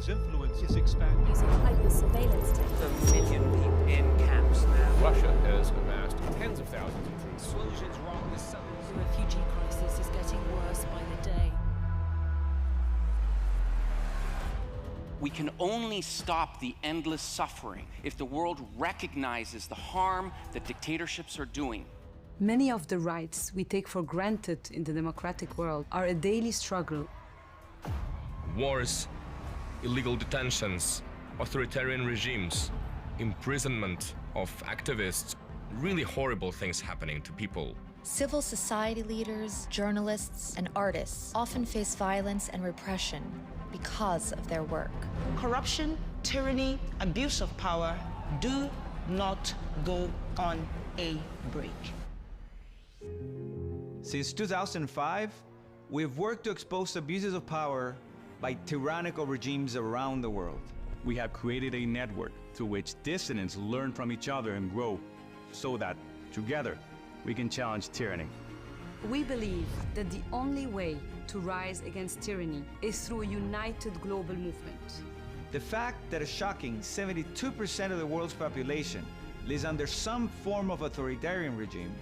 its influence is expanding. Using hyper-surveillance techniques. A million people in camps now. Russia has amassed tens of thousands of troops. Explosions wrong this summer. The refugee crisis is getting worse by the day. We can only stop the endless suffering if the world recognizes the harm that dictatorships are doing. Many of the rights we take for granted in the democratic world are a daily struggle. Wars, illegal detentions, authoritarian regimes, imprisonment of activists, really horrible things happening to people. Civil society leaders, journalists, and artists often face violence and repression because of their work. Corruption, tyranny, abuse of power do not go on a break. Since 2005, we've worked to expose abuses of power by tyrannical regimes around the world. We have created a network through which dissidents learn from each other and grow, so that, together, we can challenge tyranny. We believe that the only way to rise against tyranny is through a united global movement. The fact that a shocking 72% of the world's population lives under some form of authoritarian regime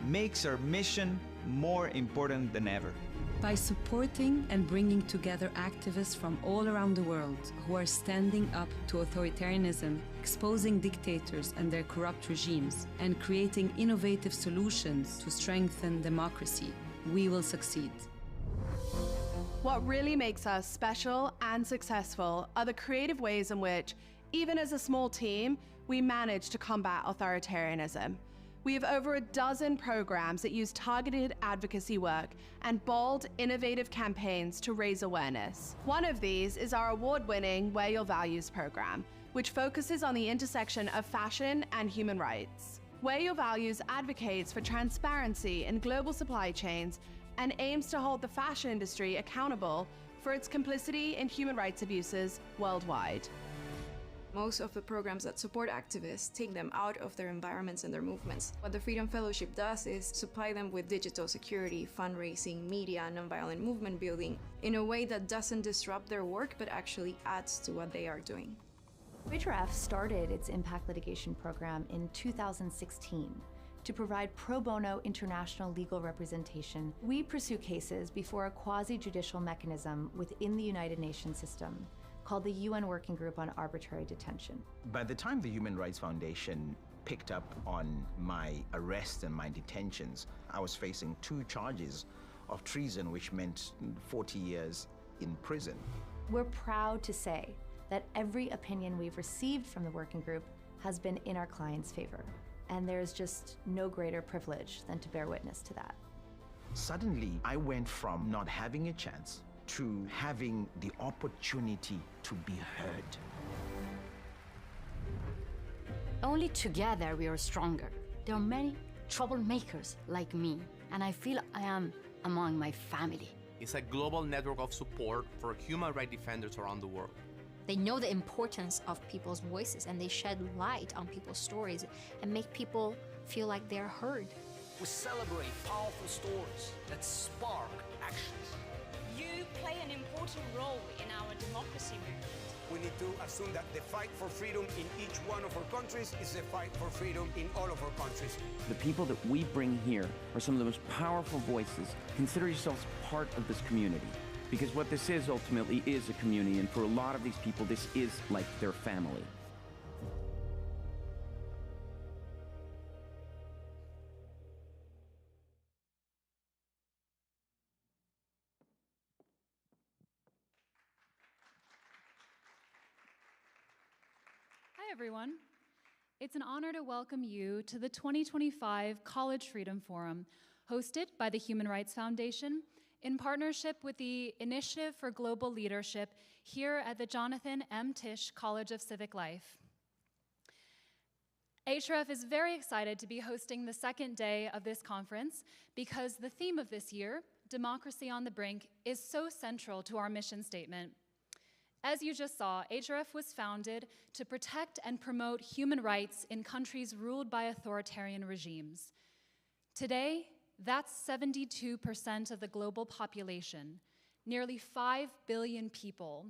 makes our mission more important than ever. By supporting and bringing together activists from all around the world who are standing up to authoritarianism, exposing dictators and their corrupt regimes, and creating innovative solutions to strengthen democracy, we will succeed. What really makes us special and successful are the creative ways in which, even as a small team, we manage to combat authoritarianism. We have over a dozen programs that use targeted advocacy work and bold, innovative campaigns to raise awareness. One of these is our award-winning Wear Your Values program, which focuses on the intersection of fashion and human rights. Wear Your Values advocates for transparency in global supply chains and aims to hold the fashion industry accountable for its complicity in human rights abuses worldwide. Most of the programs that support activists take them out of their environments and their movements. What the Freedom Fellowship does is supply them with digital security, fundraising, media, and nonviolent movement building in a way that doesn't disrupt their work but actually adds to what they are doing. Uyghur started its impact litigation program in 2016 to provide pro bono international legal representation. We pursue cases before a quasi-judicial mechanism within the United Nations system called the UN Working Group on Arbitrary Detention. By the time the Human Rights Foundation picked up on my arrest and my detentions, I was facing 2 charges of treason, which meant 40 years in prison. We're proud to say that every opinion we've received from the working group has been in our clients' favor. And there's just no greater privilege than to bear witness to that. Suddenly, I went from not having a chance to having the opportunity to be heard. Only together we are stronger. There are many troublemakers like me, and I feel I am among my family. It's a global network of support for human rights defenders around the world. They know the importance of people's voices, and they shed light on people's stories and make people feel like they're heard. We celebrate powerful stories that spark actions. You play an important role in our democracy movement. We need to assume that the fight for freedom in each one of our countries is the fight for freedom in all of our countries. The people that we bring here are some of the most powerful voices. Consider yourselves part of this community, because what this is ultimately is a community, and for a lot of these people, this is like their family. Hi, everyone. It's an honor to welcome you to the 2025 College Freedom Forum, hosted by the Human Rights Foundation in partnership with the Initiative for Global Leadership here at the Jonathan M. Tisch College of Civic Life. HRF is very excited to be hosting the second day of this conference because the theme of this year, Democracy on the Brink, is so central to our mission statement. As you just saw, HRF was founded to protect and promote human rights in countries ruled by authoritarian regimes. Today, that's 72% of the global population, nearly 5 billion people.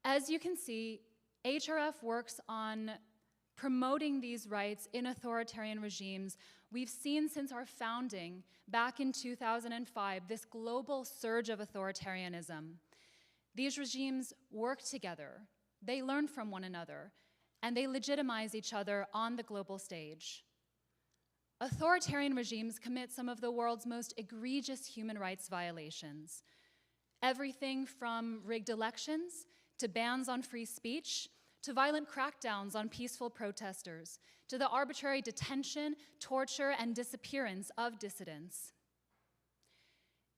As you can see, HRF works on promoting these rights in authoritarian regimes. We've seen since our founding back in 2005 this global surge of authoritarianism. These regimes work together, they learn from one another, and they legitimize each other on the global stage. Authoritarian regimes commit some of the world's most egregious human rights violations. Everything from rigged elections to bans on free speech, to violent crackdowns on peaceful protesters, to the arbitrary detention, torture, and disappearance of dissidents.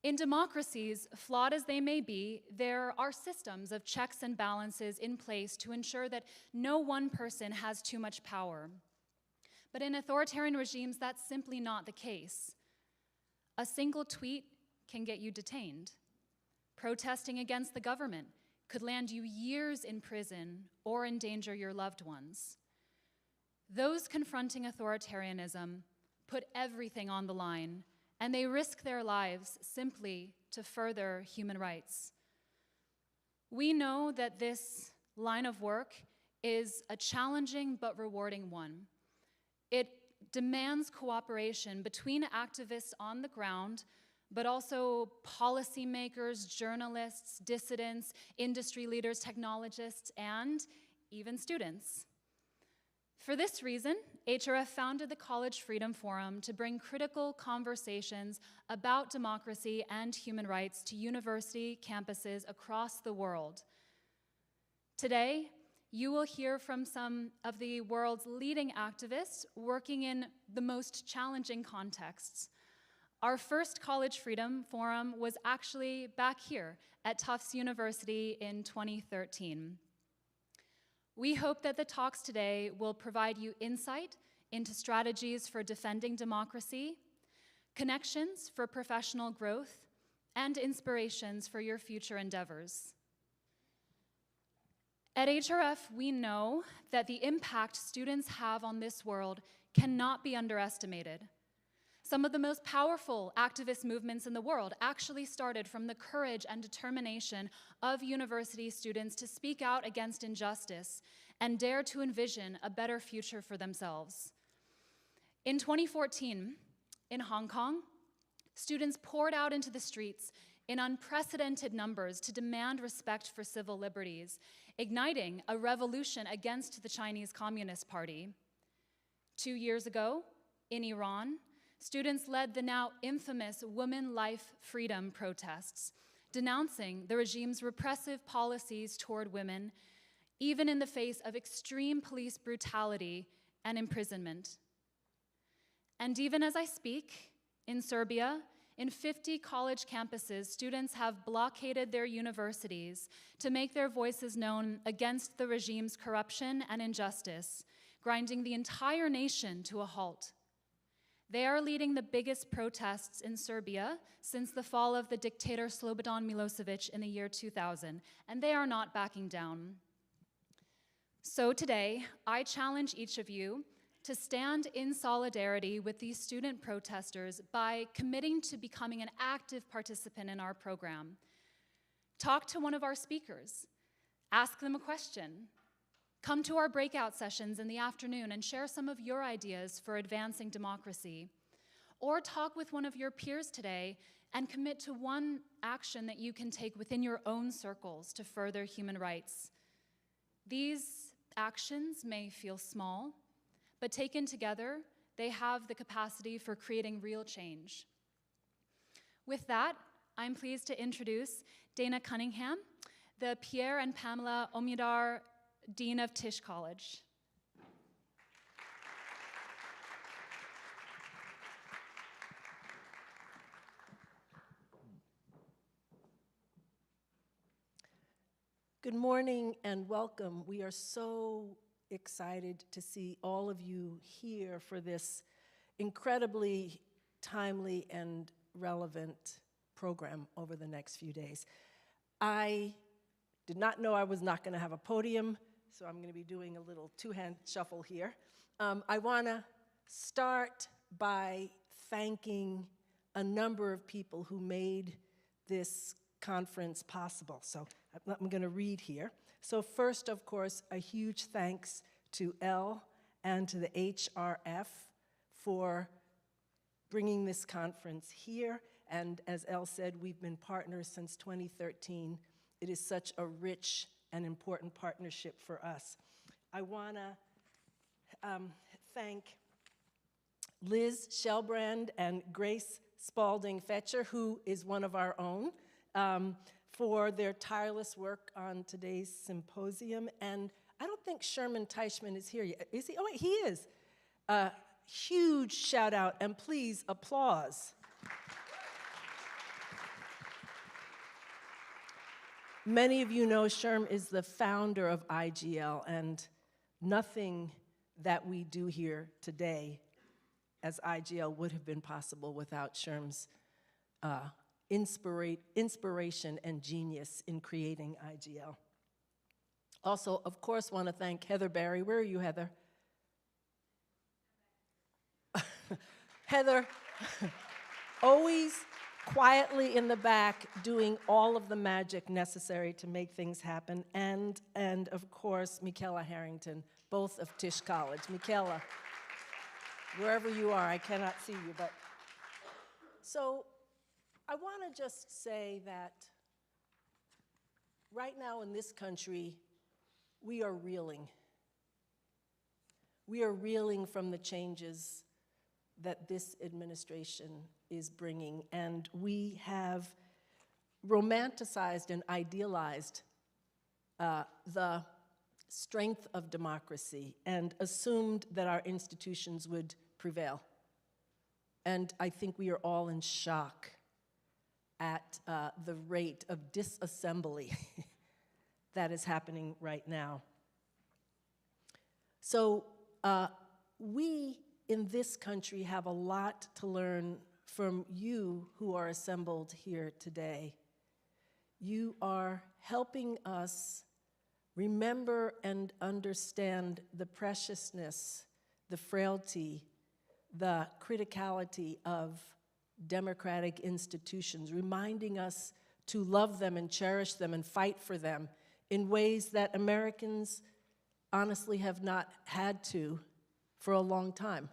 In democracies, flawed as they may be, there are systems of checks and balances in place to ensure that no one person has too much power. But in authoritarian regimes, that's simply not the case. A single tweet can get you detained. Protesting against the government could land you years in prison or endanger your loved ones. Those confronting authoritarianism put everything on the line, and they risk their lives simply to further human rights. We know that this line of work is a challenging but rewarding one. It demands cooperation between activists on the ground, but also policymakers, journalists, dissidents, industry leaders, technologists, and even students. For this reason, HRF founded the College Freedom Forum to bring critical conversations about democracy and human rights to university campuses across the world. Today, you will hear from some of the world's leading activists working in the most challenging contexts. Our first College Freedom Forum was actually back here at Tufts University in 2013. We hope that the talks today will provide you insight into strategies for defending democracy, connections for professional growth, and inspirations for your future endeavors. At HRF, we know that the impact students have on this world cannot be underestimated. Some of the most powerful activist movements in the world actually started from the courage and determination of university students to speak out against injustice and dare to envision a better future for themselves. In 2014, in Hong Kong, students poured out into the streets in unprecedented numbers to demand respect for civil liberties, igniting a revolution against the Chinese Communist Party. 2 years ago, in Iran, students led the now infamous Women Life Freedom protests, denouncing the regime's repressive policies toward women, even in the face of extreme police brutality and imprisonment. And even as I speak, in Serbia, in 50 college campuses, students have blockaded their universities to make their voices known against the regime's corruption and injustice, grinding the entire nation to a halt. They are leading the biggest protests in Serbia since the fall of the dictator Slobodan Milosevic in the year 2000, and they are not backing down. So today, I challenge each of you to stand in solidarity with these student protesters by committing to becoming an active participant in our program. Talk to one of our speakers, ask them a question. Come to our breakout sessions in the afternoon and share some of your ideas for advancing democracy. Or talk with one of your peers today and commit to one action that you can take within your own circles to further human rights. These actions may feel small, but taken together, they have the capacity for creating real change. With that, I'm pleased to introduce Dana Cunningham, the Pierre and Pamela Omidar Dean of Tisch College. Good morning and welcome. We are so excited to see all of you here for this incredibly timely and relevant program over the next few days. I did not know I was not going to have a podium, so I'm going to be doing a little two-hand shuffle here. I want to start by thanking a number of people who made this conference possible. So I'm going to read here. So first, of course, a huge thanks to Elle and to the HRF for bringing this conference here. And as Elle said, we've been partners since 2013. It is such a rich and important partnership for us. I want to thank Liz Shellbrand and Grace Spalding Fetcher, who is one of our own, for their tireless work on today's symposium. And I don't think Sherman Teichman is here yet. Is he? Oh, wait, he is. Huge shout out, and please applause. Many of you know Sherm is the founder of IGL, and nothing that we do here today as IGL would have been possible without Sherm's inspiration and genius in creating IGL. Also, of course, want to thank Heather Barry. Where are you, Heather? Heather, always quietly in the back doing all of the magic necessary to make things happen. And of course, Michaela Harrington, both of Tisch College. Michaela, wherever you are, I cannot see you, but. So I want to just say that right now in this country, we are reeling. We are reeling from the changes that this administration is bringing, and we have romanticized and idealized the strength of democracy and assumed that our institutions would prevail. And I think we are all in shock at the rate of disassembly that is happening right now. So we in this country have a lot to learn from you who are assembled here today. You are helping us remember and understand the preciousness, the frailty, the criticality of democratic institutions, reminding us to love them and cherish them and fight for them in ways that Americans honestly have not had to for a long time.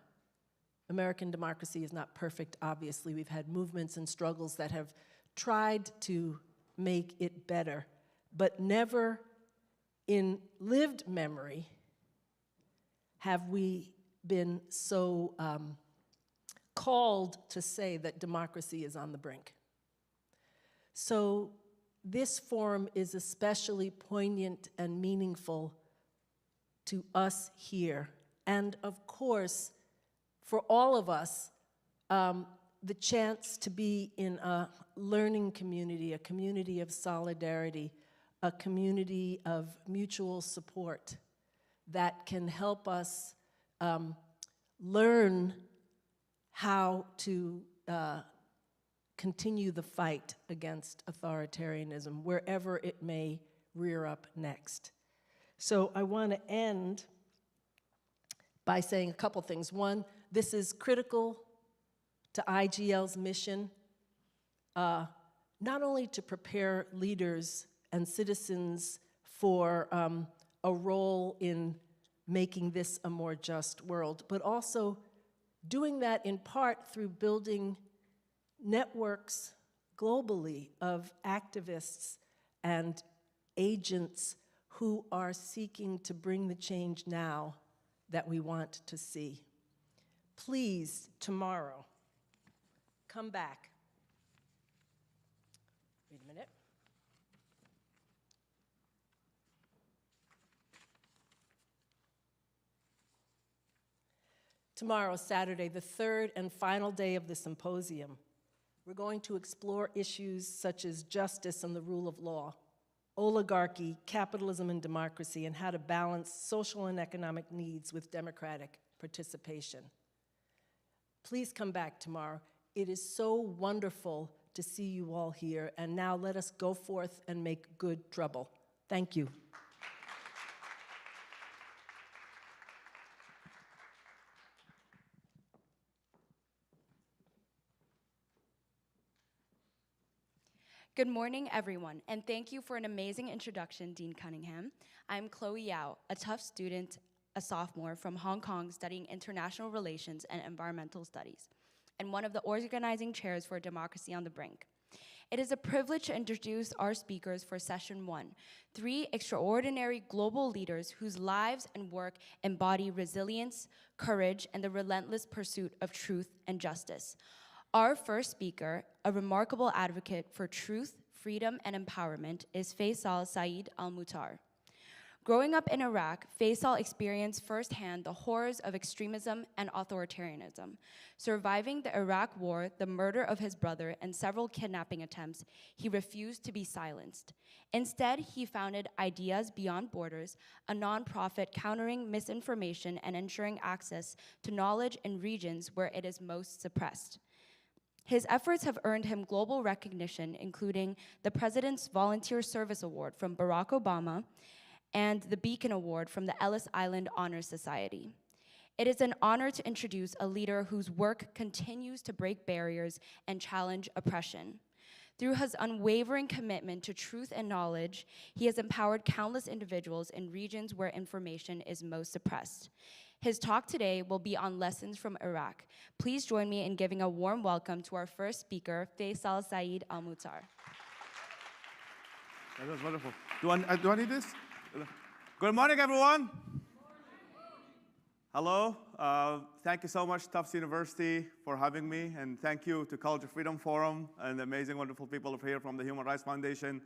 American democracy is not perfect, obviously. We've had movements and struggles that have tried to make it better, but never in lived memory have we been so called to say that democracy is on the brink. So this forum is especially poignant and meaningful to us here. And of course, for all of us, the chance to be in a learning community, a community of solidarity, a community of mutual support that can help us learn how to continue the fight against authoritarianism, wherever it may rear up next. So I want to end by saying a couple things. One, this is critical to IGL's mission, not only to prepare leaders and citizens for a role in making this a more just world, but also doing that in part through building networks globally of activists and agents who are seeking to bring the change now that we want to see. Please, tomorrow, come back. Wait a minute. Tomorrow, Saturday, the third and final day of the symposium, we're going to explore issues such as justice and the rule of law, oligarchy, capitalism and democracy, and how to balance social and economic needs with democratic participation. Please come back tomorrow. It is so wonderful to see you all here, and now let us go forth and make good trouble. Thank you. Good morning, everyone, and thank you for an amazing introduction, Dean Cunningham. I'm Chloe Yao, a Tufts student, a sophomore from Hong Kong studying international relations and environmental studies, and one of the organizing chairs for Democracy on the Brink. It is a privilege to introduce our speakers for session 1, 3 extraordinary global leaders whose lives and work embody resilience, courage, and the relentless pursuit of truth and justice. Our first speaker, a remarkable advocate for truth, freedom, and empowerment, is Faisal Saeed Al-Muhtar. Growing up in Iraq, Faisal experienced firsthand the horrors of extremism and authoritarianism. Surviving the Iraq War, the murder of his brother, and several kidnapping attempts, he refused to be silenced. Instead, he founded Ideas Beyond Borders, a nonprofit countering misinformation and ensuring access to knowledge in regions where it is most suppressed. His efforts have earned him global recognition, including the President's Volunteer Service Award from Barack Obama and the Beacon Award from the Ellis Island Honor Society. It is an honor to introduce a leader whose work continues to break barriers and challenge oppression. Through his unwavering commitment to truth and knowledge, he has empowered countless individuals in regions where information is most suppressed. His talk today will be on lessons from Iraq. Please join me in giving a warm welcome to our first speaker, Faisal Saeed Al-Muhtar. That was wonderful. Do I need this? Good morning, everyone. Hello. Thank you so much, Tufts University, for having me, and thank you to College of Freedom Forum and the amazing, wonderful people over here from the Human Rights Foundation.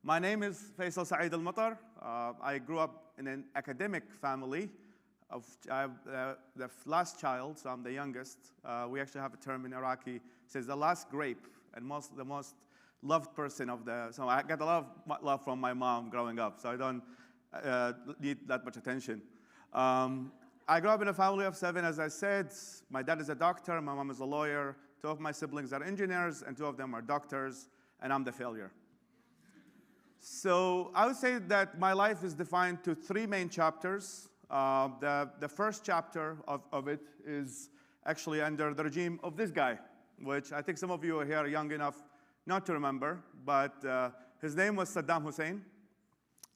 My name is Faisal Saeed Al-Muhtar. I grew up in an academic family. I'm the last child, so I'm the youngest. We actually have a term in Iraqi, it says the last grape, and the most loved person of the, so I got a lot of love from my mom growing up, so I don't need that much attention. I grew up in a family of 7, as I said. My dad is a doctor, my mom is a lawyer, 2 of my siblings are engineers, and 2 of them are doctors, and I'm the failure. So I would say that my life is defined to 3 main chapters. The first chapter of it is actually under the regime of this guy, which I think some of you are here young enough not to remember, but his name was Saddam Hussein,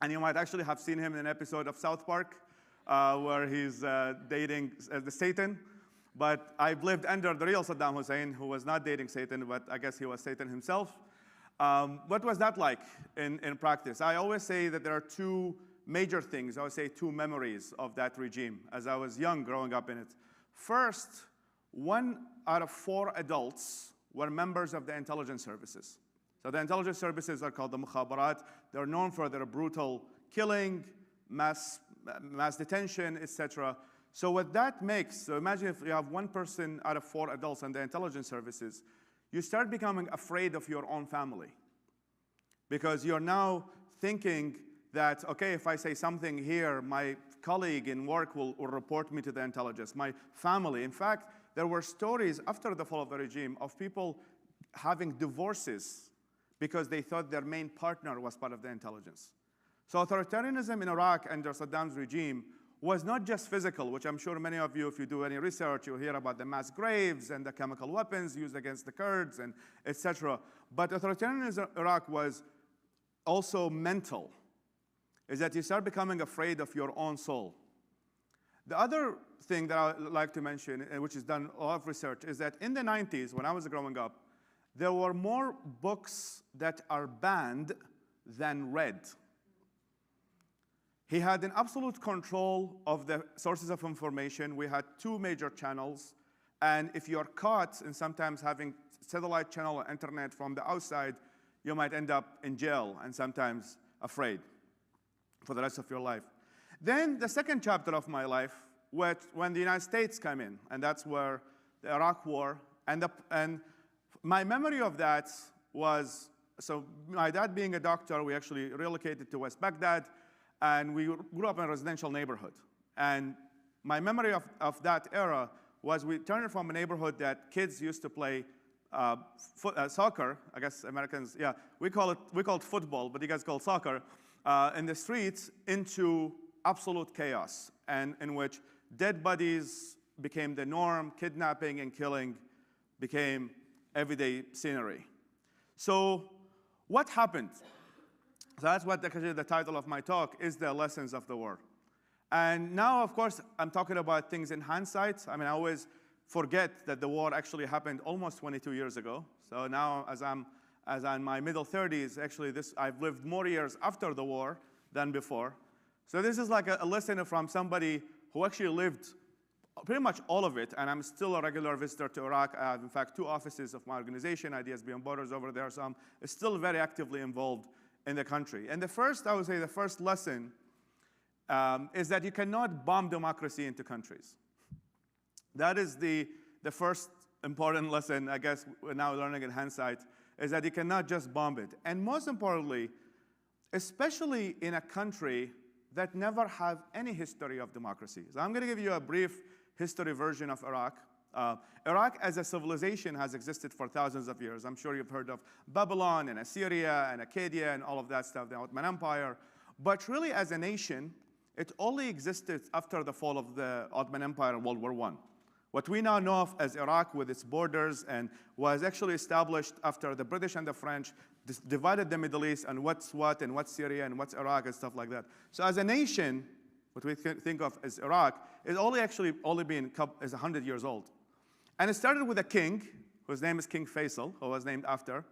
and you might actually have seen him in an episode of South Park where he's dating the Satan, but I've lived under the real Saddam Hussein, who was not dating Satan, but I guess he was Satan himself. What was that like in practice? I always say that there are 2 major things, I would say 2 memories of that regime as I was young growing up in it. First, 1 out of 4 adults were members of the intelligence services. So the intelligence services are called the mukhabarat. They're known for their brutal killing, mass detention, etc. So what that makes, so imagine if you have 1 person out of 4 adults in the intelligence services, you start becoming afraid of your own family. Because you're now thinking that, okay, if I say something here, my colleague in work will report me to the intelligence, my family. In fact, there were stories after the fall of the regime of people having divorces because they thought their main partner was part of the intelligence. So authoritarianism in Iraq under Saddam's regime was not just physical, which I'm sure many of you, if you do any research, you'll hear about the mass graves and the chemical weapons used against the Kurds and etc. But authoritarianism in Iraq was also mental, is that you start becoming afraid of your own soul. The other thing that I would like to mention, which is done a lot of research, is that in the 90s, when I was growing up, there were more books that are banned than read. He had an absolute control of the sources of information. We had 2 major channels, and if you're caught in sometimes having satellite channel or internet from the outside, you might end up in jail and sometimes afraid for the rest of your life. Then the second chapter of my life, when the United States came in, and that's where the Iraq War, and my memory of that was, so my dad being a doctor, we actually relocated to West Baghdad, and we grew up in a residential neighborhood. And my memory of that era was we turned from a neighborhood that kids used to play soccer, I guess Americans, yeah, we call it football, but you guys call it soccer, in the streets, into absolute chaos, and in which dead bodies became the norm, kidnapping and killing became everyday scenery. So what happened? So that's what the title of my talk is, the lessons of the war. And now, of course, I'm talking about things in hindsight. I mean, I always forget that the war actually happened almost 22 years ago. So now, as I'm in my middle 30s, actually, I've lived more years after the war than before. So this is like a lesson from somebody who actually lived pretty much all of it, and I'm still a regular visitor to Iraq. I have, in fact, 2 offices of my organization, Ideas Beyond Borders, over there, so I'm still very actively involved in the country. And I would say the first lesson is that you cannot bomb democracy into countries. That is the first important lesson, I guess, we're now learning in hindsight, is that you cannot just bomb it. And most importantly, especially in a country that never have any history of democracy. So I'm going to give you a brief history version of Iraq. Iraq as a civilization has existed for thousands of years. I'm sure you've heard of Babylon and Assyria and Acadia and all of that stuff, the Ottoman Empire. But really as a nation, it only existed after the fall of the Ottoman Empire in World War I. What we now know of as Iraq with its borders and was actually established after the British and the French divided the Middle East and what's what and what's Syria and what's Iraq and stuff like that. So as a nation, what we think of as Iraq is only been 100 years old. And it started with a king, whose name is King Faisal, who was named after.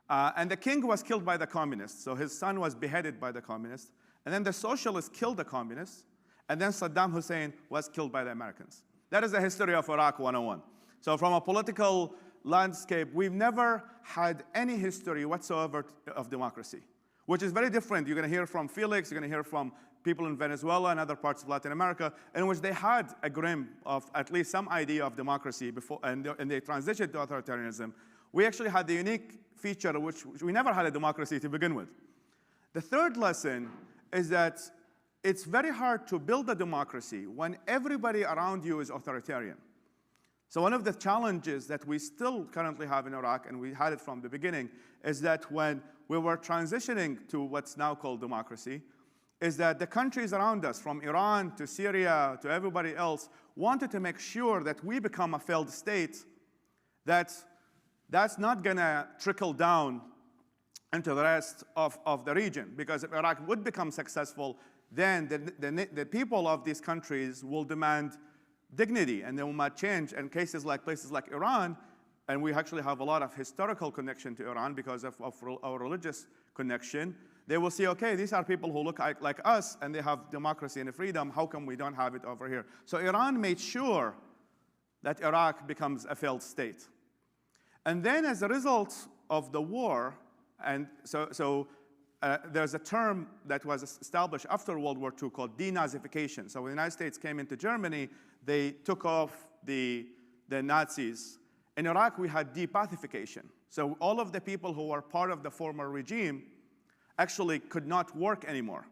And the king was killed by the communists. So his son was beheaded by the communists. And then the socialists killed the communists. And then Saddam Hussein was killed by the Americans. That is the history of Iraq 101. So from a political landscape, we've never had any history whatsoever of democracy, which is very different. You're going to hear from Felix, you're going to hear from people in Venezuela and other parts of Latin America, in which they had a glimpse of at least some idea of democracy before, and they transitioned to authoritarianism. We actually had the unique feature which we never had a democracy to begin with. The third lesson is that it's very hard to build a democracy when everybody around you is authoritarian. So one of the challenges that we still currently have in Iraq, and we had it from the beginning, is that when we were transitioning to what's now called democracy, is that the countries around us, from Iran to Syria to everybody else, wanted to make sure that we become a failed state, that's not going to trickle down into the rest of the region. Because if Iraq would become successful, then the people of these countries will demand dignity, and they will not change. And places like Iran, and we actually have a lot of historical connection to Iran because of our religious connection, they will see, okay, these are people who look like us, and they have democracy and freedom. How come we don't have it over here? So Iran made sure that Iraq becomes a failed state. And then as a result of the war, and there's a term that was established after World War II called denazification. So when the United States came into Germany, they took off the Nazis. In Iraq, we had depathification. So all of the people who were part of the former regime actually could not work anymore.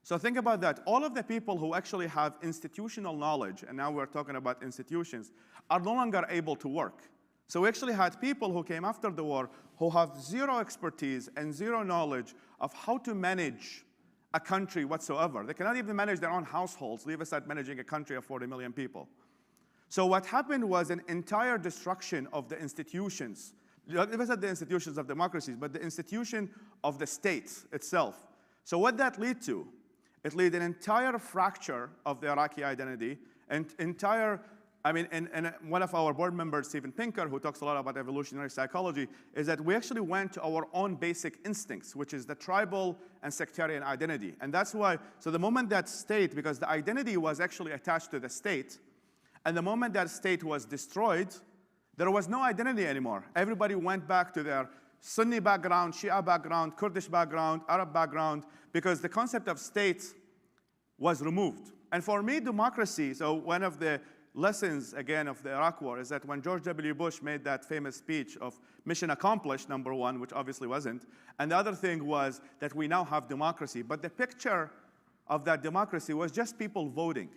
So think about that. All of the people who actually have institutional knowledge, and now we're talking about institutions, are no longer able to work. So we actually had people who came after the war who have zero expertise and zero knowledge of how to manage a country whatsoever. They cannot even manage their own households, leave aside managing a country of 40 million people. So what happened was an entire destruction of the institutions, not even the institutions of democracies, but the institution of the state itself. So what that led to? It led to an entire fracture of the Iraqi identity, and one of our board members, Steven Pinker, who talks a lot about evolutionary psychology, is that we actually went to our own basic instincts, which is the tribal and sectarian identity. And that's why, so the moment that state, because the identity was actually attached to the state, and the moment that state was destroyed, there was no identity anymore. Everybody went back to their Sunni background, Shia background, Kurdish background, Arab background, because the concept of state was removed. And for me, democracy, so one of the lessons, again, of the Iraq War is that when George W. Bush made that famous speech of mission accomplished, number one, which obviously wasn't, and the other thing was that we now have democracy. But the picture of that democracy was just people voting.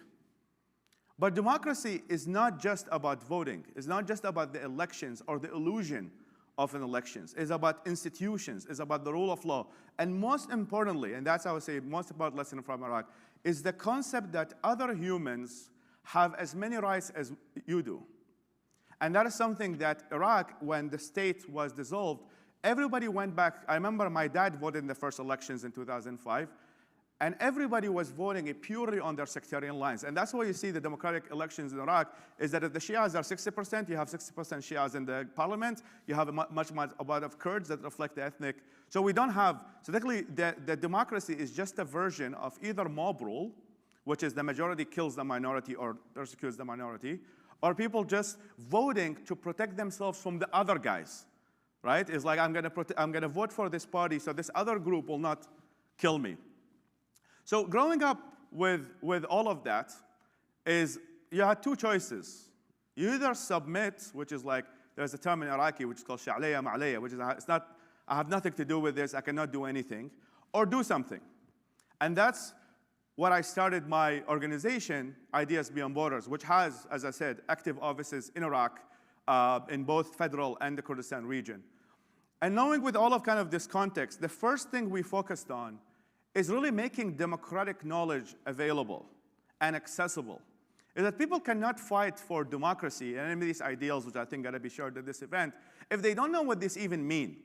But democracy is not just about voting. It's not just about the elections or the illusion of an elections. It's about institutions. It's about the rule of law. And most importantly, and that's, I would say, most important lesson from Iraq, is the concept that other humans have as many rights as you do. And that is something that Iraq, when the state was dissolved, everybody went back. I remember my dad voted in the first elections in 2005, and everybody was voting purely on their sectarian lines. And that's why you see the democratic elections in Iraq, is that if the Shias are 60%, you have 60% Shias in the parliament. You have a much amount of Kurds that reflect the ethnic. So we don't have, so technically the democracy is just a version of either mob rule, which is the majority kills the minority or persecutes the minority, or people just voting to protect themselves from the other guys, right? It's like, I'm gonna vote for this party so this other group will not kill me. So growing up with all of that is, you had two choices. You either submit, which is like, there's a term in Iraqi which is called sha'leya ma'leya, which is, it's not, I have nothing to do with this, I cannot do anything, or do something. And that's what I started my organization, Ideas Beyond Borders, which has, as I said, active offices in Iraq, in both federal and the Kurdistan region. And knowing with all of kind of this context, the first thing we focused on is really making democratic knowledge available and accessible. Is that people cannot fight for democracy and any of these ideals, which I think gotta be shared at this event, if they don't know what this even mean.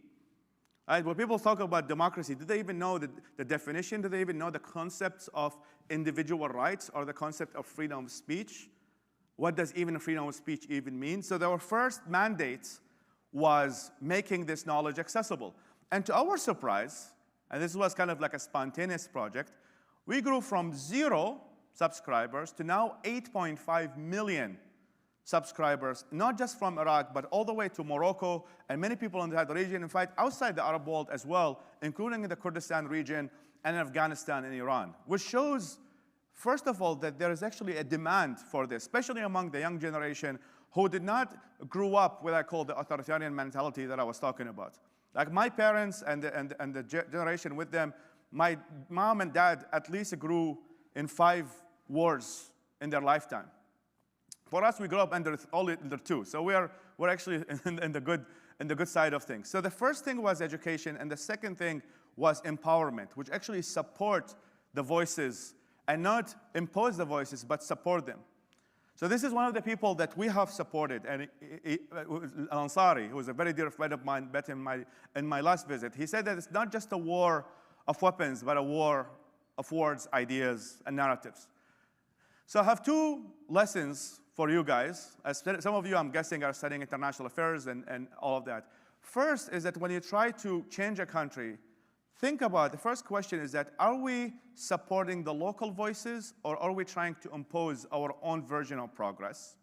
Right? When people talk about democracy, do they even know the definition? Do they even know the concepts of individual rights or the concept of freedom of speech? What does even freedom of speech even mean? So our first mandate was making this knowledge accessible. And to our surprise, and this was kind of like a spontaneous project, we grew from 0 subscribers to now 8.5 million subscribers, not just from Iraq, but all the way to Morocco and many people in that region, in fact, outside the Arab world as well, including in the Kurdistan region and in Afghanistan and Iran, which shows, first of all, that there is actually a demand for this, especially among the young generation who did not grow up with what I call the authoritarian mentality that I was talking about. Like my parents and the generation with them, my mom and dad at least grew in 5 wars in their lifetime. For us, we grew up only under 2, so we're actually in the good side of things. So the first thing was education, and the second thing was empowerment, which actually support the voices and not impose the voices, but support them. So this is one of the people that we have supported, and Al-Ansari, who was a very dear friend of mine, met him in my last visit. He said that it's not just a war of weapons, but a war of words, ideas, and narratives. So I have 2 lessons for you guys. As some of you, I'm guessing, are studying international affairs and all of that. First is that when you try to change a country, think about, the first question is that, are we supporting the local voices, or are we trying to impose our own version of progress?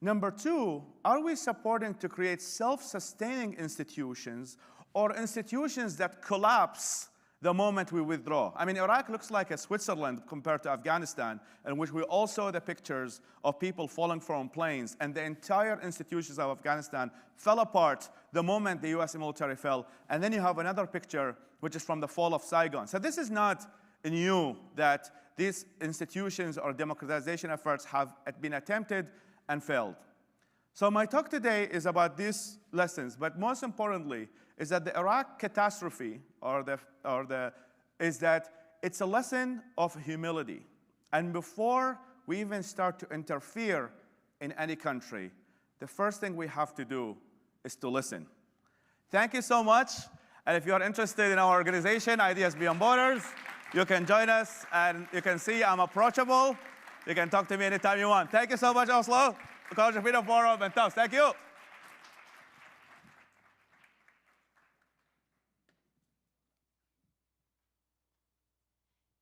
Number 2, are we supporting to create self-sustaining institutions, or institutions that collapse the moment we withdraw? I mean, Iraq looks like a Switzerland compared to Afghanistan, in which we all saw the pictures of people falling from planes, and the entire institutions of Afghanistan fell apart the moment the US military fell. And then you have another picture, which is from the fall of Saigon. So this is not new that these institutions or democratization efforts have been attempted and failed. So my talk today is about these lessons, but most importantly, is that the Iraq catastrophe, is that it's a lesson of humility. And before we even start to interfere in any country, the first thing we have to do is to listen. Thank you so much. And if you are interested in our organization, Ideas Beyond Borders, you can join us, and you can see I'm approachable. You can talk to me anytime you want. Thank you so much, Oslo, College of Freedom Forum, and Tufts. Thank you.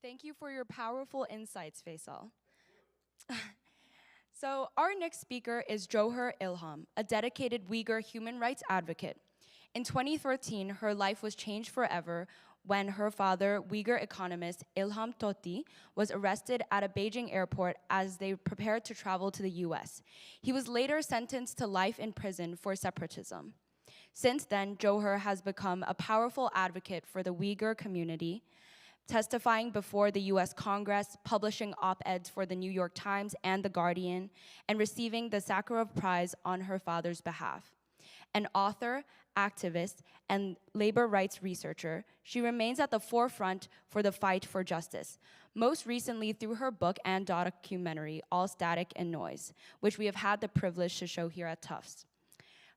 Thank you for your powerful insights, Faisal. So our next speaker is Johar Ilham, a dedicated Uyghur human rights advocate. In 2013, her life was changed forever when her father, Uyghur economist Ilham Tohti, was arrested at a Beijing airport as they prepared to travel to the US. He was later sentenced to life in prison for separatism. Since then, Johar has become a powerful advocate for the Uyghur community, testifying before the US Congress, publishing op-eds for the New York Times and The Guardian, and receiving the Sakharov Prize on her father's behalf. An author, activist, and labor rights researcher, she remains at the forefront for the fight for justice, most recently through her book and documentary, All Static and Noise, which we have had the privilege to show here at Tufts.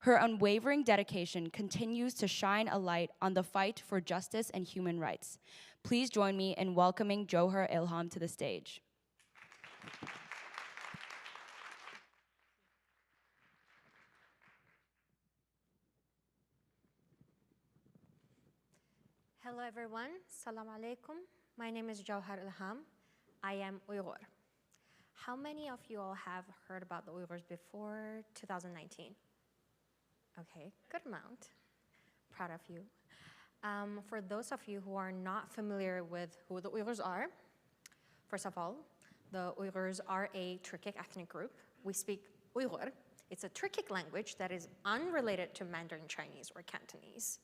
Her unwavering dedication continues to shine a light on the fight for justice and human rights. Please join me in welcoming Johar Ilham to the stage. Hello everyone, Salam alaikum. My name is Johar Ilham. I am Uyghur. How many of you all have heard about the Uyghurs before 2019? Okay, good amount. Proud of you. For those of you who are not familiar with who the Uyghurs are, first of all, the Uyghurs are a Turkic ethnic group. We speak Uyghur. It's a Turkic language that is unrelated to Mandarin Chinese or Cantonese.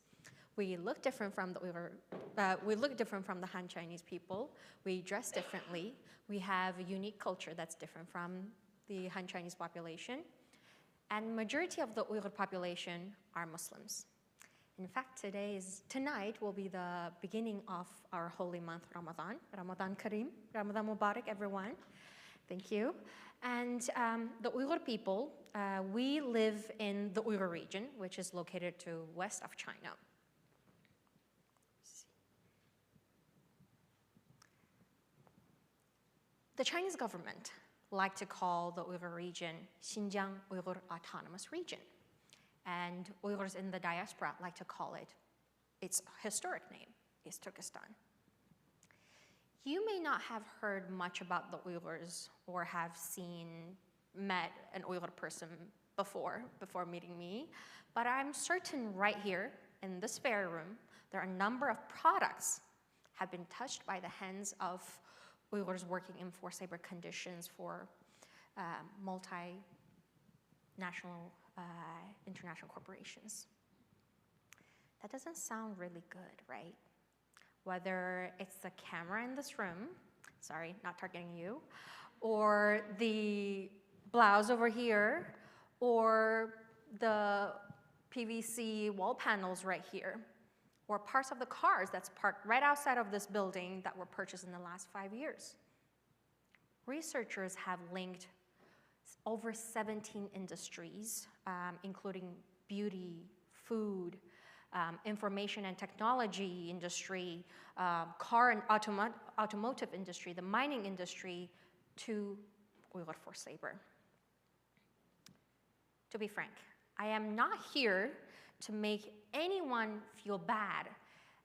We look different from the Uyghur, we look different from the Han Chinese people. We dress differently. We have a unique culture that's different from the Han Chinese population. And majority of the Uyghur population are Muslims. In fact, tonight will be the beginning of our holy month, Ramadan. Ramadan Kareem, Ramadan Mubarak, everyone. Thank you. And the Uyghur people, we live in the Uyghur region, which is located to west of China. The Chinese government like to call the Uyghur region Xinjiang Uyghur Autonomous Region. And Uyghurs in the diaspora like to call it, its historic name is Turkestan. You may not have heard much about the Uyghurs or have met an Uyghur person before meeting me, but I'm certain right here in this fair room, there are a number of products have been touched by the hands of Uyghurs working in forced labor conditions for multinational, international corporations. That doesn't sound really good, right? Whether it's the camera in this room, sorry, not targeting you, or the blouse over here, or the PVC wall panels right here, or parts of the cars that's parked right outside of this building that were purchased in the last 5 years. Researchers have linked over 17 industries, including beauty, food, information and technology industry, car and automotive industry, the mining industry, to Uyghur forced labor. To be frank, I am not here to make anyone feel bad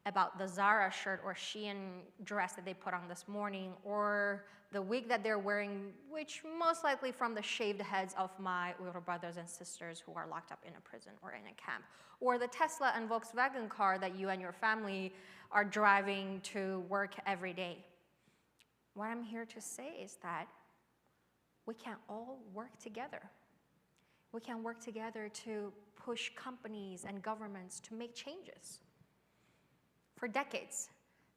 about the Zara shirt or Shein dress that they put on this morning, or the wig that they're wearing, which most likely from the shaved heads of my Uyghur brothers and sisters who are locked up in a prison or in a camp, or the Tesla and Volkswagen car that you and your family are driving to work every day. What I'm here to say is that we can all work together. We can work together to push companies and governments to make changes. For decades,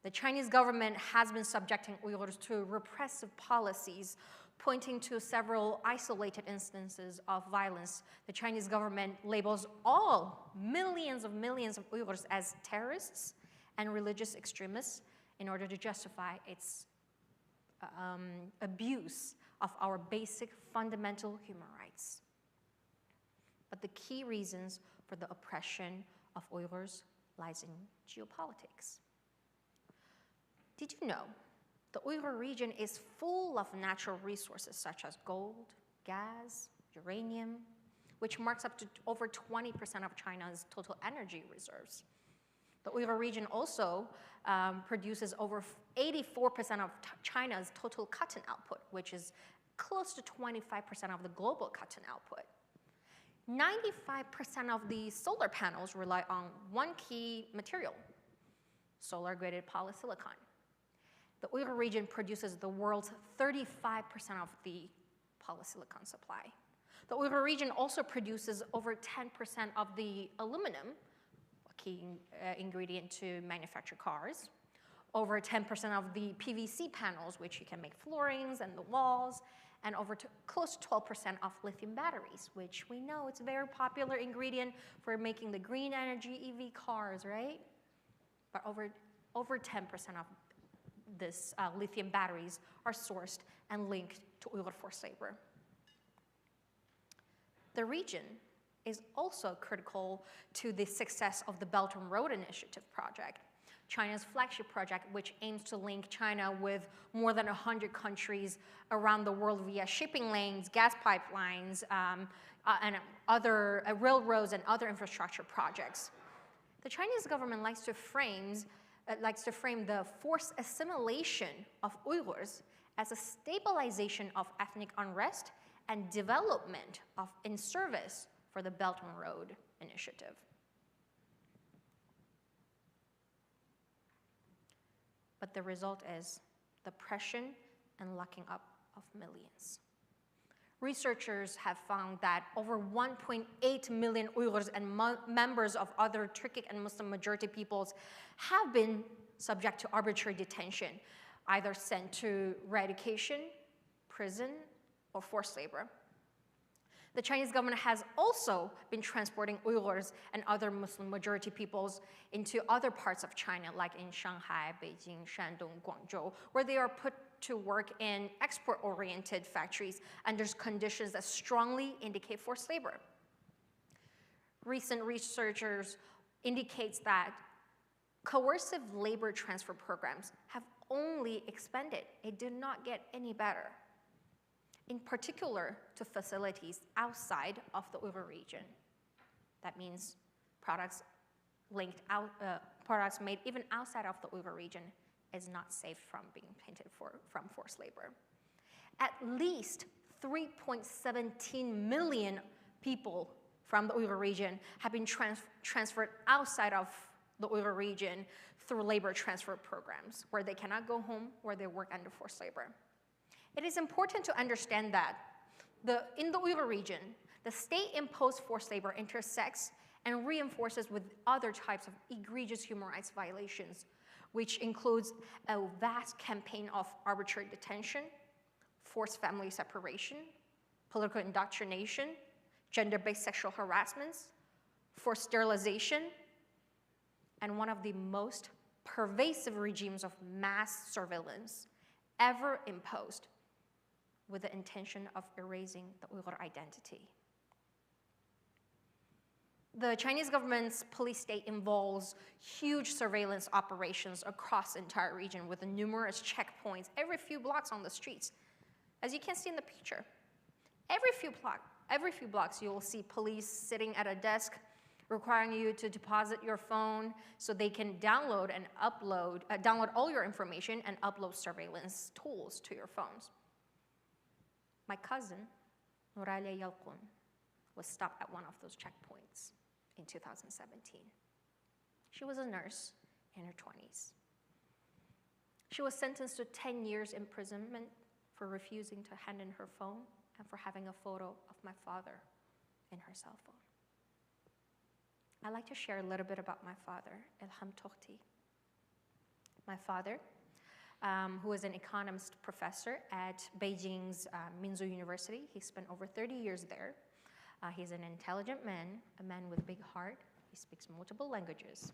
the Chinese government has been subjecting Uyghurs to repressive policies, pointing to several isolated instances of violence. The Chinese government labels all millions of Uyghurs as terrorists and religious extremists in order to justify its abuse of our basic fundamental human rights. But the key reasons for the oppression of Uyghurs lies in geopolitics. Did you know the Uyghur region is full of natural resources such as gold, gas, uranium, which marks up to over 20% of China's total energy reserves. The Uyghur region also produces over 84% of China's total cotton output, which is close to 25% of the global cotton output. 95% of the solar panels rely on one key material, solar-graded polysilicon. The Uyghur region produces the world's 35% of the polysilicon supply. The Uyghur region also produces over 10% of the aluminum, a key ingredient to manufacture cars, over 10% of the PVC panels, which you can make floorings and the walls, and close to 12% of lithium batteries, which we know it's a very popular ingredient for making the green energy EV cars, right? But over 10% of this lithium batteries are sourced and linked to Uyghur forced labor. The region is also critical to the success of the Belt and Road Initiative project, China's flagship project, which aims to link China with more than 100 countries around the world via shipping lanes, gas pipelines, and other railroads and other infrastructure projects. The Chinese government likes to frame the forced assimilation of Uyghurs as a stabilization of ethnic unrest and development in service for the Belt and Road Initiative. But the result is the oppression and locking up of millions. Researchers have found that over 1.8 million Uyghurs and members of other Turkic and Muslim majority peoples have been subject to arbitrary detention, either sent to re-education, prison, or forced labor. The Chinese government has also been transporting Uyghurs and other Muslim majority peoples into other parts of China, like in Shanghai, Beijing, Shandong, Guangzhou, where they are put to work in export-oriented factories under conditions that strongly indicate forced labor. Recent researchers indicates that coercive labor transfer programs have only expanded. It did not get any better, in particular to facilities outside of the Uyghur region. That means products made even outside of the Uyghur region is not safe from being painted from forced labor. At least 3.17 million people from the Uyghur region have been transferred outside of the Uyghur region through labor transfer programs, where they cannot go home, where they work under forced labor. It is important to understand that in the Uyghur region, the state-imposed forced labor intersects and reinforces with other types of egregious human rights violations, which includes a vast campaign of arbitrary detention, forced family separation, political indoctrination, gender-based sexual harassments, forced sterilization, and one of the most pervasive regimes of mass surveillance ever imposed, with the intention of erasing the Uyghur identity. The Chinese government's police state involves huge surveillance operations across the entire region with numerous checkpoints every few blocks on the streets. As you can see in the picture, every few blocks you will see police sitting at a desk requiring you to deposit your phone so they can download all your information and upload surveillance tools to your phones. My cousin, Nouralia Yalkun, was stopped at one of those checkpoints in 2017. She was a nurse in her 20s. She was sentenced to 10 years imprisonment for refusing to hand in her phone and for having a photo of my father in her cell phone. I'd like to share a little bit about my father, Ilham Tohti. My father, who is an economist professor at Beijing's Minzu University. He spent over 30 years there. He's an intelligent man, a man with a big heart. He speaks multiple languages.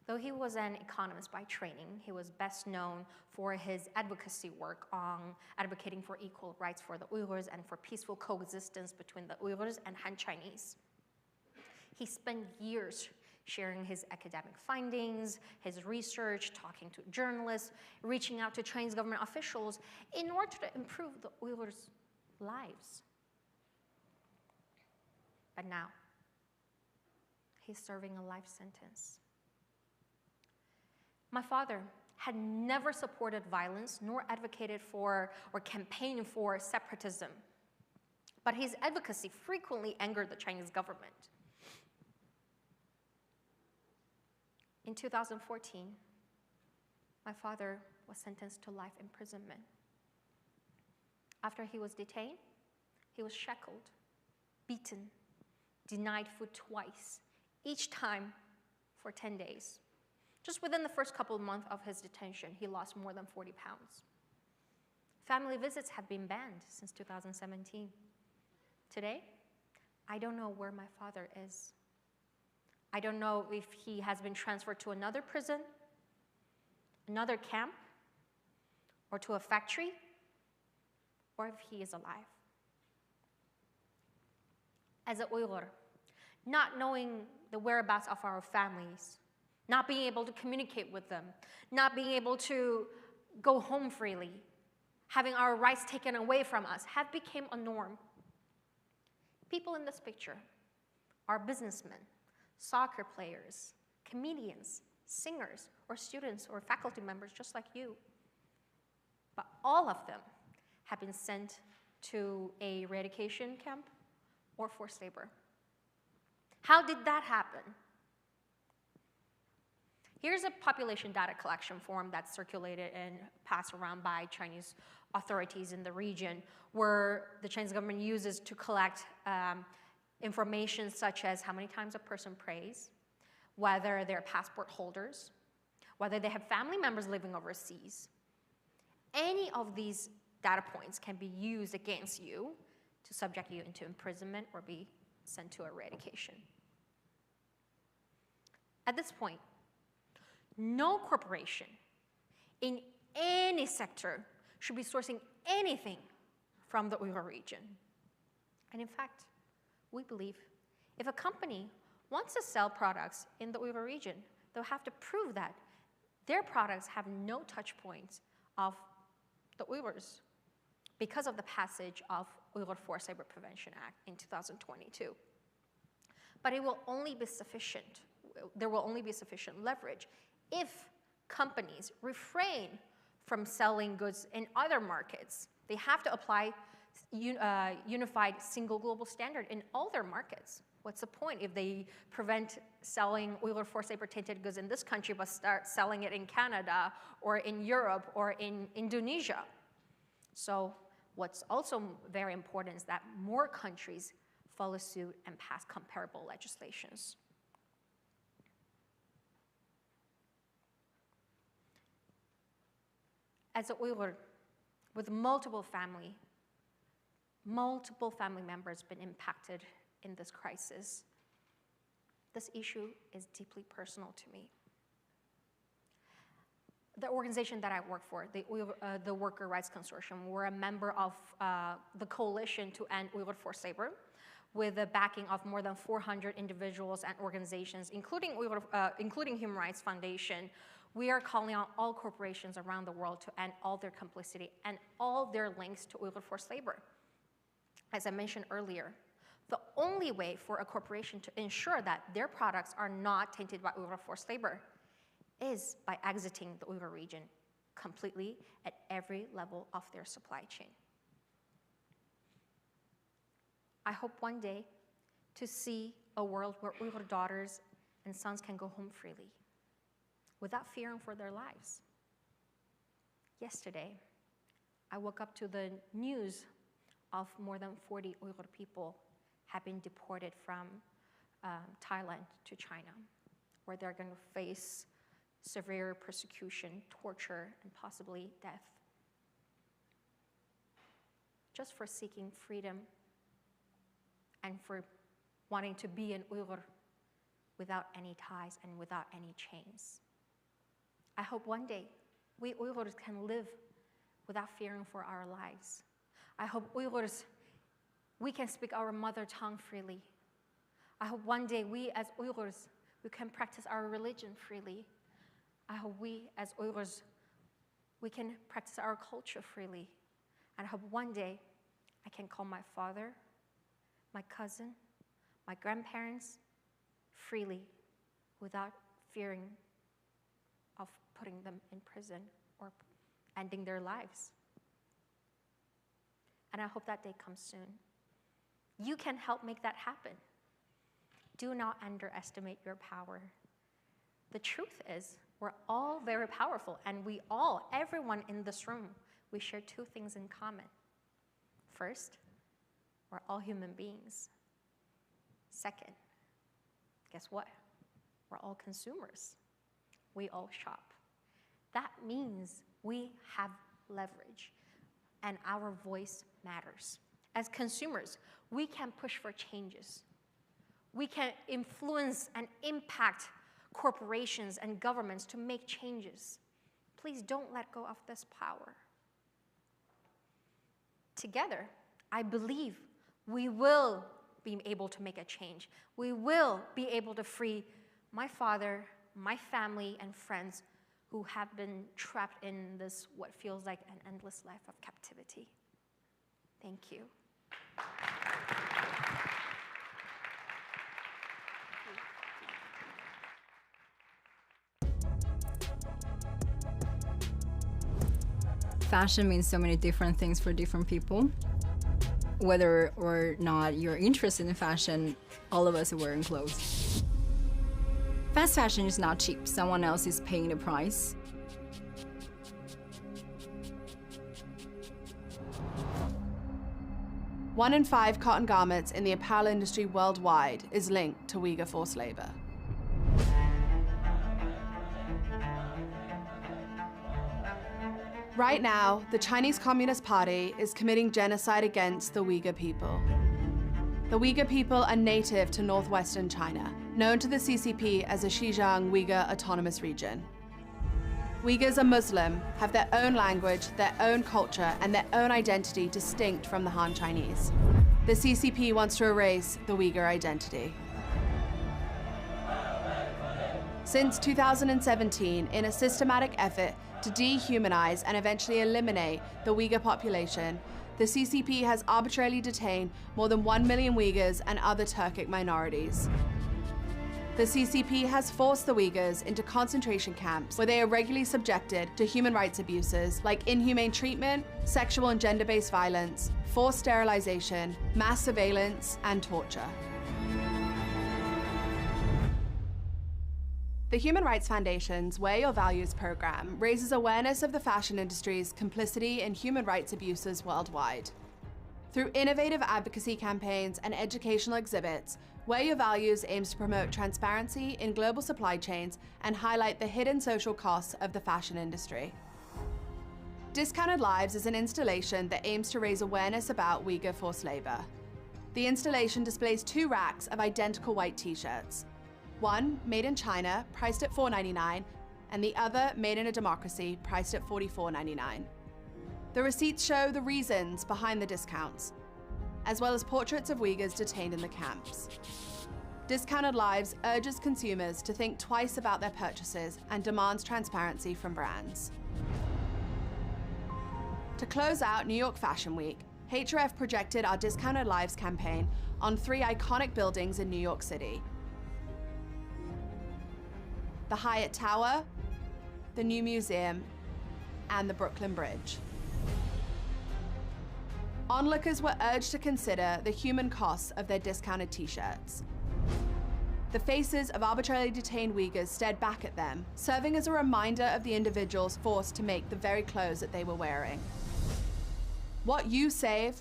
Though he was an economist by training, he was best known for his advocacy work on advocating for equal rights for the Uyghurs and for peaceful coexistence between the Uyghurs and Han Chinese. He spent years sharing his academic findings, his research, talking to journalists, reaching out to Chinese government officials in order to improve the Uyghurs' lives. But now, he's serving a life sentence. My father had never supported violence nor advocated for or campaigned for separatism, but his advocacy frequently angered the Chinese government. In 2014, my father was sentenced to life imprisonment. After he was detained, he was shackled, beaten, denied food twice, each time for 10 days. Just within the first couple of months of his detention, he lost more than 40 pounds. Family visits have been banned since 2017. Today, I don't know where my father is. I don't know if he has been transferred to another prison, another camp, or to a factory, or if he is alive. as an Uyghur, not knowing the whereabouts of our families, not being able to communicate with them, not being able to go home freely, having our rights taken away from us, have become a norm. People in this picture are businessmen, soccer players, comedians, singers, or students or faculty members just like you. But all of them have been sent to a eradication camp or forced labor. How did that happen? Here's a population data collection form that's circulated and passed around by Chinese authorities in the region, where the Chinese government uses to collect information such as how many times a person prays, whether they're passport holders, whether they have family members living overseas. Any of these data points can be used against you to subject you into imprisonment or be sent to eradication. At this point, no corporation in any sector should be sourcing anything from the Uyghur region. And in fact, we believe if a company wants to sell products in the Uyghur region, they'll have to prove that their products have no touch points of the Uyghurs because of the passage of Uyghur Forced Labor Prevention Act in 2022. But it will only be sufficient, there will only be sufficient leverage if companies refrain from selling goods in other markets. They have to apply unified single global standard in all their markets. What's the point if they prevent selling Uyghur forced labor tainted goods in this country but start selling it in Canada or in Europe or in Indonesia? So what's also very important is that more countries follow suit and pass comparable legislations. As a Uyghur with multiple family members been impacted in this crisis, this issue is deeply personal to me. The organization that I work for, the Worker Rights Consortium, we're a member of the Coalition to End Uyghur Forced Labor, with the backing of more than 400 individuals and organizations, including Human Rights Foundation. We are calling on all corporations around the world to end all their complicity and all their links to Uyghur forced labor. As I mentioned earlier, the only way for a corporation to ensure that their products are not tainted by Uyghur forced labor is by exiting the Uyghur region completely at every level of their supply chain. I hope one day to see a world where Uyghur daughters and sons can go home freely without fearing for their lives. Yesterday, I woke up to the news of more than 40 Uyghur people have been deported from Thailand to China, where they're going to face severe persecution, torture, and possibly death, just for seeking freedom and for wanting to be an Uyghur without any ties and without any chains. I hope one day we Uyghurs can live without fearing for our lives. I hope Uyghurs, we can speak our mother tongue freely. I hope one day we as Uyghurs, we can practice our religion freely. I hope we as Uyghurs, we can practice our culture freely. And I hope one day I can call my father, my cousin, my grandparents freely without fearing of putting them in prison or ending their lives. And I hope that day comes soon. You can help make that happen. Do not underestimate your power. The truth is, we're all very powerful, and we all, everyone in this room, we share two things in common. First, we're all human beings. Second, guess what? We're all consumers. We all shop. That means we have leverage, and our voice matters. As consumers, we can push for changes. We can influence and impact corporations and governments to make changes. Please don't let go of this power. Together, I believe we will be able to make a change. We will be able to free my father, my family, and friends who have been trapped in this, what feels like an endless life of captivity. Thank you. Fashion means so many different things for different people. Whether or not you're interested in fashion, all of us are wearing clothes. Fast fashion is not cheap. Someone else is paying the price. One in 5 cotton garments in the apparel industry worldwide is linked to Uyghur forced labor. Right now, the Chinese Communist Party is committing genocide against the Uyghur people. The Uyghur people are native to northwestern China, known to the CCP as the Xinjiang Uyghur Autonomous Region. Uyghurs are Muslim, have their own language, their own culture, and their own identity distinct from the Han Chinese. The CCP wants to erase the Uyghur identity. Since 2017, in a systematic effort to dehumanize and eventually eliminate the Uyghur population, the CCP has arbitrarily detained more than 1 million Uyghurs and other Turkic minorities. The CCP has forced the Uyghurs into concentration camps where they are regularly subjected to human rights abuses like inhumane treatment, sexual and gender-based violence, forced sterilization, mass surveillance, and torture. The Human Rights Foundation's Wear Your Values program raises awareness of the fashion industry's complicity in human rights abuses worldwide. Through innovative advocacy campaigns and educational exhibits, Wear Your Values aims to promote transparency in global supply chains and highlight the hidden social costs of the fashion industry. Discounted Lives is an installation that aims to raise awareness about Uyghur forced labor. The installation displays 2 racks of identical white t-shirts. One, made in China, priced at $4.99, and the other, made in a democracy, priced at $44.99. The receipts show the reasons behind the discounts, as well as portraits of Uyghurs detained in the camps. Discounted Lives urges consumers to think twice about their purchases and demands transparency from brands. To close out New York Fashion Week, HRF projected our Discounted Lives campaign on 3 iconic buildings in New York City: the Hyatt Tower, the New Museum, and the Brooklyn Bridge. Onlookers were urged to consider the human costs of their discounted t-shirts. The faces of arbitrarily detained Uyghurs stared back at them, serving as a reminder of the individuals forced to make the very clothes that they were wearing. What you save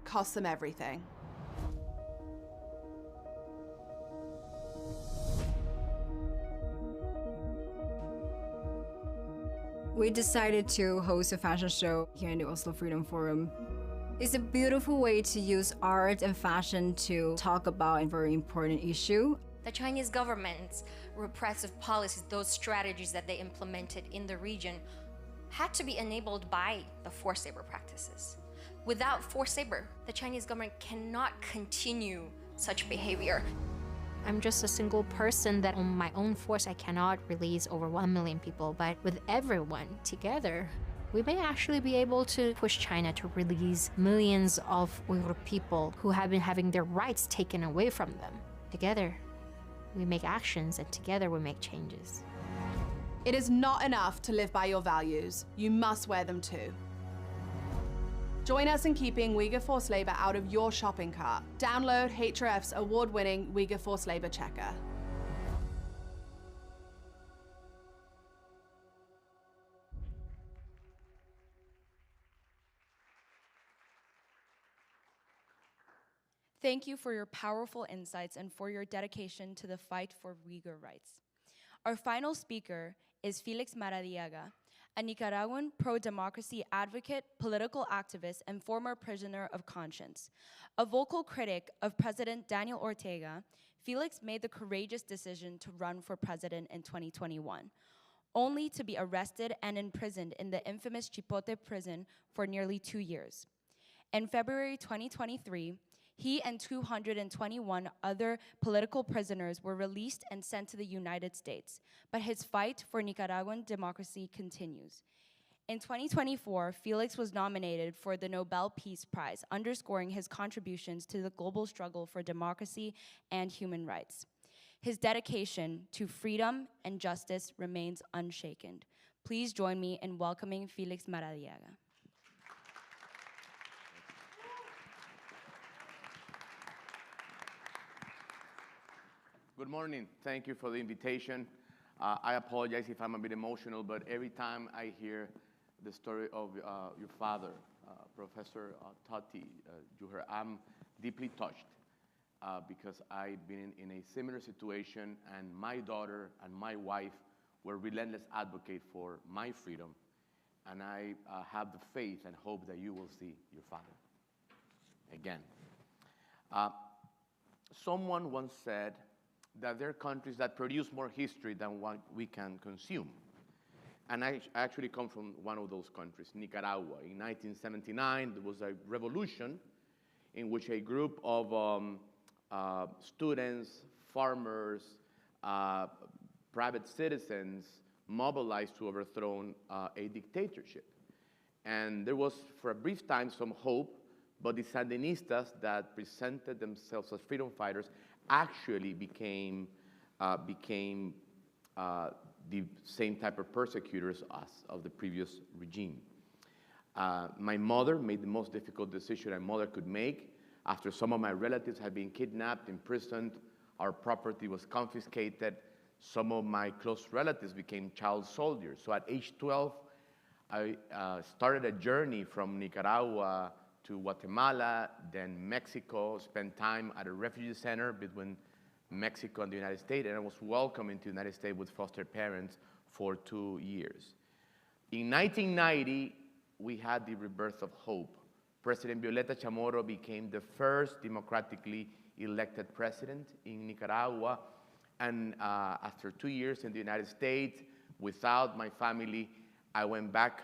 costs them everything. We decided to host a fashion show here in the Oslo Freedom Forum. It's a beautiful way to use art and fashion to talk about a very important issue. The Chinese government's repressive policies, those strategies that they implemented in the region, had to be enabled by the forced labor practices. Without forced labor, the Chinese government cannot continue such behavior. I'm just a single person that on my own force I cannot release over 1 million people, but with everyone together, we may actually be able to push China to release millions of Uyghur people who have been having their rights taken away from them. Together, we make actions, and together we make changes. It is not enough to live by your values. You must wear them too. Join us in keeping Uyghur forced labor out of your shopping cart. Download HRF's award-winning Uyghur forced labor checker. Thank you for your powerful insights and for your dedication to the fight for Uyghur rights. Our final speaker is Felix Maradiaga, a Nicaraguan pro-democracy advocate, political activist, and former prisoner of conscience. A vocal critic of President Daniel Ortega, Felix made the courageous decision to run for president in 2021, only to be arrested and imprisoned in the infamous Chipote prison for nearly 2 years. In February 2023, He and 221 other political prisoners were released and sent to the United States, but his fight for Nicaraguan democracy continues. In 2024, Felix was nominated for the Nobel Peace Prize, underscoring his contributions to the global struggle for democracy and human rights. His dedication to freedom and justice remains unshaken. Please join me in welcoming Felix Maradiaga. Good morning. Thank you for the invitation. I apologize if I'm a bit emotional, but every time I hear the story of your father, Professor Tati Juher, I'm deeply touched because I've been in a similar situation, and my daughter and my wife were relentless advocates for my freedom, and I have the faith and hope that you will see your father again. Someone once said that there are countries that produce more history than what we can consume. And I actually come from one of those countries, Nicaragua. In 1979, there was a revolution in which a group of students, farmers, private citizens mobilized to overthrow a dictatorship. And there was, for a brief time, some hope, but the Sandinistas that presented themselves as freedom fighters actually became the same type of persecutors as of the previous regime. My mother made the most difficult decision a mother could make. After some of my relatives had been kidnapped, imprisoned, our property was confiscated. Some of my close relatives became child soldiers. So at age 12, I started a journey from Nicaragua to Guatemala, then Mexico, spent time at a refugee center between Mexico and the United States, and I was welcomed into the United States with foster parents for 2 years. In 1990, we had the rebirth of hope. President Violeta Chamorro became the first democratically elected president in Nicaragua, and after 2 years in the United States, without my family, I went back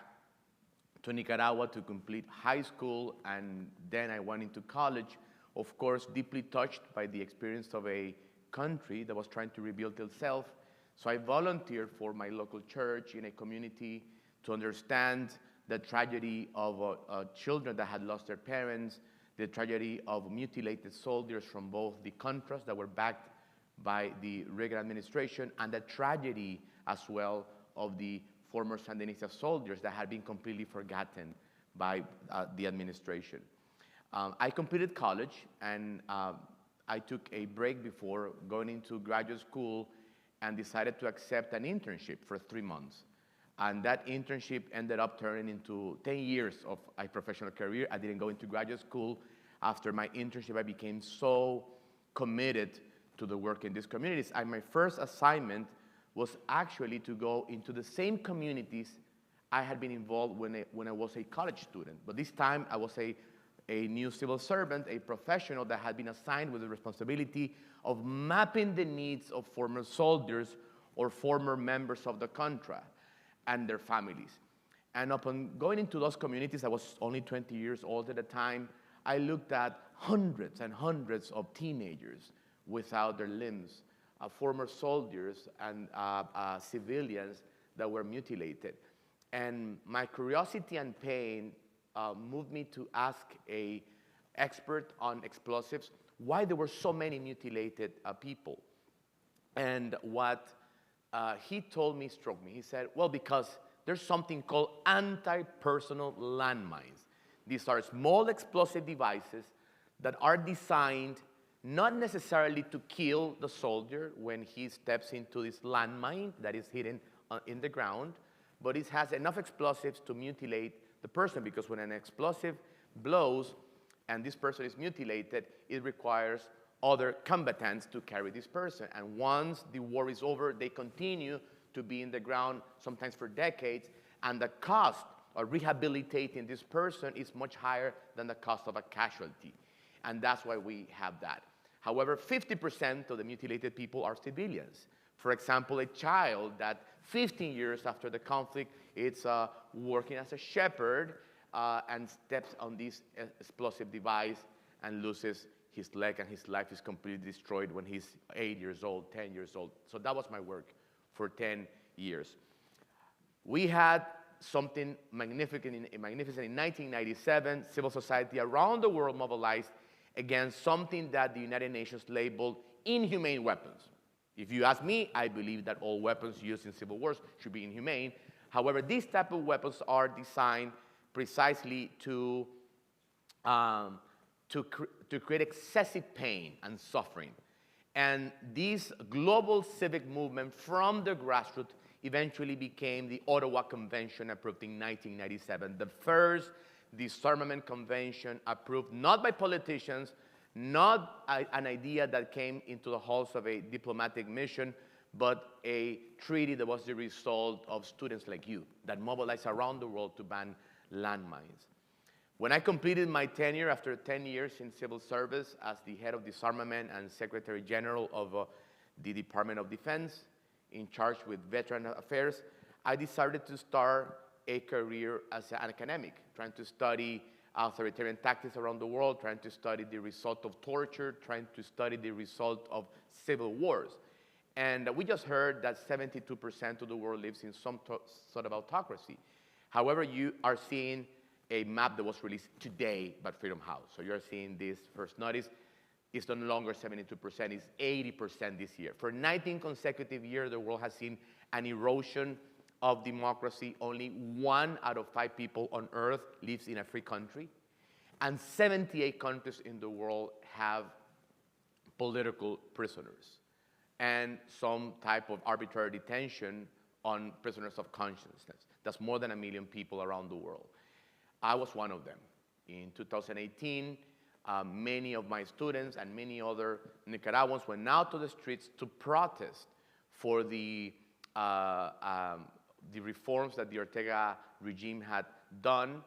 to Nicaragua to complete high school, and then I went into college, of course, deeply touched by the experience of a country that was trying to rebuild itself. So I volunteered for my local church in a community to understand the tragedy of children that had lost their parents, the tragedy of mutilated soldiers from both the Contras that were backed by the Reagan administration, and the tragedy as well of the former Sandinista soldiers that had been completely forgotten by the administration. I completed college, and I took a break before going into graduate school and decided to accept an internship for 3 months. And that internship ended up turning into 10 years of a professional career. I didn't go into graduate school. After my internship, I became so committed to the work in these communities. And my first assignment was actually to go into the same communities I had been involved when I was a college student. But this time, I was a new civil servant, a professional that had been assigned with the responsibility of mapping the needs of former soldiers or former members of the Contra and their families. And upon going into those communities, I was only 20 years old at the time, I looked at hundreds and hundreds of teenagers without their limbs, former soldiers and civilians that were mutilated. And my curiosity and pain moved me to ask an expert on explosives why there were so many mutilated people. And what he told me struck me. He said, well, because there's something called anti-personal landmines. These are small explosive devices that are designed not necessarily to kill the soldier when he steps into this landmine that is hidden in the ground, but it has enough explosives to mutilate the person, because when an explosive blows and this person is mutilated, it requires other combatants to carry this person. And once the war is over, they continue to be in the ground, sometimes for decades, and the cost of rehabilitating this person is much higher than the cost of a casualty. And that's why we have that. However, 50% of the mutilated people are civilians. For example, a child that 15 years after the conflict is working as a shepherd and steps on this explosive device and loses his leg and his life is completely destroyed when he's 8 years old, 10 years old. So that was my work for 10 years. We had something magnificent in 1997. Civil society around the world mobilized against something that the United Nations labeled inhumane weapons. If you ask me, I believe that all weapons used in civil wars should be inhumane. However, these type of weapons are designed precisely to create excessive pain and suffering. And this global civic movement from the grassroots eventually became the Ottawa Convention, approved in 1997, the first disarmament convention approved not by politicians, not an idea that came into the halls of a diplomatic mission, but a treaty that was the result of students like you that mobilized around the world to ban landmines. When I completed my tenure after 10 years in civil service as the head of disarmament and Secretary General of the Department of Defense, in charge with veteran affairs, I decided to start a career as an academic, trying to study authoritarian tactics around the world, trying to study the result of torture, trying to study the result of civil wars. And we just heard that 72% of the world lives in some sort of autocracy. However, you are seeing a map that was released today by Freedom House. So you're seeing this first notice. It's no longer 72%, it's 80% this year. For 19 consecutive years, the world has seen an erosion of democracy. Only 1 out of 5 people on earth lives in a free country. And 78 countries in the world have political prisoners and some type of arbitrary detention on prisoners of consciousness. That's more than 1 million people around the world. I was one of them. In 2018, many of my students and many other Nicaraguans went out to the streets to protest for the reforms that the Ortega regime had done.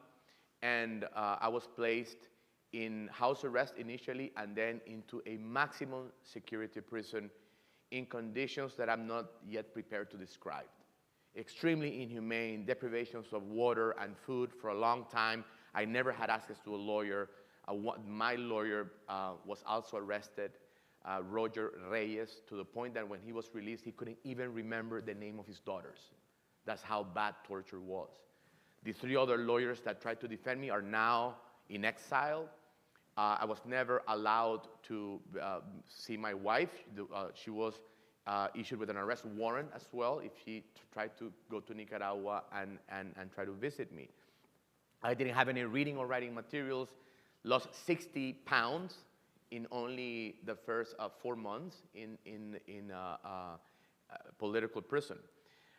And I was placed in house arrest initially and then into a maximum security prison in conditions that I'm not yet prepared to describe. Extremely inhumane, deprivations of water and food for a long time. I never had access to a lawyer. My lawyer was also arrested, Roger Reyes, to the point that when he was released, he couldn't even remember the name of his daughters. That's how bad torture was. The 3 other lawyers that tried to defend me are now in exile. I was never allowed to see my wife. She was issued with an arrest warrant as well if she tried to go to Nicaragua and try to visit me. I didn't have any reading or writing materials, lost 60 pounds in only the first 4 months in political prison.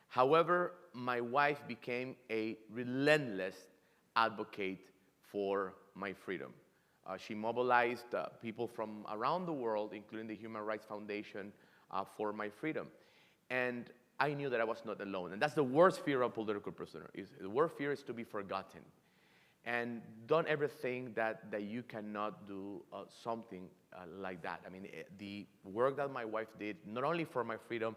However, my wife became a relentless advocate for my freedom. She mobilized people from around the world, including the Human Rights Foundation, for my freedom. And I knew that I was not alone. And that's the worst fear of a political prisoner. The worst fear is to be forgotten. And don't ever think that you cannot do something like that. I mean, the work that my wife did, not only for my freedom,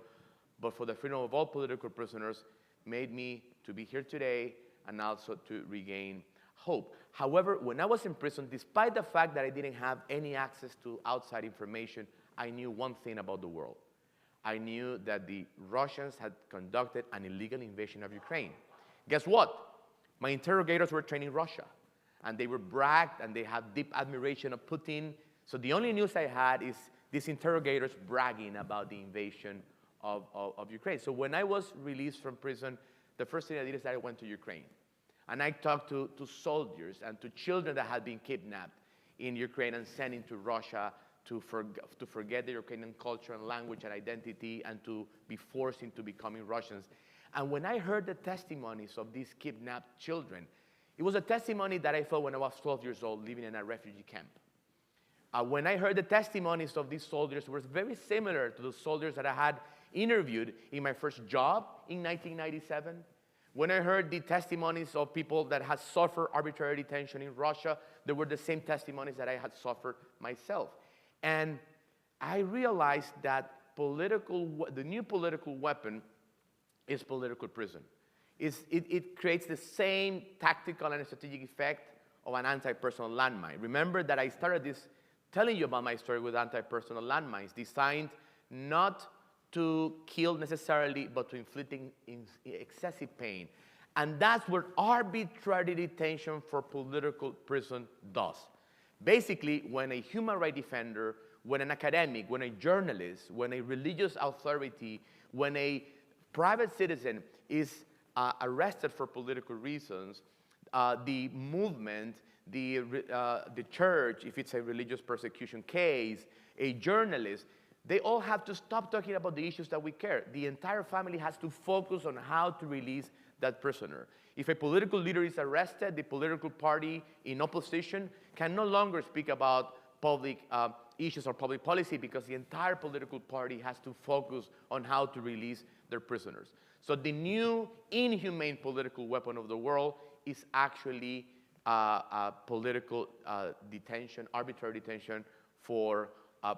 but for the freedom of all political prisoners, made me to be here today and also to regain hope. However, when I was in prison, despite the fact that I didn't have any access to outside information, I knew one thing about the world. I knew that the Russians had conducted an illegal invasion of Ukraine. Guess what? My interrogators were trained in Russia, and they were bragged, and they had deep admiration of Putin. So the only news I had is these interrogators bragging about the invasion of Ukraine. So when I was released from prison, the first thing I did is that I went to Ukraine. And I talked to soldiers and to children that had been kidnapped in Ukraine and sent into Russia to forget the Ukrainian culture and language and identity and to be forced into becoming Russians. And when I heard the testimonies of these kidnapped children, it was a testimony that I felt when I was 12 years old living in a refugee camp. When I heard the testimonies of these soldiers, it was very similar to the soldiers that I had interviewed in my first job in 1997. When I heard the testimonies of people that had suffered arbitrary detention in Russia, they were the same testimonies that I had suffered myself. And I realized that the new political weapon is political prison. It creates the same tactical and strategic effect of an anti-personal landmine. Remember that I started this telling you about my story with anti-personal landmines, designed not to kill necessarily, but to inflict excessive pain. And that's what arbitrary detention for political prison does. Basically, when a human rights defender, when an academic, when a journalist, when a religious authority, when a private citizen is arrested for political reasons, the movement, the church, if it's a religious persecution case, a journalist, they all have to stop talking about the issues that we care. The entire family has to focus on how to release that prisoner. If a political leader is arrested, the political party in opposition can no longer speak about public issues or public policy, because the entire political party has to focus on how to release their prisoners. So the new inhumane political weapon of the world is actually political detention, arbitrary detention for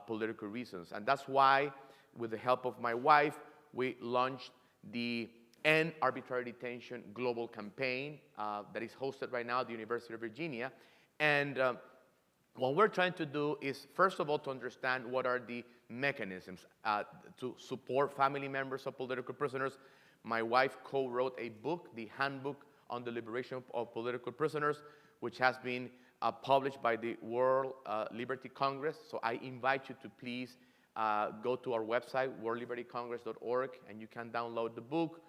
political reasons. And that's why, with the help of my wife, we launched the End Arbitrary Detention Global Campaign that is hosted right now at the University of Virginia. And what we're trying to do is, first of all, to understand what are the mechanisms to support family members of political prisoners. My wife co-wrote a book, the Handbook on the Liberation of Political Prisoners, which has been published by the World Liberty Congress. So I invite you to please go to our website, worldlibertycongress.org, and you can download the book.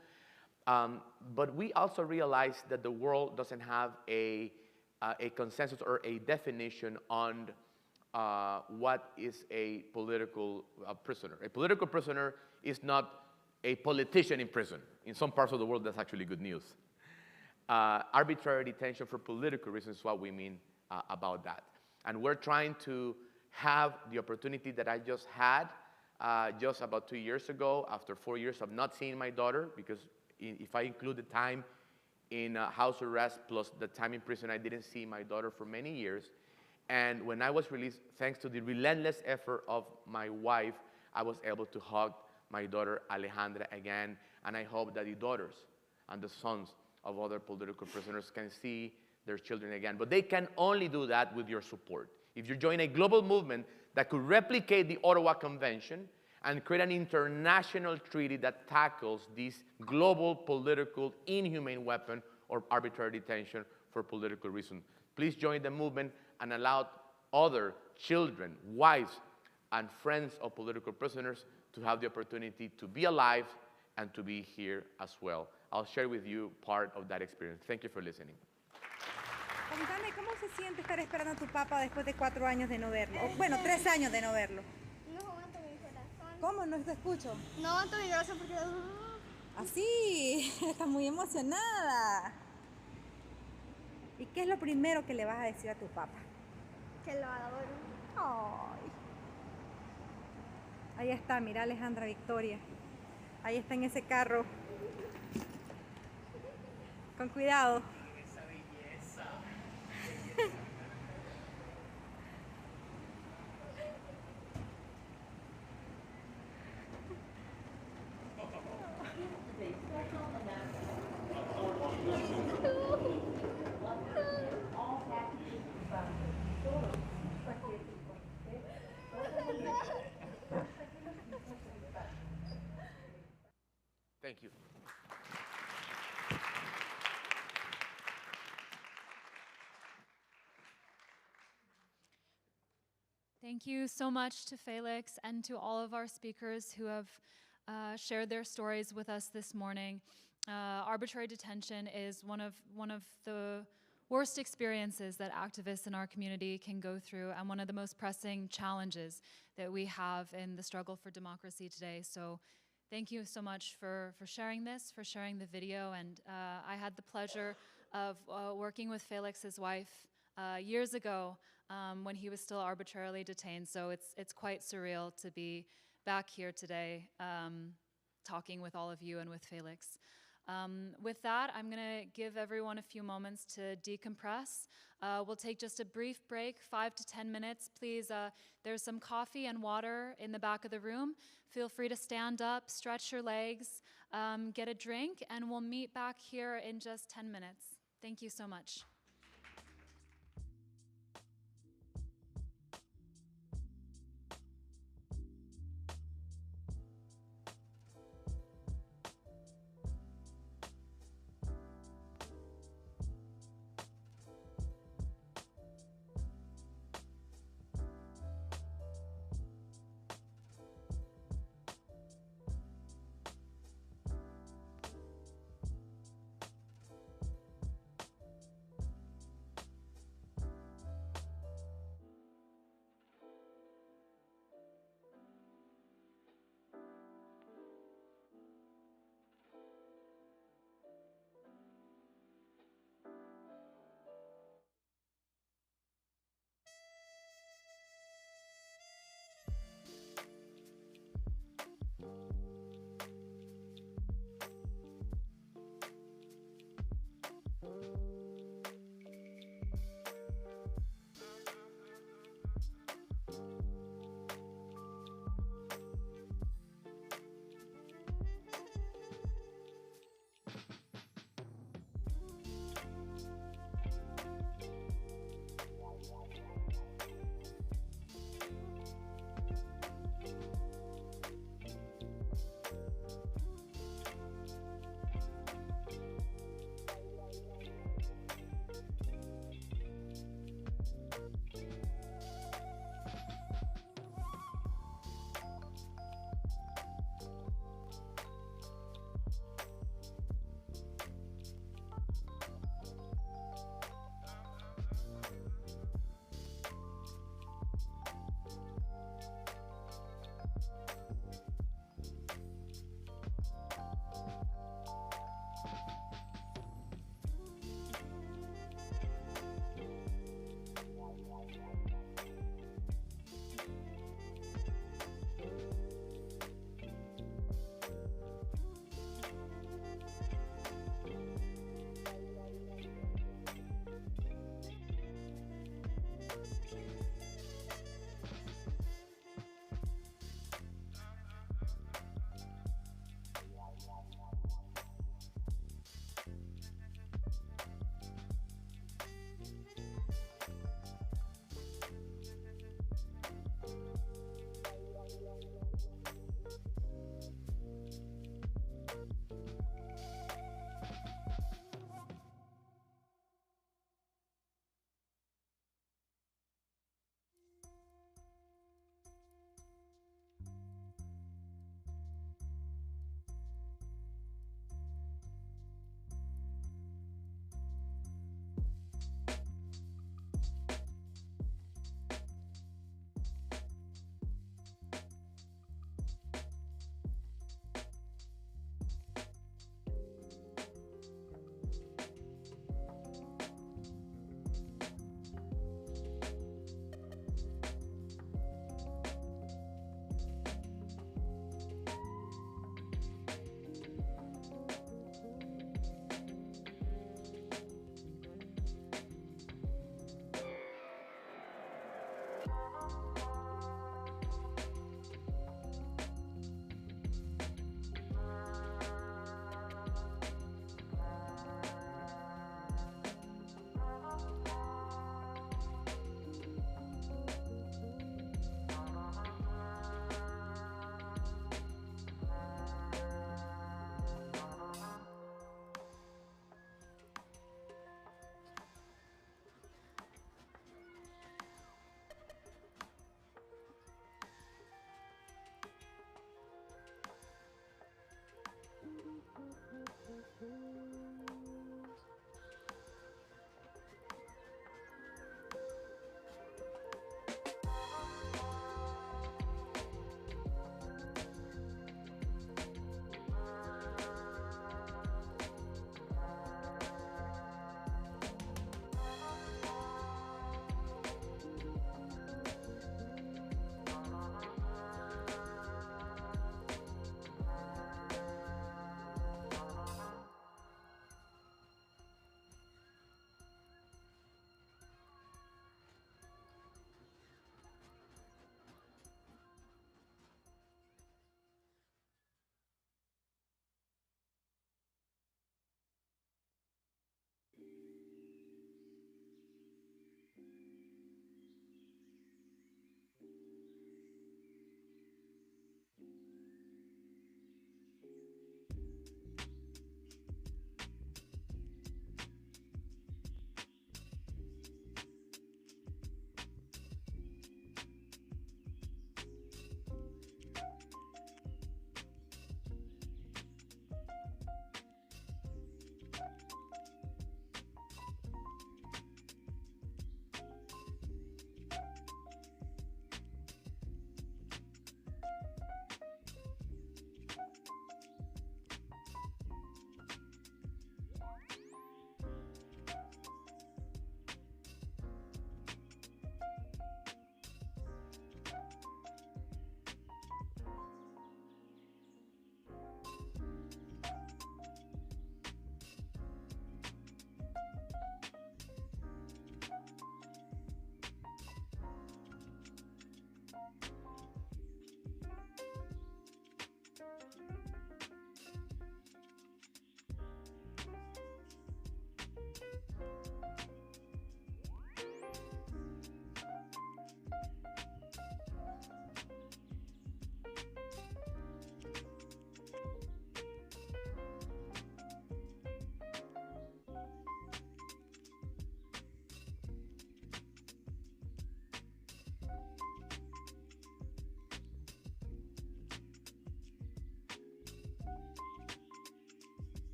But we also realize that the world doesn't have a consensus or a definition on what is a political prisoner. A political prisoner is not a politician in prison. In some parts of the world, that's actually good news. Arbitrary detention for political reasons is what we mean about that. And we're trying to have the opportunity that I just had just about 2 years ago, after 4 years of not seeing my daughter, because if I include the time in house arrest plus the time in prison, I didn't see my daughter for many years. And when I was released, thanks to the relentless effort of my wife, I was able to hug my daughter Alejandra again. And I hope that the daughters and the sons of other political prisoners can see their children again. But they can only do that with your support. If you join a global movement that could replicate the Ottawa Convention and create an international treaty that tackles this global political inhumane weapon or arbitrary detention for political reasons. Please join the movement and allow other children, wives, and friends of political prisoners to have the opportunity to be alive and to be here as well. I'll share with you part of that experience. Thank you for listening. Contame, ¿cómo se siente estar esperando a tu papá después de 4 años de no verlo? Bueno, 3 años de no verlo. No aguanto mi corazón. ¿Cómo? No te escucho. No aguanto mi corazón porque... Así, estás muy emocionada. ¿Y qué es lo primero que le vas a decir a tu papá? Que lo adoro. Ay. Ahí está, mira Alejandra Victoria. Ahí está en ese carro. Con cuidado. Esa belleza. Thank you. Thank you so much to Felix and to all of our speakers who have shared their stories with us this morning. Arbitrary detention is one of the worst experiences that activists in our community can go through, and one of the most pressing challenges that we have in the struggle for democracy today. So thank you so much for sharing this, for sharing the video. And I had the pleasure of working with Felix's wife years ago when he was still arbitrarily detained. So it's quite surreal to be back here today talking with all of you and with Felix. With that, I'm going to give everyone a few moments to decompress. We'll take just a brief break, 5 to 10 minutes. Please, there's some coffee and water in the back of the room. Feel free to stand up, stretch your legs, get a drink, and we'll meet back here in just 10 minutes. Thank you so much.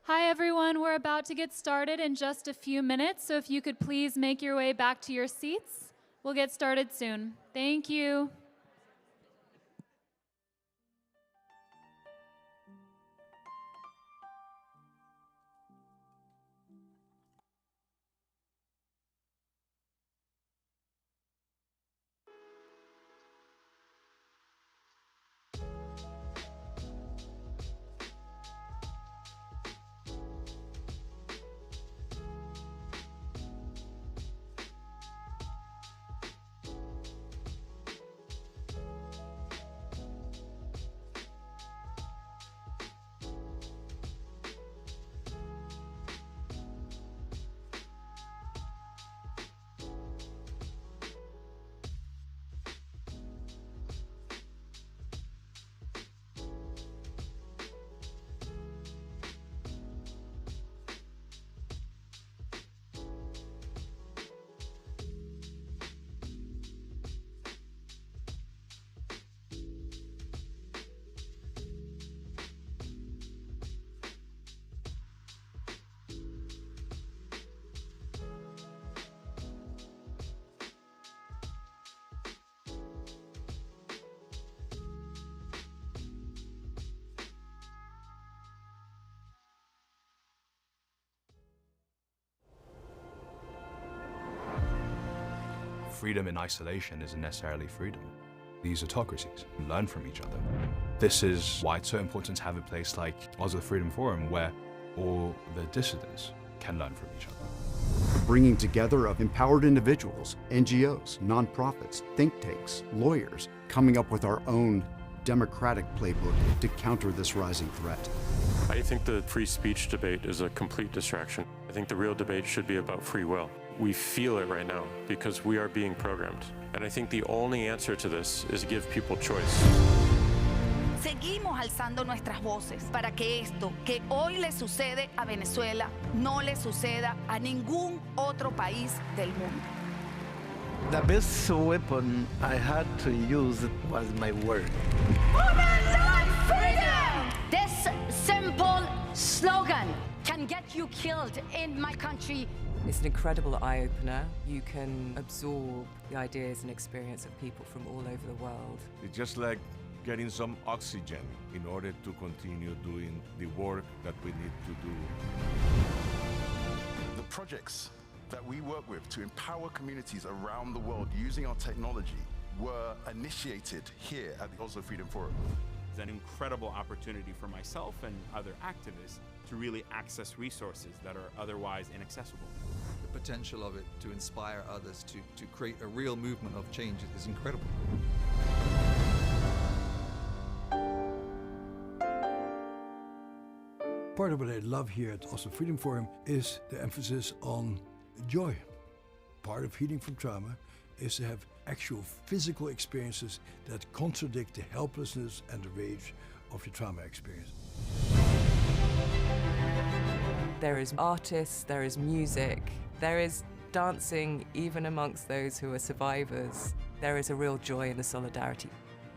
Hi everyone, we're about to get started in just a few minutes, so if you could please make your way back to your seats, we'll get started soon. Thank you. Freedom in isolation isn't necessarily freedom. These autocracies learn from each other. This is why it's so important to have a place like Oslo Freedom Forum where all the dissidents can learn from each other. Bringing together of empowered individuals, NGOs, nonprofits, think tanks, lawyers, coming up with our own democratic playbook to counter this rising threat. I think the free speech debate is a complete distraction. I think the real debate should be about free will. We feel it right now because we are being programmed. And I think the only answer to this is give people choice. Seguimos alzando nuestras voces para que esto que hoy le sucede a Venezuela no le suceda a ningún otro país del mundo. The best weapon I had to use was my word. This simple slogan can get you killed in my country. It's an incredible eye-opener. You can absorb the ideas and experience of people from all over the world. It's just like getting some oxygen in order to continue doing the work that we need to do. The projects that we work with to empower communities around the world using our technology were initiated here at the Oslo Freedom Forum. It's an incredible opportunity for myself and other activists to really access resources that are otherwise inaccessible. The potential of it to inspire others to create a real movement of change is incredible. Part of what I love here at Oslo Freedom Forum is the emphasis on joy. Part of healing from trauma is to have actual physical experiences that contradict the helplessness and the rage of your trauma experience. There is artists, there is music, there is dancing even amongst those who are survivors. There is a real joy in the solidarity.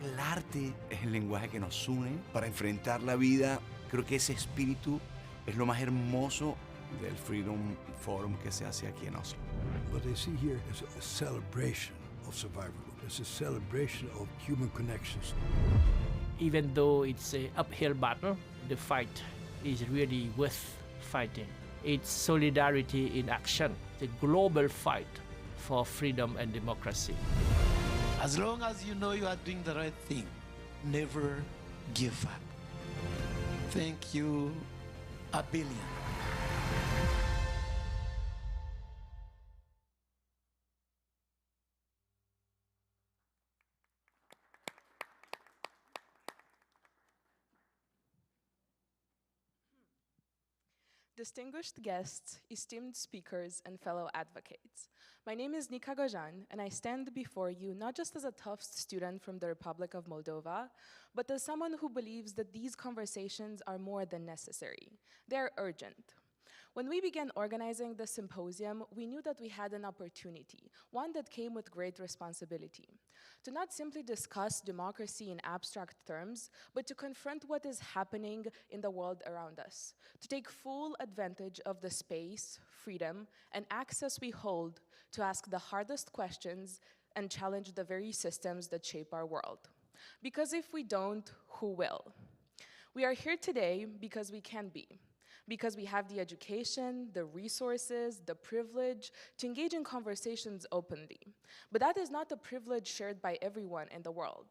El arte es el lenguaje que nos une para enfrentar la vida. Creo que ese espíritu es lo más hermoso del Freedom Forum que se hace aquí en Oslo. What they see here is a celebration of survivorhood. It's a celebration of human connections. Even though it's an uphill battle, the fight is really worth fighting. It's solidarity in action, the global fight for freedom and democracy. As long as you know you are doing the right thing, never give up. Thank you a billion. Distinguished guests, esteemed speakers, and fellow advocates. My name is Nicaraguan, and I stand before you not just as a Tufts student from the Republic of Moldova, but as someone who believes that these conversations are more than necessary. They are urgent. When we began organizing the symposium, we knew that we had an opportunity, one that came with great responsibility, to not simply discuss democracy in abstract terms, but to confront what is happening in the world around us, to take full advantage of the space, freedom, and access we hold to ask the hardest questions and challenge the very systems that shape our world. Because if we don't, who will? We are here today because we can be. Because we have the education, the resources, the privilege to engage in conversations openly. But that is not a privilege shared by everyone in the world.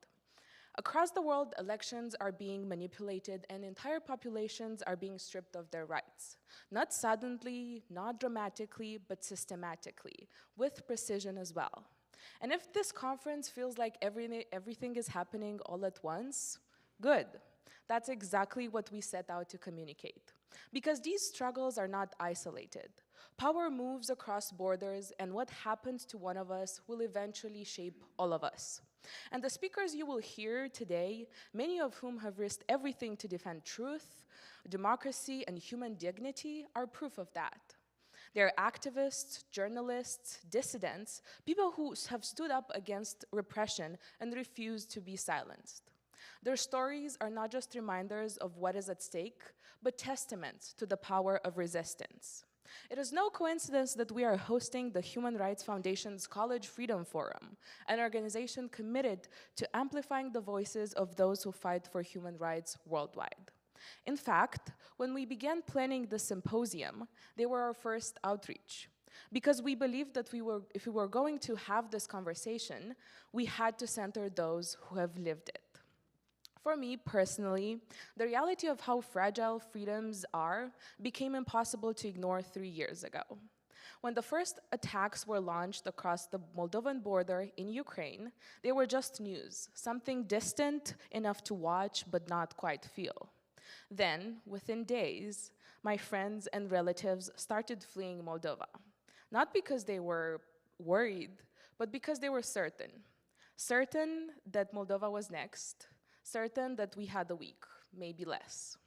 Across the world, elections are being manipulated and entire populations are being stripped of their rights. Not suddenly, not dramatically, but systematically, with precision as well. And if this conference feels like everything is happening all at once, good. That's exactly what we set out to communicate. Because these struggles are not isolated. Power moves across borders, and what happens to one of us will eventually shape all of us. And the speakers you will hear today, many of whom have risked everything to defend truth, democracy, and human dignity, are proof of that. They're activists, journalists, dissidents, people who have stood up against repression and refused to be silenced. Their stories are not just reminders of what is at stake, but testaments to the power of resistance. It is no coincidence that we are hosting the Human Rights Foundation's College Freedom Forum, an organization committed to amplifying the voices of those who fight for human rights worldwide. In fact, when we began planning the symposium, they were our first outreach. Because we believed that if we were going to have this conversation, we had to center those who have lived it. For me personally, the reality of how fragile freedoms are became impossible to ignore 3 years ago. When the first attacks were launched across the Moldovan border in Ukraine, they were just news, something distant enough to watch but not quite feel. Then, within days, my friends and relatives started fleeing Moldova. Not because they were worried, but because they were certain. Certain that Moldova was next, certain that we had a week, maybe less.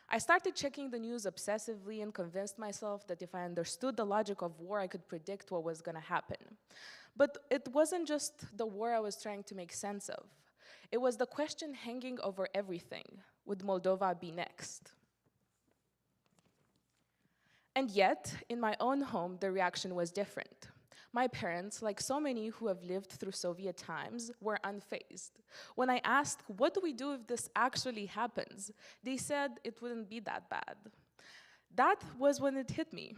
I started checking the news obsessively and convinced myself that if I understood the logic of war, I could predict what was going to happen. But it wasn't just the war I was trying to make sense of. It was the question hanging over everything: would Moldova be next? And yet, in my own home, the reaction was different. My parents, like so many who have lived through Soviet times, were unfazed. When I asked, what do we do if this actually happens? They said it wouldn't be that bad. That was when it hit me.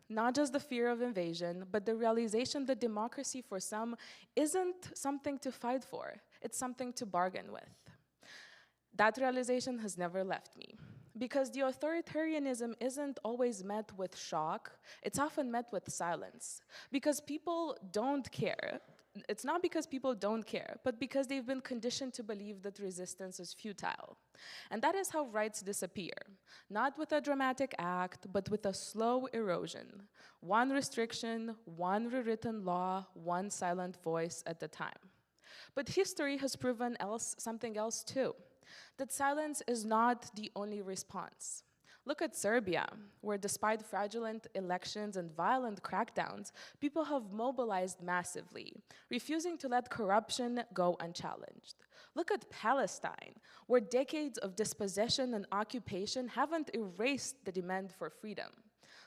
Not just the fear of invasion, but the realization that democracy for some isn't something to fight for, it's something to bargain with. That realization has never left me. Because the authoritarianism isn't always met with shock, it's often met with silence. Because people don't care. It's not because people don't care, but because they've been conditioned to believe that resistance is futile. And that is how rights disappear. Not with a dramatic act, but with a slow erosion. One restriction, one rewritten law, one silent voice at a time. But history has proven something else too. That silence is not the only response. Look at Serbia, where despite fraudulent elections and violent crackdowns, people have mobilized massively, refusing to let corruption go unchallenged. Look at Palestine, where decades of dispossession and occupation haven't erased the demand for freedom.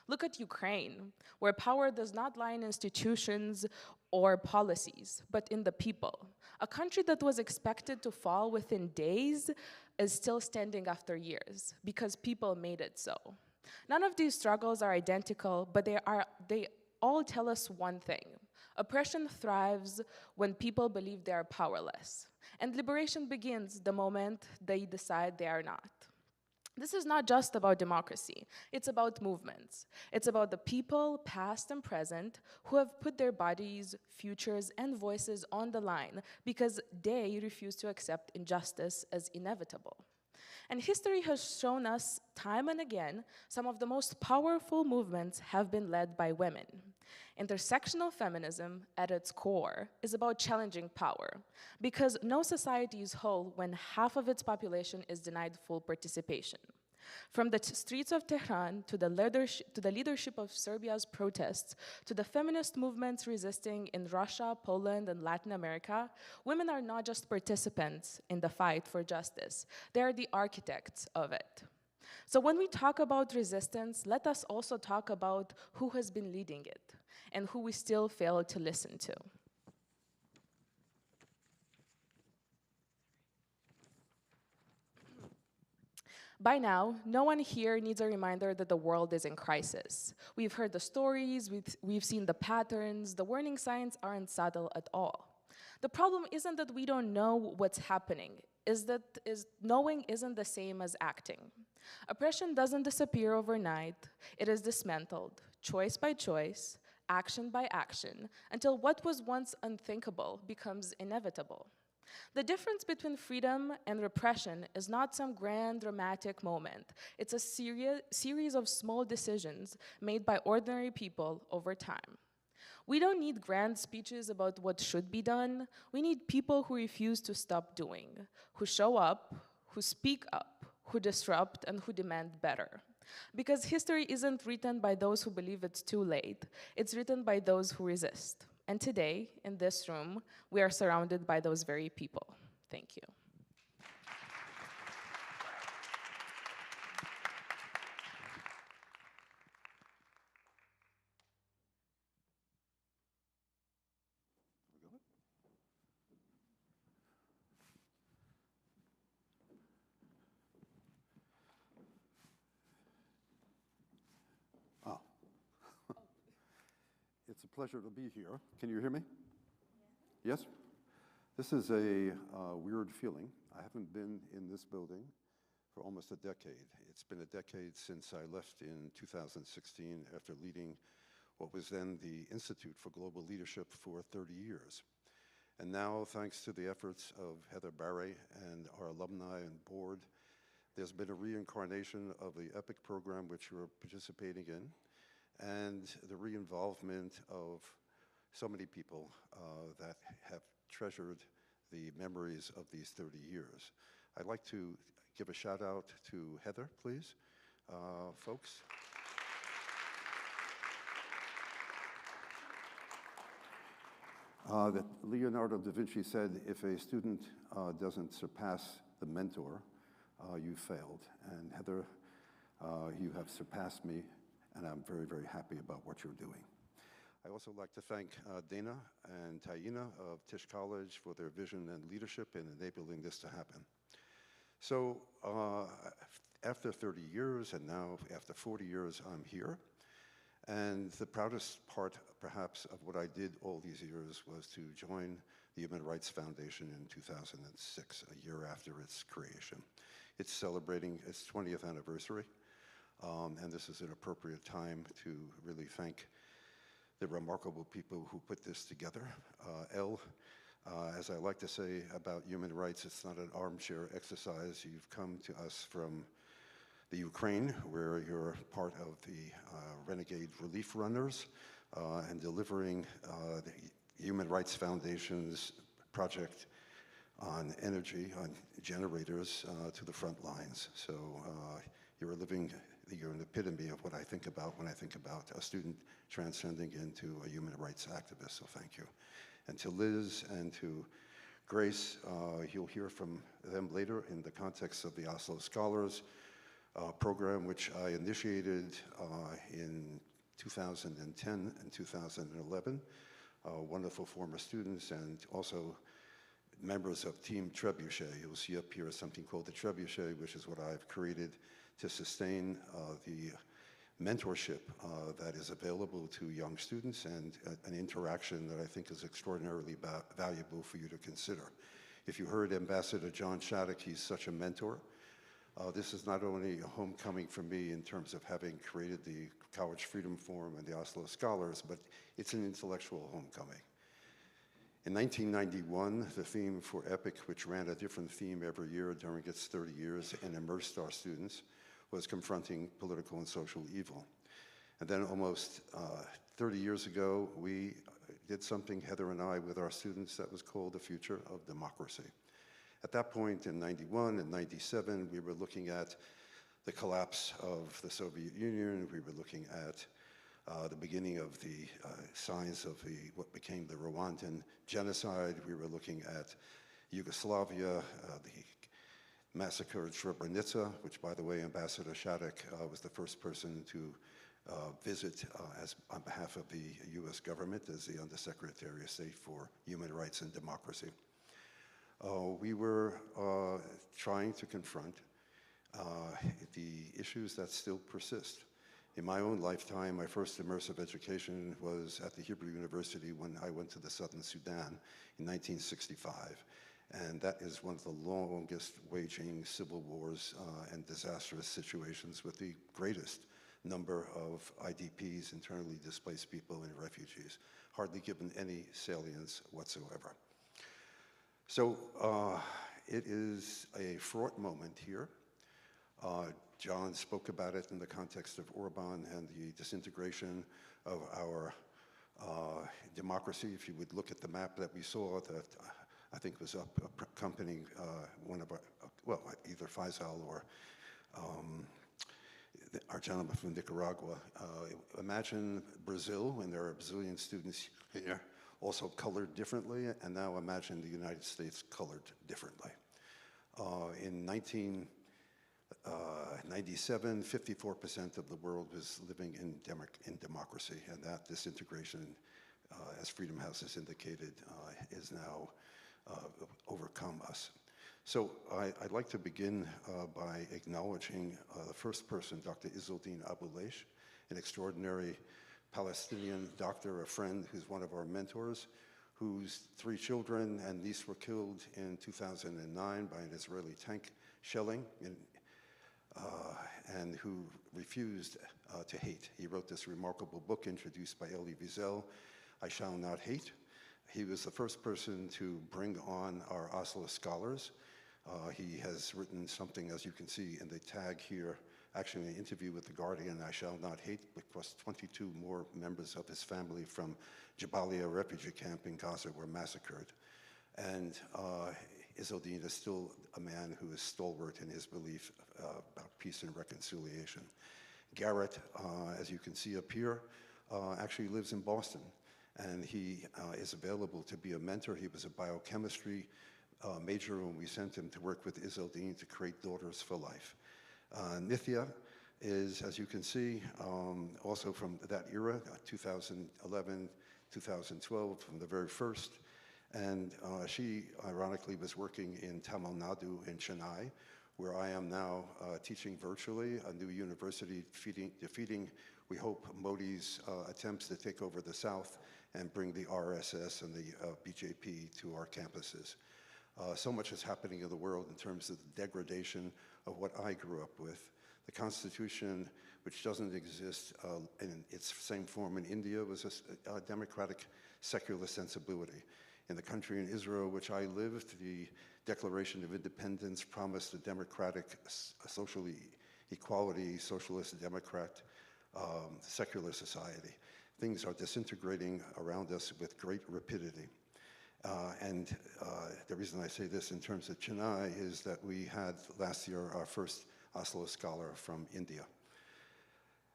Look at Ukraine, where power does not lie in institutions or policies, but in the people. A country that was expected to fall within days is still standing after years because people made it so. None of these struggles are identical, but they all tell us one thing. Oppression thrives when people believe they are powerless, and liberation begins the moment they decide they are not. This is not just about democracy, it's about movements. It's about the people, past and present, who have put their bodies, futures, and voices on the line because they refuse to accept injustice as inevitable. And history has shown us time and again, some of the most powerful movements have been led by women. Intersectional feminism, at its core, is about challenging power, because no society is whole when half of its population is denied full participation. From the streets of Tehran to the leadership of Serbia's protests, to the feminist movements resisting in Russia, Poland, and Latin America, women are not just participants in the fight for justice, they are the architects of it. So when we talk about resistance, let us also talk about who has been leading it and who we still fail to listen to. By now, no one here needs a reminder that the world is in crisis. We've heard the stories, we've seen the patterns, the warning signs aren't subtle at all. The problem isn't that we don't know what's happening, knowing isn't the same as acting. Oppression doesn't disappear overnight, it is dismantled, choice by choice, action by action, until what was once unthinkable becomes inevitable. The difference between freedom and repression is not some grand dramatic moment. It's a series of small decisions made by ordinary people over time. We don't need grand speeches about what should be done. We need people who refuse to stop doing, who show up, who speak up, who disrupt, and who demand better. Because history isn't written by those who believe it's too late. It's written by those who resist. And today, in this room, we are surrounded by those very people. Thank you. It's a pleasure to be here. Can you hear me? Yes? This is a weird feeling. I haven't been in this building for almost a decade. It's been a decade since I left in 2016 after leading what was then the Institute for Global Leadership for 30 years. And now, thanks to the efforts of Heather Barry and our alumni and board, there's been a reincarnation of the EPIC program which you're participating in, and the re-involvement of so many people that have treasured the memories of these 30 years. I'd like to give a shout out to Heather, please, folks. That Leonardo da Vinci said, if a student doesn't surpass the mentor, you failed. And Heather, you have surpassed me, and I'm very, very happy about what you're doing. I also like to thank Dana and Taina of Tisch College for their vision and leadership in enabling this to happen. So after 30 years, and now after 40 years, I'm here. And the proudest part, perhaps, of what I did all these years was to join the Human Rights Foundation in 2006, a year after its creation. It's celebrating its 20th anniversary, and this is an appropriate time to really thank the remarkable people who put this together. As I like to say about human rights, it's not an armchair exercise. You've come to us from the Ukraine, where you're part of the Renegade Relief Runners and delivering the Human Rights Foundation's project on energy, on generators to the front lines. So you're an epitome of what I think about when I think about a student transcending into a human rights activist, so thank you. And to Liz and to Grace, you'll hear from them later in the context of the Oslo Scholars. program which I initiated in 2010 and 2011. Wonderful former students and also members of Team Trebuchet. You'll see up here something called the Trebuchet, which is what I've created to sustain the mentorship that is available to young students and an interaction that I think is extraordinarily valuable for you to consider. If you heard Ambassador John Shattuck, he's such a mentor. This is not only a homecoming for me in terms of having created the College Freedom Forum and the Oslo Scholars, but it's an intellectual homecoming. In 1991, the theme for EPIC, which ran a different theme every year during its 30 years and immersed our students, was confronting political and social evil. And then almost 30 years ago, we did something, Heather and I, with our students that was called the future of democracy. At that point in 91 and 97, we were looking at the collapse of the Soviet Union. We were looking at the beginning of the signs of what became the Rwandan genocide. We were looking at Yugoslavia, the massacre at Srebrenica, which, by the way, Ambassador Shattuck was the first person to visit on behalf of the US government as the Undersecretary of State for Human Rights and Democracy. We were trying to confront the issues that still persist. In my own lifetime, my first immersive education was at the Hebrew University when I went to the Southern Sudan in 1965. And that is one of the longest waging civil wars and disastrous situations with the greatest number of IDPs, internally displaced people, and refugees, hardly given any salience whatsoever. So it is a fraught moment here. John spoke about it in the context of Orban and the disintegration of our democracy. If you would look at the map that we saw that I think was up accompanying one of our, well, either Faisal or our gentleman from Nicaragua. Imagine Brazil, and there are Brazilian students here, also colored differently, and now imagine the United States colored differently. In 1997, 54% of the world was living in democracy, and that disintegration, as Freedom House has indicated, is now overcome us. So I'd like to begin by acknowledging the first person, Dr. Izzeldin Abuleish, an extraordinary Palestinian doctor, a friend who's one of our mentors, whose 3 children and niece were killed in 2009 by an Israeli tank shelling, and who refused to hate. He wrote this remarkable book introduced by Elie Wiesel, I Shall Not Hate. He was the first person to bring on our Oslo Scholars. He has written something, as you can see in the tag here, actually an interview with The Guardian, I Shall Not Hate, because 22 more members of his family from Jabalia refugee camp in Gaza were massacred. And Izzeldin is still a man who is stalwart in his belief about peace and reconciliation. Garrett, as you can see up here, actually lives in Boston, and he is available to be a mentor. He was a biochemistry major when we sent him to work with Izzeldin to create Daughters for Life. Nithya is, as you can see, also from that era, 2011, 2012, from the very first. And she, ironically, was working in Tamil Nadu in Chennai, where I am now teaching virtually, a new university defeating, we hope, Modi's attempts to take over the South and bring the RSS and the BJP to our campuses. So much is happening in the world in terms of the degradation of what I grew up with. The Constitution, which doesn't exist in its same form in India, was a democratic, secular sensibility. In the country in Israel, which I lived, the Declaration of Independence promised a democratic, social equality, socialist, democrat, secular society. Things are disintegrating around us with great rapidity. And the reason I say this in terms of Chennai is that we had last year our first Oslo scholar from India.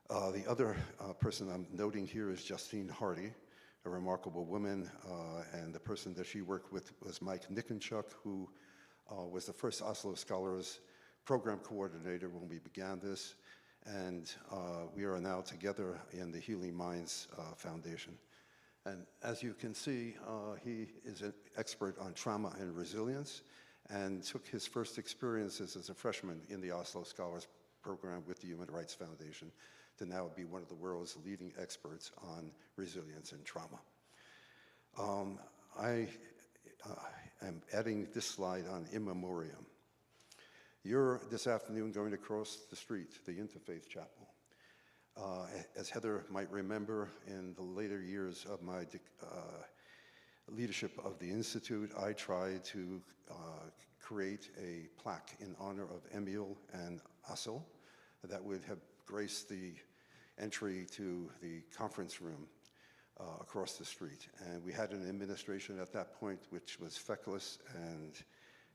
The other person I'm noting here is Justine Hardy, a remarkable woman, and the person that she worked with was Mike Nikonchuk, who was the first Oslo Scholars program coordinator when we began this, and we are now together in the Healing Minds Foundation. And as you can see, he is an expert on trauma and resilience, and took his first experiences as a freshman in the Oslo Scholars Program with the Human Rights Foundation to now be one of the world's leading experts on resilience and trauma. I am adding this slide on in memoriam. You're this afternoon going to cross the street, the Interfaith Chapel. As Heather might remember, in the later years of my leadership of the Institute, I tried to create a plaque in honor of Emil and Asel that would have graced the entry to the conference room across the street. And we had an administration at that point which was feckless and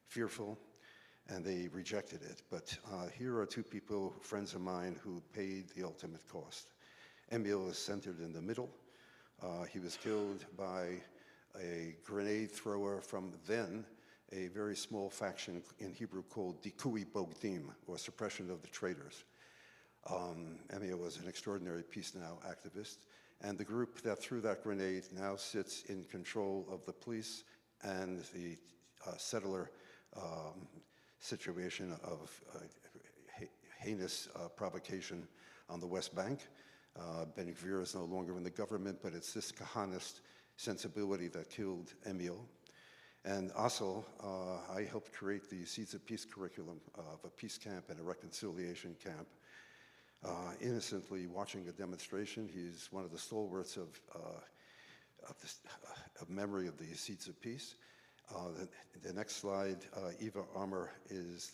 fearful, and they rejected it. But here are two people, friends of mine, who paid the ultimate cost. Emil is centered in the middle. He was killed by a grenade thrower from then a very small faction in Hebrew called Dikui Bogdim, or suppression of the traitors. Emil was an extraordinary Peace Now activist, and the group that threw that grenade now sits in control of the police and the settler situation of heinous provocation on the West Bank. Ben Gvir is no longer in the government, but it's this Kahanist sensibility that killed Emil. And Asel, I helped create the Seeds of Peace curriculum of a peace camp and a reconciliation camp. Innocently watching a demonstration, he's one of the stalwarts of memory of the Seeds of Peace. The next slide, Eva Armour, is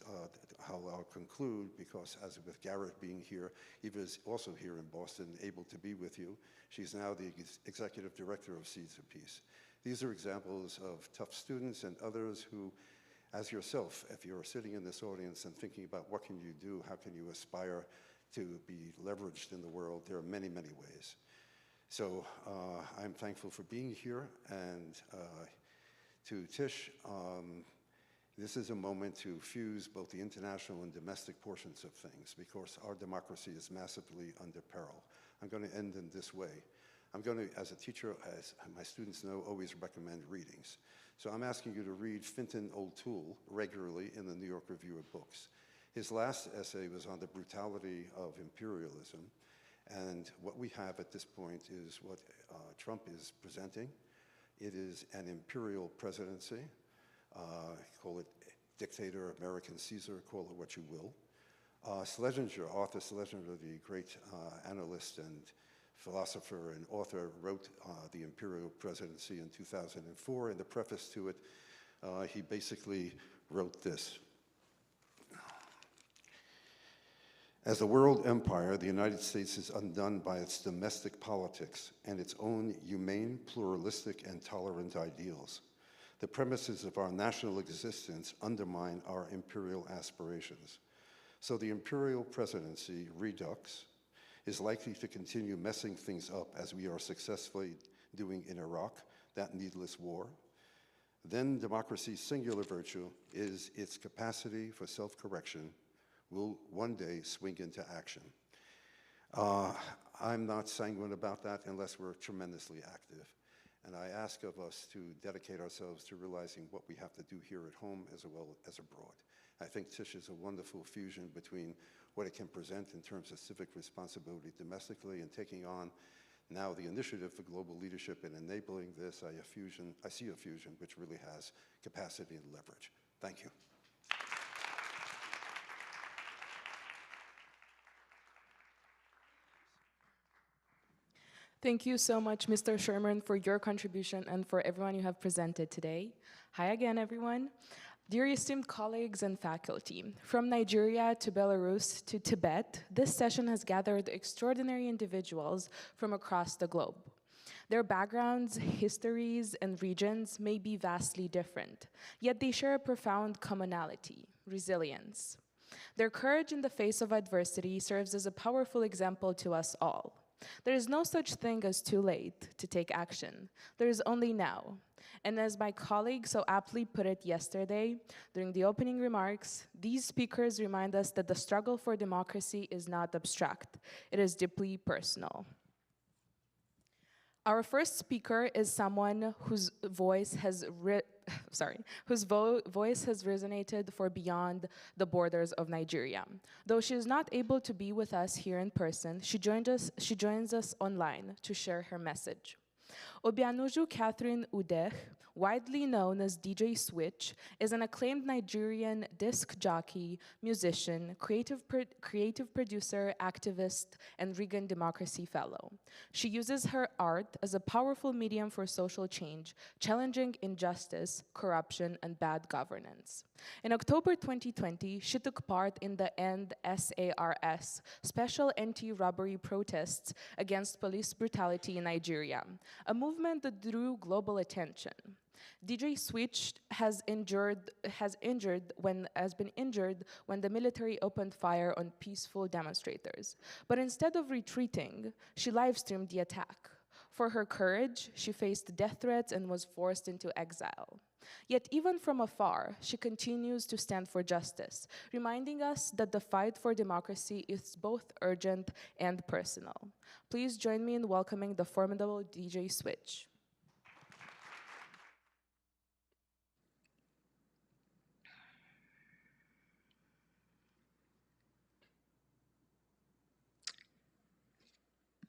how I'll conclude, because as with Garrett being here, Eva is also here in Boston, able to be with you. She's now the executive director of Seeds of Peace. These are examples of Tufts students and others who, as yourself, if you're sitting in this audience and thinking about what can you do, how can you aspire to be leveraged in the world, there are many, many ways. So I'm thankful for being here, and to Tish, this is a moment to fuse both the international and domestic portions of things, because our democracy is massively under peril. I'm going to end in this way. I'm going to, as a teacher, as my students know, always recommend readings. So I'm asking you to read Fintan O'Toole regularly in the New York Review of Books. His last essay was on the brutality of imperialism, and what we have at this point is what Trump is presenting. It is an imperial presidency. Call it dictator, American Caesar, call it what you will. Schlesinger, Arthur Schlesinger, the great analyst and philosopher and author, wrote The Imperial Presidency in 2004. In the preface to it, he basically wrote this. As a world empire, the United States is undone by its domestic politics and its own humane, pluralistic, and tolerant ideals. The premises of our national existence undermine our imperial aspirations. So the imperial presidency redux is likely to continue messing things up as we are successfully doing in Iraq, that needless war. Then democracy's singular virtue is its capacity for self-correction will one day swing into action. I'm not sanguine about that unless we're tremendously active. And I ask of us to dedicate ourselves to realizing what we have to do here at home as well as abroad. I think Tish is a wonderful fusion between what it can present in terms of civic responsibility domestically and taking on now the initiative for global leadership and enabling this. I see a fusion which really has capacity and leverage. Thank you. Thank you so much, Mr. Sherman, for your contribution and for everyone you have presented today. Hi again, everyone. Dear esteemed colleagues and faculty, from Nigeria to Belarus to Tibet, this session has gathered extraordinary individuals from across the globe. Their backgrounds, histories, and regions may be vastly different, yet they share a profound commonality: resilience. Their courage in the face of adversity serves as a powerful example to us all. There is no such thing as too late to take action. There is only now. And as my colleague so aptly put it yesterday during the opening remarks, these speakers remind us that the struggle for democracy is not abstract. It is deeply personal. Our first speaker is someone whose voice has voice has resonated for beyond the borders of Nigeria. Though she is not able to be with us here in person, she joins us online to share her message. Obianuju Catherine Udeh, widely known as DJ Switch, is an acclaimed Nigerian disc jockey, musician, creative producer, activist, and Reagan Democracy Fellow. She uses her art as a powerful medium for social change, challenging injustice, corruption, and bad governance. In October 2020, she took part in the End SARS, Special Anti-Robbery Protests against police brutality in Nigeria, a movement that drew global attention. DJ Switch has been injured when the military opened fire on peaceful demonstrators. But instead of retreating, she live-streamed the attack. For her courage, she faced death threats and was forced into exile. Yet even from afar, she continues to stand for justice, reminding us that the fight for democracy is both urgent and personal. Please join me in welcoming the formidable DJ Switch.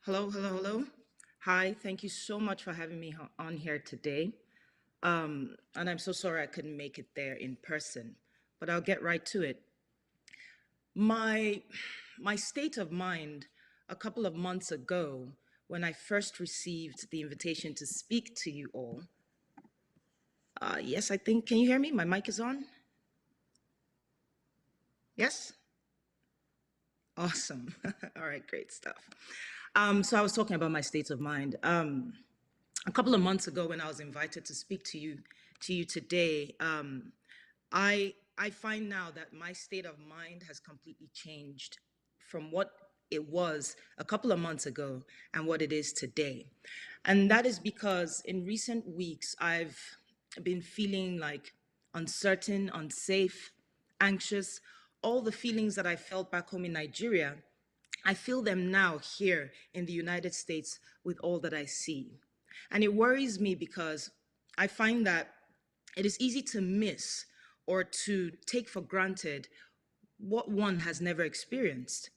Hello, hello, hello. Hi, thank you so much for having me on here today. And I'm so sorry I couldn't make it there in person, but I'll get right to it. My state of mind a couple of months ago, when I first received the invitation to speak to you all. Yes, I think, can you hear me? My mic is on? Yes? Awesome. All right, great stuff. So I was talking about my state of mind. A couple of months ago, when I was invited to speak to you today, I find now that my state of mind has completely changed from what it was a couple of months ago and what it is today. And that is because in recent weeks, I've been feeling like uncertain, unsafe, anxious, all the feelings that I felt back home in Nigeria, I feel them now here in the United States with all that I see. And it worries me because I find that it is easy to miss or to take for granted what one has never experienced.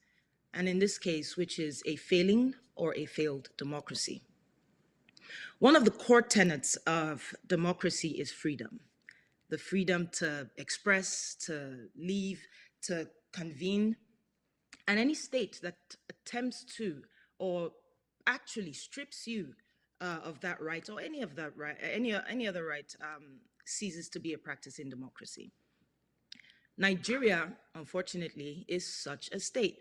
And in this case, which is a failing or a failed democracy. One of the core tenets of democracy is freedom. The freedom to express, to leave, to convene. And any state that attempts to or actually strips you of that right or any of that right, any other right ceases to be a practice in democracy. Nigeria, unfortunately, is such a state.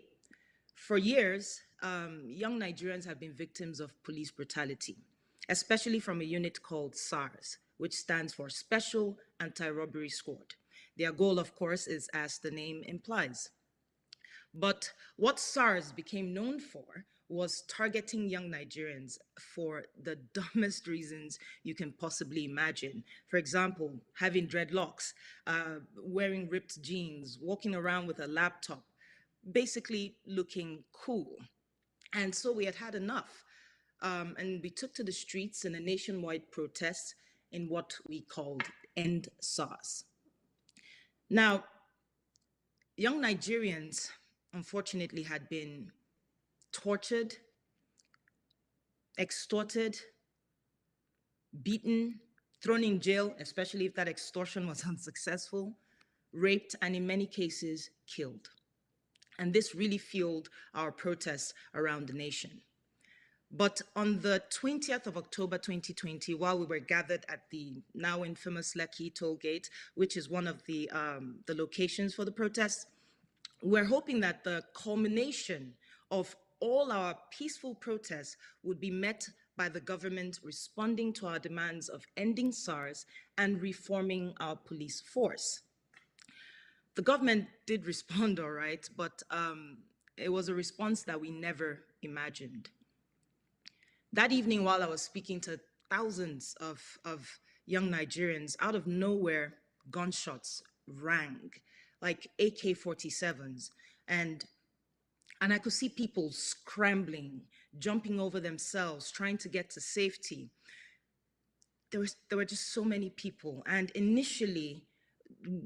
For years, young Nigerians have been victims of police brutality, especially from a unit called SARS, which stands for Special Anti-Robbery Squad. Their goal, of course, is as the name implies. But what SARS became known for was targeting young Nigerians for the dumbest reasons you can possibly imagine. For example, having dreadlocks, wearing ripped jeans, walking around with a laptop, basically looking cool. And so we had had enough. And we took to the streets in a nationwide protest in what we called End SARS. Now, young Nigerians, unfortunately, had been tortured, extorted, beaten, thrown in jail, especially if that extortion was unsuccessful, raped, and in many cases, killed. And this really fueled our protests around the nation. But on the 20th of October 2020, while we were gathered at the now infamous Lekki toll gate, which is one of the locations for the protests, we're hoping that the culmination of all our peaceful protests would be met by the government responding to our demands of ending SARS and reforming our police force. The government did respond all right, but it was a response that we never imagined. That evening, while I was speaking to thousands of young Nigerians, out of nowhere, gunshots rang, like AK-47s. And I could see people scrambling, jumping over themselves, trying to get to safety. There were just so many people. And initially,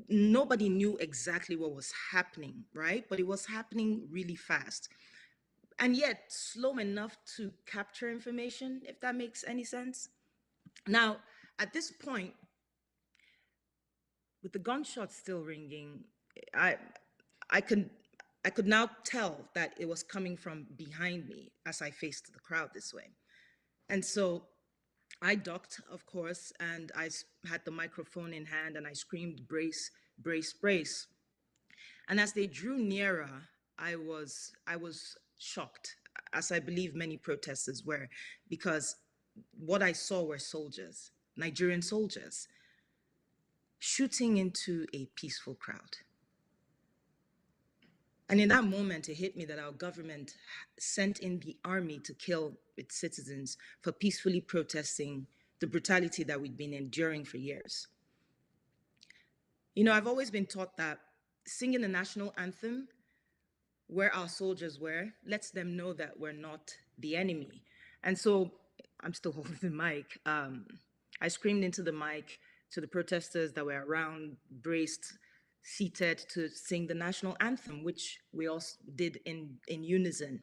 nobody knew exactly what was happening, right? But it was happening really fast. And yet slow enough to capture information, if that makes any sense. Now, at this point, with the gunshots still ringing, I could now tell that it was coming from behind me as I faced the crowd this way. And so I ducked, of course, and I had the microphone in hand and I screamed, "Brace, brace, brace." And as they drew nearer, I was shocked, as I believe many protesters were, because what I saw were soldiers, Nigerian soldiers, shooting into a peaceful crowd. And in that moment, it hit me that our government sent in the army to kill its citizens for peacefully protesting the brutality that we'd been enduring for years. You know, I've always been taught that singing the national anthem where our soldiers were lets them know that we're not the enemy. And so I'm still holding the mic. I screamed into the mic to the protesters that were around, braced, seated, to sing the national anthem, which we all did in unison.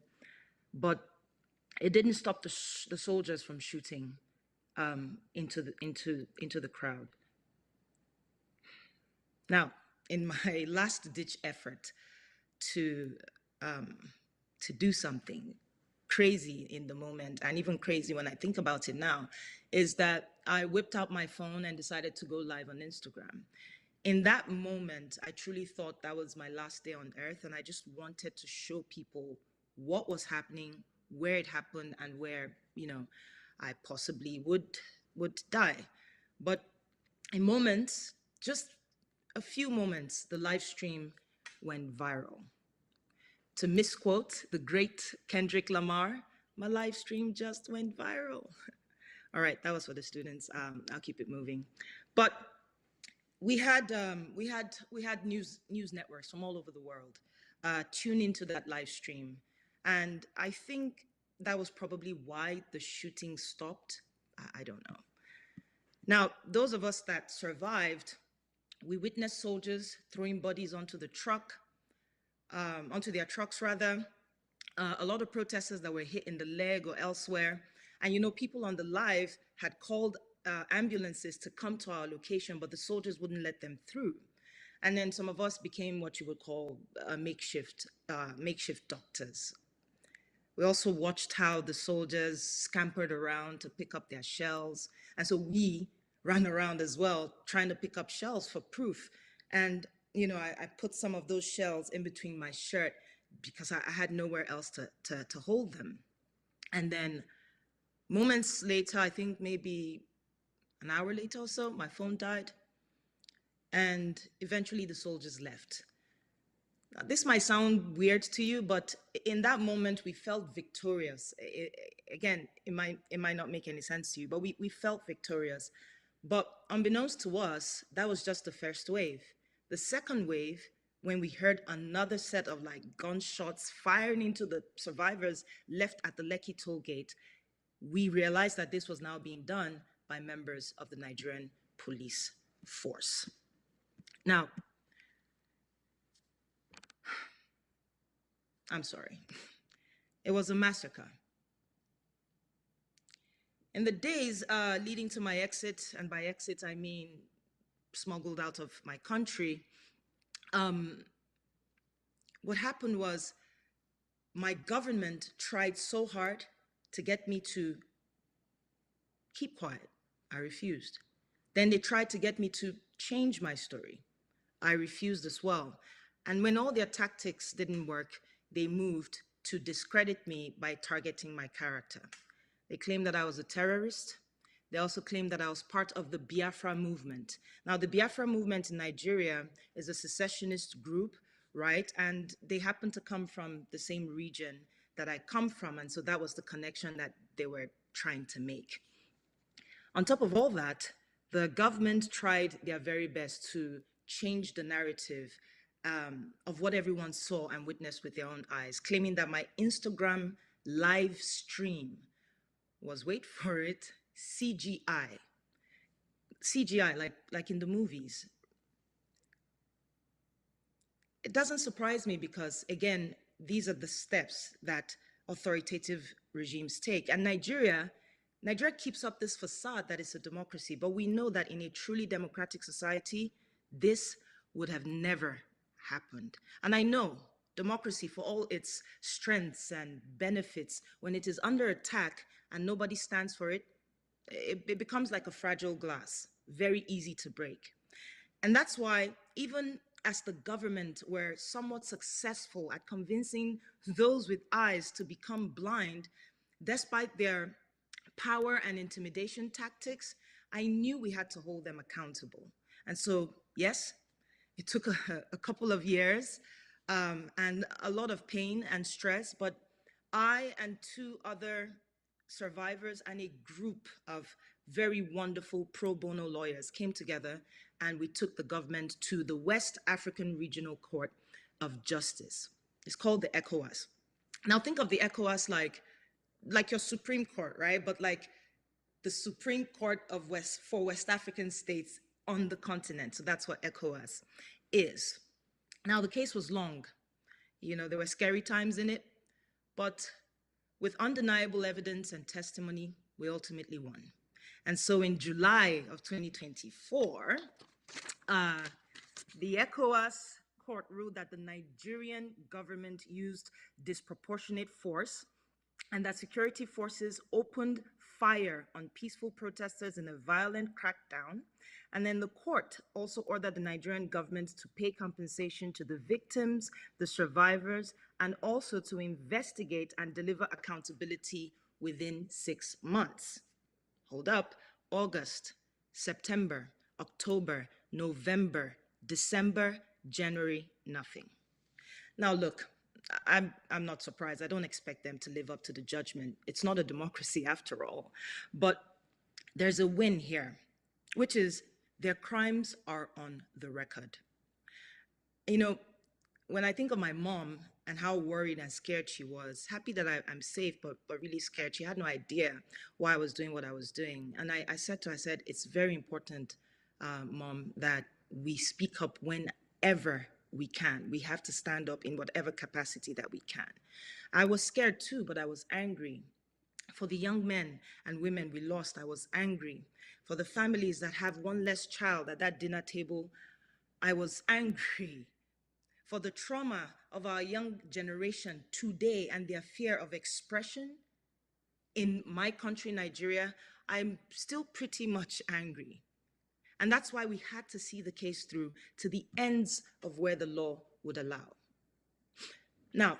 But it didn't stop the soldiers from shooting into the crowd. Now, in my last-ditch effort to do something crazy in the moment, and even crazy when I think about it now, is that I whipped out my phone and decided to go live on Instagram. In that moment, I truly thought that was my last day on earth, and I just wanted to show people what was happening, where it happened, and where, you know, I possibly would die. But in moments, just a few moments, the live stream went viral. To misquote the great Kendrick Lamar, my live stream just went viral. All right, that was for the students. I'll keep it moving. But we had news networks from all over the world tune into that live stream, and I think that was probably why the shooting stopped. I don't know. Now, those of us that survived, we witnessed soldiers throwing bodies onto the truck, onto their trucks rather. A lot of protesters that were hit in the leg or elsewhere. And you know, people on the live had called ambulances to come to our location, but the soldiers wouldn't let them through. And then some of us became what you would call makeshift doctors. We also watched how the soldiers scampered around to pick up their shells. And so we ran around as well, trying to pick up shells for proof. And, you know, I put some of those shells in between my shirt because I had nowhere else to hold them. And then moments later, I think maybe an hour later or so, my phone died. And eventually the soldiers left. Now, this might sound weird to you, but in that moment, we felt victorious. Again, it might not make any sense to you, but we felt victorious. But unbeknownst to us, that was just the first wave. The second wave, when we heard another set of like gunshots firing into the survivors left at the Lekki toll gate, we realized that this was now being done by members of the Nigerian police force. Now, I'm sorry. It was a massacre. In the days leading to my exit, and by exit I mean smuggled out of my country, what happened was my government tried so hard to get me to keep quiet. I refused. Then they tried to get me to change my story. I refused as well. And when all their tactics didn't work, they moved to discredit me by targeting my character. They claimed that I was a terrorist. They also claimed that I was part of the Biafra movement. Now, the Biafra movement in Nigeria is a secessionist group, right? And they happen to come from the same region that I come from. And so that was the connection that they were trying to make. On top of all that, the government tried their very best to change the narrative of what everyone saw and witnessed with their own eyes, claiming that my Instagram live stream was, wait for it, CGI. CGI, like in the movies. It doesn't surprise me because, again, these are the steps that authoritative regimes take. And Nigeria keeps up this facade that it's a democracy, but we know that in a truly democratic society, this would have never happened. And I know democracy, for all its strengths and benefits, when it is under attack and nobody stands for it, it becomes like a fragile glass, very easy to break. And that's why, even as the government were somewhat successful at convincing those with eyes to become blind, despite their power and intimidation tactics, I knew we had to hold them accountable. And so, yes, it took a couple of years and a lot of pain and stress, but I and two other survivors and a group of very wonderful pro bono lawyers came together and we took the government to the West African Regional Court of Justice. It's called the ECOWAS. Now think of the ECOWAS like your Supreme Court, right? But like the Supreme Court of for West African states on the continent. So that's what ECOWAS is. Now the case was long. You know, there were scary times in it, but with undeniable evidence and testimony, we ultimately won. And so in July of 2024, the ECOWAS court ruled that the Nigerian government used disproportionate force and that security forces opened fire on peaceful protesters in a violent crackdown. And then the court also ordered the Nigerian government to pay compensation to the victims, the survivors, and also to investigate and deliver accountability within 6 months. Hold up, August, September, October, November, December, January, nothing. Now look, I'm not surprised. I don't expect them to live up to the judgment. It's not a democracy after all. But there's a win here, which is their crimes are on the record. You know, when I think of my mom and how worried and scared she was, happy that I'm safe, but really scared. She had no idea why I was doing what I was doing. And I said to her, I said, it's very important, Mom, that we speak up whenever we can. We have to stand up in whatever capacity that we can. I was scared too, but I was angry. For the young men and women we lost, I was angry. For the families that have one less child at that dinner table, I was angry. For the trauma of our young generation today and their fear of expression in my country, Nigeria, I'm still pretty much angry. And that's why we had to see the case through to the ends of where the law would allow. Now,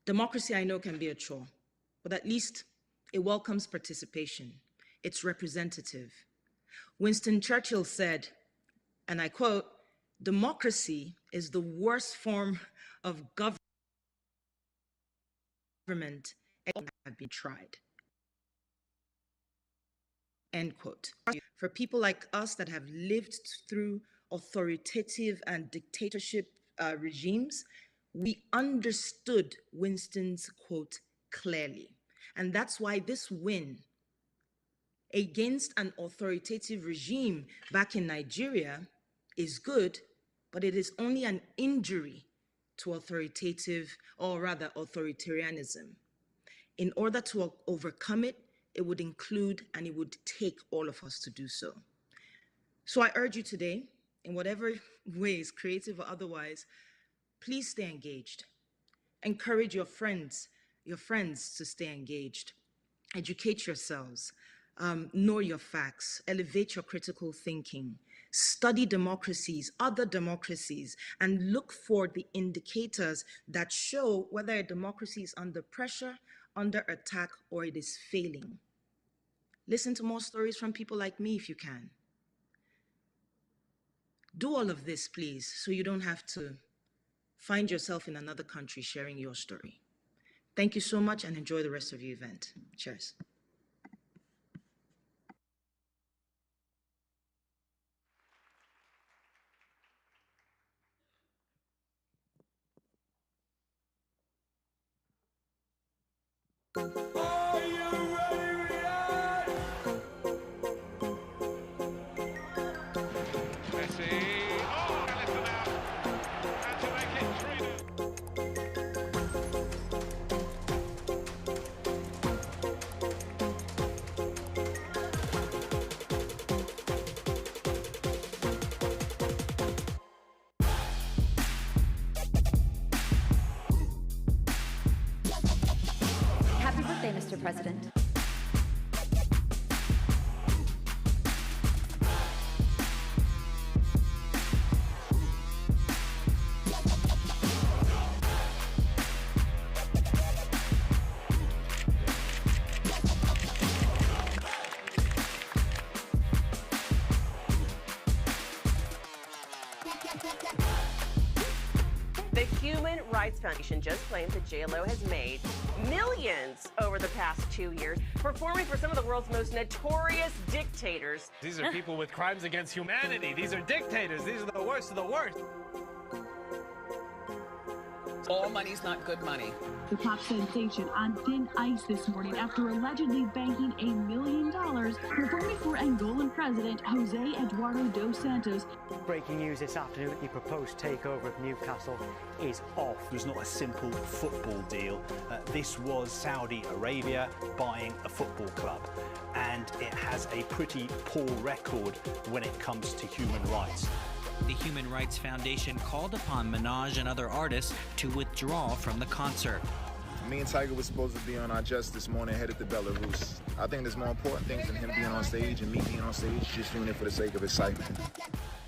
democracy I know can be a chore, but at least it welcomes participation. It's representative. Winston Churchill said, and I quote, "Democracy is the worst form of government that have been tried." End quote. For people like us that have lived through authoritative and dictatorship regimes, we understood Winston's quote clearly. And that's why this win against an authoritative regime back in Nigeria is good, but it is only an injury to authoritative, or rather authoritarianism. In order to overcome it, it would include and it would take all of us to do so. So I urge you today, in whatever ways, creative or otherwise, please stay engaged. Encourage your friends to stay engaged. Educate yourselves, know your facts, elevate your critical thinking, study democracies, other democracies, and look for the indicators that show whether a democracy is under pressure, under attack, or it is failing. Listen to more stories from people like me if you can. Do all of this, please, so you don't have to find yourself in another country sharing your story. Thank you so much and enjoy the rest of your event. Cheers. Are you ready, Riyadh? Messi. Oh, and left them out. And to make it 3-0. Happy birthday, Mr. President. The Human Rights Foundation just claimed that JLo has made millions over the past 2 years performing for some of the world's most notorious dictators. These are people with crimes against humanity. These are dictators. These are the worst of the worst. All money's not good money. The pop sensation on thin ice this morning after allegedly banking $1 million performing for Angolan President Jose Eduardo dos Santos. Breaking news this afternoon, the proposed takeover of Newcastle is off. It was not a simple football deal. This was Saudi Arabia buying a football club, and it has a pretty poor record when it comes to human rights. The Human Rights Foundation called upon Minaj and other artists to withdraw from the concert. Me and Tiger were supposed to be on our jet this morning headed to Belarus. I think there's more important things than him being on stage and me being on stage, just doing it for the sake of excitement.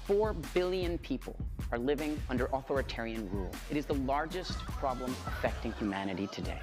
4 billion people are living under authoritarian rule. It is the largest problem affecting humanity today.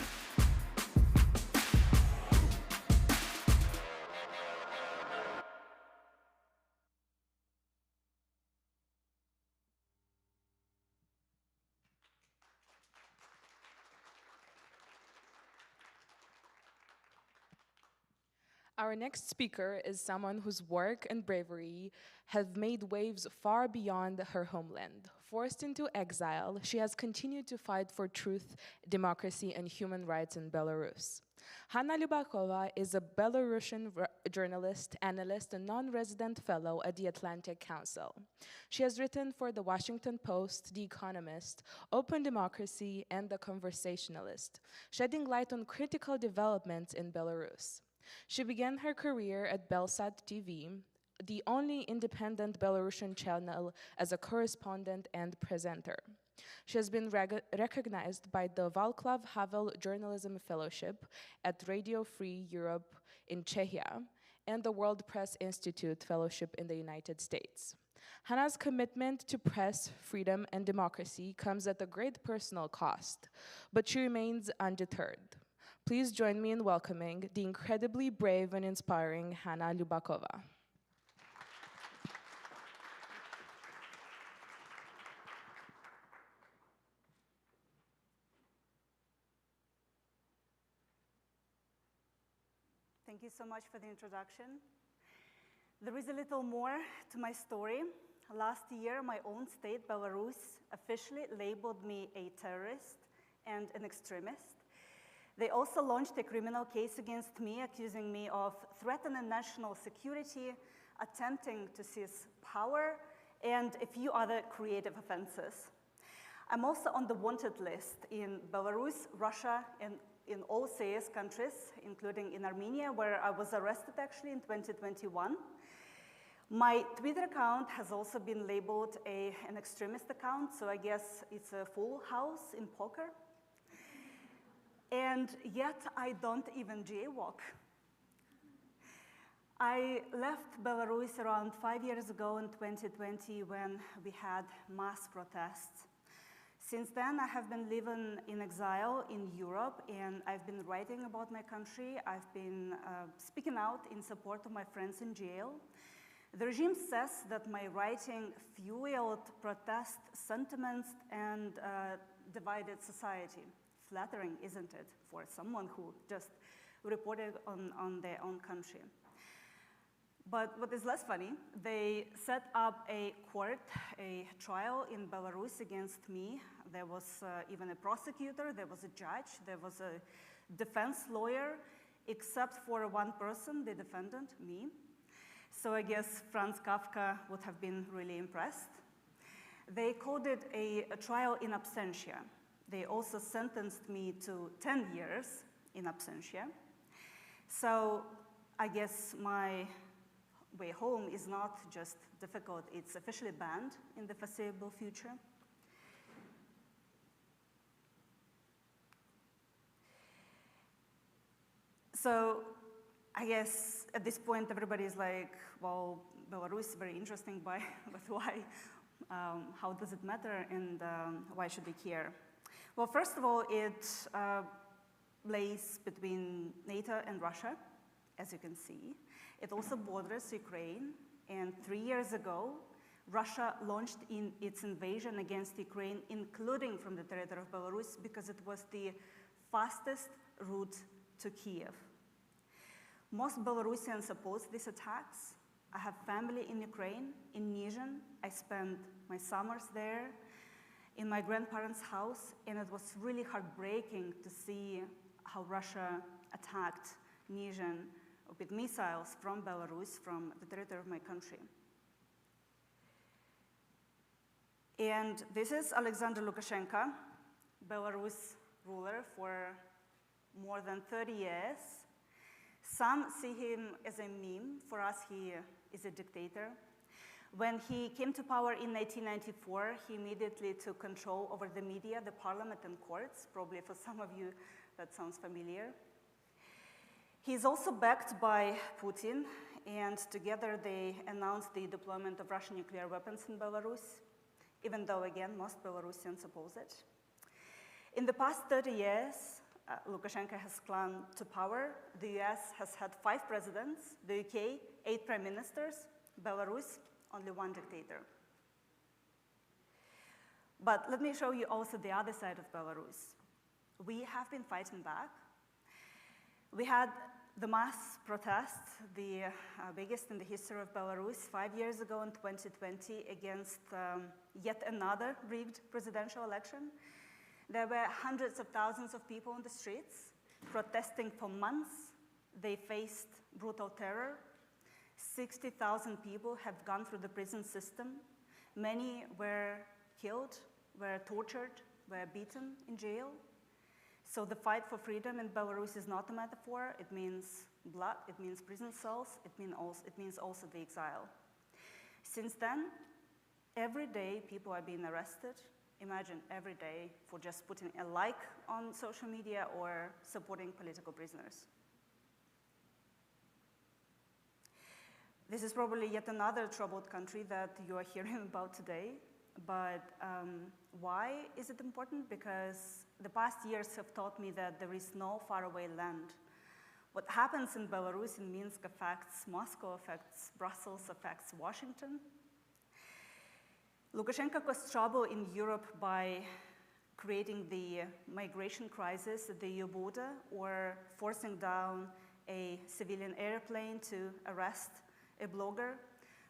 Our next speaker is someone whose work and bravery have made waves far beyond her homeland. Forced into exile, she has continued to fight for truth, democracy, and human rights in Belarus. Hanna Lubakova is a Belarusian journalist, analyst, and non-resident fellow at the Atlantic Council. She has written for The Washington Post, The Economist, Open Democracy, and The Conversationalist, shedding light on critical developments in Belarus. She began her career at Belsat TV, the only independent Belarusian channel, as a correspondent and presenter. She has been recognized by the Václav Havel Journalism Fellowship at Radio Free Europe in Czechia and the World Press Institute Fellowship in the United States. Hanna's commitment to press, freedom, and democracy comes at a great personal cost, but she remains undeterred. Please join me in welcoming the incredibly brave and inspiring Hanna Lubakova. Thank you so much for the introduction. There is a little more to my story. Last year, my own state, Belarus, officially labeled me a terrorist and an extremist. They also launched a criminal case against me, accusing me of threatening national security, attempting to seize power, and a few other creative offenses. I'm also on the wanted list in Belarus, Russia, and in all CIS countries, including in Armenia, where I was arrested actually in 2021. My Twitter account has also been labeled an extremist account, so I guess it's a full house in poker. And yet I don't even jaywalk. I left Belarus around 5 years ago in 2020 when we had mass protests. Since then, I have been living in exile in Europe, and I've been writing about my country. I've been speaking out in support of my friends in jail. The regime says that my writing fueled protest sentiments and divided society. Flattering, isn't it, for someone who just reported on their own country. But what is less funny, they set up a trial in Belarus against me. There was even a prosecutor, there was a judge, there was a defense lawyer, except for one person, the defendant, me. So I guess Franz Kafka would have been really impressed. They called it a trial in absentia. They also sentenced me to 10 years in absentia. So I guess my way home is not just difficult, it's officially banned in the foreseeable future. So I guess at this point everybody is like, well, Belarus is very interesting, but why? How does it matter, and why should we care? Well, first of all, it lays between NATO and Russia, as you can see. It also borders Ukraine, and 3 years ago, Russia launched its invasion against Ukraine, including from the territory of Belarus, because it was the fastest route to Kiev. Most Belarusians oppose these attacks. I have family in Ukraine, in Nizhyn. I spent my summers there in my grandparents' house, and it was really heartbreaking to see how Russia attacked Nizhyn with missiles from Belarus, from the territory of my country. And this is Alexander Lukashenko, Belarus ruler for more than 30 years. Some see him as a meme. For us, he is a dictator. When he came to power in 1994, he immediately took control over the media, the parliament, and courts. Probably for some of you, that sounds familiar. He's also backed by Putin, and together they announced the deployment of Russian nuclear weapons in Belarus, even though, again, most Belarusians oppose it. In the past 30 years, Lukashenko has climbed to power. The US has had 5 presidents, the UK, 8 prime ministers, Belarus, only 1 dictator. But let me show you also the other side of Belarus. We have been fighting back. We had the mass protest, the biggest in the history of Belarus, 5 years ago in 2020 against yet another rigged presidential election. There were hundreds of thousands of people on the streets protesting for months. They faced brutal terror. 60,000 people have gone through the prison system. Many were killed, were tortured, were beaten in jail. So the fight for freedom in Belarus is not a metaphor. It means blood, it means prison cells, it means also the exile. Since then, every day people are being arrested. Imagine every day for just putting a like on social media or supporting political prisoners. This is probably yet another troubled country that you are hearing about today. But why is it important? Because the past years have taught me that there is no faraway land. What happens in Belarus and Minsk affects Moscow, affects Brussels, affects Washington. Lukashenko caused trouble in Europe by creating the migration crisis at the EU border or forcing down a civilian airplane to arrest a blogger.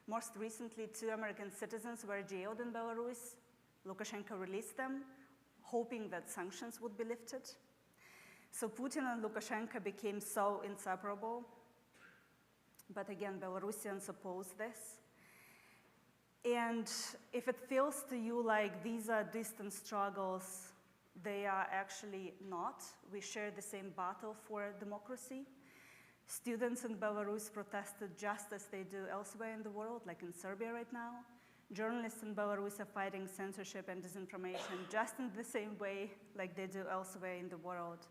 Most recently, 2 American citizens were jailed in Belarus. Lukashenko released them, hoping that sanctions would be lifted. So Putin and Lukashenko became so inseparable. But again, Belarusians oppose this. And if it feels to you like these are distant struggles, they are actually not. We share the same battle for democracy. Students in Belarus protested just as they do elsewhere in the world, like in Serbia right now. Journalists in Belarus are fighting censorship and disinformation just in the same way like they do elsewhere in the world.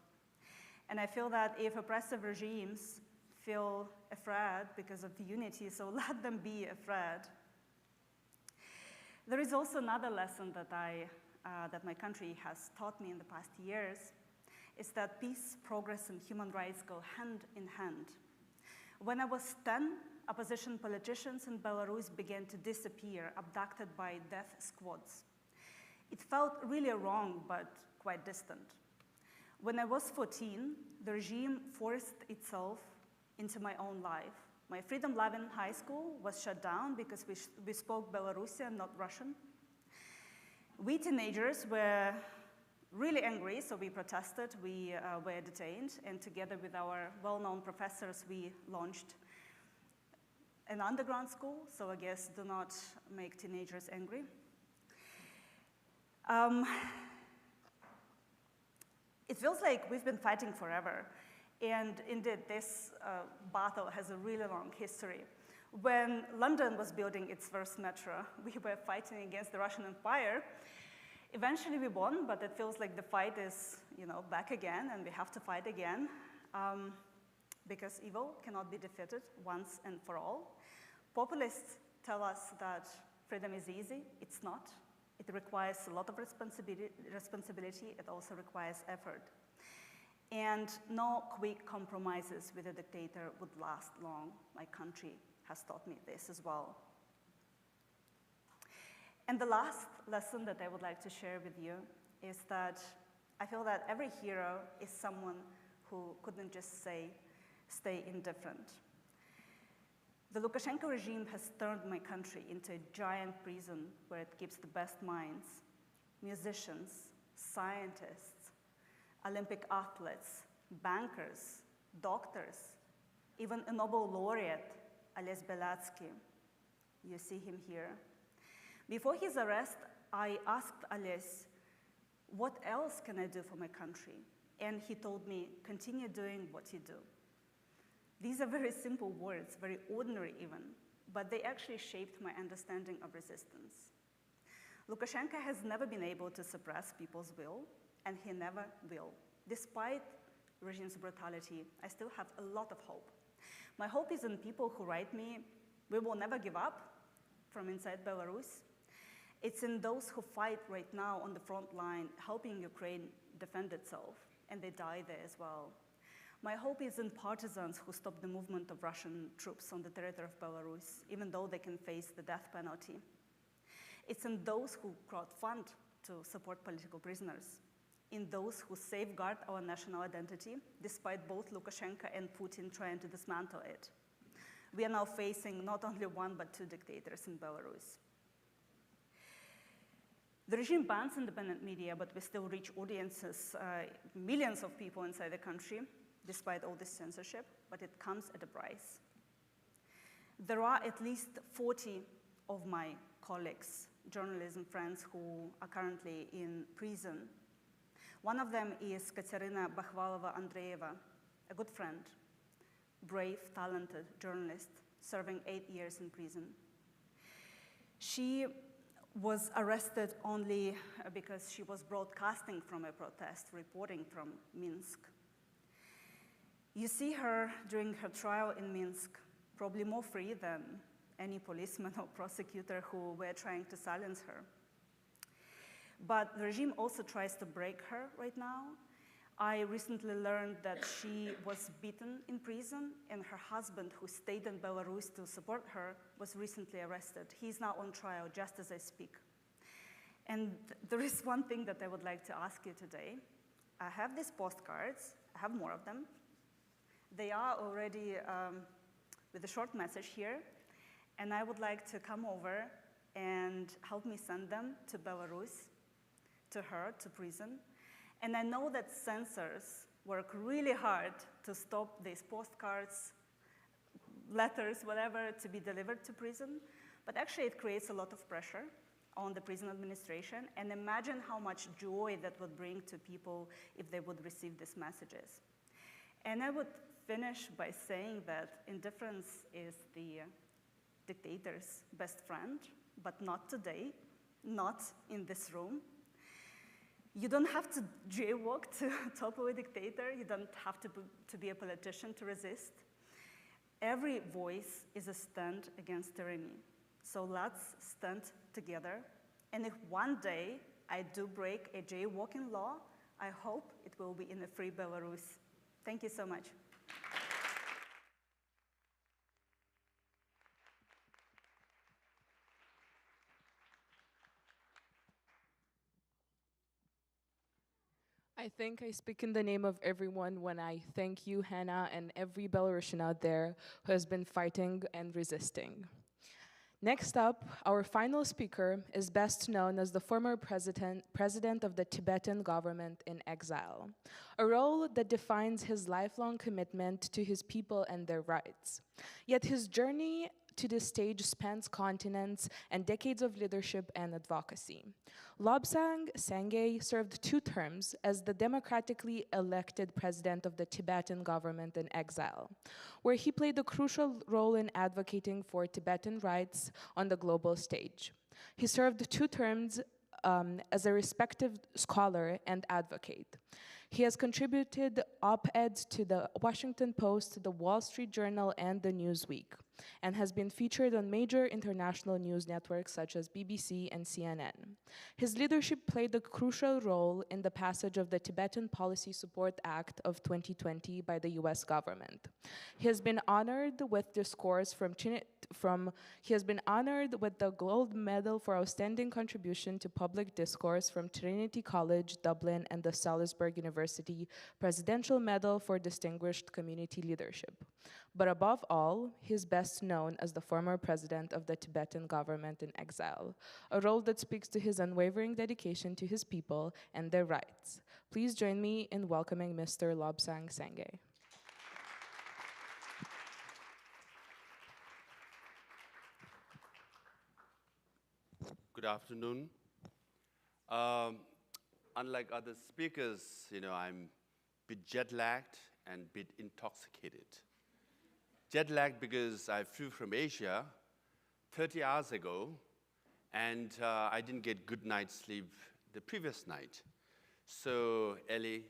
And I feel that if oppressive regimes feel afraid because of unity, so let them be afraid. There is also another lesson that that my country has taught me in the past years, is that peace, progress, and human rights go hand in hand. When I was 10, opposition politicians in Belarus began to disappear, abducted by death squads. It felt really wrong, but quite distant. When I was 14, the regime forced itself into my own life. My freedom-loving high school was shut down because we spoke Belarusian, not Russian. We teenagers were really angry, so we protested, we were detained, and together with our well-known professors, we launched an underground school, so I guess do not make teenagers angry. It feels like we've been fighting forever, and indeed this battle has a really long history. When London was building its first metro, we were fighting against the Russian Empire. Eventually we won, but it feels like the fight is, back again, and we have to fight again, because evil cannot be defeated once and for all. Populists tell us that freedom is easy. It's not. It requires a lot of responsibility. It also requires effort. And no quick compromises with a dictator would last long. My country has taught me this as well. And the last lesson that I would like to share with you is that I feel that every hero is someone who couldn't just stay indifferent. The Lukashenko regime has turned my country into a giant prison where it keeps the best minds, musicians, scientists, Olympic athletes, bankers, doctors, even a Nobel laureate, Ales Belatsky. You see him here. Before his arrest, I asked Ales, what else can I do for my country? And he told me, continue doing what you do. These are very simple words, very ordinary even, but they actually shaped my understanding of resistance. Lukashenko has never been able to suppress people's will, and he never will. Despite regime's brutality, I still have a lot of hope. My hope is in people who write me, we will never give up, from inside Belarus. It's in those who fight right now on the front line, helping Ukraine defend itself, and they die there as well. My hope is in partisans who stop the movement of Russian troops on the territory of Belarus, even though they can face the death penalty. It's in those who crowdfund to support political prisoners, in those who safeguard our national identity, despite both Lukashenko and Putin trying to dismantle it. We are now facing not only one, but two dictators in Belarus. The regime bans independent media, but we still reach audiences, millions of people inside the country, despite all this censorship, but it comes at a price. There are at least 40 of my colleagues, journalism friends, who are currently in prison. One of them is Katerina Bakhvalova-Andreeva, a good friend, brave, talented journalist, serving 8 years in prison. She was arrested only because she was broadcasting from a protest, reporting from Minsk. You see her during her trial in Minsk, probably more free than any policeman or prosecutor who were trying to silence her. But the regime also tries to break her right now. I recently learned that she was beaten in prison, and her husband, who stayed in Belarus to support her, was recently arrested. He's now on trial just as I speak. And there is one thing that I would like to ask you today. I have these postcards. I have more of them. They are already with a short message here, and I would like to come over and help me send them to Belarus, to her, to prison. And I know that censors work really hard to stop these postcards, letters, whatever, to be delivered to prison, but actually it creates a lot of pressure on the prison administration, and imagine how much joy that would bring to people if they would receive these messages. And I would finish by saying that indifference is the dictator's best friend, but not today, not in this room. You don't have to jaywalk to topple a dictator. You don't have to be a politician to resist. Every voice is a stand against tyranny. So let's stand together. And if one day I do break a jaywalking law, I hope it will be in a free Belarus. Thank you so much. I think I speak in the name of everyone when I thank you, Hannah, and every Belarusian out there who has been fighting and resisting. Next up, our final speaker is best known as the former president of the Tibetan government in exile, a role that defines his lifelong commitment to his people and their rights. Yet his journey to this stage spans continents and decades of leadership and advocacy. Lobsang Sangay served 2 terms as the democratically elected president of the Tibetan government in exile, where he played a crucial role in advocating for Tibetan rights on the global stage. He served 2 terms as a respected scholar and advocate. He has contributed op-eds to the Washington Post, the Wall Street Journal, and the Newsweek, and has been featured on major international news networks such as BBC and CNN. His leadership played a crucial role in the passage of the Tibetan Policy Support Act of 2020 by the US government. He has been honored with discourse he has been honored with the Gold Medal for Outstanding Contribution to Public Discourse from Trinity College, Dublin, and the Salisbury University Presidential Medal for Distinguished Community Leadership. But above all, he is best known as the former president of the Tibetan government in exile, a role that speaks to his unwavering dedication to his people and their rights. Please join me in welcoming Mr. Lobsang Sangay. Good afternoon. Unlike other speakers, I'm a bit jet-lagged and a bit intoxicated. Jet-lagged because I flew from Asia 30 hours ago, and I didn't get good night's sleep the previous night. So Ellie,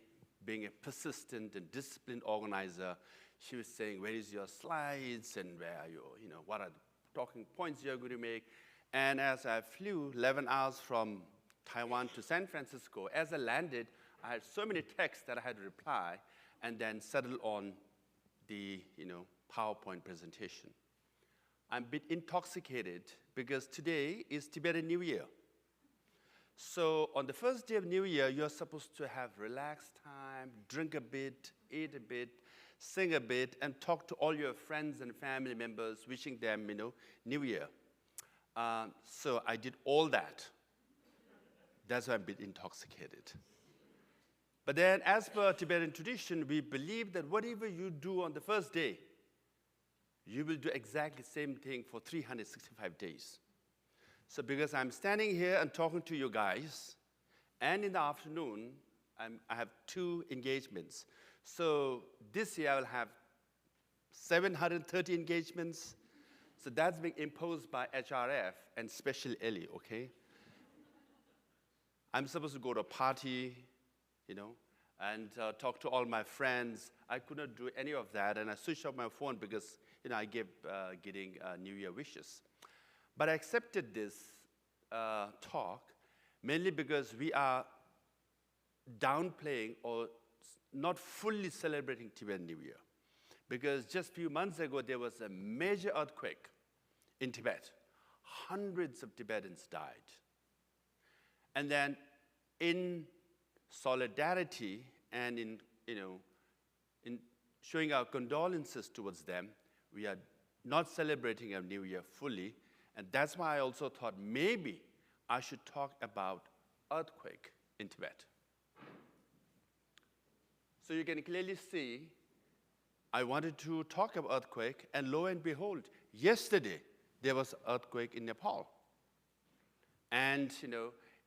being a persistent and disciplined organizer, she was saying, where is your slides, and where are what are the talking points you're going to make? And as I flew 11 hours from Taiwan to San Francisco, as I landed, I had so many texts that I had to reply and then settle on the PowerPoint presentation. I'm a bit intoxicated because today is Tibetan New Year. So on the first day of New Year, you're supposed to have relaxed time, drink a bit, eat a bit, sing a bit, and talk to all your friends and family members, wishing them, New Year. So I did all that. That's why I'm a bit intoxicated. But then, as per Tibetan tradition, we believe that whatever you do on the first day, you will do exactly the same thing for 365 days. So because I'm standing here and talking to you guys, and in the afternoon, I have 2 engagements. So this year I will have 730 engagements. So that's being imposed by HRF and Special Ellie, okay? I'm supposed to go to a party, and talk to all my friends. I could not do any of that, and I switched off my phone because, I gave getting New Year wishes. But I accepted this talk mainly because we are downplaying or not fully celebrating Tibetan New Year. Because just a few months ago, there was a major earthquake in Tibet. Hundreds of Tibetans died. And then in solidarity and in showing our condolences towards them, we are not celebrating our New Year fully. And that's why I also thought maybe I should talk about earthquake in Tibet. So you can clearly see I wanted to talk about earthquake, and lo and behold, yesterday there was an earthquake in Nepal. And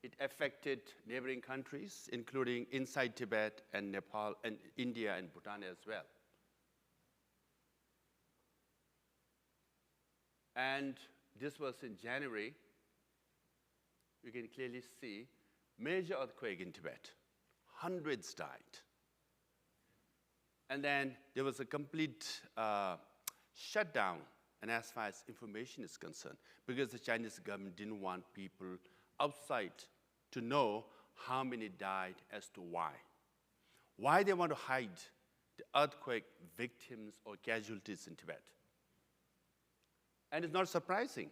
it affected neighboring countries, including inside Tibet and Nepal and India and Bhutan as well. And this was in January. You can clearly see major earthquake in Tibet. Hundreds died. And then there was a complete shutdown, and as far as information is concerned, because the Chinese government didn't want people outside to know how many died as to why. Why they want to hide the earthquake victims or casualties in Tibet. And it's not surprising.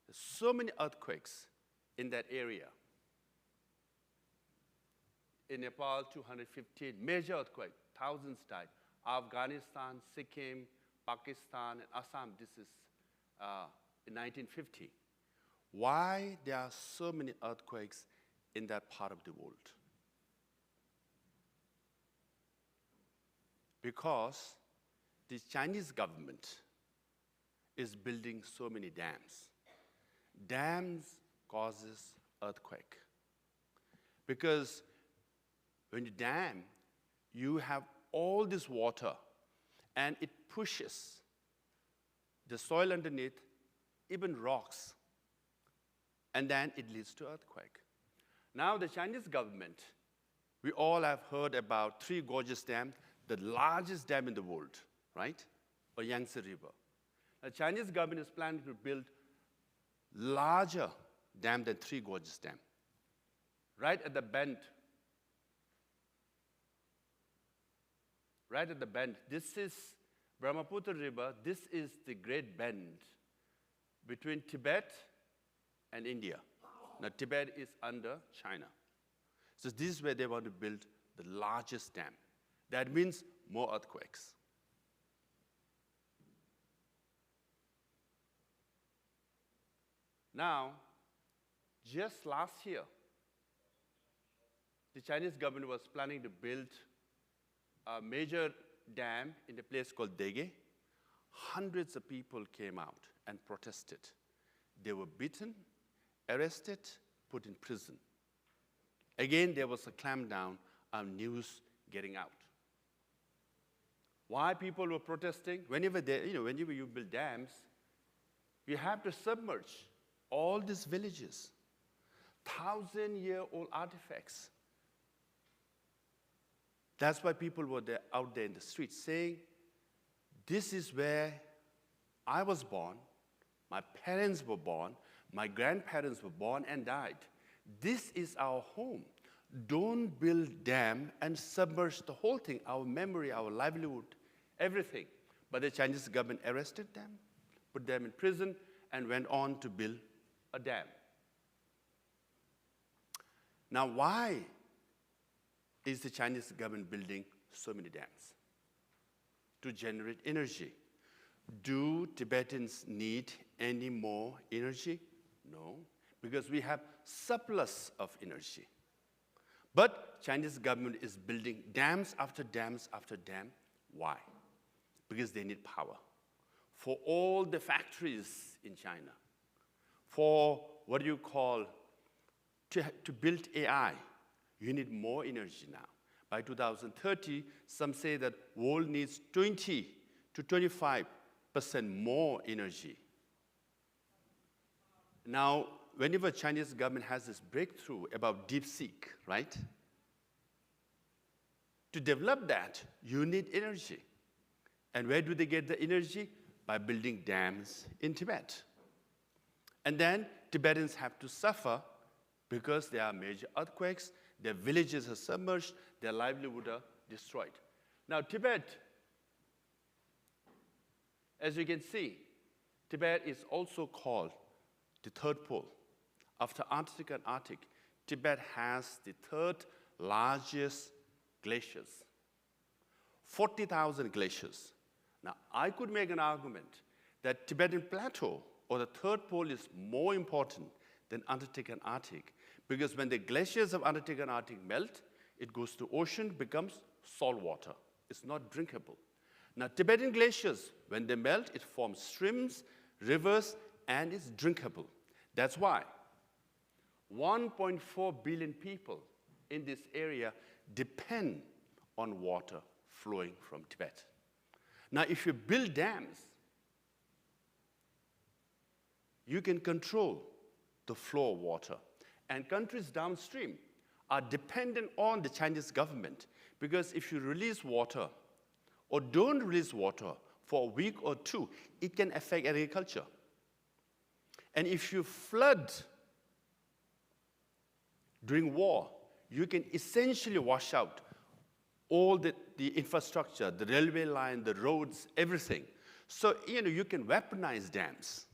There's so many earthquakes in that area. In Nepal, 215, major earthquake, thousands died. Afghanistan, Sikkim, Pakistan, and Assam, this is in 1950. Why there are so many earthquakes in that part of the world? Because the Chinese government is building so many dams. Dams causes earthquake. Because when you dam, you have all this water, and it pushes the soil underneath, even rocks, and then it leads to earthquake. Now the Chinese government, we all have heard about Three Gorges Dam, the largest dam in the world, right? Or Yangtze River. The Chinese government is planning to build larger dam than Three Gorges Dam, right at the bend. Right at the bend. This is Brahmaputra River. This is the Great Bend between Tibet and India. Now, Tibet is under China. So this is where they want to build the largest dam. That means more earthquakes. Now, just last year, the Chinese government was planning to build a major dam in a place called Dege. Hundreds of people came out and protested. They were beaten, arrested, put in prison. Again, there was a clampdown on news getting out. Why people were protesting? Whenever you build dams, you have to submerge all these villages, 1,000-year-old artifacts. That's why people were out there in the streets saying, this is where I was born, my parents were born, my grandparents were born and died. This is our home. Don't build dam and submerge the whole thing, our memory, our livelihood, everything. But the Chinese government arrested them, put them in prison, and went on to build a dam. Now, why is the Chinese government building so many dams? To generate energy. Do Tibetans need any more energy? No, because we have surplus of energy. But Chinese government is building dams after dams after dam. Why? Because they need power. For all the factories in China, for what you call, to build AI, you need more energy now. By 2030, some say that world needs 20 to 25% more energy. Now, whenever Chinese government has this breakthrough about DeepSeek, right? To develop that, you need energy. And where do they get the energy? By building dams in Tibet. And then Tibetans have to suffer because there are major earthquakes, their villages are submerged, their livelihood are destroyed. Now, Tibet, as you can see, Tibet is also called the third pole. After Antarctica and Arctic, Tibet has the third largest glaciers, 40,000 glaciers. Now, I could make an argument that Tibetan Plateau, or the third pole, is more important than Antarctica and Arctic, because when the glaciers of Antarctica and Arctic melt, it goes to ocean, becomes salt water. It's not drinkable. Now, Tibetan glaciers, when they melt, it forms streams, rivers, and it's drinkable. That's why 1.4 billion people in this area depend on water flowing from Tibet. Now, if you build dams, you can control the flow of water. And countries downstream are dependent on the Chinese government, because if you release water or don't release water for a week or two, it can affect agriculture. And if you flood during war, you can essentially wash out all the infrastructure, the railway line, the roads, everything. So, you can weaponize dams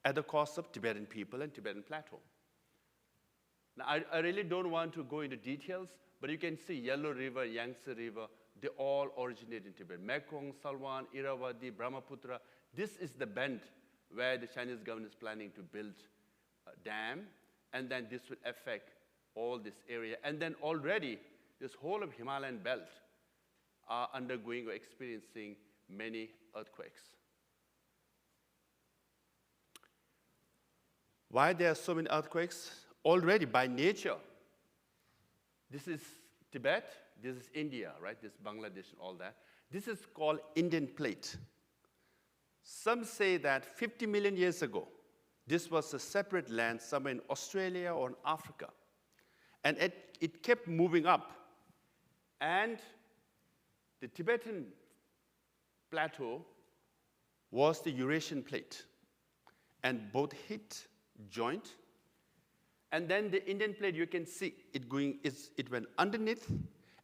at the cost of Tibetan people and Tibetan Plateau. Now, I really don't want to go into details, but you can see Yellow River, Yangtze River, they all originate in Tibet. Mekong, Salwan, Irrawaddy, Brahmaputra. This is the bend where the Chinese government is planning to build a dam, and then this will affect all this area. And then already, this whole of Himalayan belt are undergoing or experiencing many earthquakes. Why there are so many earthquakes? Already by nature. This is Tibet, this is India, right? This is Bangladesh and all that. This is called Indian plate. Some say that 50 million years ago, this was a separate land somewhere in Australia or in Africa. And it kept moving up. And the Tibetan plateau was the Eurasian plate. And both hit, joint. And then the Indian plate, you can see it going, it went underneath.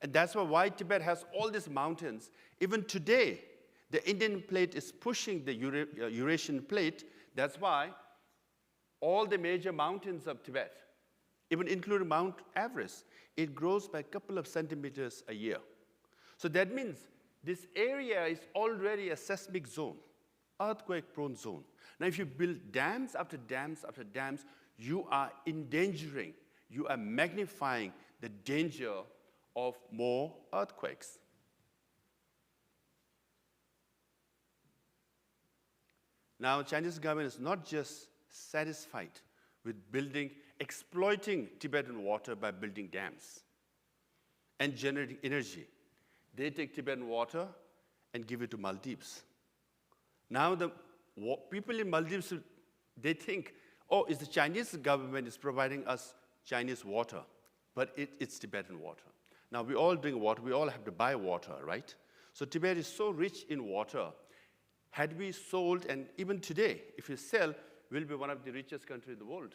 And that's why Tibet has all these mountains. Even today, the Indian plate is pushing the Eurasian plate. That's why all the major mountains of Tibet, even including Mount Everest, it grows by a couple of centimeters a year. So that means this area is already a seismic zone, earthquake-prone zone. Now, if you build dams after dams after dams, you are endangering, you are magnifying the danger of more earthquakes. Now, Chinese government is not just satisfied with exploiting Tibetan water by building dams and generating energy. They take Tibetan water and give it to Maldives. Now, the people in Maldives, they think, oh, it's the Chinese government is providing us Chinese water, but it's Tibetan water. Now, we all drink water. We all have to buy water, right? So Tibet is so rich in water. Had we sold, and even today, if we sell, we'll be one of the richest countries in the world.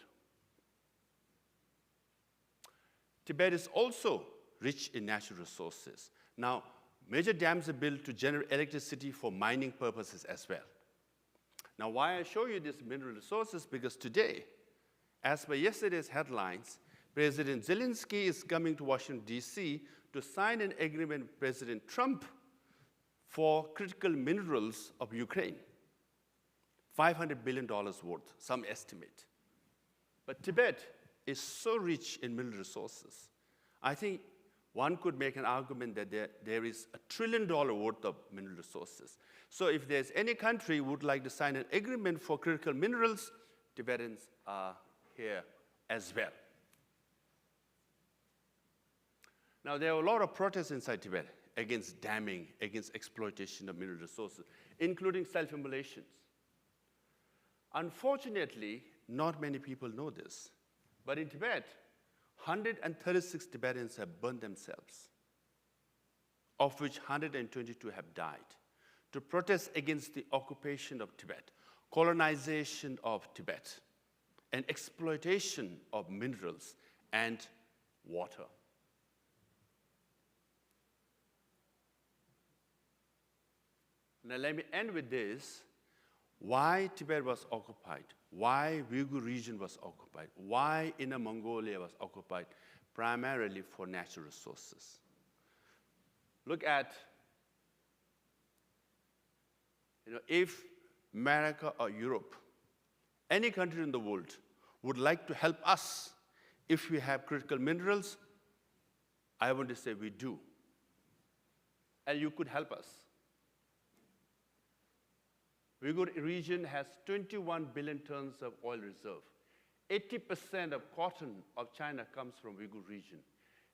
Tibet is also rich in natural resources. Now, major dams are built to generate electricity for mining purposes as well. Now, why I show you these mineral resources? Because today, as per yesterday's headlines, President Zelensky is coming to Washington, D.C. to sign an agreement with President Trump for critical minerals of Ukraine. $500 billion worth, some estimate. But Tibet is so rich in mineral resources. I think one could make an argument that there is $1 trillion worth of mineral resources. So if there's any country who would like to sign an agreement for critical minerals, Tibetans are here as well. Now, there are a lot of protests inside Tibet against damming, against exploitation of mineral resources, including self-immolations. Unfortunately, not many people know this, but in Tibet, 136 Tibetans have burned themselves, of which 122 have died, to protest against the occupation of Tibet, colonization of Tibet, and exploitation of minerals and water. Now, let me end with this. Why Tibet was occupied, why Uyghur region was occupied, why Inner Mongolia was occupied, primarily for natural resources. Look at, if America or Europe, any country in the world would like to help us if we have critical minerals, I want to say we do. And you could help us. Uyghur region has 21 billion tons of oil reserve. 80% of cotton of China comes from Uyghur region.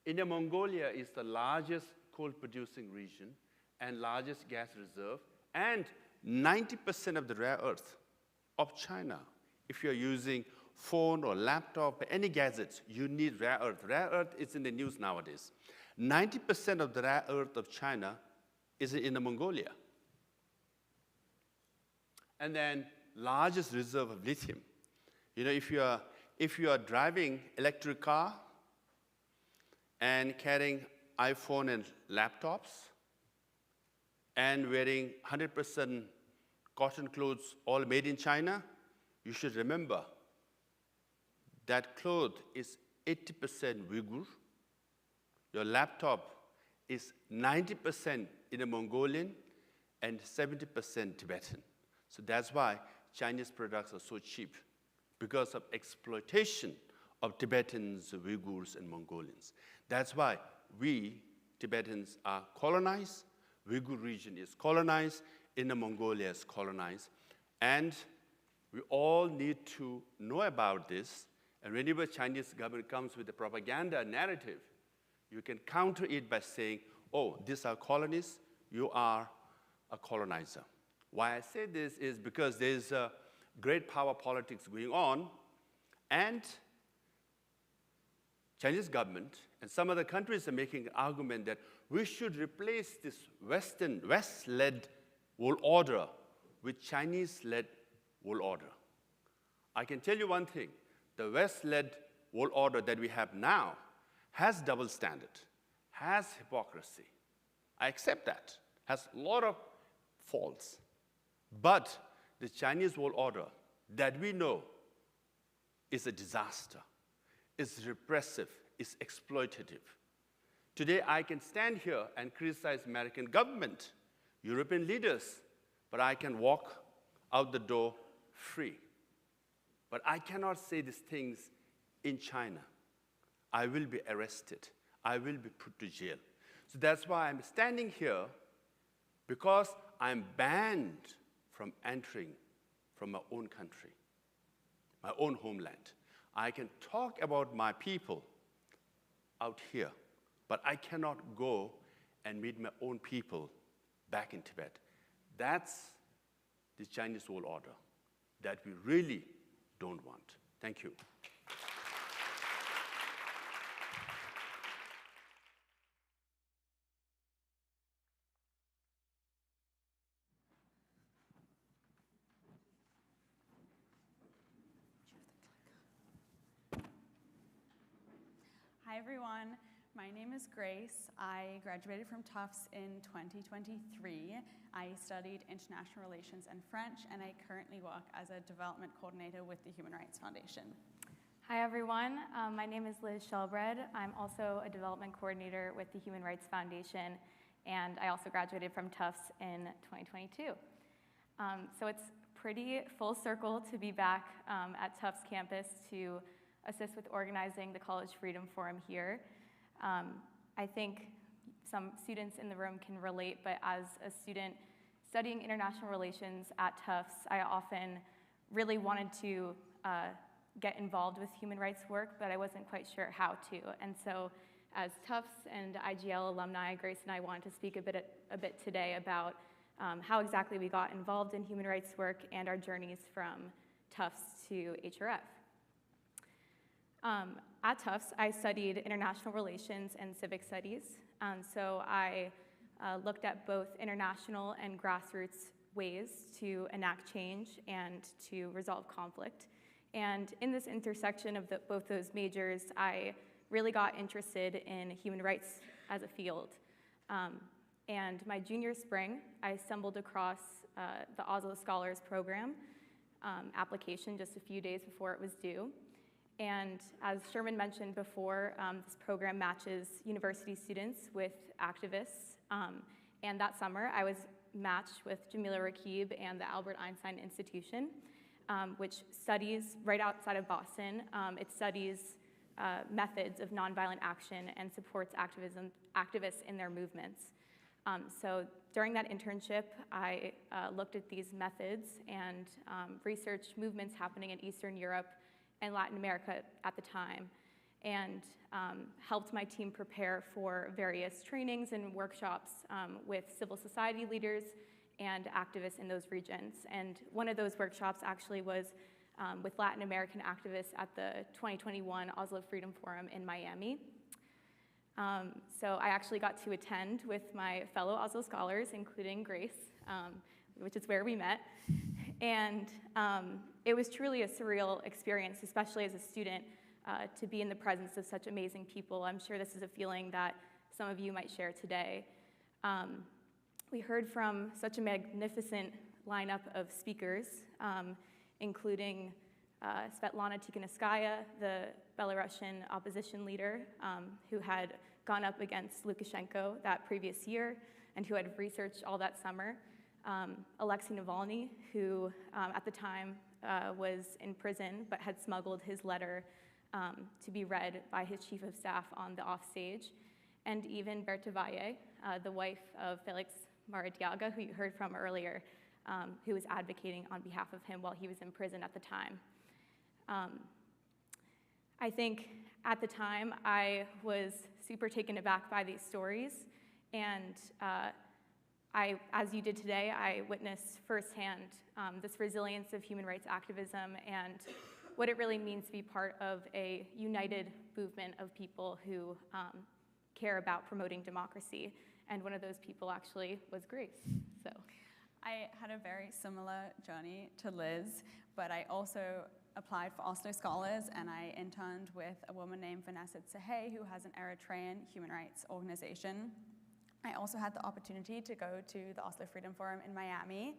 Inner Mongolia is the largest coal-producing region and largest gas reserve, and 90% of the rare earth of China. If you're using phone or laptop, any gadgets, you need rare earth. Rare earth is in the news nowadays. 90% of the rare earth of China is in Inner Mongolia. And then largest reserve of lithium. If you are driving electric car and carrying iPhone and laptops and wearing 100% cotton clothes, all made in China, you should remember that cloth is 80% Uyghur. Your laptop is 90% Inner Mongolian and 70% Tibetan. So that's why Chinese products are so cheap? Because of exploitation of Tibetans, Uyghurs, and Mongolians. That's why we, Tibetans, are colonized, Uyghur region is colonized, Inner Mongolia is colonized, and we all need to know about this, and whenever Chinese government comes with a propaganda narrative, you can counter it by saying, oh, these are colonies, you are a colonizer. Why I say this is because there's a great power politics going on, and Chinese government and some other countries are making an argument that we should replace this West-led world order with Chinese-led world order. I can tell you one thing, the West-led world order that we have now has double standard, has hypocrisy. I accept that, has a lot of faults. But the Chinese world order that we know is a disaster, is repressive, is exploitative. Today, I can stand here and criticize American government, European leaders, but I can walk out the door free. But I cannot say these things in China. I will be arrested. I will be put to jail. So that's why I'm standing here, because I'm banned from entering from my own country, my own homeland. I can talk about my people out here, but I cannot go and meet my own people back in Tibet. That's the Chinese world order that we really don't want. Thank you. Hi everyone, my name is Grace. I graduated from Tufts in 2023. I studied international relations and French, and I currently work as a development coordinator with the Human Rights Foundation. Hi everyone, my name is Liz Shelbred. I'm also a development coordinator with the Human Rights Foundation, and I also graduated from Tufts in 2022. So it's pretty full circle to be back at Tufts campus to assist with organizing the College Freedom Forum here. I think some students in the room can relate, but as a student studying international relations at Tufts, I often really wanted to get involved with human rights work, but I wasn't quite sure how to. And so as Tufts and IGL alumni, Grace and I wanted to speak a bit today about how exactly we got involved in human rights work and our journeys from Tufts to HRF. At Tufts, I studied international relations and civic studies. So I looked at both international and grassroots ways to enact change and to resolve conflict. And in this intersection of both those majors, I really got interested in human rights as a field. And my junior spring, I stumbled across the Oslo Scholars Program application just a few days before it was due. And as Sherman mentioned before, this program matches university students with activists. And that summer, I was matched with Jamila Rakib and the Albert Einstein Institution, which studies right outside of Boston. It studies methods of nonviolent action and supports activists in their movements. So during that internship, I looked at these methods and researched movements happening in Eastern Europe and Latin America at the time, and helped my team prepare for various trainings and workshops with civil society leaders and activists in those regions. And one of those workshops actually was with Latin American activists at the 2021 Oslo Freedom Forum in Miami. So I actually got to attend with my fellow Oslo scholars, including Grace, which is where we met. And it was truly a surreal experience, especially as a student, to be in the presence of such amazing people. I'm sure this is a feeling that some of you might share today. We heard from such a magnificent lineup of speakers, including Svetlana Tikhanovskaya, the Belarusian opposition leader, who had gone up against Lukashenko that previous year and who had researched all that summer. Alexei Navalny, who at the time was in prison but had smuggled his letter to be read by his chief of staff on the offstage, and even Berta Valle, the wife of Felix Maradiaga, who you heard from earlier, who was advocating on behalf of him while he was in prison at the time. I think at the time I was super taken aback by these stories, and as you did today, I witnessed firsthand this resilience of human rights activism and what it really means to be part of a united movement of people who care about promoting democracy. And one of those people actually was Grace. So, I had a very similar journey to Liz, but I also applied for Oslo Scholars, and I interned with a woman named Vanessa Tsehe, who has an Eritrean human rights organization. I also had the opportunity to go to the Oslo Freedom Forum in Miami.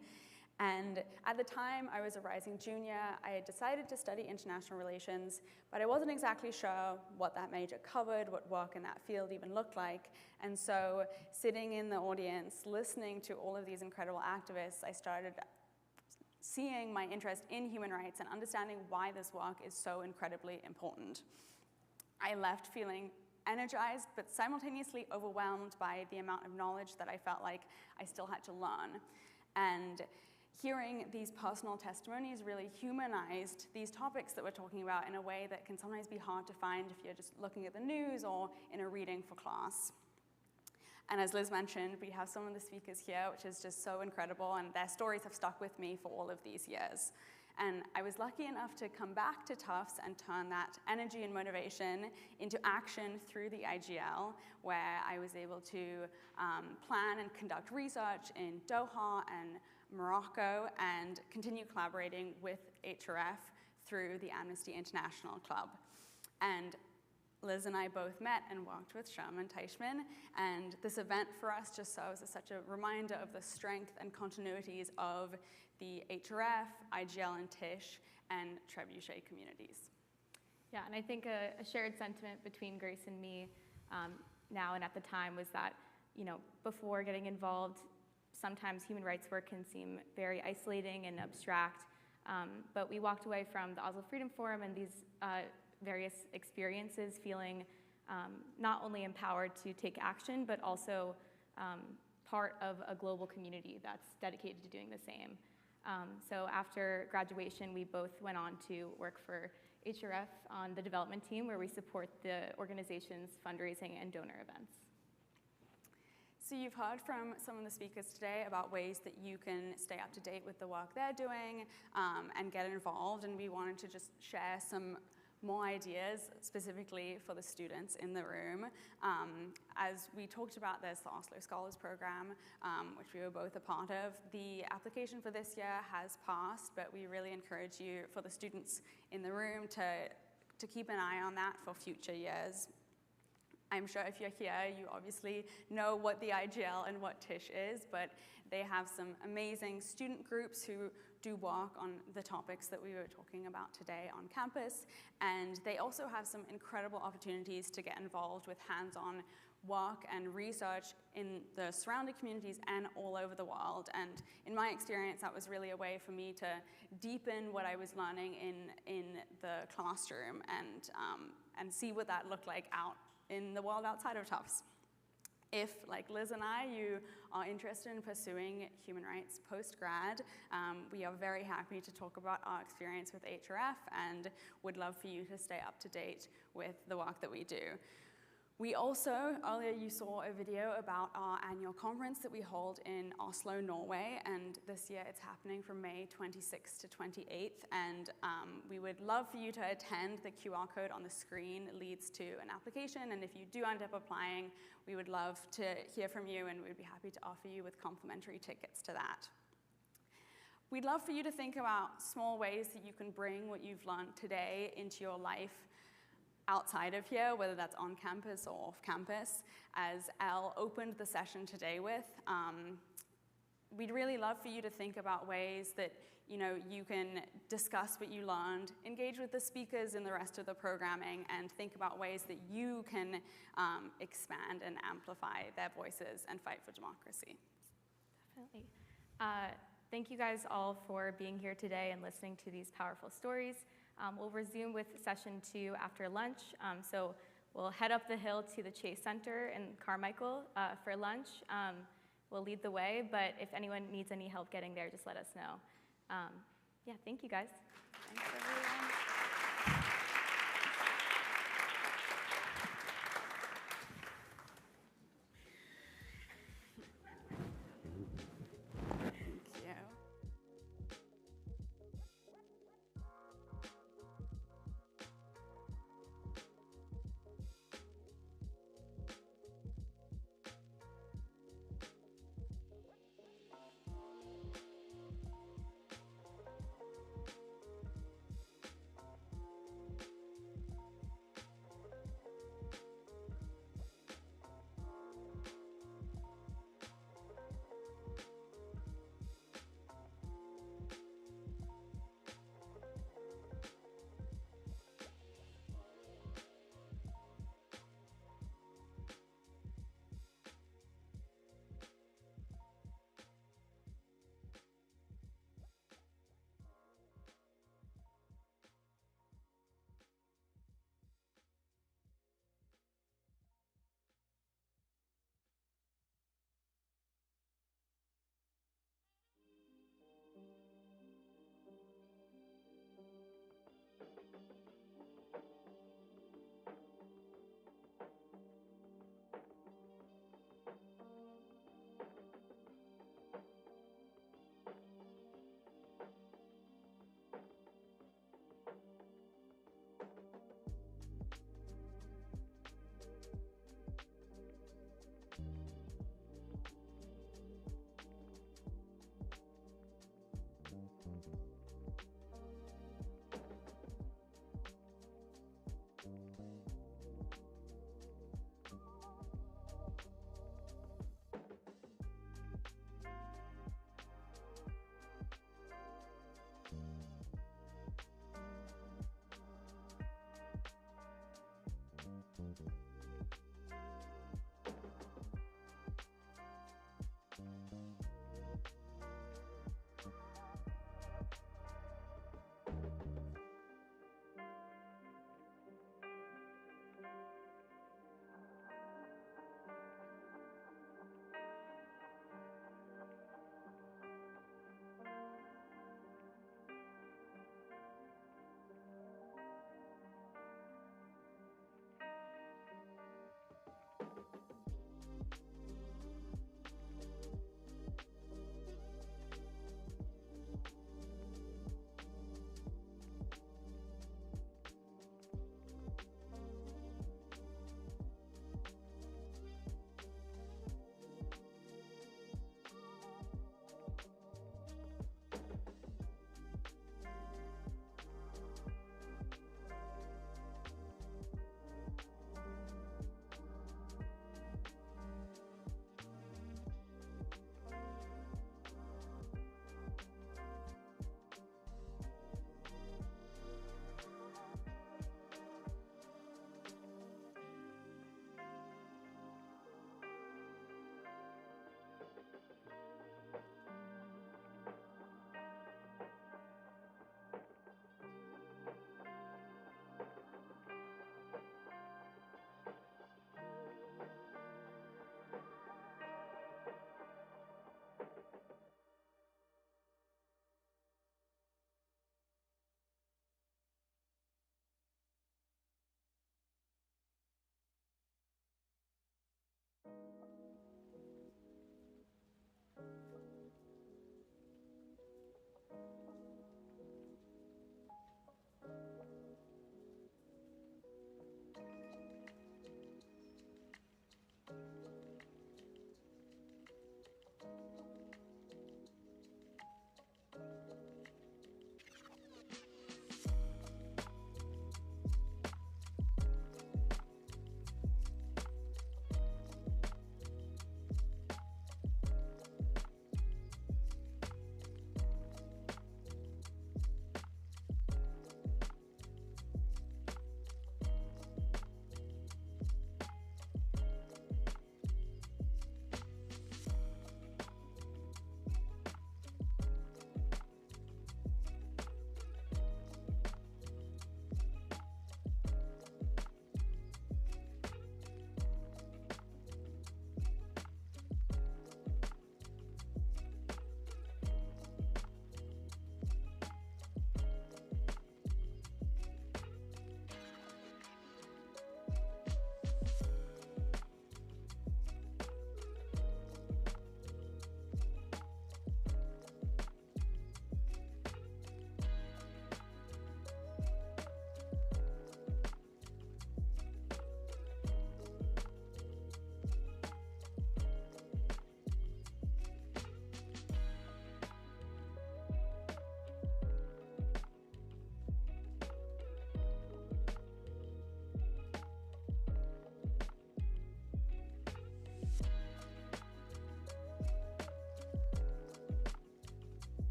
And at the time, I was a rising junior. I had decided to study international relations, but I wasn't exactly sure what that major covered, what work in that field even looked like. And so sitting in the audience, listening to all of these incredible activists, I started seeing my interest in human rights and understanding why this work is so incredibly important. I left feeling energized, but simultaneously overwhelmed by the amount of knowledge that I felt like I still had to learn. And hearing these personal testimonies really humanized these topics that we're talking about in a way that can sometimes be hard to find if you're just looking at the news or in a reading for class. And as Liz mentioned, we have some of the speakers here, which is just so incredible, and their stories have stuck with me for all of these years. And I was lucky enough to come back to Tufts and turn that energy and motivation into action through the IGL, where I was able to plan and conduct research in Doha and Morocco and continue collaborating with HRF through the Amnesty International Club. And Liz and I both met and worked with Sherman Teichman, and this event for us just serves as such a reminder of the strength and continuities of the HRF, IGL and Tish, and Trebuchet communities. Yeah, and I think a shared sentiment between Grace and me now and at the time was that, you know, before getting involved, sometimes human rights work can seem very isolating and abstract, but we walked away from the Oslo Freedom Forum and these various experiences feeling not only empowered to take action, but also part of a global community that's dedicated to doing the same. So after graduation, we both went on to work for HRF on the development team, where we support the organization's fundraising and donor events. So you've heard from some of the speakers today about ways that you can stay up to date with the work they're doing and get involved, and we wanted to just share some more ideas specifically for the students in the room. As we talked about, there's the Oslo Scholars Program, which we were both a part of. The application for this year has passed, but we really encourage you, for the students in the room, to keep an eye on that for future years. I'm sure if you're here, you obviously know what the IGL and what Tish is, but they have some amazing student groups who do work on the topics that we were talking about today on campus, and they also have some incredible opportunities to get involved with hands-on work and research in the surrounding communities and all over the world. And in my experience, that was really a way for me to deepen what I was learning in the classroom and see what that looked like out in the world outside of Tufts. If, like Liz and I, you are interested in pursuing human rights post-grad, we are very happy to talk about our experience with HRF and would love for you to stay up to date with the work that we do. We also, earlier you saw a video about our annual conference that we hold in Oslo, Norway, and this year it's happening from May 26th to 28th, and we would love for you to attend. The QR code on the screen leads to an application, and if you do end up applying, we would love to hear from you, and we'd be happy to offer you with complimentary tickets to that. We'd love for you to think about small ways that you can bring what you've learned today into your life outside of here, whether that's on campus or off campus, as Elle opened the session today with. We'd really love for you to think about ways that you can discuss what you learned, engage with the speakers in the rest of the programming, and think about ways that you can expand and amplify their voices and fight for democracy. Definitely. Thank you guys all for being here today and listening to these powerful stories. We'll resume with session 2 after lunch. So we'll head up the hill to the Chase Center in Carmichael for lunch. We'll lead the way, but if anyone needs any help getting there, just let us know. Yeah, thank you guys. Thanks, everyone.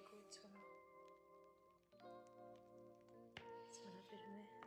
꽃처럼 Suena firme.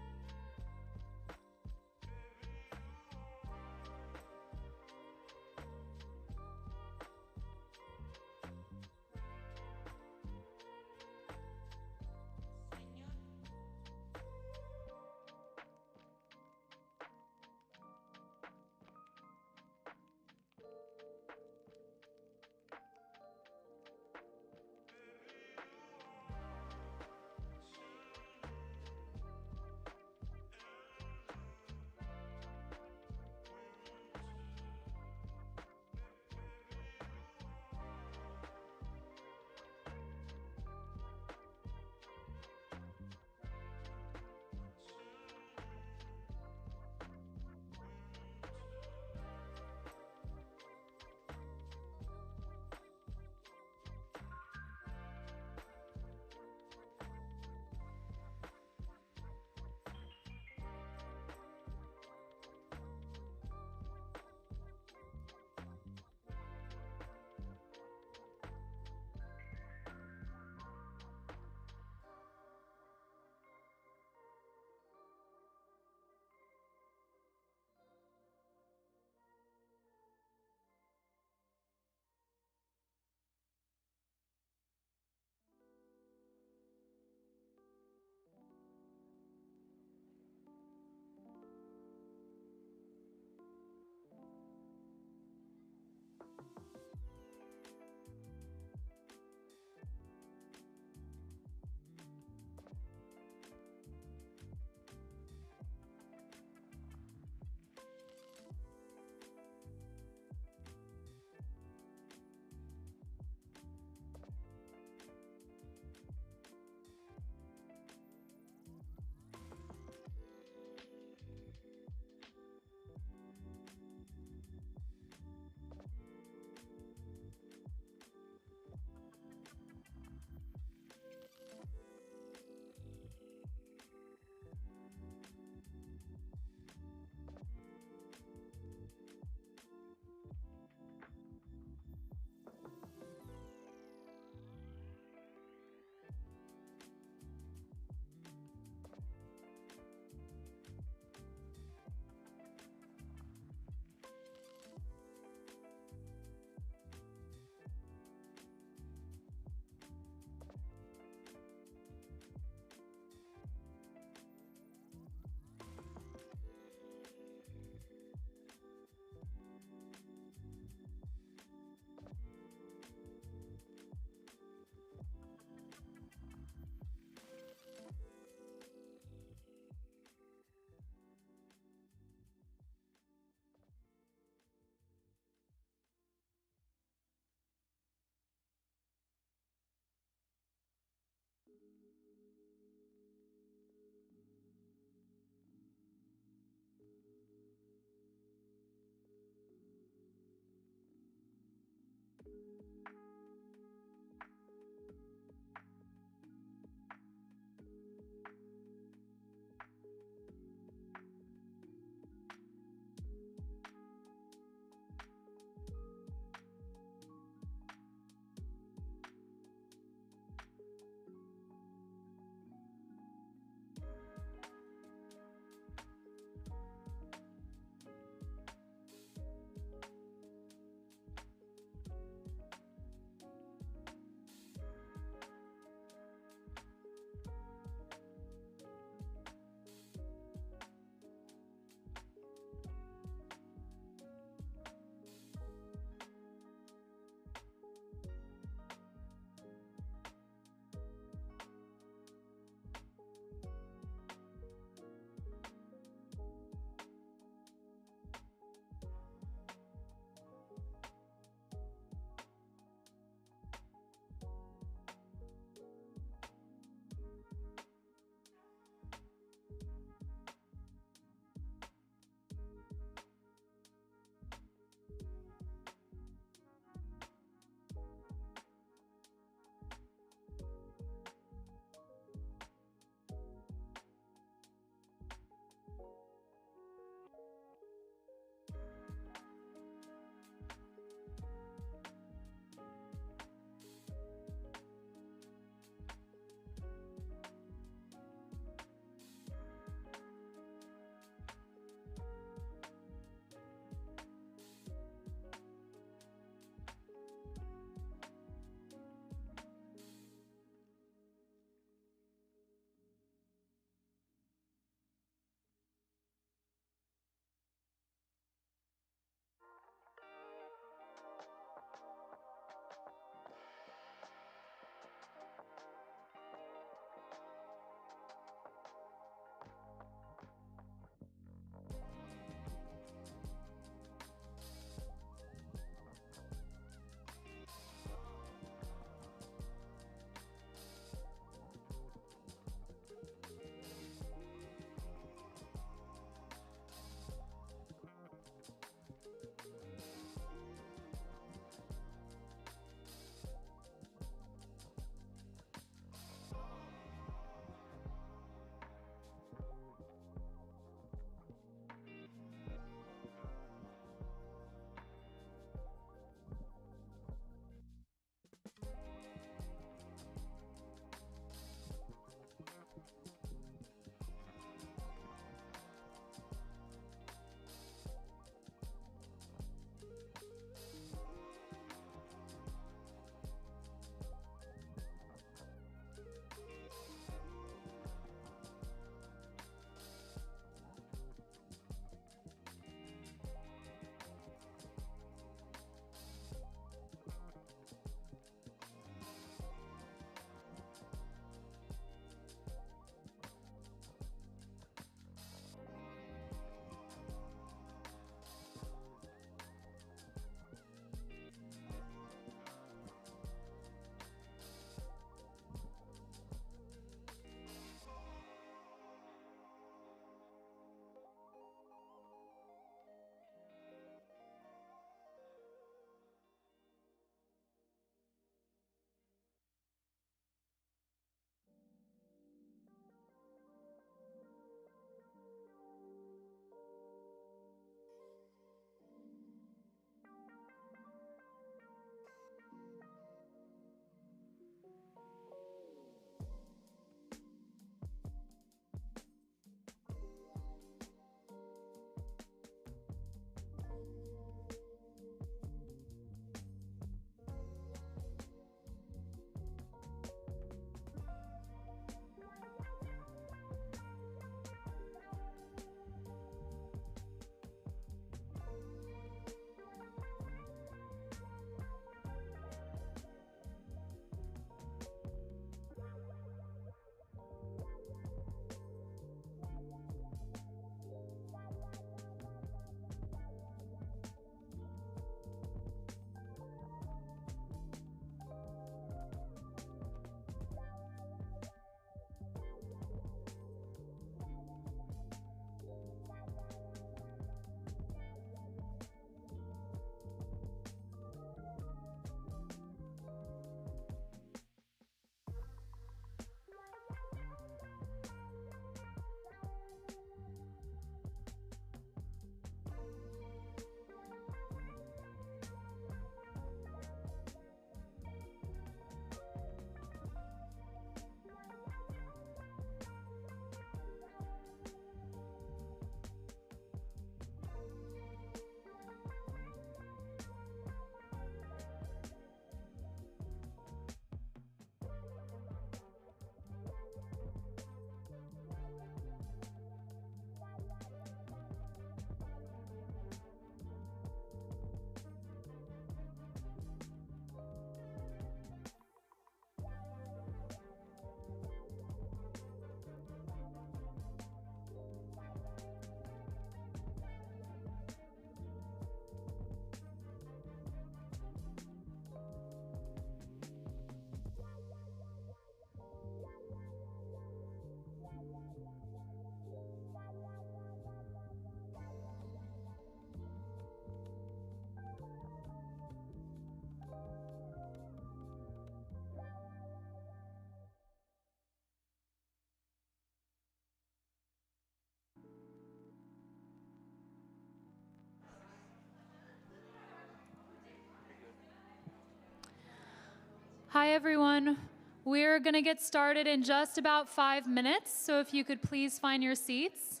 Hi, everyone. We're going to get started in just about 5 minutes, so if you could please find your seats.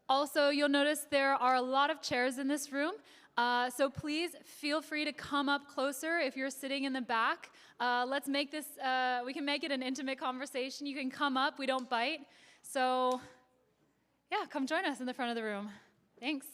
Also, you'll notice there are a lot of chairs in this room, so please feel free to come up closer if you're sitting in the back. Let's make this, we can make it an intimate conversation. You can come up, we don't bite. So, yeah, come join us in the front of the room. Thanks.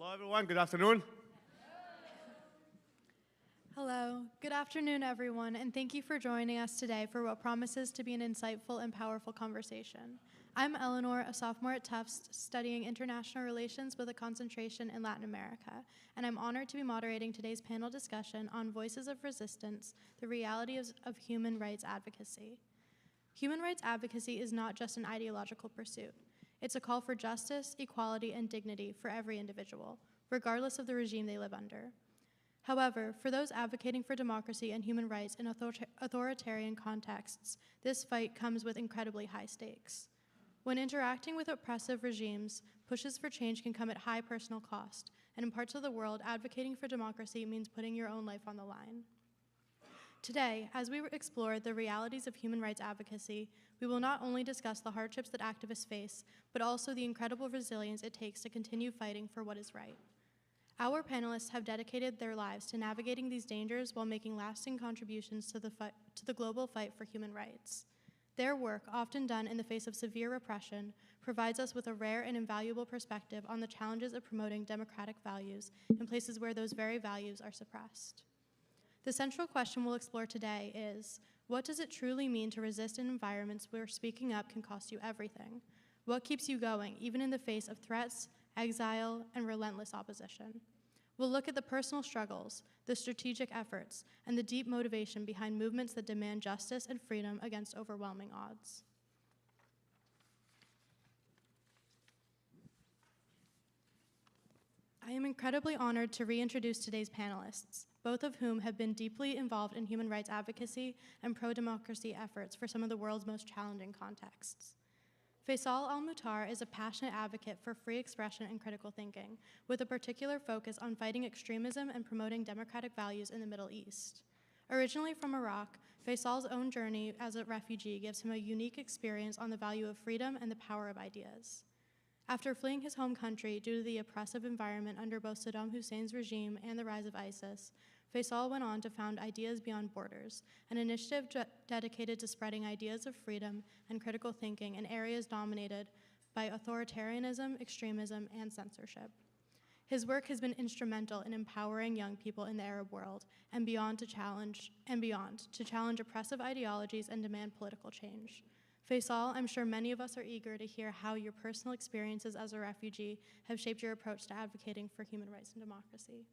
Hello, everyone. Good afternoon. Hello. Good afternoon, everyone, and thank you for joining us today for what promises to be an insightful and powerful conversation. I'm Eleanor, a sophomore at Tufts, studying international relations with a concentration in Latin America, and I'm honored to be moderating today's panel discussion on Voices of Resistance, the reality of human rights advocacy. Human rights advocacy is not just an ideological pursuit. It's a call for justice, equality, and dignity for every individual, regardless of the regime they live under. However, for those advocating for democracy and human rights in authoritarian contexts, this fight comes with incredibly high stakes. When interacting with oppressive regimes, pushes for change can come at high personal cost, and in parts of the world, advocating for democracy means putting your own life on the line. Today, as we explore the realities of human rights advocacy, we will not only discuss the hardships that activists face, but also the incredible resilience it takes to continue fighting for what is right. Our panelists have dedicated their lives to navigating these dangers while making lasting contributions to the global fight for human rights. Their work, often done in the face of severe repression, provides us with a rare and invaluable perspective on the challenges of promoting democratic values in places where those very values are suppressed. The central question we'll explore today is, what does it truly mean to resist in environments where speaking up can cost you everything? What keeps you going, even in the face of threats, exile, and relentless opposition? We'll look at the personal struggles, the strategic efforts, and the deep motivation behind movements that demand justice and freedom against overwhelming odds. I am incredibly honored to reintroduce today's panelists, both of whom have been deeply involved in human rights advocacy and pro-democracy efforts for some of the world's most challenging contexts. Faisal Al-Muhtar is a passionate advocate for free expression and critical thinking, with a particular focus on fighting extremism and promoting democratic values in the Middle East. Originally from Iraq, Faisal's own journey as a refugee gives him a unique experience on the value of freedom and the power of ideas. After fleeing his home country due to the oppressive environment under both Saddam Hussein's regime and the rise of ISIS, Faisal went on to found Ideas Beyond Borders, an initiative dedicated to spreading ideas of freedom and critical thinking in areas dominated by authoritarianism, extremism, and censorship. His work has been instrumental in empowering young people in the Arab world and beyond to challenge oppressive ideologies and demand political change. Faisal, I'm sure many of us are eager to hear how your personal experiences as a refugee have shaped your approach to advocating for human rights and democracy.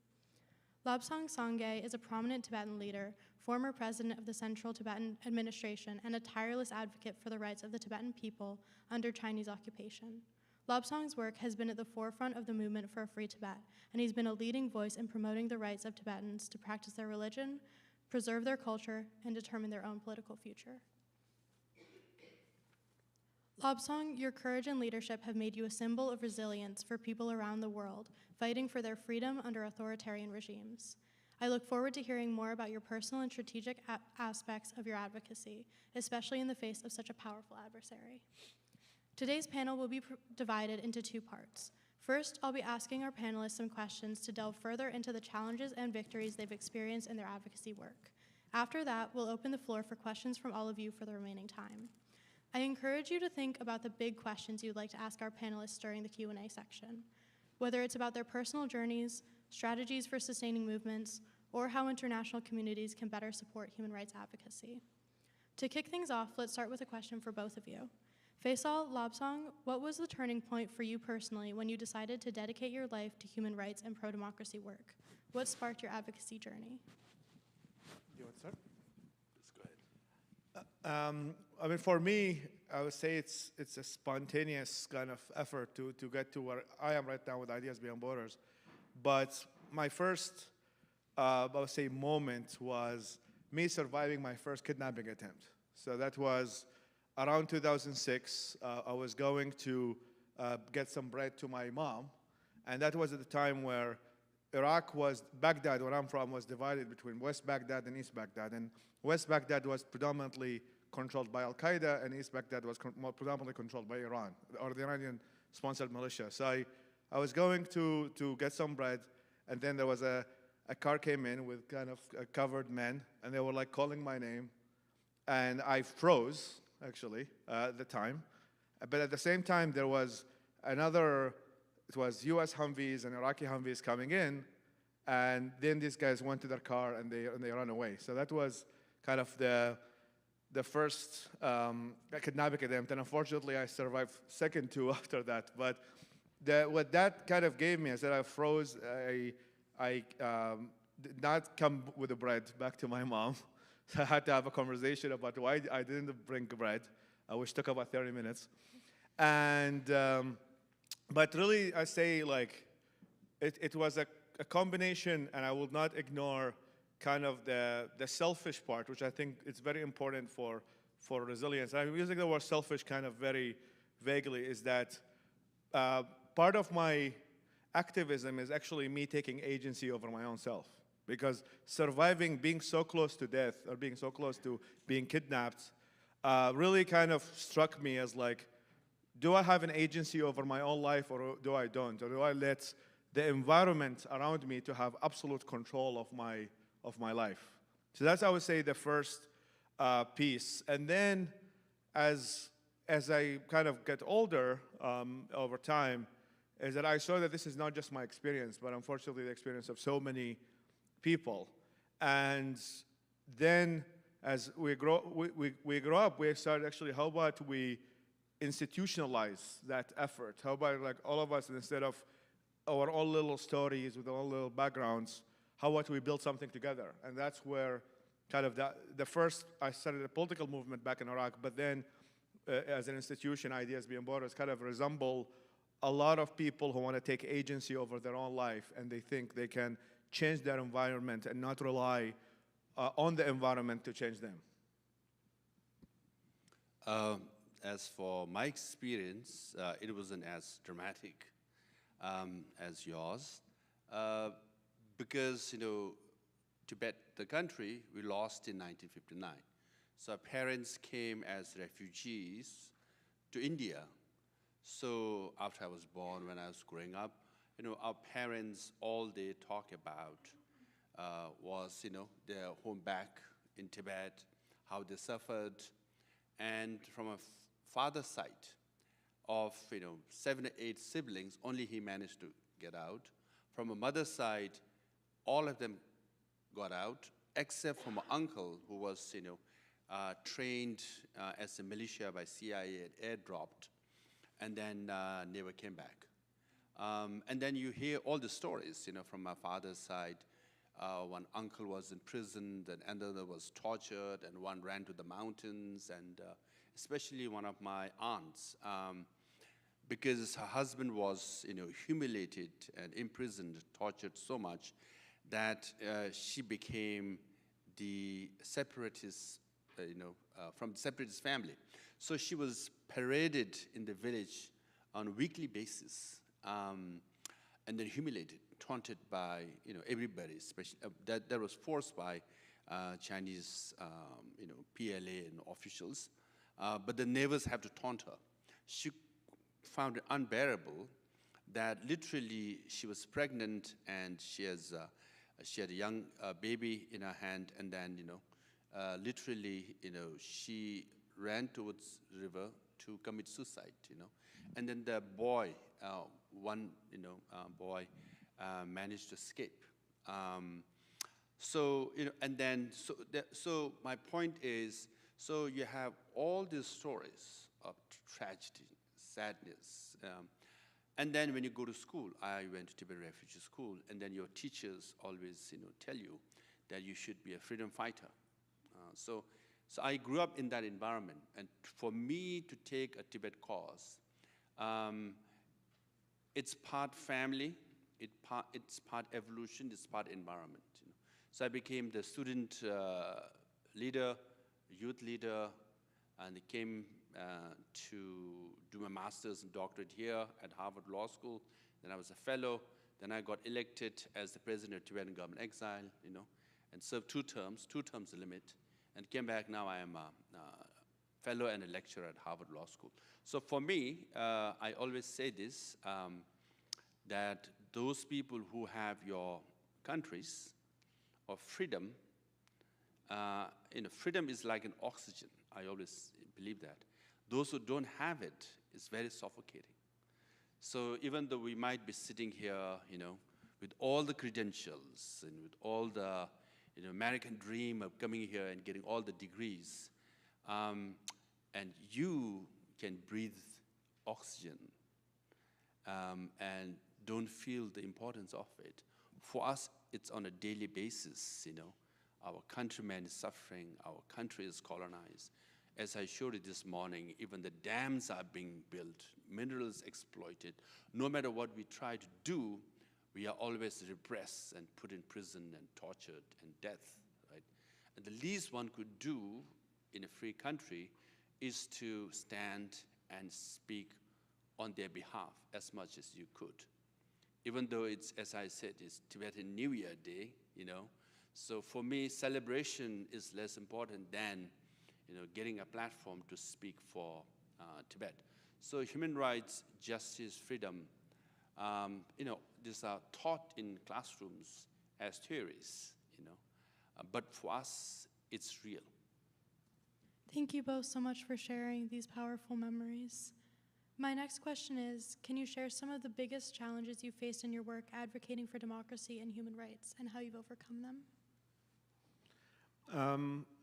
Lobsang Sangay is a prominent Tibetan leader, former president of the Central Tibetan Administration, and a tireless advocate for the rights of the Tibetan people under Chinese occupation. Lobsang's work has been at the forefront of the movement for a free Tibet, and he's been a leading voice in promoting the rights of Tibetans to practice their religion, preserve their culture, and determine their own political future. Lobsang, your courage and leadership have made you a symbol of resilience for people around the world, fighting for their freedom under authoritarian regimes. I look forward to hearing more about your personal and strategic aspects of your advocacy, especially in the face of such a powerful adversary. Today's panel will be divided into two parts. First, I'll be asking our panelists some questions to delve further into the challenges and victories they've experienced in their advocacy work. After that, we'll open the floor for questions from all of you for the remaining time. I encourage you to think about the big questions you'd like to ask our panelists during the Q&A section, whether it's about their personal journeys, strategies for sustaining movements, or how international communities can better support human rights advocacy. To kick things off, let's start with a question for both of you. Faisal Lobsang, what was the turning point for you personally when you decided to dedicate your life to human rights and pro-democracy work? What sparked your advocacy journey? You want to start? Let's go ahead. I mean, for me, I would say it's a spontaneous kind of effort to get to where I am right now with Ideas Beyond Borders. But my first, I would say, moment was me surviving my first kidnapping attempt. So that was around 2006. I was going to get some bread to my mom, and that was at the time where Iraq was, Baghdad, where I'm from, was divided between West Baghdad and East Baghdad. And West Baghdad was predominantly controlled by Al-Qaeda, and East Baghdad was more predominantly controlled by Iran, or the Iranian-sponsored militia. So I was going to get some bread, and then there was a car came in with kind of covered men, and they were like calling my name, and I froze, actually, at the time. But at the same time, there was another, it was US Humvees and Iraqi Humvees coming in, and then these guys went to their car and they ran away. So that was kind of the first kidnapping attempt, and unfortunately I survived second two after that. But what that kind of gave me is that I froze. I did not come with the bread back to my mom. So I had to have a conversation about why I didn't bring bread, which took about 30 minutes. And but really, I say, like, it was a combination, and I will not ignore kind of the selfish part, which I think it's very important for resilience. I'm using the word selfish kind of very vaguely, is that part of my activism is actually me taking agency over my own self. Because surviving, being so close to death, or being so close to being kidnapped, really kind of struck me as like, do I have an agency over my own life, or do I don't? Or do I let the environment around me to have absolute control of my life? So that's, I would say, the first piece. And then as I kind of get older over time, is that I saw that this is not just my experience, but unfortunately the experience of so many people. And then as we grow up, we started actually, how about we institutionalize that effort? How about, like, all of us, instead of our own little stories with our own little backgrounds, how about we build something together? And that's where kind of the first, I started a political movement back in Iraq, but then as an institution, Ideas Beyond Borders kind of resemble a lot of people who want to take agency over their own life, and they think they can change their environment and not rely on the environment to change them. As for my experience, it wasn't as dramatic as yours, because, you know, Tibet, the country, we lost in 1959. So our parents came as refugees to India. So after I was born, when I was growing up, you know, our parents, all they talk about was, you know, their home back in Tibet, how they suffered. And from a father's side of, you know, 7 or 8 siblings, only he managed to get out. From a mother's side, all of them got out, except from an uncle who was, you know, trained as a militia by CIA and airdropped, and then never came back. And then you hear all the stories, you know, from my father's side. One uncle was imprisoned, and another was tortured, and one ran to the mountains, and especially one of my aunts, because her husband was, you know, humiliated and imprisoned, tortured so much that she became the separatist, from the separatist family. So she was paraded in the village on a weekly basis, and then humiliated, taunted by, you know, everybody, especially that was forced by Chinese, PLA and officials. But the neighbors have to taunt her. She found it unbearable that literally she was pregnant, and she had a young baby in her hand, and then, you know, literally, she ran towards the river to commit suicide, And then the boy, one, boy managed to escape. So my point is, so you have all these stories of tragedy, sadness, and then when you go to school, I went to Tibet Refugee School, and then your teachers always, tell you that you should be a freedom fighter. So I grew up in that environment, and for me to take a Tibet cause, it's part family, it's part evolution, it's part environment. So I became the student leader, youth leader, and I came to do my master's and doctorate here at Harvard Law School. Then I was a fellow. Then I got elected as the president of Tibetan government Exile, and served 2 terms the limit, and came back. Now I am a fellow and a lecturer at Harvard Law School. So for me, I always say this, that those people who have your countries of freedom, freedom is like an oxygen. I always believe that. Those who don't have it is very suffocating. So even though we might be sitting here, with all the credentials and with all the, American dream of coming here and getting all the degrees, and you can breathe oxygen and don't feel the importance of it. For us, it's on a daily basis, Our countrymen is suffering, our country is colonized. As I showed you this morning, even the dams are being built, minerals exploited. No matter what we try to do, we are always repressed and put in prison and tortured and death, right? And the least one could do in a free country is to stand and speak on their behalf as much as you could. Even though it's, as I said, it's Tibetan New Year Day, So for me, celebration is less important than, getting a platform to speak for Tibet. So human rights, justice, freedom, these are taught in classrooms as theories, but for us, it's real. Thank you both so much for sharing these powerful memories. My next question is, can you share some of the biggest challenges you faced in your work advocating for democracy and human rights and how you've overcome them?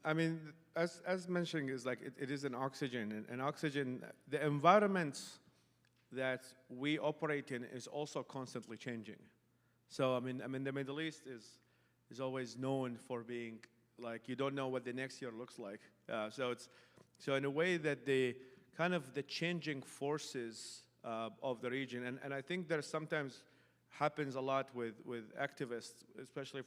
I mean, as mentioning, is like it is an oxygen, and oxygen, the environment that we operate in is also constantly changing. So I mean, the Middle East is always known for being like, you don't know what the next year looks like. So in a way that the kind of the changing forces of the region, and I think there sometimes happens a lot with activists, especially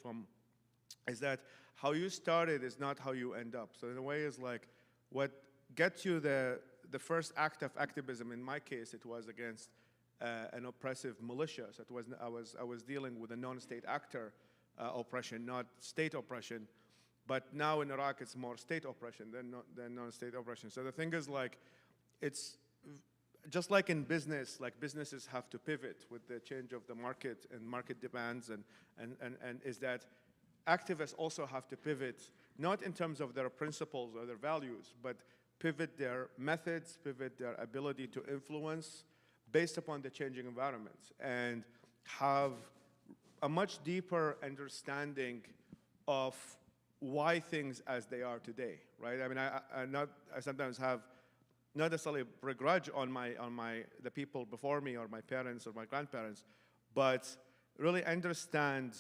is that how you started is not how you end up. So in a way, it's like what gets you the first act of activism. In my case, it was against an oppressive militia. So I was dealing with a non-state actor oppression, not state oppression. But now in Iraq, it's more state oppression than non-state oppression. So the thing is, like, it's just like in business, like businesses have to pivot with the change of the market and market demands, and is that activists also have to pivot, not in terms of their principles or their values, but pivot their methods, pivot their ability to influence based upon the changing environments, and have a much deeper understanding of why things as they are today, right? I mean, I sometimes have not necessarily a grudge on the people before me or my parents or my grandparents, but really understand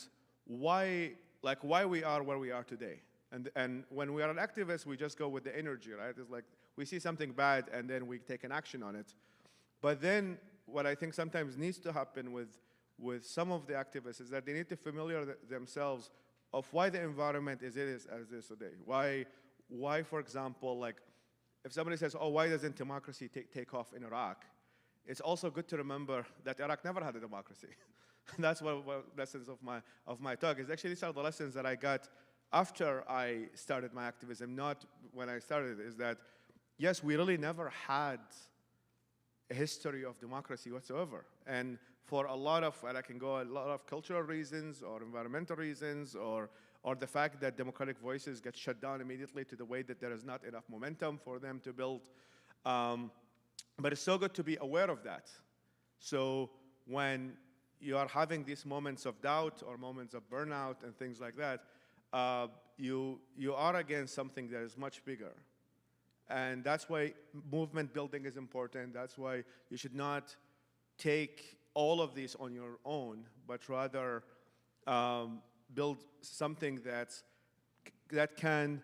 why we are where we are today. And when we are an activist, we just go with the energy, right? It's like we see something bad and then we take an action on it. But then what I think sometimes needs to happen with some of the activists is that they need to familiarize themselves of why the environment is as it is today. Why, for example, like if somebody says, oh, why doesn't democracy take off in Iraq? It's also good to remember that Iraq never had a democracy. That's one lessons of my talk. Is actually these are the lessons that I got after I started my activism, not when I started, is that, yes, we really never had a history of democracy whatsoever. And for a lot of, and I can go a lot of cultural reasons or environmental reasons or the fact that democratic voices get shut down immediately to the way that there is not enough momentum for them to build. But it's so good to be aware of that. So when you are having these moments of doubt or moments of burnout and things like that, you are against something that is much bigger. And that's why movement building is important. That's why you should not take all of these on your own, but rather build something that can,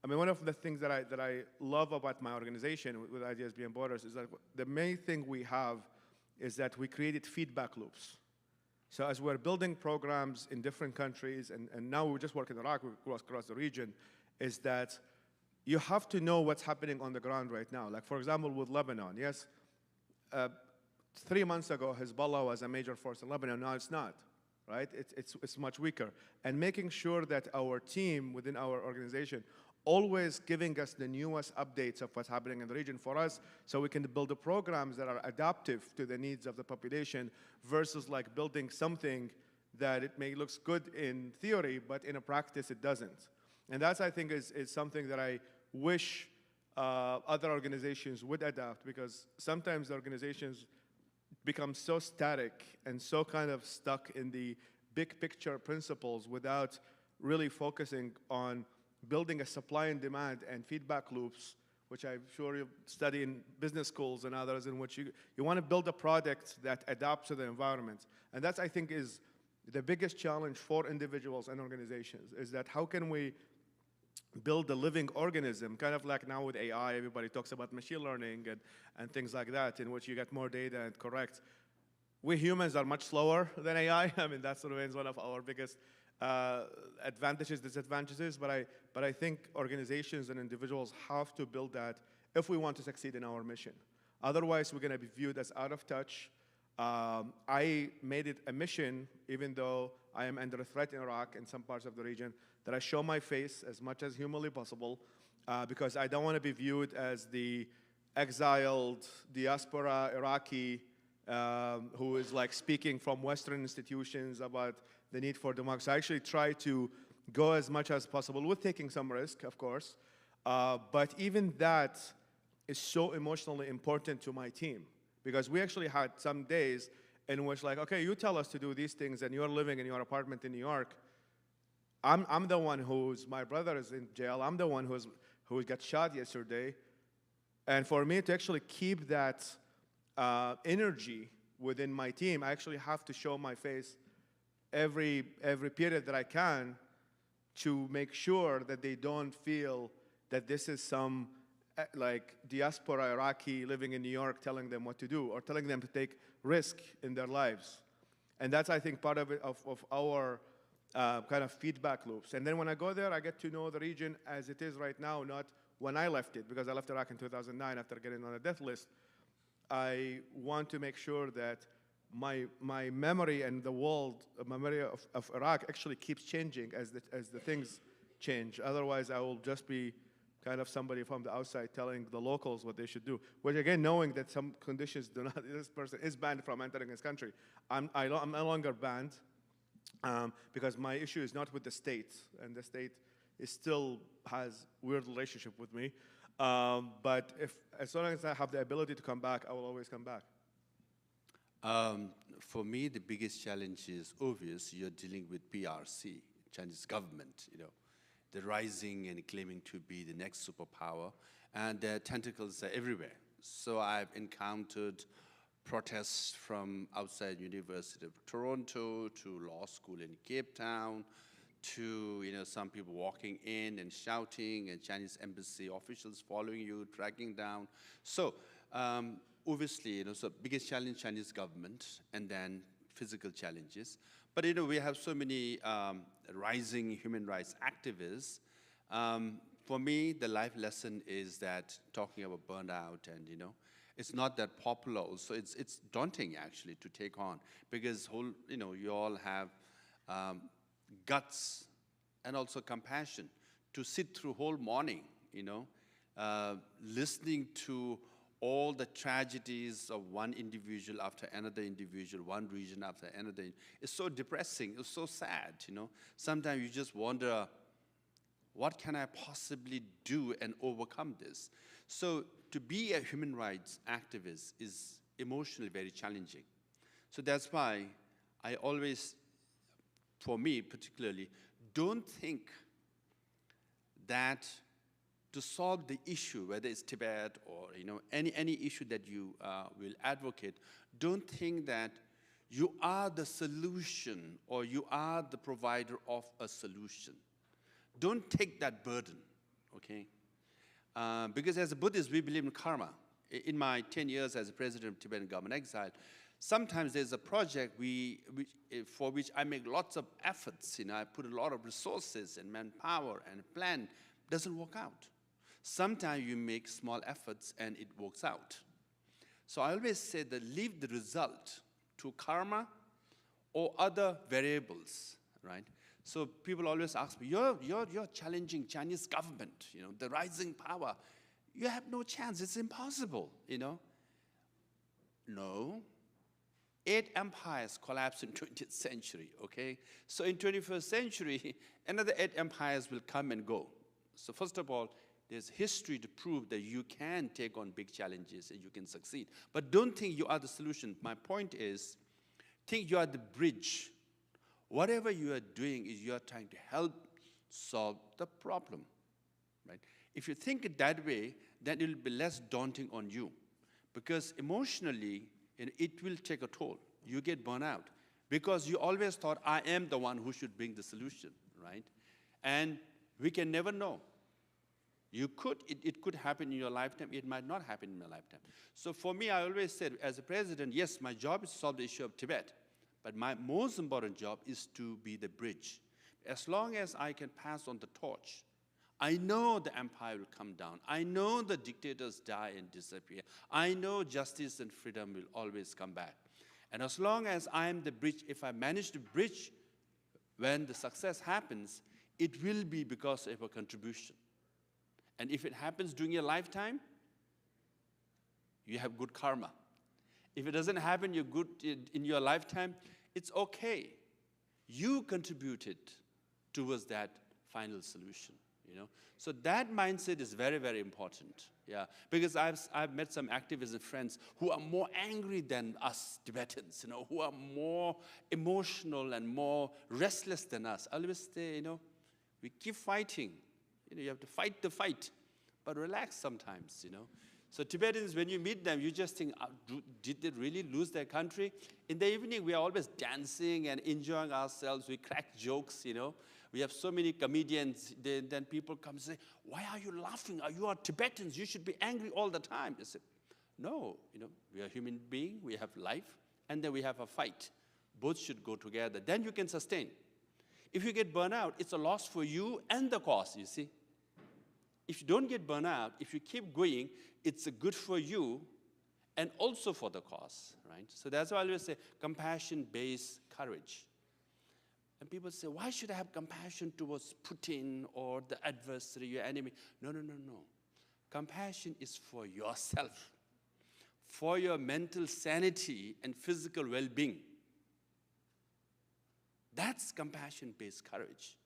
I mean, one of the things that I love about my organization with Ideas Beyond Borders is that the main thing we have is that we created feedback loops. So as we're building programs in different countries, and now we just work in Iraq, we across the region, is that you have to know what's happening on the ground right now. Like, for example, with Lebanon, yes, 3 months ago, Hezbollah was a major force in Lebanon. Now it's not, right? It's much weaker. And making sure that our team within our organization always giving us the newest updates of what's happening in the region for us so we can build the programs that are adaptive to the needs of the population versus like building something that it may looks good in theory, but in a practice it doesn't. And that's, I think, is something that I wish other organizations would adapt, because sometimes the organizations become so static and so kind of stuck in the big picture principles without really focusing on building a supply and demand and feedback loops, which I'm sure you study in business schools and others, in which you want to build a product that adapts to the environment. And that's, I think, is the biggest challenge for individuals and organizations, is that how can we build a living organism, kind of like now with AI, everybody talks about machine learning and things like that, in which you get more data and correct. We humans are much slower than AI. I mean, that remains one of our biggest advantages, disadvantages, but I think organizations and individuals have to build that if we want to succeed in our mission. Otherwise, we're going to be viewed as out of touch. I made it a mission, even though I am under a threat in Iraq and some parts of the region, that I show my face as much as humanly possible, because I don't want to be viewed as the exiled diaspora Iraqi who is like speaking from Western institutions about the need for democracy. I actually try to go as much as possible with taking some risk, of course, but even that is so emotionally important to my team, because we actually had some days in which, like, okay, you tell us to do these things and you're living in your apartment in New York. I'm the one my brother is in jail. I'm the one who got shot yesterday. And for me to actually keep that energy within my team, I actually have to show my face every period that I can to make sure that they don't feel that this is some like diaspora Iraqi living in New York telling them what to do or telling them to take risk in their lives. And that's, I think, part of it, of our kind of feedback loops. And then when I go there, I get to know the region as it is right now, not when I left it, because I left Iraq in 2009 after getting on a death list. I want to make sure that my memory and the world, memory of Iraq actually keeps changing as the things change. Otherwise, I will just be kind of somebody from the outside telling the locals what they should do. Which, again, knowing that some conditions do not, this person is banned from entering his country. I'm no longer banned because my issue is not with the state, and the state still has weird relationship with me. But as long as I have the ability to come back, I will always come back. For me, the biggest challenge is obvious. You're dealing with PRC, Chinese government, you know. They're rising and claiming to be the next superpower, and their tentacles are everywhere. So I've encountered protests from outside University of Toronto to law school in Cape Town, to some people walking in and shouting, and Chinese embassy officials following you, tracking down. So obviously, so biggest challenge, Chinese government, and then physical challenges. But we have so many rising human rights activists. For me, the life lesson is that talking about burnout and it's not that popular. Also, it's daunting actually to take on, because you all have guts and also compassion to sit through whole morning, listening to all the tragedies of one individual after another individual, one region after another. It's so depressing, it's so sad, you know. Sometimes you just wonder, what can I possibly do and overcome this? So to be a human rights activist is emotionally very challenging. So that's why I always, for me particularly, don't think that to solve the issue, whether it's Tibet or any issue that you will advocate, don't think that you are the solution or you are the provider of a solution. Don't take that burden, okay? Because as a Buddhist, we believe in karma. In my 10 years as a president of Tibetan government exile, sometimes there's a project for which I make lots of efforts. I put a lot of resources and manpower and plan. Doesn't work out. Sometimes you make small efforts and it works out. So I always say that leave the result to karma or other variables, right? So people always ask me, you're challenging Chinese government, the rising power. You have no chance, it's impossible, No. 8 empires collapsed in 20th century, okay? So in 21st century, another 8 empires will come and go. So first of all, there's history to prove that you can take on big challenges and you can succeed. But don't think you are the solution. My point is, think you are the bridge. Whatever you are doing is you are trying to help solve the problem, right? If you think it that way, then it will be less daunting on you. Because emotionally, it will take a toll. You get burnt out. Because you always thought, I am the one who should bring the solution, right? And we can never know. It could happen in your lifetime, it might not happen in my lifetime. So for me, I always said, as a president, yes, my job is to solve the issue of Tibet, but my most important job is to be the bridge. As long as I can pass on the torch, I know the empire will come down. I know the dictators die and disappear. I know justice and freedom will always come back. And as long as I am the bridge, if I manage to bridge, when the success happens, it will be because of a contribution. And if it happens during your lifetime, you have good karma. If it doesn't happen in your lifetime, it's okay. You contributed towards that final solution. So that mindset is very, very important. Yeah, because I've met some activists and friends who are more angry than us Tibetans. Who are more emotional and more restless than us. I always say, we keep fighting. You have to fight the fight, but relax sometimes. So Tibetans, when you meet them, you just think, did they really lose their country? In the evening, we are always dancing and enjoying ourselves. We crack jokes. We have so many comedians. Then people come and say, why are you laughing? You are Tibetans. You should be angry all the time. They say, no, we are human beings. We have life, and then we have a fight. Both should go together. Then you can sustain. If you get burned out, it's a loss for you and the cause, you see. If you don't get burned out, if you keep going, it's good for you and also for the cause, right? So that's why I always say compassion-based courage. And people say, why should I have compassion towards Putin or the adversary, your enemy? No. Compassion is for yourself, for your mental sanity and physical well-being. That's compassion-based courage.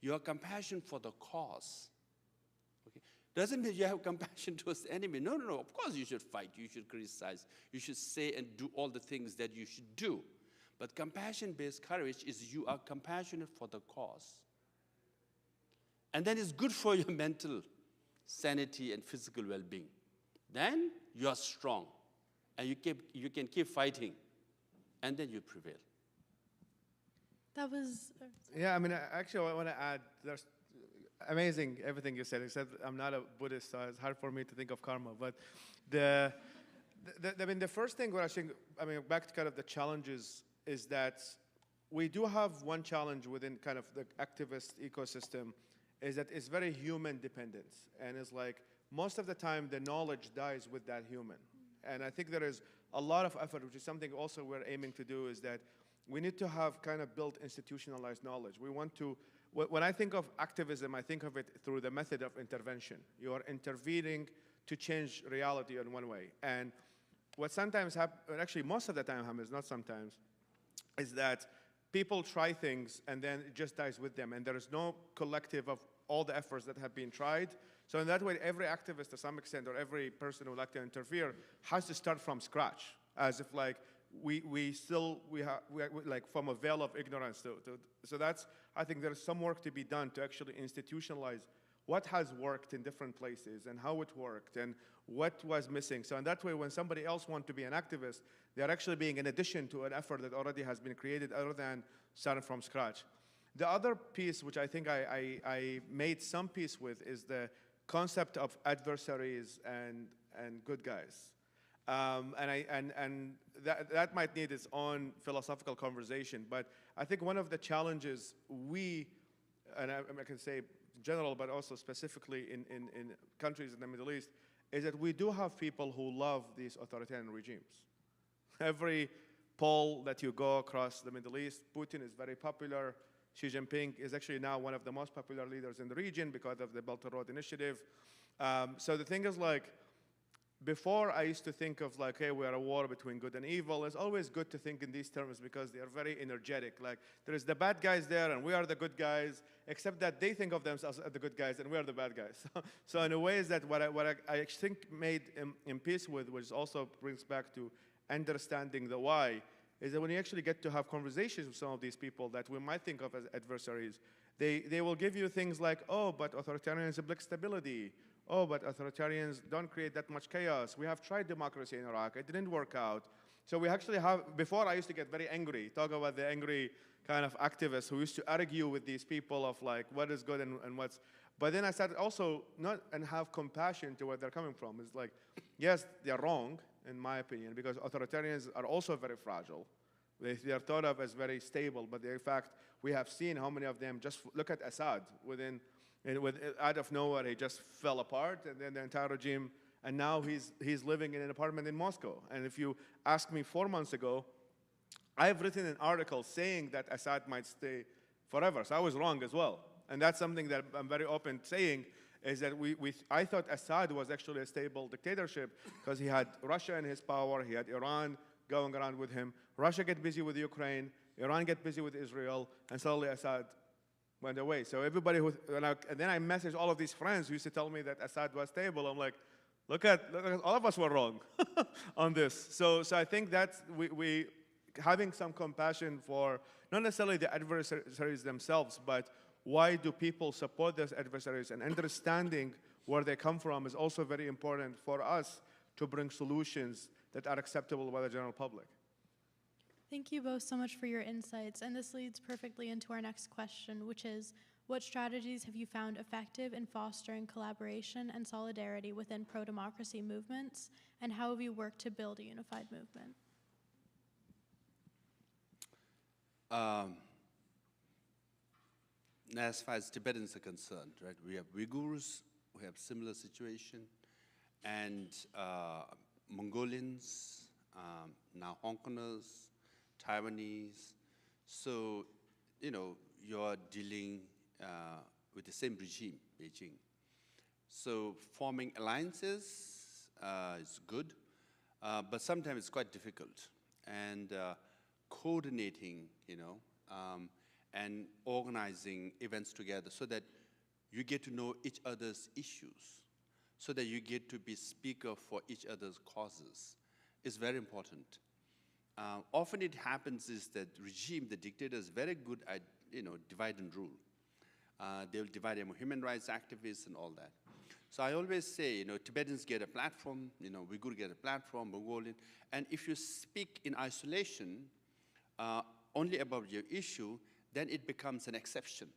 Your compassion for the cause. Okay? Doesn't mean you have compassion towards the enemy. No. Of course you should fight. You should criticize. You should say and do all the things that you should do. But compassion-based courage is you are compassionate for the cause. And then it's good for your mental sanity and physical well-being. Then you are strong. And you can keep fighting. And then you prevail. That was... Yeah, actually, I want to add, there's amazing everything you said, except I'm not a Buddhist, so it's hard for me to think of karma. But the first thing where I think, back to kind of the challenges, is that we do have one challenge within kind of the activist ecosystem, is that it's very human dependent. And it's like, most of the time, the knowledge dies with that human. And I think there is a lot of effort, which is something also we're aiming to do, is that we need to have kind of built institutionalized knowledge. We want to, when I think of activism, I think of it through the method of intervention. You are intervening to change reality in one way. And what sometimes happens, actually most of the time happens, not sometimes, is that people try things and then it just dies with them, and there is no collective of all the efforts that have been tried. So in that way, every activist to some extent, or every person who would like to interfere, has to start from scratch, as if like we like from a veil of ignorance. So that's, I think there's some work to be done to actually institutionalize what has worked in different places and how it worked and what was missing. So in that way, when somebody else wants to be an activist, they're actually being an addition to an effort that already has been created other than starting from scratch. The other piece, which I think I made some peace with, is the concept of adversaries and good guys. And that might need its own philosophical conversation, but I think one of the challenges and I can say in general, but also specifically in countries in the Middle East, is that we do have people who love these authoritarian regimes. Every poll that you go across the Middle East, Putin is very popular. Xi Jinping is actually now one of the most popular leaders in the region because of the Belt and Road Initiative. So the thing is, like, before I used to think of like, hey, we are at a war between good and evil. It's always good to think in these terms because they are very energetic. Like, there is the bad guys there and we are the good guys, except that they think of themselves as the good guys and we are the bad guys. So in a way is that what I think made in peace with, which also brings back to understanding the why, is that when you actually get to have conversations with some of these people that we might think of as adversaries, they will give you things like, oh, but authoritarianism lacks stability. Oh, but authoritarians don't create that much chaos. We have tried democracy in Iraq. It didn't work out. So we actually have, before I used to get very angry, talk about the angry kind of activists who used to argue with these people of like what is good and what's, but then I started also not and have compassion to where they're coming from. It's like, yes, they're wrong, in my opinion, because authoritarians are also very fragile. They are thought of as very stable, but in fact, we have seen how many of them, just look at Assad, out of nowhere, he just fell apart, and then the entire regime, and now he's living in an apartment in Moscow. And if you ask me 4 months ago, I've written an article saying that Assad might stay forever, so I was wrong as well. And that's something that I'm very open saying, is that I thought Assad was actually a stable dictatorship because he had Russia in his power, he had Iran going around with him. Russia get busy with Ukraine, Iran get busy with Israel, and suddenly Assad went away. So everybody and then I messaged all of these friends who used to tell me that Assad was stable. I'm like, look at all of us were wrong on this. So I think that's we having some compassion for not necessarily the adversaries themselves, but why do people support those adversaries, and understanding where they come from is also very important for us to bring solutions that are acceptable by the general public. Thank you both so much for your insights, and this leads perfectly into our next question, which is, what strategies have you found effective in fostering collaboration and solidarity within pro-democracy movements, and how have you worked to build a unified movement? As far as Tibetans are concerned, right, we have Uyghurs who have similar situation, and Mongolians, now Hong Kongers, Taiwanese. So, you're dealing with the same regime, Beijing. So forming alliances is good, but sometimes it's quite difficult. And coordinating, and organizing events together so that you get to know each other's issues, so that you get to be speaker for each other's causes is very important. Often it happens is that the dictator is very good at, divide and rule. They'll divide among human rights activists and all that. So I always say, Tibetans get a platform, Uyghur get a platform, Mongolian, and if you speak in isolation only about your issue, then it becomes an exception.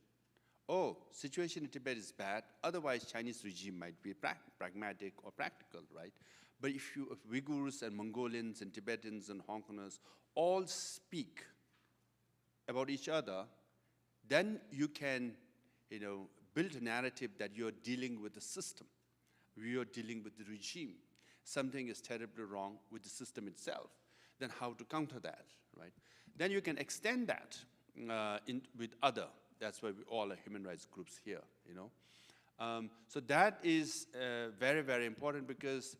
Oh, situation in Tibet is bad, otherwise Chinese regime might be pragmatic or practical, right? But if Uyghurs and Mongolians and Tibetans and Hong Kongers all speak about each other, then you can, build a narrative that you're dealing with the system. You're dealing with the regime. Something is terribly wrong with the system itself. Then how to counter that, right? Then you can extend that with other. That's why we all are human rights groups here, So that is very, very important because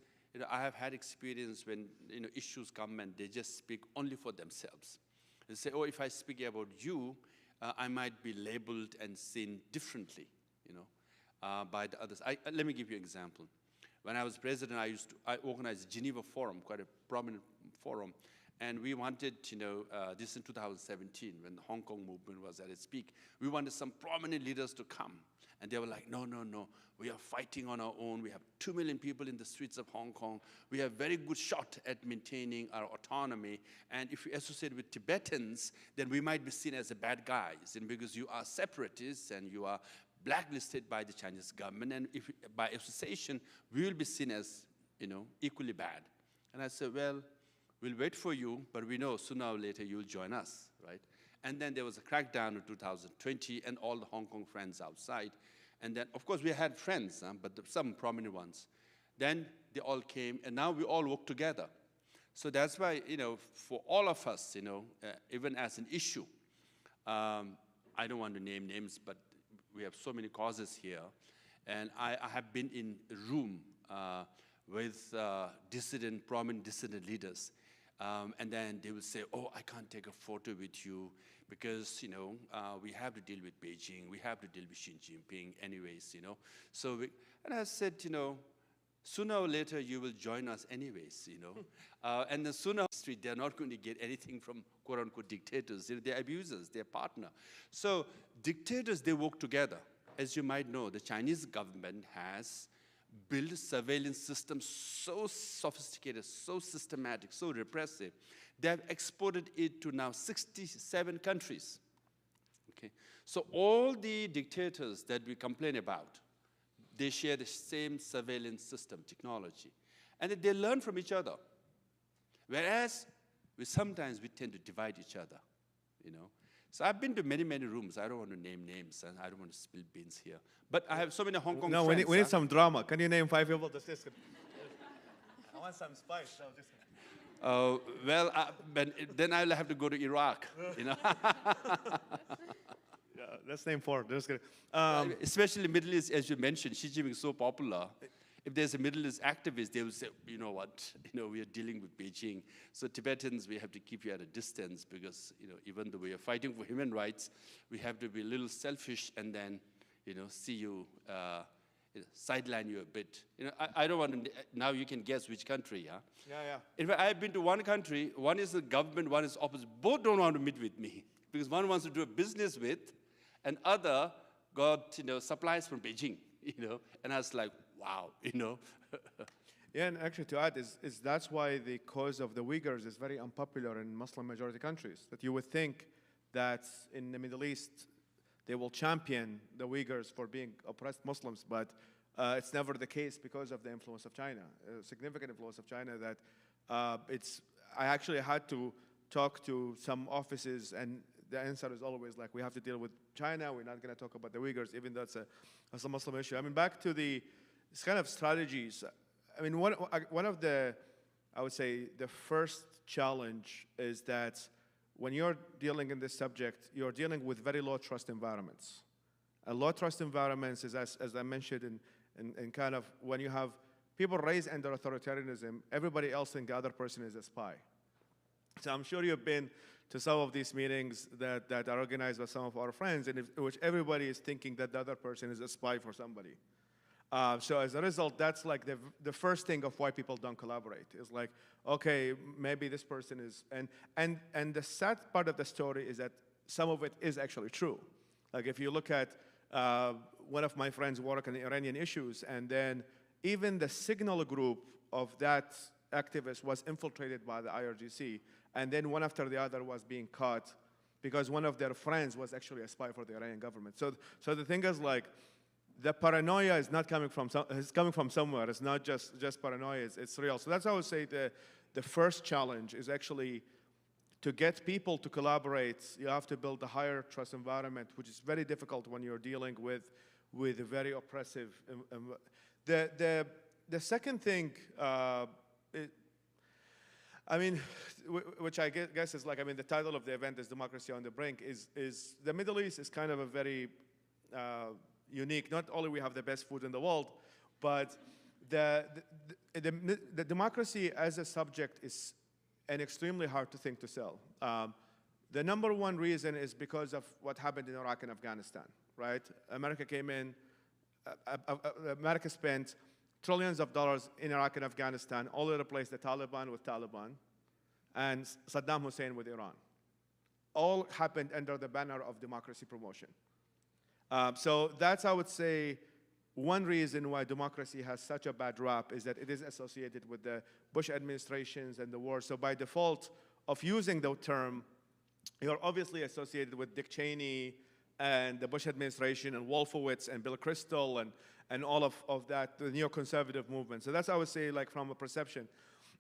I have had experience when issues come and they just speak only for themselves. They say, oh, if I speak about you, I might be labeled and seen differently, by the others. Let me give you an example. When I was president, I organized Geneva Forum, quite a prominent forum, and we wanted, this in 2017, when the Hong Kong movement was at its peak, we wanted some prominent leaders to come. And they were like, no, no, no, we are fighting on our own. We have 2 million people in the streets of Hong Kong. We have very good shot at maintaining our autonomy. And if we associate with Tibetans, then we might be seen as the bad guys. And because you are separatists and you are blacklisted by the Chinese government, and if by association, we will be seen as, equally bad. And I said, well, we'll wait for you, but we know sooner or later you'll join us, right? And then there was a crackdown in 2020 and all the Hong Kong friends outside. And then, of course, we had friends, but some prominent ones. Then they all came, and now we all work together. So that's why, for all of us, even as an issue, I don't want to name names, but we have so many causes here. And I have been in a room with prominent dissident leaders. And then they will say, oh, I can't take a photo with you because, we have to deal with Beijing. We have to deal with Xi Jinping anyways, So, and I said, sooner or later you will join us anyways, And then sooner or later they're not going to get anything from quote-unquote dictators. They're abusers, they're partner. So dictators, they work together. As you might know, the Chinese government has build surveillance systems so sophisticated, so systematic, so repressive, they have exported it to now 67 countries. Okay? So all the dictators that we complain about, they share the same surveillance system, technology. And they learn from each other. Whereas sometimes we tend to divide each other, So I've been to many, many rooms. I don't want to name names, and I don't want to spill beans here. But I have so many Hong Kong friends. No, we need some drama. Can you name 5 people? I want some spice. But then I'll have to go to Iraq, Yeah, let's name 4. Just kidding. Especially Middle East, as you mentioned, Xi Jinping is so popular. If there's a Middle East activist, they will say, you know what, we are dealing with Beijing. So Tibetans, we have to keep you at a distance because, even though we are fighting for human rights, we have to be a little selfish and then, see you, sideline you a bit. I don't want to, now you can guess which country, yeah? Yeah. In fact, I've been to one country, one is the government, one is opposite. Both don't want to meet with me because one wants to do a business with and other got, supplies from Beijing, And I was like, wow, Yeah, and actually to add is that's why the cause of the Uyghurs is very unpopular in Muslim majority countries. That you would think that in the Middle East they will champion the Uyghurs for being oppressed Muslims, but it's never the case because of the influence of China, significant influence of China. That I actually had to talk to some offices, and the answer is always like, we have to deal with China. We're not going to talk about the Uyghurs, even though it's a Muslim issue. I mean, back to it's kind of strategies. I mean, one of the, I would say, the first challenge is that when you're dealing in this subject, you're dealing with very low trust environments. And low trust environments is, as I mentioned, in kind of when you have people raised under authoritarianism, everybody else thinks the other person is a spy. So I'm sure you've been to some of these meetings that are organized by some of our friends, in which everybody is thinking that the other person is a spy for somebody. So as a result, that's like the first thing of why people don't collaborate. It's like, okay, maybe this person is, and the sad part of the story is that some of it is actually true. Like if you look at one of my friends work on the Iranian issues, and then even the signal group of that activist was infiltrated by the IRGC, and then one after the other was being caught because one of their friends was actually a spy for the Iranian government. So the thing is, like, the paranoia is not coming from it's coming from somewhere. It's not just paranoia. It's real. So that's how I would say the first challenge is actually to get people to collaborate. You have to build a higher trust environment, which is very difficult when you're dealing with a very oppressive. The second thing, which I guess is like, the title of the event is Democracy on the Brink. Is the Middle East is kind of a very unique. Not only we have the best food in the world, but the democracy as a subject is an extremely hard to thing to sell. The number one reason is because of what happened in Iraq and Afghanistan, right? America came in, America spent trillions of dollars in Iraq and Afghanistan, all over the place, the Taliban with Taliban, and Saddam Hussein with Iran. All happened under the banner of democracy promotion. So that's, I would say, one reason why democracy has such a bad rap is that it is associated with the Bush administrations and the war. So by default of using the term, you're obviously associated with Dick Cheney and the Bush administration and Wolfowitz and Bill Kristol and all of that, the neoconservative movement. So that's, I would say, like from a perception.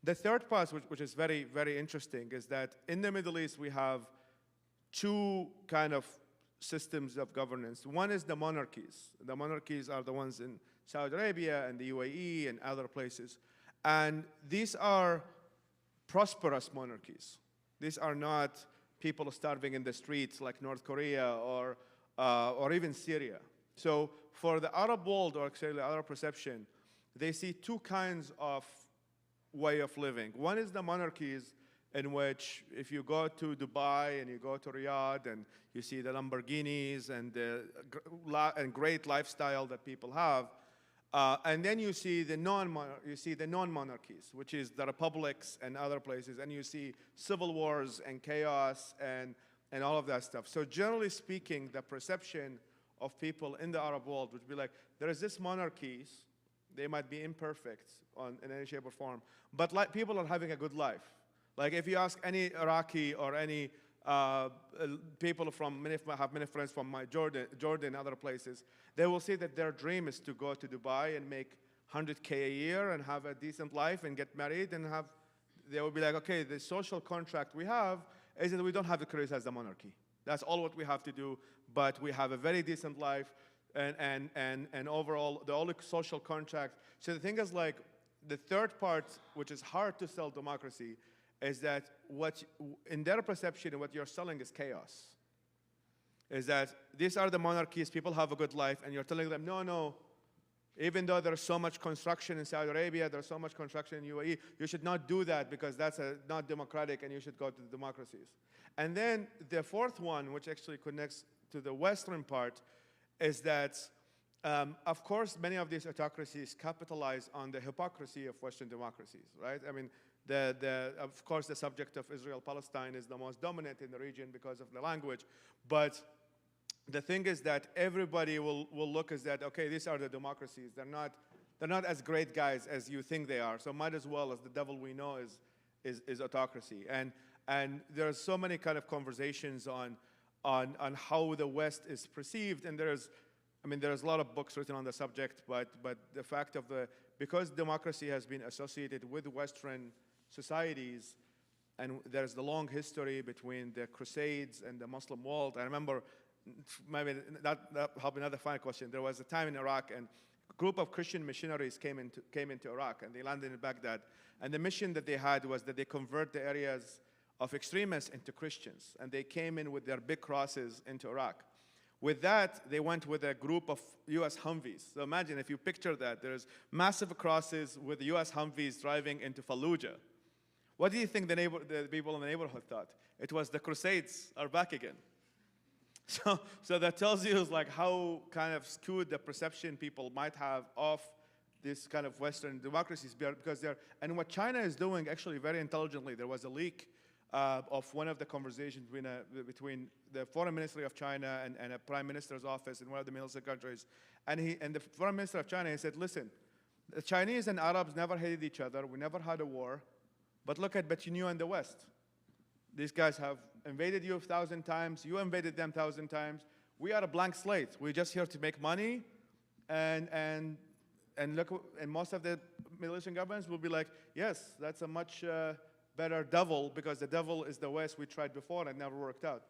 The third part, which is very, very interesting, is that in the Middle East, we have two kind of systems of governance. One is the monarchies. The monarchies are the ones in Saudi Arabia and the UAE and other places. And these are prosperous monarchies. These are not people starving in the streets like North Korea or even Syria. So for the Arab world, or actually the Arab perception, they see two kinds of way of living. One is the monarchies, in which if you go to Dubai and you go to Riyadh and you see the Lamborghinis and and great lifestyle that people have, and then you see the non-monarchies, which is the republics and other places, and you see civil wars and chaos and all of that stuff. So generally speaking, the perception of people in the Arab world would be like, there is this monarchies, they might be imperfect in any shape or form, but like people are having a good life. Like if you ask any Iraqi or any people have many friends from Jordan, other places, they will say that their dream is to go to Dubai and make 100K a year and have a decent life and get married and they will be like, okay, the social contract we have is that we don't have to criticize the monarchy. That's all what we have to do, but we have a very decent life and overall, the only social contract. So the thing is like, the third part, which is hard to sell democracy, is that in their perception, what you're selling is chaos. Is that these are the monarchies, people have a good life, and you're telling them, no, even though there's so much construction in Saudi Arabia, there's so much construction in UAE, you should not do that because that's not democratic and you should go to the democracies. And then the fourth one, which actually connects to the Western part, is that, of course, many of these autocracies capitalize on the hypocrisy of Western democracies, right? I mean, of course, the subject of Israel-Palestine is the most dominant in the region because of the language. But the thing is that everybody will look as that, okay, these are the democracies. They're not as great guys as you think they are. So might as well, as the devil we know is autocracy. And there's so many kind of conversations on how the West is perceived. And there's a lot of books written on the subject, but the fact of because democracy has been associated with Western societies, and there's the long history between the Crusades and the Muslim world. I remember, maybe that helped another final question. There was a time in Iraq, and a group of Christian missionaries came into Iraq, and they landed in Baghdad. And the mission that they had was that they convert the areas of extremists into Christians, and they came in with their big crosses into Iraq. With that, they went with a group of US Humvees. So imagine if you picture that, there's massive crosses with US Humvees driving into Fallujah. What do you think the people in the neighborhood thought? It was the Crusades are back again. So that tells you like how kind of skewed the perception people might have of this kind of Western democracies, because and what China is doing actually very intelligently. There was a leak of one of the conversations between the foreign ministry of China and a prime minister's office in one of the Middle Eastern countries. And the foreign minister of China, he said, listen, the Chinese and Arabs never hated each other. We never had a war. But look at you and the West. These guys have invaded you 1,000 times. You invaded them 1,000 times. We are a blank slate. We're just here to make money. And look, and most of the Middle Eastern governments will be like, yes, that's a much better devil, because the devil is the West we tried before and it never worked out.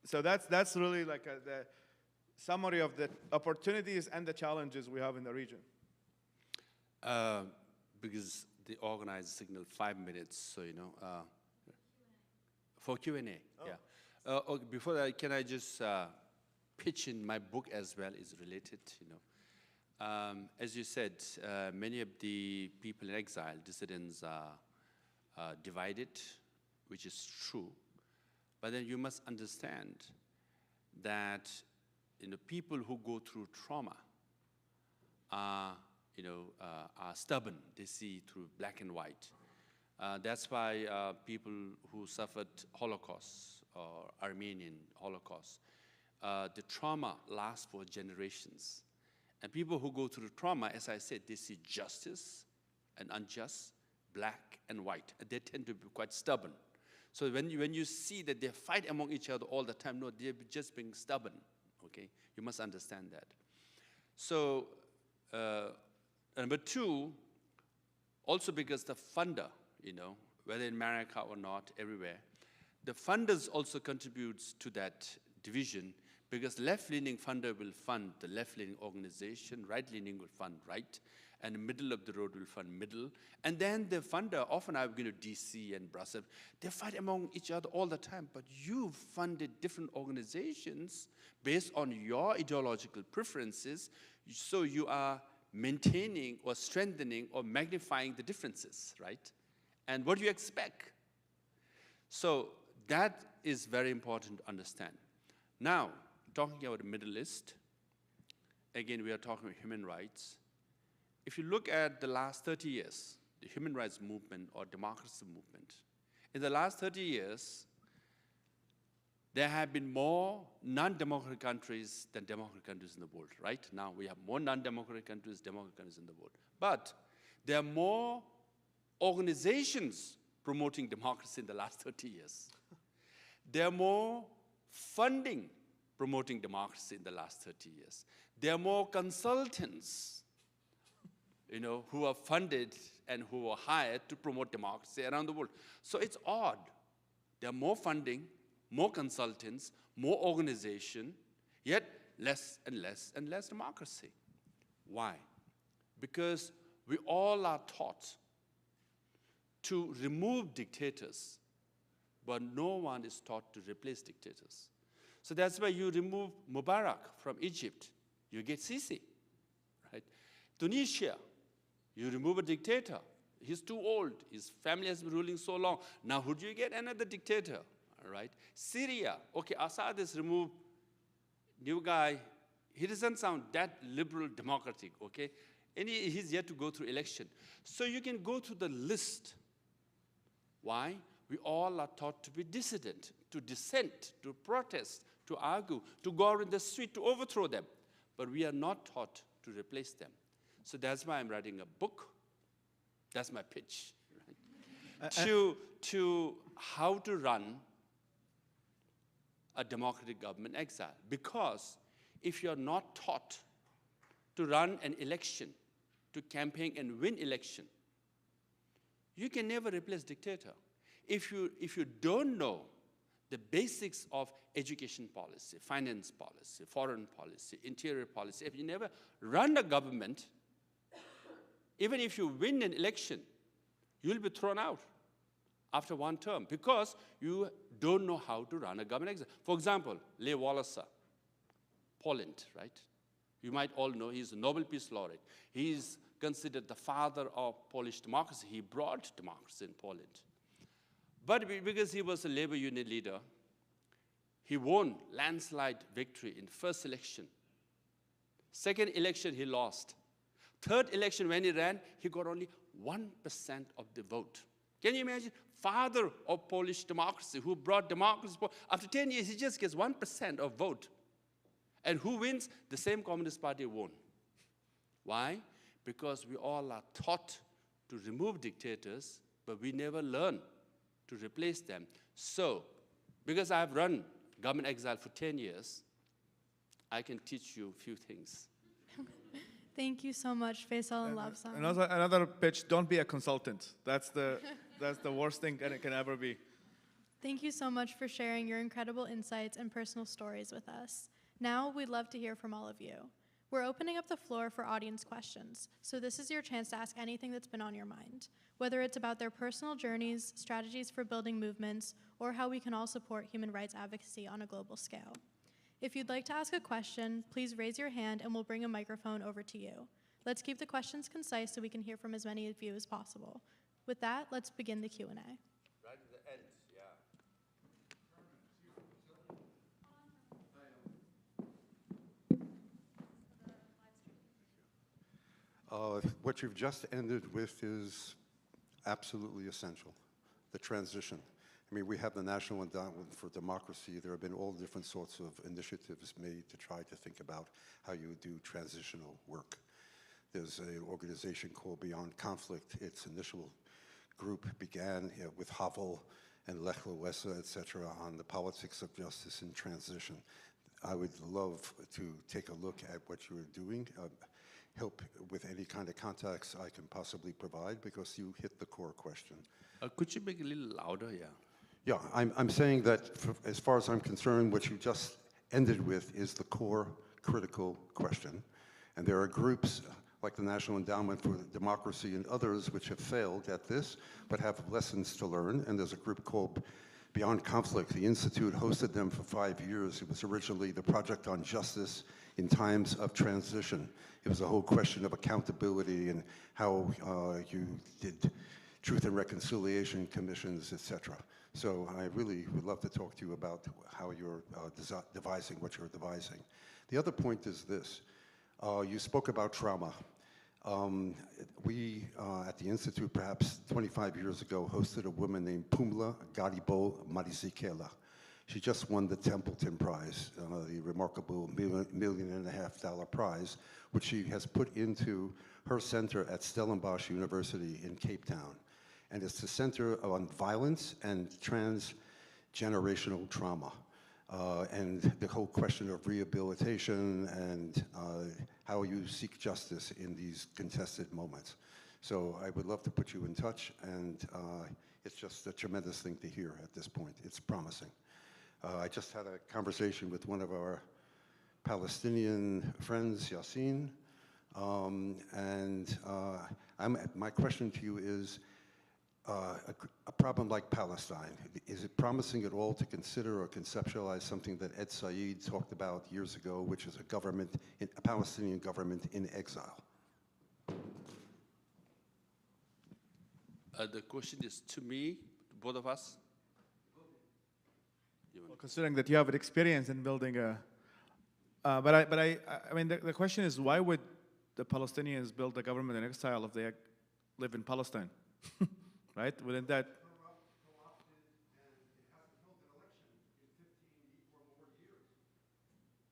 So that's really like the summary of the opportunities and the challenges we have in the region. Because the organizers signaled 5 minutes, so for Q&A. Oh. Yeah. Before that, can I just pitch in my book as well is related, you know. As you said, many of the people in exile, dissidents, are divided, which is true. But then you must understand that, you know, people who go through trauma are, you know, are stubborn. They see through black and white. That's why people who suffered Holocaust or Armenian Holocaust, the trauma lasts for generations. And people who go through trauma, as I said, they see justice and unjust, black and white. And they tend to be quite stubborn. So when you see that they fight among each other all the time, no, they're just being stubborn, okay? You must understand that. So, number two, also because the funder, you know, whether in America or not, everywhere, the funders also contributes to that division, because left-leaning funder will fund the left-leaning organization, right-leaning will fund right, and the middle of the road will fund middle. And then the funder, often I've been to DC and Brussels, they fight among each other all the time, but you've funded different organizations based on your ideological preferences, so you are maintaining or strengthening or magnifying the differences, right? And what do you expect? So that is very important to understand. Now, talking about the Middle East, again, we are talking about human rights. If you look at the last 30 years, the human rights movement or democracy movement, in the last 30 years, there have been more non-democratic countries than democratic countries in the world, right? Now we have more non-democratic countries, democratic countries in the world. But there are more organizations promoting democracy in the last 30 years. There are more funding promoting democracy in the last 30 years. There are more consultants, you know, who are funded and who are hired to promote democracy around the world. So it's odd. There are more funding, more consultants, more organization, yet less and less and less democracy. Why? Because we all are taught to remove dictators, but no one is taught to replace dictators. So that's why you remove Mubarak from Egypt, you get Sisi, right? Tunisia, you remove a dictator. He's too old. His family has been ruling so long. Now who do you get? Another dictator, all right? Syria, okay, Assad is removed. New guy, he doesn't sound that liberal democratic, okay? And he's yet to go through election. So you can go through the list. Why? We all are taught to be dissident, to dissent, to protest, to argue, to go out in the street, to overthrow them. But we are not taught to replace them. So that's why I'm writing a book. That's my pitch. Right? To how to run a democratic government in exile. Because if you're not taught to run an election, to campaign and win election, you can never replace dictator. If you don't know the basics of education policy, finance policy, foreign policy, interior policy, if you never run a government, even if you win an election, you'll be thrown out after one term because you don't know how to run a government. For example, Lech Walesa, Poland, right? You might all know he's a Nobel Peace Laureate. He's considered the father of Polish democracy. He brought democracy in Poland. But because he was a labor union leader, he won landslide victory in first election. Second election, he lost. Third election, when he ran, he got only 1% of the vote. Can you imagine? Father of Polish democracy, who brought democracy. After 10 years, he just gets 1% of vote. And who wins? The same Communist Party won. Why? Because we all are taught to remove dictators, but we never learn to replace them. So, because I've run government exile for 10 years, I can teach you a few things. Thank you so much, Faisal and Labsan. Another pitch, don't be a consultant. That's the worst thing it can ever be. Thank you so much for sharing your incredible insights and personal stories with us. Now, we'd love to hear from all of you. We're opening up the floor for audience questions, so this is your chance to ask anything that's been on your mind, whether it's about their personal journeys, strategies for building movements, or how we can all support human rights advocacy on a global scale. If you'd like to ask a question, please raise your hand and we'll bring a microphone over to you. Let's keep the questions concise so we can hear from as many of you as possible. With that, let's begin the Q&A. Right at the end, yeah. What you've just ended with is absolutely essential, the transition. I mean, we have the National Endowment for Democracy. There have been all different sorts of initiatives made to try to think about how you do transitional work. There's an organization called Beyond Conflict. Its initial group began with Havel and Lech Walesa, et cetera, on the politics of justice and transition. I would love to take a look at what you're doing, help with any kind of contacts I can possibly provide, because you hit the core question. Could you make it a little louder, yeah? Yeah, I'm saying that as far as I'm concerned, what you just ended with is the core critical question. And there are groups like the National Endowment for Democracy and others which have failed at this, but have lessons to learn. And there's a group called Beyond Conflict. The Institute hosted them for 5 years. It was originally the Project on Justice in Times of Transition. It was a whole question of accountability and how you did truth and reconciliation commissions, et cetera. So I really would love to talk to you about how you're devising what you're devising. The other point is this. You spoke about trauma. We, at the Institute, perhaps 25 years ago, hosted a woman named Pumla Garibo Marizikela. She just won the Templeton Prize, the remarkable $1.5 million prize, which she has put into her center at Stellenbosch University in Cape Town. And it's the Center on Violence and Transgenerational Trauma. And the whole question of rehabilitation and how you seek justice in these contested moments. So I would love to put you in touch, and it's just a tremendous thing to hear at this point. It's promising. I just had a conversation with one of our Palestinian friends, Yassine, my question to you is, a problem like Palestine, is it promising at all to consider or conceptualize something that Ed Said talked about years ago, which is a Palestinian government in exile? The question is to me, to both of us. Well, considering that you have an experience in building a, I mean, the question is, why would the Palestinians build a government in exile if they live in Palestine? Right? Wouldn't that?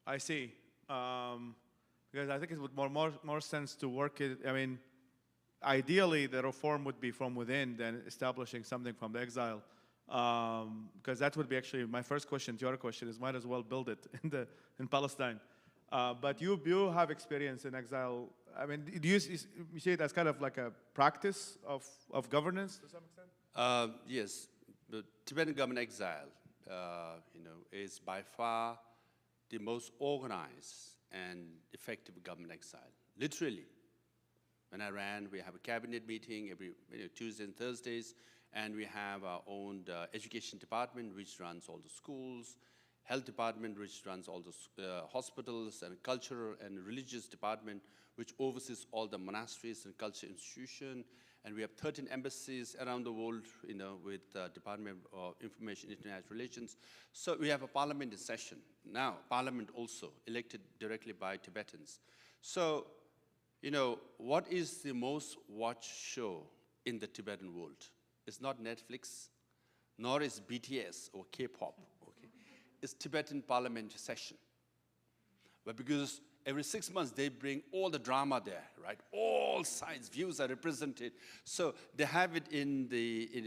I see. Because I think it would more sense to work it. I mean, ideally, the reform would be from within than establishing something from the exile. Because that would be actually my first question to your question is, might as well build it in Palestine. But you have experience in exile. I mean, do you see it as kind of like a practice of governance to some extent? Yes, the Tibetan government exile, is by far the most organized and effective government exile. Literally, when I ran, we have a cabinet meeting every Tuesdays and Thursdays, and we have our own education department which runs all the schools, health department which runs all the hospitals, and cultural and religious department which oversees all the monasteries and culture institutions. And we have 13 embassies around the world, with Department of Information and International Relations. So we have a parliament in session. Now, parliament also elected directly by Tibetans. So, what is the most watched show in the Tibetan world? It's not Netflix, nor is BTS or K-pop, okay? It's Tibetan parliament session. But because every 6 months they bring all the drama there, right? All sides, views are represented. So they have it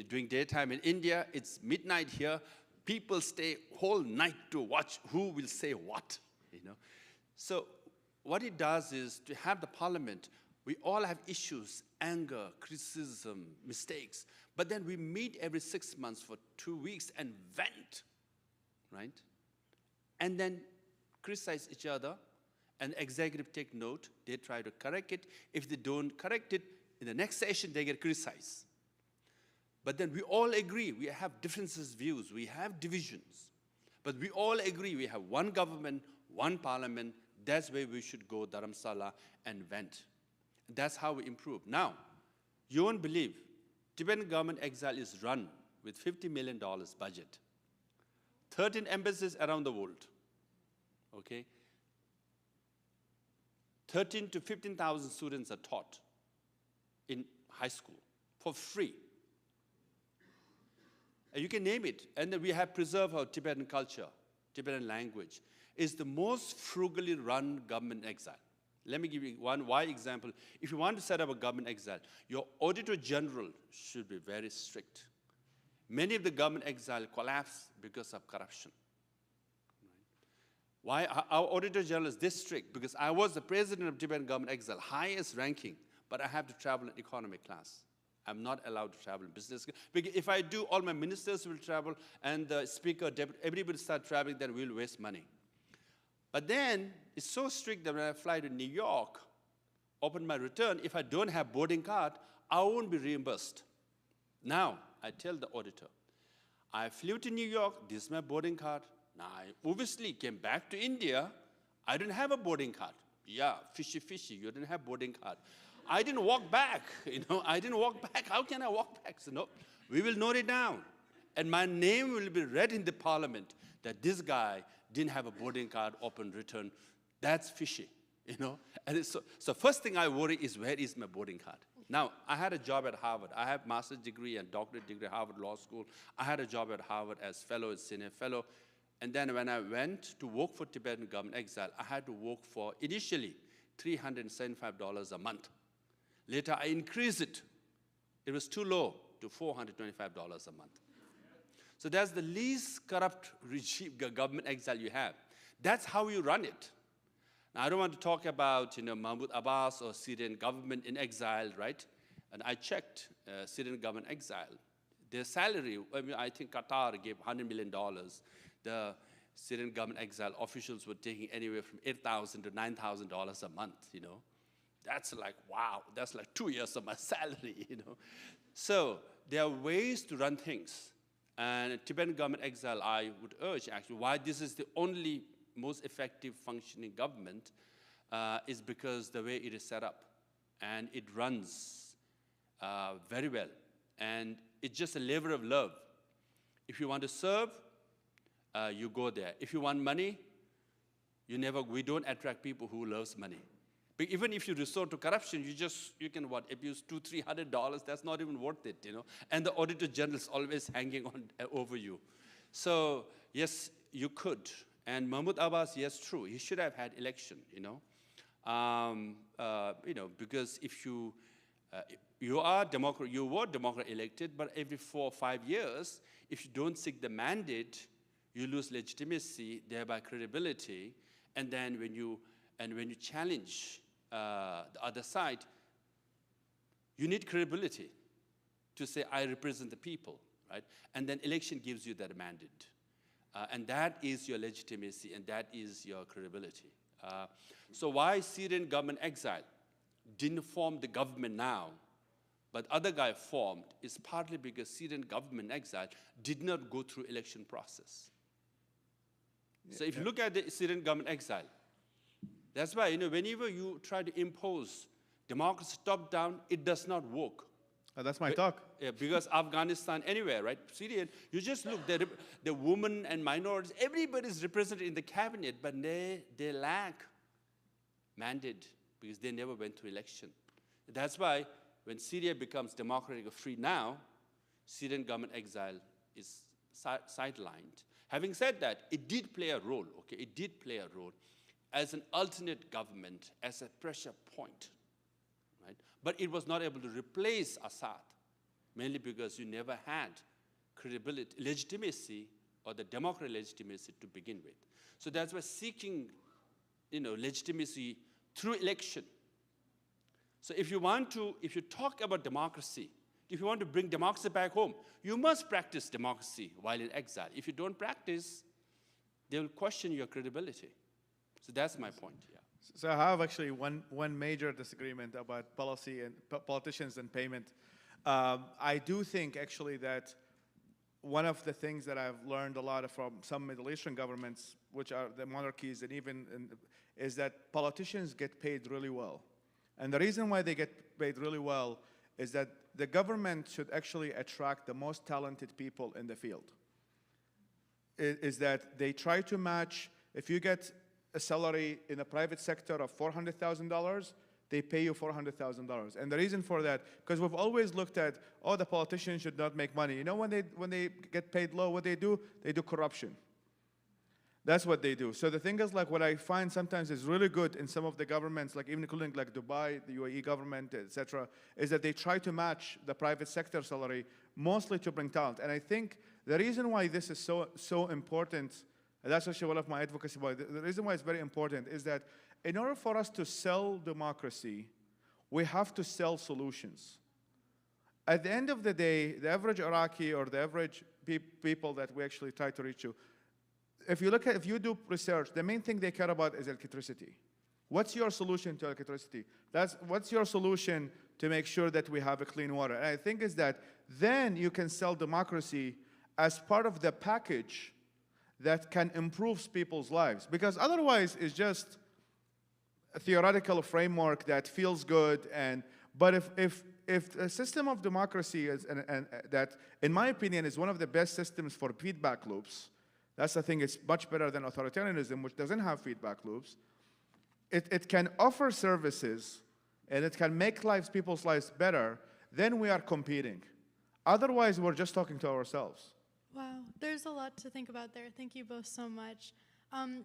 during daytime. In India, it's midnight here. People stay whole night to watch who will say what, So what it does is to have the parliament, we all have issues, anger, criticism, mistakes. But then we meet every 6 months for 2 weeks and vent, right? And then criticize each other, and the executive take note. They try to correct it. If they don't correct it, in the next session, they get criticized. But then we all agree. We have differences, views. We have divisions. But we all agree we have one government, one parliament. That's where we should go, Dharamsala, and vent. That's how we improve. Now, you won't believe, Tibetan government Exile is run with $50 million budget. 13 embassies around the world, okay? 13 to 15,000 students are taught in high school for free. And you can name it. And then we have preserved our Tibetan culture, Tibetan language. It's the most frugally run government Exile. Let me give you one why example. If you want to set up a government Exile, your Auditor General should be very strict. Many of the government Exile collapse because of corruption. Why our Auditor General is this strict? Because I was the president of Tibetan government Exile, highest ranking, but I have to travel in economy class. I'm not allowed to travel in business. Because if I do, all my ministers will travel, and the speaker, everybody start traveling, then we'll waste money. But then, it's so strict that when I fly to New York, open my return, if I don't have boarding card, I won't be reimbursed. Now, I tell the auditor, I flew to New York, this is my boarding card. Now, I obviously came back to India, I didn't have a boarding card. Yeah, fishy, you didn't have boarding card. I didn't walk back, I didn't walk back. How can I walk back? So no, we will note it down. And my name will be read in the parliament that this guy didn't have a boarding card, open return. That's fishy, And so first thing I worry is, where is my boarding card? Now, I had a job at Harvard. I have master's degree and doctorate degree at Harvard Law School. I had a job at Harvard as fellow and senior fellow. And then when I went to work for Tibetan government Exile, I had to work for, initially, $375 a month. Later, I increased it. It was too low, to $425 a month. So that's the least corrupt regime, government Exile you have. That's how you run it. Now, I don't want to talk about Mahmoud Abbas or Syrian government in exile, right? And I checked Syrian government Exile. Their salary, I think Qatar gave $100 million. The Syrian government Exile officials were taking anywhere from $8,000 to $9,000 a month, That's like, wow, that's like 2 years of my salary, So there are ways to run things. And Tibetan government Exile, I would urge, actually, why this is the only most effective functioning government is because the way it is set up. And it runs very well. And it's just a labor of love. If you want to serve, you go there. If you want money, we don't attract people who loves money. But even if you resort to corruption, you can abuse $200-300. That's not even worth it, And the Auditor General is always hanging on over you. So yes, you could. And Mahmoud Abbas, yes, true. He should have had election, because if you were Democrat elected, but every 4 or 5 years, if you don't seek the mandate, you lose legitimacy, thereby credibility. And then when you challenge the other side, you need credibility to say, I represent the people, right? And then election gives you that mandate. And that is your legitimacy, and that is your credibility. So why Syrian government Exile didn't form the government now, but other guy formed, is partly because Syrian government Exile did not go through election process. So if you look at the Syrian government Exile, that's why, whenever you try to impose democracy top-down, it does not work. That's my talk. Yeah, because Afghanistan, anywhere, right? Syrian, you just look, the women and minorities, everybody's represented in the cabinet, but they lack mandate because they never went through election. That's why when Syria becomes democratic or free now, Syrian government Exile is sidelined. Having said that, it did play a role, okay? It did play a role as an alternate government, as a pressure point, right? But it was not able to replace Assad, mainly because you never had credibility, legitimacy, or the democratic legitimacy to begin with. So that's why seeking, legitimacy through election. So if you talk about democracy, if you want to bring democracy back home, you must practice democracy while in exile. If you don't practice, they will question your credibility. So that's my point, yeah. So I have actually one major disagreement about policy and politicians and payment. I do think actually that one of the things that I've learned a lot from some Middle Eastern governments, which are the monarchies, and is that politicians get paid really well. And the reason why they get paid really well is that the government should actually attract the most talented people in the field. Is that they try to match, if you get a salary in the private sector of $400,000, they pay you $400,000. And the reason for that, because we've always looked at, oh, the politicians should not make money. You know, when they get paid low, what they do corruption. That's what they do. So the thing is, like, what I find sometimes is really good in some of the governments, like even including like Dubai, the UAE government, etc., is that they try to match the private sector salary, mostly to bring talent. And I think the reason why this is so important, and that's actually one of my advocacy points, the reason why it's very important is that in order for us to sell democracy, we have to sell solutions. At the end of the day, the average Iraqi or the average people that we actually try to reach to, if you do research, the main thing they care about is electricity. What's your solution to electricity? What's your solution to make sure that we have a clean water? And I think is that then you can sell democracy as part of the package that can improve people's lives. Because otherwise, it's just a theoretical framework that feels good. But if a system of democracy is, and that, in my opinion, is one of the best systems for feedback loops, that's the thing, it's much better than authoritarianism, which doesn't have feedback loops. It can offer services, and it can make people's lives better, then we are competing. Otherwise, we're just talking to ourselves. Wow, there's a lot to think about there. Thank you both so much.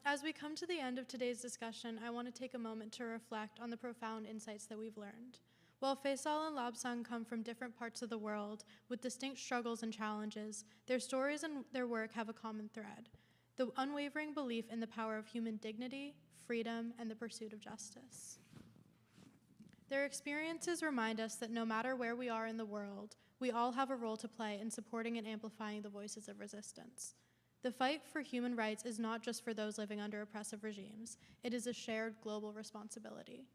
As we come to the end of today's discussion, I want to take a moment to reflect on the profound insights that we've learned. While Faisal and Lobsang come from different parts of the world with distinct struggles and challenges, their stories and their work have a common thread: the unwavering belief in the power of human dignity, freedom, and the pursuit of justice. Their experiences remind us that no matter where we are in the world, we all have a role to play in supporting and amplifying the voices of resistance. The fight for human rights is not just for those living under oppressive regimes. It is a shared global responsibility.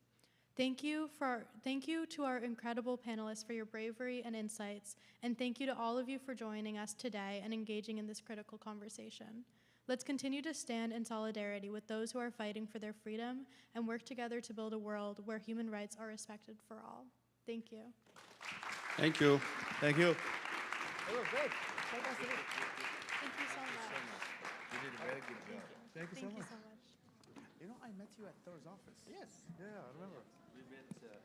Thank you to our incredible panelists for your bravery and insights, and thank you to all of you for joining us today and engaging in this critical conversation. Let's continue to stand in solidarity with those who are fighting for their freedom and work together to build a world where human rights are respected for all. Thank you. Thank you. Thank you. It was good. Thank you so much. You did a very good job. Thank you so much. You know, I met you at Thor's office. Yes. Yeah, I remember. We met at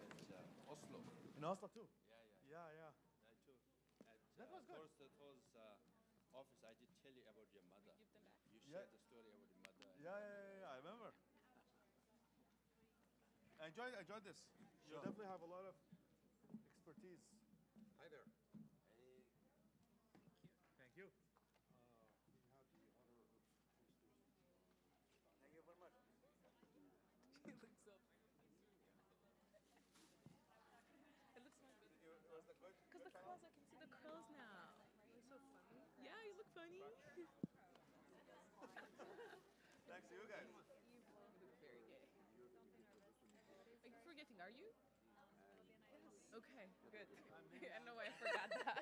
Oslo. In Oslo too? Yeah. Yeah. I too. That was good. Thor's office, I did tell you about your mother. You shared the story about your mother. Yeah, I remember. I enjoyed this. You definitely have a lot of expertise. Hi there. Thank you. Thank you very much. He looks so It looks so good. Because the curls, I can see the curls now. You're so funny. Yeah, you look funny. Thanks to you guys. You look very gay. Are you forgetting, are you? Okay, good. I know I forgot that.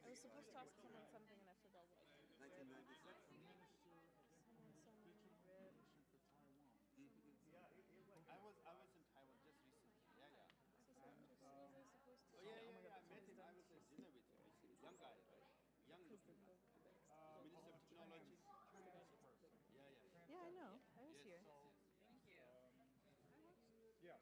I was supposed to ask someone something and I forgot what. 1996. I was in Taiwan just recently. Yeah. Oh yeah. I met him. I was at dinner with him. Young guy, right? Young looking guy. Minister of Technology. Yeah, I know. I was here. Thank you. Yes.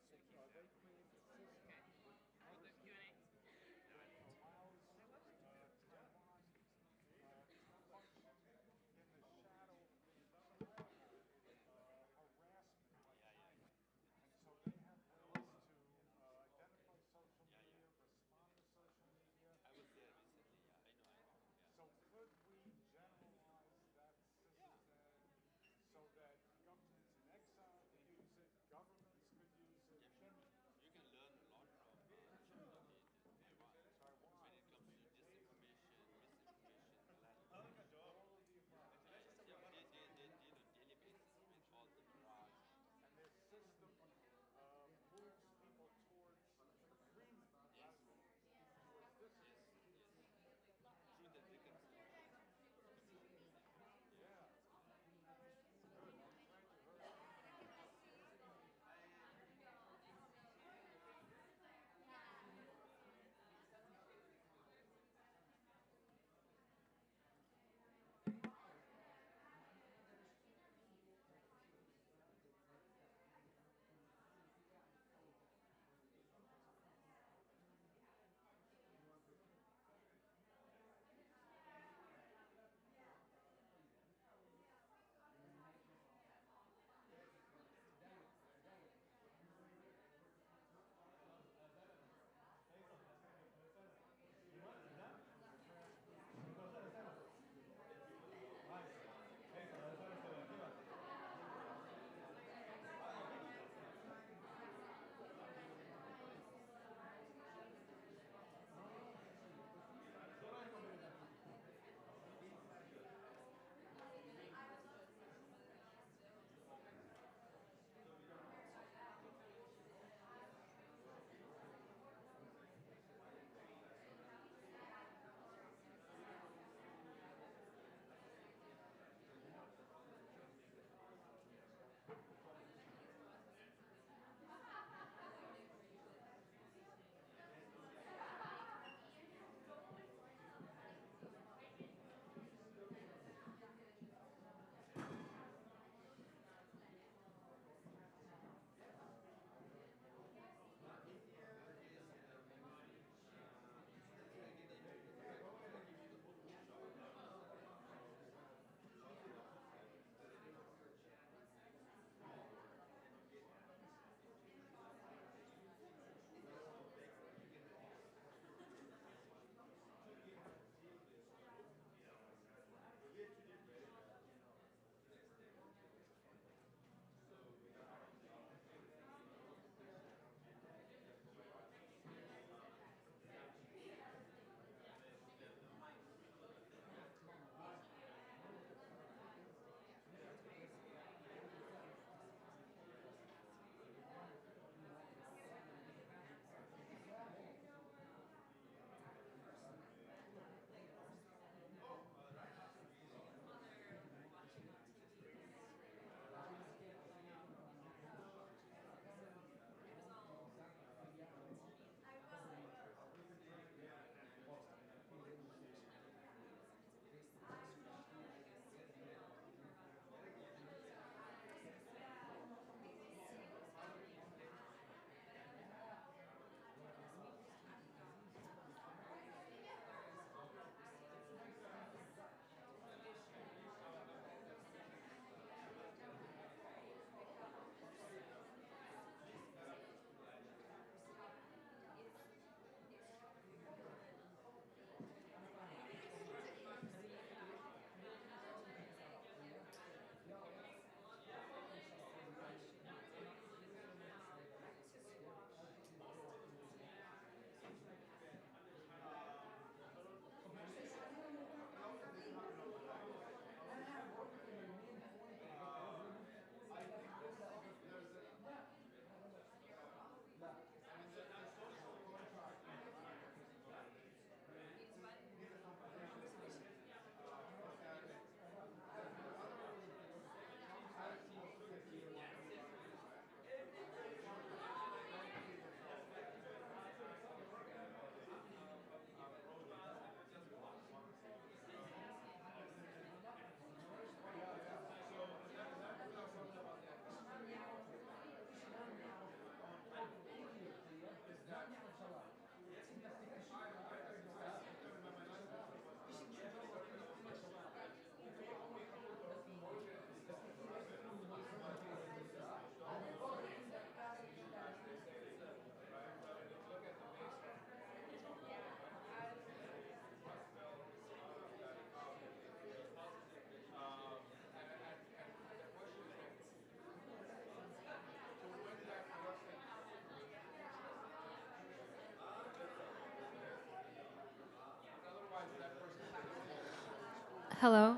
Hello.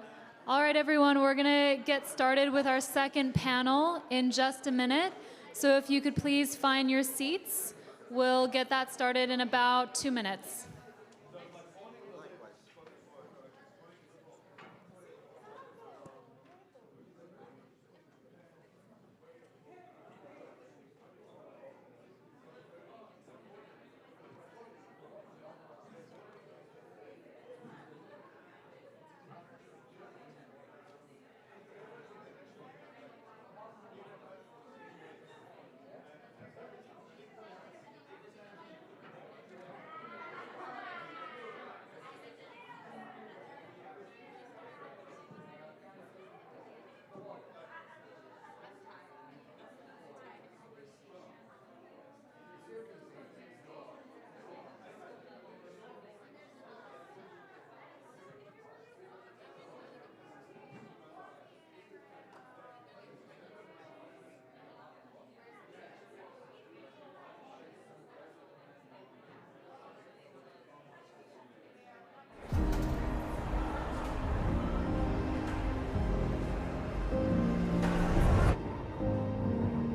All right, everyone, we're going to get started with our second panel in just a minute. So if you could please find your seats, we'll get that started in about 2 minutes.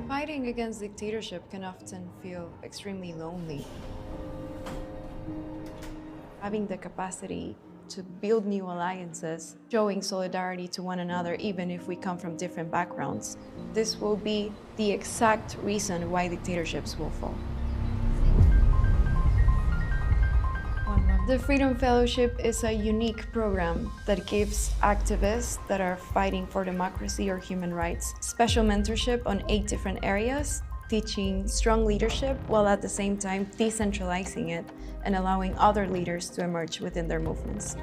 Fighting against dictatorship can often feel extremely lonely. Having the capacity to build new alliances, showing solidarity to one another even if we come from different backgrounds, this will be the exact reason why dictatorships will fall. The Freedom Fellowship is a unique program that gives activists that are fighting for democracy or human rights special mentorship on 8 different areas, teaching strong leadership while at the same time decentralizing it and allowing other leaders to emerge within their movements.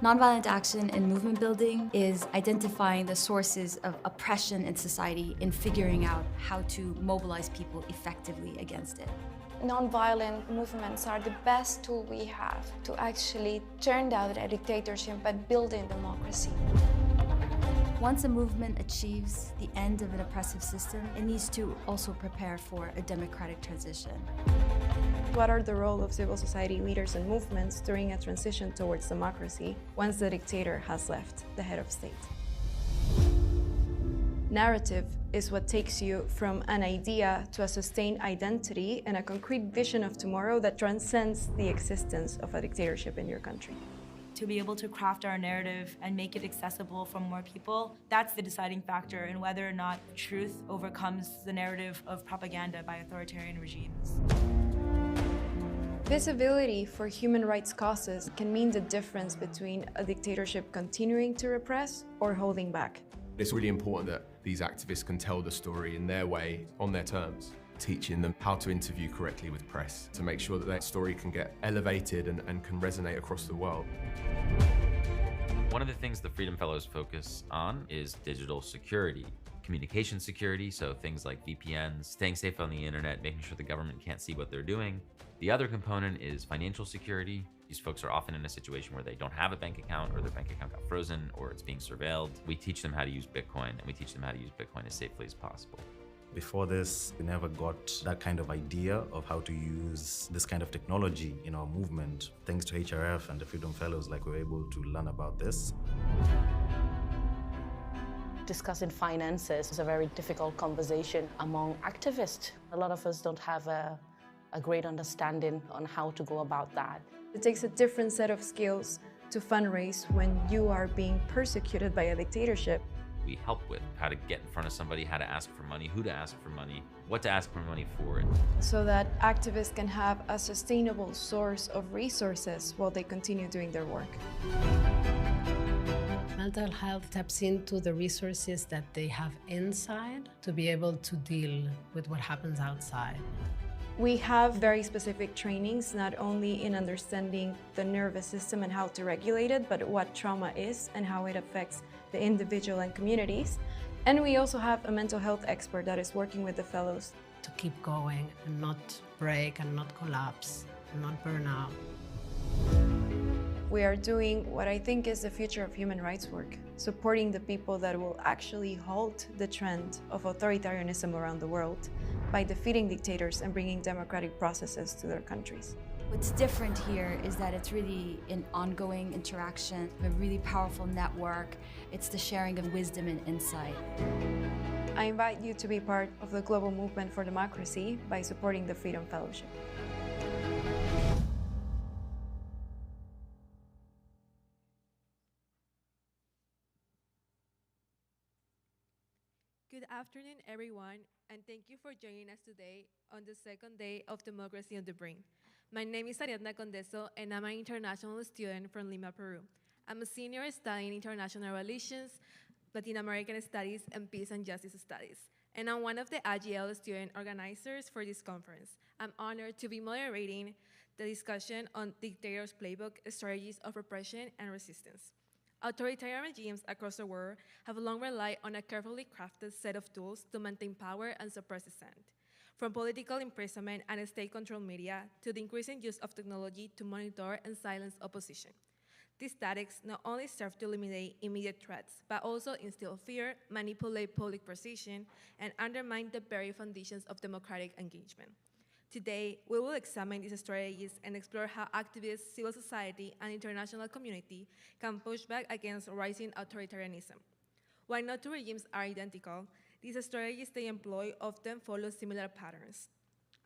Nonviolent action in movement building is identifying the sources of oppression in society and figuring out how to mobilize people effectively against it. Nonviolent movements are the best tool we have to actually turn down a dictatorship but building democracy. Once a movement achieves the end of an oppressive system, it needs to also prepare for a democratic transition. What are the role of civil society leaders and movements during a transition towards democracy once the dictator has left the head of state? Narrative is what takes you from an idea to a sustained identity and a concrete vision of tomorrow that transcends the existence of a dictatorship in your country. To be able to craft our narrative and make it accessible for more people, that's the deciding factor in whether or not truth overcomes the narrative of propaganda by authoritarian regimes. Visibility for human rights causes can mean the difference between a dictatorship continuing to repress or holding back. It's really important that these activists can tell the story in their way, on their terms, teaching them how to interview correctly with press to make sure that their story can get elevated and can resonate across the world. One of the things the Freedom Fellows focus on is digital security, communication security, so things like VPNs, staying safe on the internet, making sure the government can't see what they're doing. The other component is financial security. These folks are often in a situation where they don't have a bank account or their bank account got frozen or it's being surveilled. We teach them how to use Bitcoin and we teach them how to use Bitcoin as safely as possible. Before this, we never got that kind of idea of how to use this kind of technology in our movement. Thanks to HRF and the Freedom Fellows, we were able to learn about this. Discussing finances is a very difficult conversation among activists. A lot of us don't have a great understanding on how to go about that. It takes a different set of skills to fundraise when you are being persecuted by a dictatorship. We help with how to get in front of somebody, how to ask for money, who to ask for money, what to ask for money for. So that activists can have a sustainable source of resources while they continue doing their work. Mental health taps into the resources that they have inside to be able to deal with what happens outside. We have very specific trainings, not only in understanding the nervous system and how to regulate it, but what trauma is and how it affects the individual and communities. And we also have a mental health expert that is working with the fellows. To keep going and not break and not collapse and not burn out. We are doing what I think is the future of human rights work, supporting the people that will actually halt the trend of authoritarianism around the world by defeating dictators and bringing democratic processes to their countries. What's different here is that it's really an ongoing interaction, a really powerful network. It's the sharing of wisdom and insight. I invite you to be part of the global movement for democracy by supporting the Freedom Fellowship. Good afternoon, everyone, and thank you for joining us today on the second day of Democracy on the Brink. My name is Ariadna Condeso, and I'm an international student from Lima, Peru. I'm a senior studying international relations, Latin American studies, and peace and justice studies. And I'm one of the AGL student organizers for this conference. I'm honored to be moderating the discussion on Dictator's Playbook, Strategies of Repression and Resistance. Authoritarian regimes across the world have long relied on a carefully crafted set of tools to maintain power and suppress dissent. From political imprisonment and state-controlled media to the increasing use of technology to monitor and silence opposition. These tactics not only serve to eliminate immediate threats, but also instill fear, manipulate public perception, and undermine the very foundations of democratic engagement. Today, we will examine these strategies and explore how activists, civil society, and international community can push back against rising authoritarianism. While no two regimes are identical, these strategies they employ often follow similar patterns.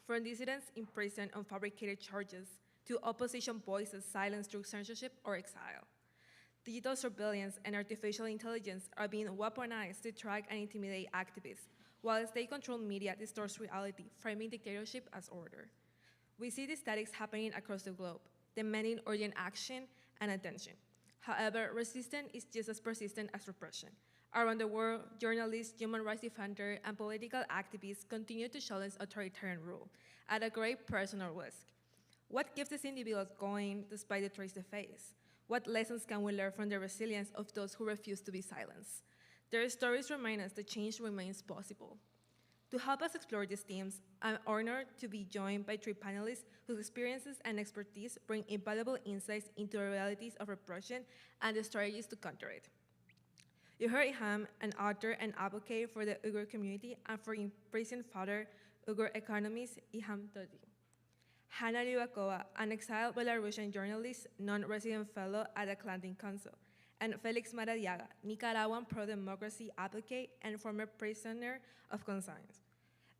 From dissidents imprisoned on fabricated charges to opposition voices silenced through censorship or exile. Digital surveillance and artificial intelligence are being weaponized to track and intimidate activists, while state-controlled media distorts reality, framing dictatorship as order. We see these tactics happening across the globe, demanding urgent action and attention. However, resistance is just as persistent as repression. Around the world, journalists, human rights defenders, and political activists continue to challenge authoritarian rule at a great personal risk. What keeps these individuals going despite the threats they face? What lessons can we learn from the resilience of those who refuse to be silenced? Their stories remind us that change remains possible. To help us explore these themes, I'm honored to be joined by three panelists whose experiences and expertise bring invaluable insights into the realities of repression and the strategies to counter it. You heard Iham, an author and advocate for the Uyghur community and for imprisoned father Uyghur economist Iham Todi. Hanna Livakova, an exiled Belarusian journalist, non-resident fellow at the Atlantic Council, and Felix Maradiaga, Nicaraguan pro-democracy advocate and former prisoner of conscience.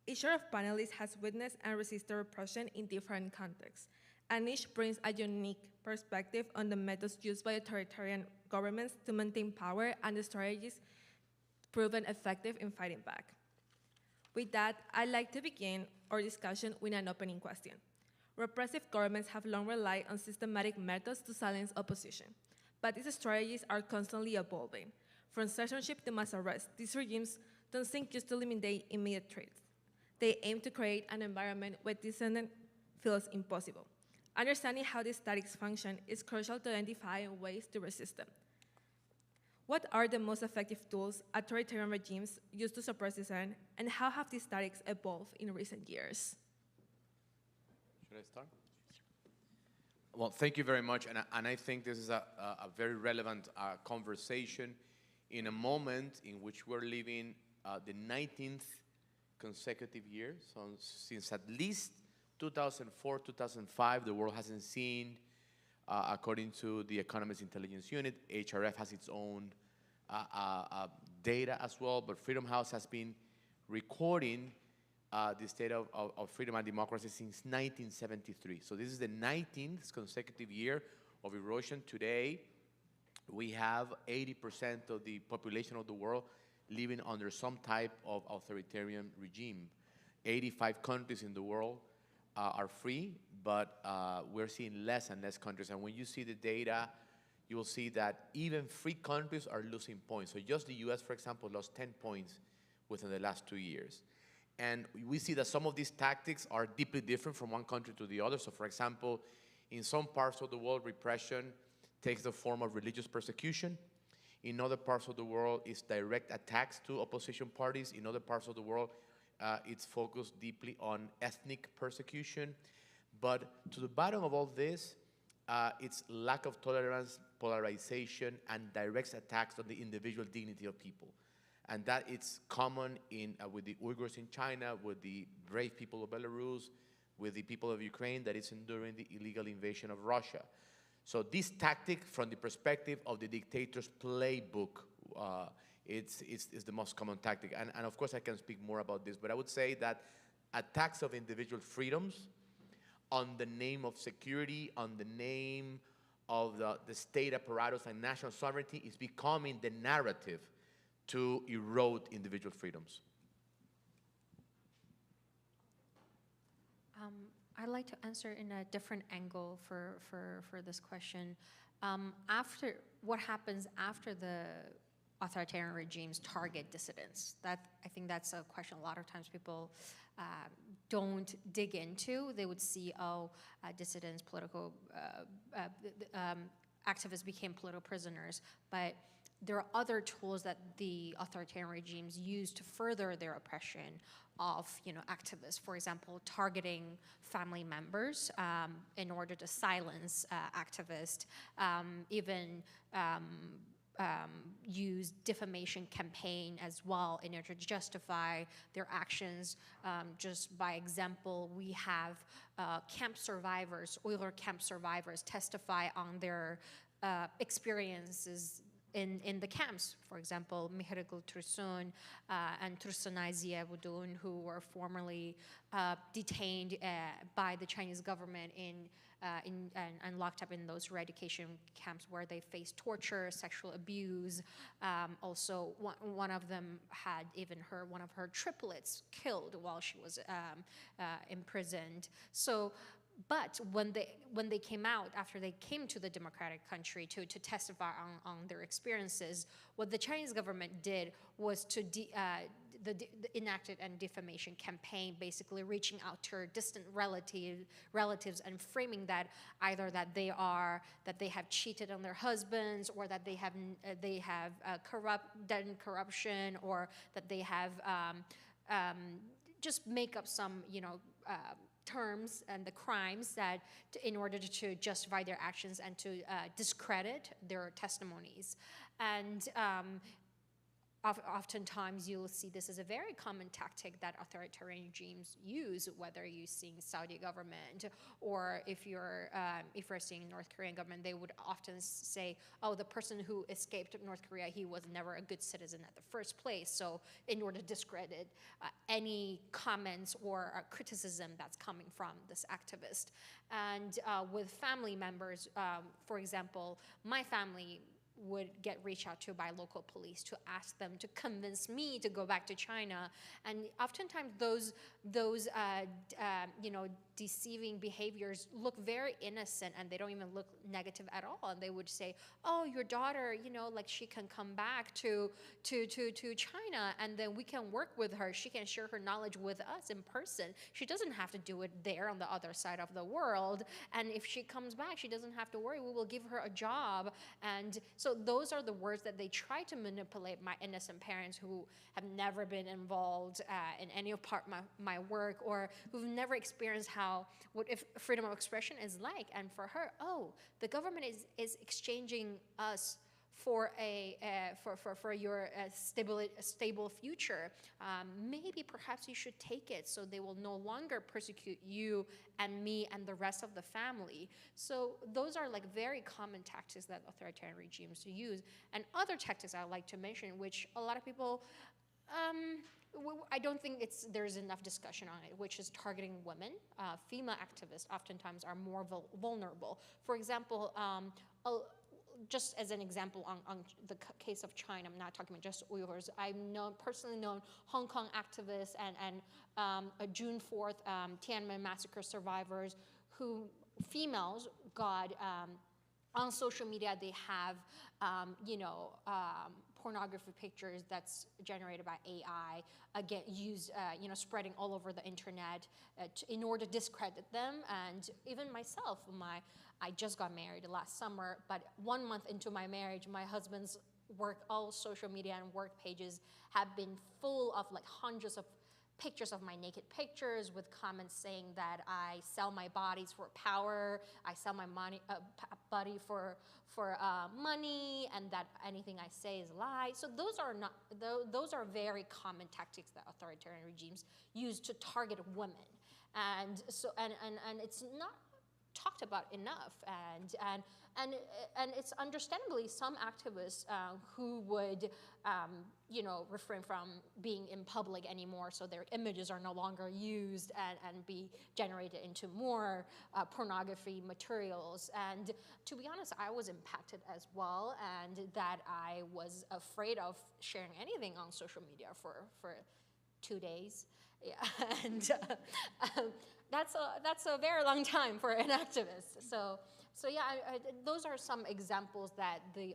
Each of panelists has witnessed and resisted repression in different contexts, and each brings a unique perspective on the methods used by authoritarian governments to maintain power and the strategies proven effective in fighting back. With that, I'd like to begin our discussion with an opening question. Repressive governments have long relied on systematic methods to silence opposition, but these strategies are constantly evolving. From censorship to mass arrest, these regimes don't think just to eliminate immediate threats. They aim to create an environment where dissent feels impossible. Understanding how these tactics function is crucial to identifying ways to resist them. What are the most effective tools authoritarian regimes use to suppress dissent, and how have these tactics evolved in recent years? Should I start? Well, thank you very much, and I think this is a very relevant conversation in a moment in which we're living the 19th consecutive year. So since at least 2004, 2005, the world hasn't seen, according to the Economist Intelligence Unit, HRF has its own data as well, but Freedom House has been recording the state of freedom and democracy since 1973. So this is the 19th consecutive year of erosion. Today, we have 80% of the population of the world living under some type of authoritarian regime. 85 countries in the world are free, but we're seeing less and less countries. And when you see the data, you will see that even free countries are losing points. So just the US, for example, lost 10 points within the last 2 years. And we see that some of these tactics are deeply different from one country to the other. So for example, in some parts of the world, repression takes the form of religious persecution. In other parts of the world, it's direct attacks to opposition parties. In other parts of the world, it's focused deeply on ethnic persecution. But to the bottom of all this, it's lack of tolerance, polarization, and direct attacks on the individual dignity of people. And that it's common with the Uyghurs in China, with the brave people of Belarus, with the people of Ukraine that is enduring the illegal invasion of Russia. So this tactic, from the perspective of the dictator's playbook, it's the most common tactic. And of course I can speak more about this, but I would say that attacks of individual freedoms on the name of security, on the name of the state apparatus and national sovereignty is becoming the narrative to erode individual freedoms. I'd like to answer in a different angle for this question. After what happens after the authoritarian regimes target dissidents? I think that's a question a lot of times people don't dig into. They would see, dissidents, political activists became political prisoners, but there are other tools that the authoritarian regimes use to further their oppression of, activists. For example, targeting family members in order to silence activists, even use defamation campaign as well in order to justify their actions. Just by example, we have camp survivors, Uyghur camp survivors, testify on their experiences in the camps. For example, Mihirgul Tursun and Tursunay Ziyavudun, who were formerly detained by the Chinese government and locked up in those re-education camps where they faced torture, sexual abuse. Also, one of them had even one of her triplets killed while she was imprisoned. So, but when they came out, after they came to the democratic country to testify on their experiences, what the Chinese government did was to enacted a defamation campaign, basically reaching out to distant relatives and framing that either that they have cheated on their husbands, or that they have done corruption, or that they have just make up some terms and the crimes that in order to justify their actions and to discredit their testimonies. And oftentimes you'll see this as a very common tactic that authoritarian regimes use, whether you're seeing Saudi government, or if you're seeing North Korean government, they would often say, the person who escaped North Korea, he was never a good citizen at the first place. So in order to discredit any comments or criticism that's coming from this activist. And with family members, for example, my family would get reached out to by local police to ask them to convince me to go back to China, and oftentimes those deceiving behaviors look very innocent, and they don't even look negative at all. And they would say, your daughter, like she can come back to China, and then we can work with her. She can share her knowledge with us in person. She doesn't have to do it there on the other side of the world. And if she comes back, she doesn't have to worry. We will give her a job. And so those are the words that they try to manipulate my innocent parents, who have never been involved in any part of my work, or who've never experienced what if freedom of expression is like. And for her, the government is exchanging us for your stable future. Maybe perhaps you should take it, so they will no longer persecute you and me and the rest of the family. So those are like very common tactics that authoritarian regimes use. And other tactics I like to mention, which a lot of people, I don't think there's enough discussion on it, which is targeting women. Female activists oftentimes are more vulnerable. For example, just as an example on the case of China, I'm not talking about just Uyghurs. I've personally known Hong Kong activists and June 4th Tiananmen massacre survivors who females got on social media. They have pornography pictures that's generated by AI, again, used, spreading all over the internet in order to discredit them. And even myself, I just got married last summer, but 1 month into my marriage, my husband's all social media and work pages have been full of like hundreds of pictures of my naked pictures with comments saying that I sell my bodies for power, I sell my body for money, and that anything I say is a lie. So those are very common tactics that authoritarian regimes use to target women. And so, and it's not talked about enough, and it's understandably some activists who would refrain from being in public anymore, so their images are no longer used and be generated into more pornography materials. And to be honest, I was impacted as well, and that I was afraid of sharing anything on social media for 2 days. Yeah, and that's a very long time for an activist. So yeah, those are some examples that the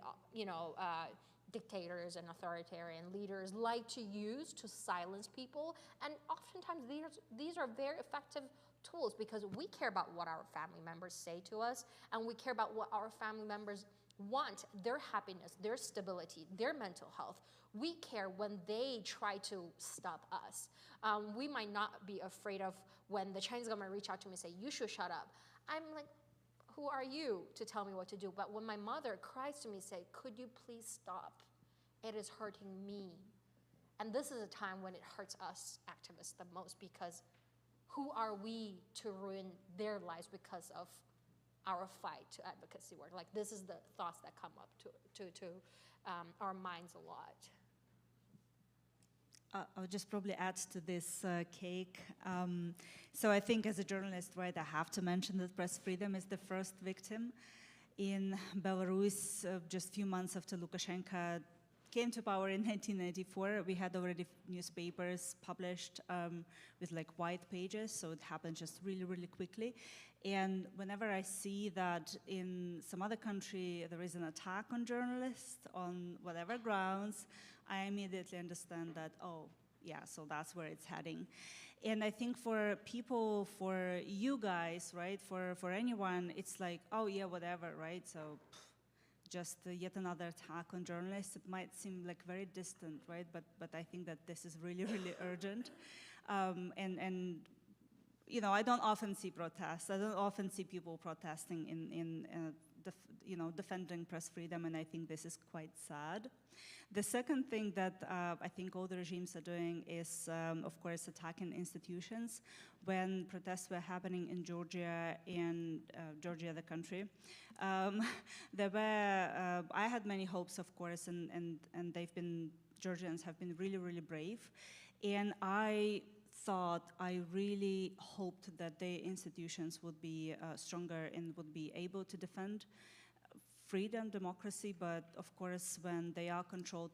dictators and authoritarian leaders like to use to silence people, and oftentimes these are very effective tools because we care about what our family members say to us, and we care about what our family members want, their happiness, their stability, their mental health. We care when they try to stop us. We might not be afraid of when the Chinese government reach out to me and say, you should shut up. I'm like, who are you to tell me what to do? But when my mother cries to me, say, could you please stop? It is hurting me. And this is a time when it hurts us activists the most, because who are we to ruin their lives because of our fight to advocacy work? Like, this is the thoughts that come up to our minds a lot. I'll just probably add to this cake. So I think as a journalist, right, I have to mention that press freedom is the first victim in Belarus. Just a few months after Lukashenko came to power in 1994, we had already newspapers published with like white pages, so it happened just really, really quickly. And whenever I see that in some other country there is an attack on journalists on whatever grounds, I immediately understand that, oh, yeah, so that's where it's heading. And I think for people, for you guys, right, for anyone, it's like, oh yeah, whatever, right? So just yet another attack on journalists. It might seem like very distant, right? But I think that this is really, really urgent. And you know, I don't often see protests. I don't often see people protesting defending press freedom, and I think this is quite sad. The second thing that I think all the regimes are doing is, of course, attacking institutions. When protests were happening in Georgia, the country, there were, I had many hopes, of course, and Georgians have been really, really brave. And I really hoped that the institutions would be stronger and would be able to defend freedom, democracy, but of course when they are controlled,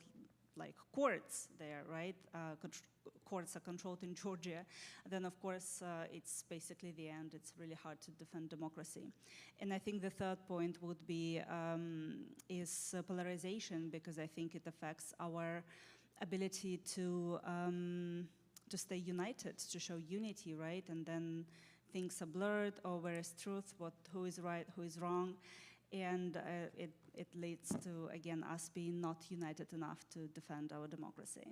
like courts there, right? Courts are controlled in Georgia, then of course it's basically the end. It's really hard to defend democracy. And I think the third point would be is polarization, because I think it affects our ability to stay united, to show unity, right? And then things are blurred, or where is truth, who is right, who is wrong, and it leads to, again, us being not united enough to defend our democracy.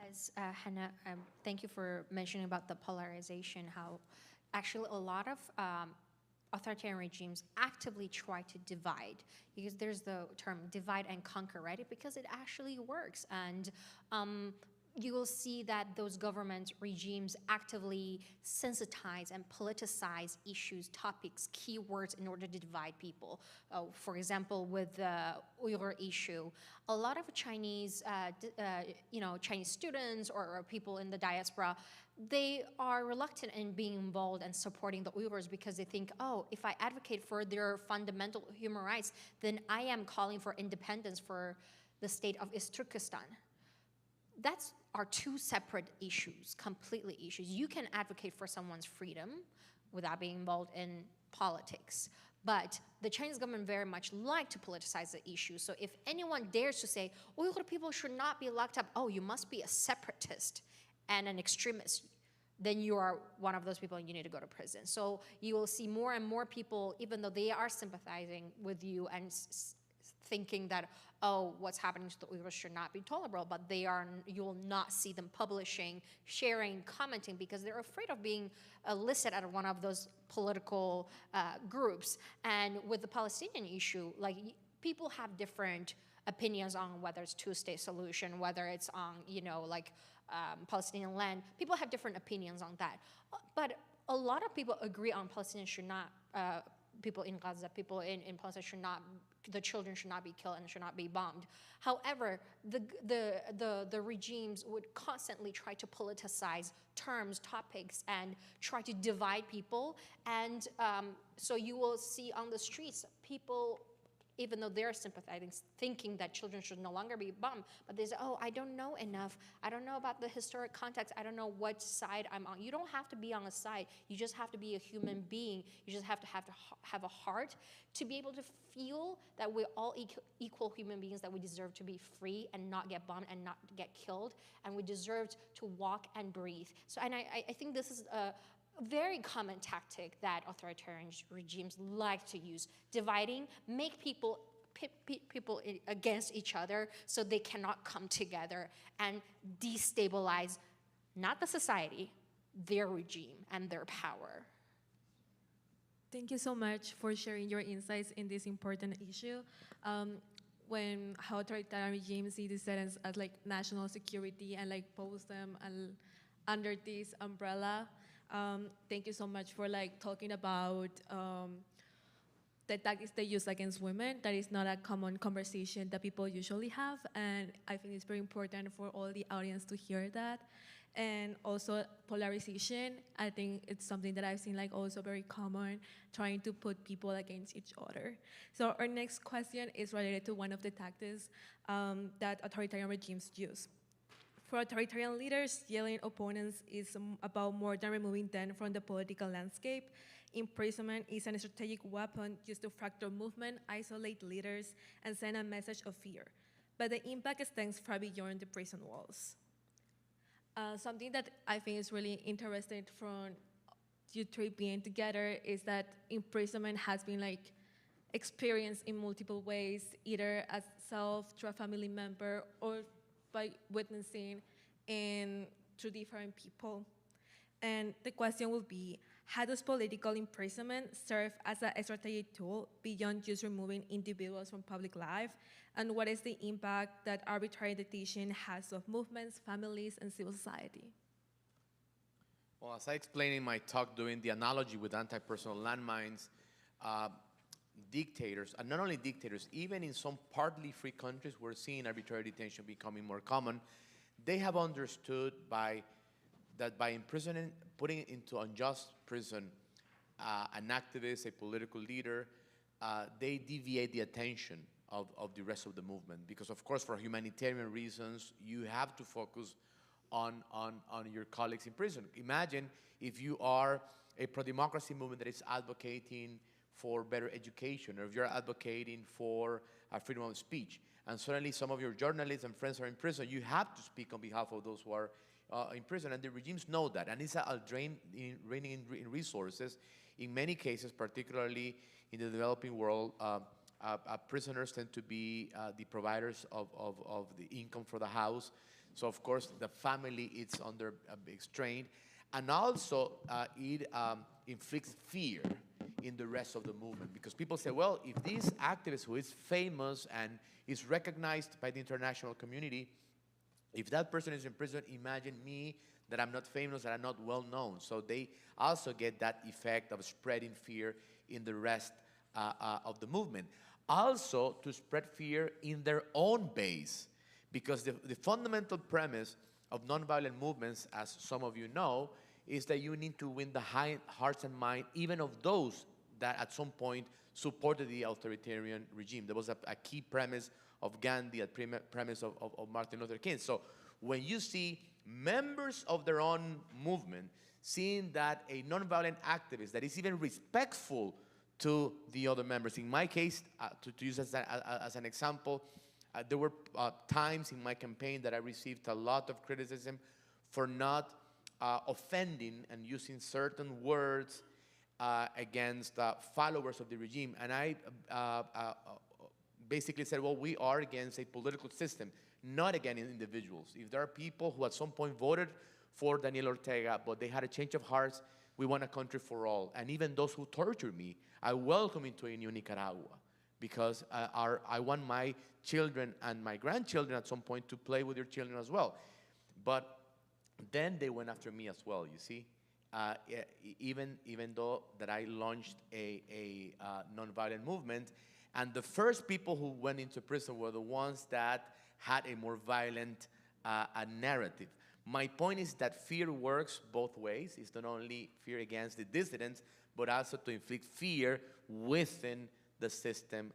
As Hannah, thank you for mentioning about the polarization, how actually a lot of authoritarian regimes actively try to divide, because there's the term divide and conquer, right? Because it actually works. And you will see that those government regimes actively sensitize and politicize issues, topics, keywords in order to divide people. For example, with the Uyghur issue, a lot of Chinese, Chinese students or people in the diaspora, they are reluctant in being involved and supporting the Uyghurs because they think, oh, if I advocate for their fundamental human rights, then I am calling for independence for the state of East Turkestan. That's are two separate issues, completely issues. You can advocate for someone's freedom without being involved in politics. But the Chinese government very much like to politicize the issue. So if anyone dares to say, Uyghur people should not be locked up, oh, you must be a separatist and an extremist, then you are one of those people and you need to go to prison. So you will see more and more people, even though they are sympathizing with you and thinking that, oh, what's happening to the Uyghurs should not be tolerable, but you will not see them publishing, sharing, commenting, because they're afraid of being listed at one of those political groups. And with the Palestinian issue, like, people have different opinions on whether it's two-state solution, whether it's on, you know, like Palestinian land. People have different opinions on that. But a lot of people agree on Palestinians should not, people in Gaza, people in Palestine should not, the children should not be killed and should not be bombed. However, the regimes would constantly try to politicize terms, topics, and try to divide people. And so you will see on the streets, people, even though they're sympathizing, thinking that children should no longer be bombed, but they say, oh, I don't know enough. I don't know about the historic context. I don't know what side I'm on. You don't have to be on a side. You just have to be a human being. You just have to have a heart to be able to feel that we're all equal human beings, that we deserve to be free and not get bombed and not get killed, and we deserve to walk and breathe. So, and I think this is a very common tactic that authoritarian regimes like to use, dividing, make people people against each other so they cannot come together and destabilize not the society, their regime and their power. Thank you so much for sharing your insights in this important issue. When how authoritarian regimes see these settings as like national security and like post them under this umbrella. Thank you so much for like talking about the tactics they use against women. That is not a common conversation that people usually have, and I think it's very important for all the audience to hear that. And also polarization, I think it's something that I've seen like also very common, trying to put people against each other. So our next question is related to one of the tactics that authoritarian regimes use. For authoritarian leaders, yelling opponents is about more than removing them from the political landscape. Imprisonment is a strategic weapon used to fracture movement, isolate leaders, and send a message of fear. But the impact extends far beyond the prison walls. Something that I think is really interesting from you three being together is that imprisonment has been like experienced in multiple ways, either as self, through a family member, or by witnessing and through different people. And the question will be, how does political imprisonment serve as a strategic tool beyond just removing individuals from public life? And what is the impact that arbitrary detention has of movements, families, and civil society? Well, as I explained in my talk doing the analogy with anti-personal landmines, dictators, and not only dictators, even in some partly free countries, we're seeing arbitrary detention becoming more common. They have understood that by imprisoning, putting into unjust prison an activist, a political leader, they deviate the attention of the rest of the movement. Because of course, for humanitarian reasons, you have to focus on your colleagues in prison. Imagine if you are a pro-democracy movement that is advocating for better education, or if you're advocating for freedom of speech, and suddenly some of your journalists and friends are in prison, you have to speak on behalf of those who are in prison, and the regimes know that, and it's a draining in resources. In many cases, particularly in the developing world, prisoners tend to be the providers of the income for the house. So of course, the family is under a big strain, and also it inflicts fear in the rest of the movement, because people say, well, if this activist who is famous and is recognized by the international community, if that person is in prison, imagine me, that I'm not famous, that I'm not well known. So they also get that effect of spreading fear in the rest of the movement. Also to spread fear in their own base, because the fundamental premise of nonviolent movements, as some of you know, is that you need to win the hearts and minds even of those that at some point supported the authoritarian regime. There was a key premise of Gandhi, a premise of Martin Luther King. So when you see members of their own movement seeing that a nonviolent activist that is even respectful to the other members, in my case, to use as an example, there were times in my campaign that I received a lot of criticism for not offending and using certain words against followers of the regime. And I basically said, well, we are against a political system, not against individuals. If there are people who at some point voted for Daniel Ortega, but they had a change of hearts, we want a country for all. And even those who torture me, I welcome into a new Nicaragua. because I want my children and my grandchildren at some point to play with your children as well. But then they went after me as well, you see. Even though that I launched a nonviolent movement, and the first people who went into prison were the ones that had a more violent narrative. My point is that fear works both ways. It's not only fear against the dissidents, but also to inflict fear within the system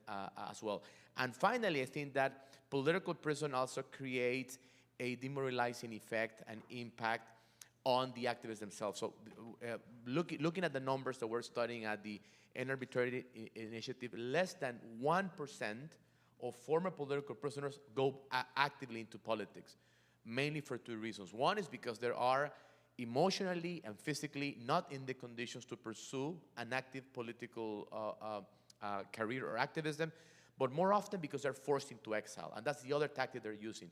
as well. And finally, I think that political prison also creates a demoralizing effect and impact on the activists themselves. So looking at the numbers that we're studying at the End Arbitrary Initiative, less than 1% of former political prisoners go actively into politics, mainly for two reasons. One is because they are emotionally and physically not in the conditions to pursue an active political career or activism, but more often because they're forced into exile. And that's the other tactic they're using.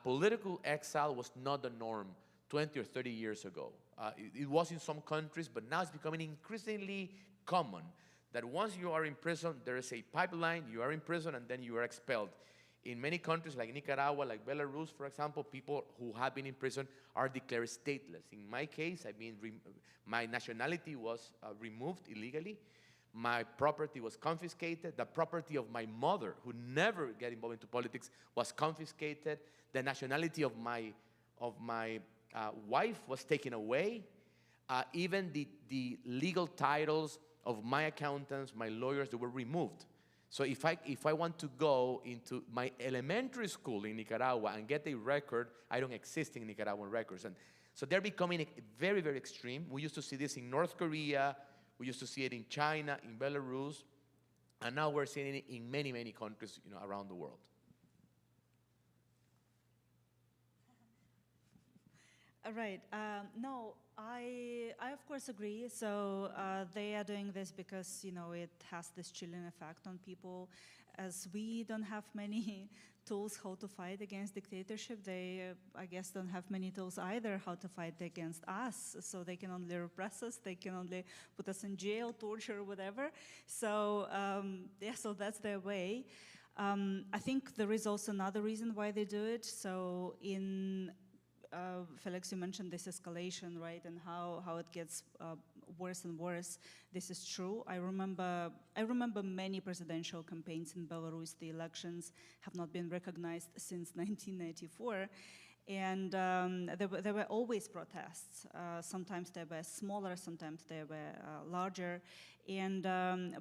Political exile was not the norm 20 or 30 years ago. It was in some countries, but now it's becoming increasingly common that once you are in prison, there is a pipeline, you are in prison, and then you are expelled. In many countries like Nicaragua, like Belarus, for example, people who have been in prison are declared stateless. In my case, my nationality was removed illegally. My property was confiscated. The property of my mother, who never got involved into politics, was confiscated. The nationality of my wife was taken away. Even the legal titles of my accountants, my lawyers, they were removed. So if I want to go into my elementary school in Nicaragua and get a record, I don't exist in Nicaraguan records. And so they're becoming very, very extreme. We used to see this in North Korea. We used to see it in China, in Belarus. And now we're seeing it in many, many countries, around the world. All right. No, I of course agree. So they are doing this because it has this chilling effect on people. As we don't have many tools how to fight against dictatorship, they I guess don't have many tools either how to fight against us. So they can only repress us. They can only put us in jail, torture, whatever. So yeah, so that's their way. I think there is also another reason why they do it. So Felix, you mentioned this escalation, right, and how it gets worse and worse. This is true. I remember many presidential campaigns in Belarus. The elections have not been recognized since 1994. And there were always protests. Sometimes they were smaller, sometimes they were larger. And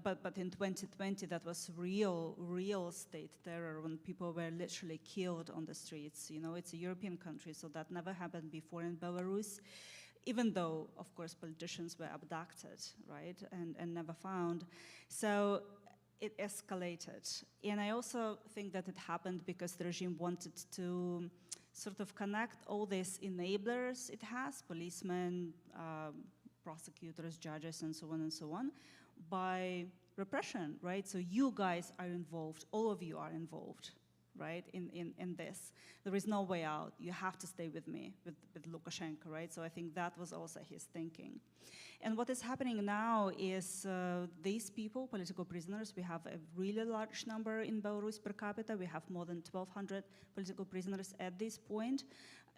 but in 2020, that was real state terror when people were literally killed on the streets. It's a European country, so that never happened before in Belarus. Even though, of course, politicians were abducted, right, and never found. So it escalated. And I also think that it happened because the regime wanted to sort of connect all these enablers it has, policemen, prosecutors, judges, and so on, by repression, right? So you guys are involved, all of you are involved, right, in this. There is no way out. You have to stay with me, with Lukashenko, right? So I think that was also his thinking. And what is happening now is these people, political prisoners, we have a really large number in Belarus per capita. We have more than 1,200 political prisoners at this point.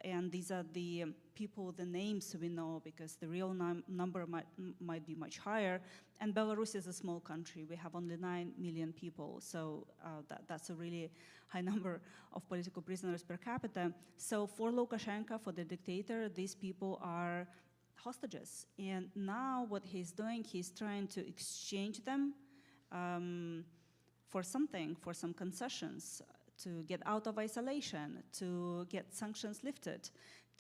And these are the people, the names we know, because the real number might be much higher. And Belarus is a small country. We have only 9 million people. So that's a really high number of political prisoners per capita. So for Lukashenko, for the dictator, these people are hostages. And now what he's doing, he's trying to exchange them for something, for some concessions, to get out of isolation, to get sanctions lifted,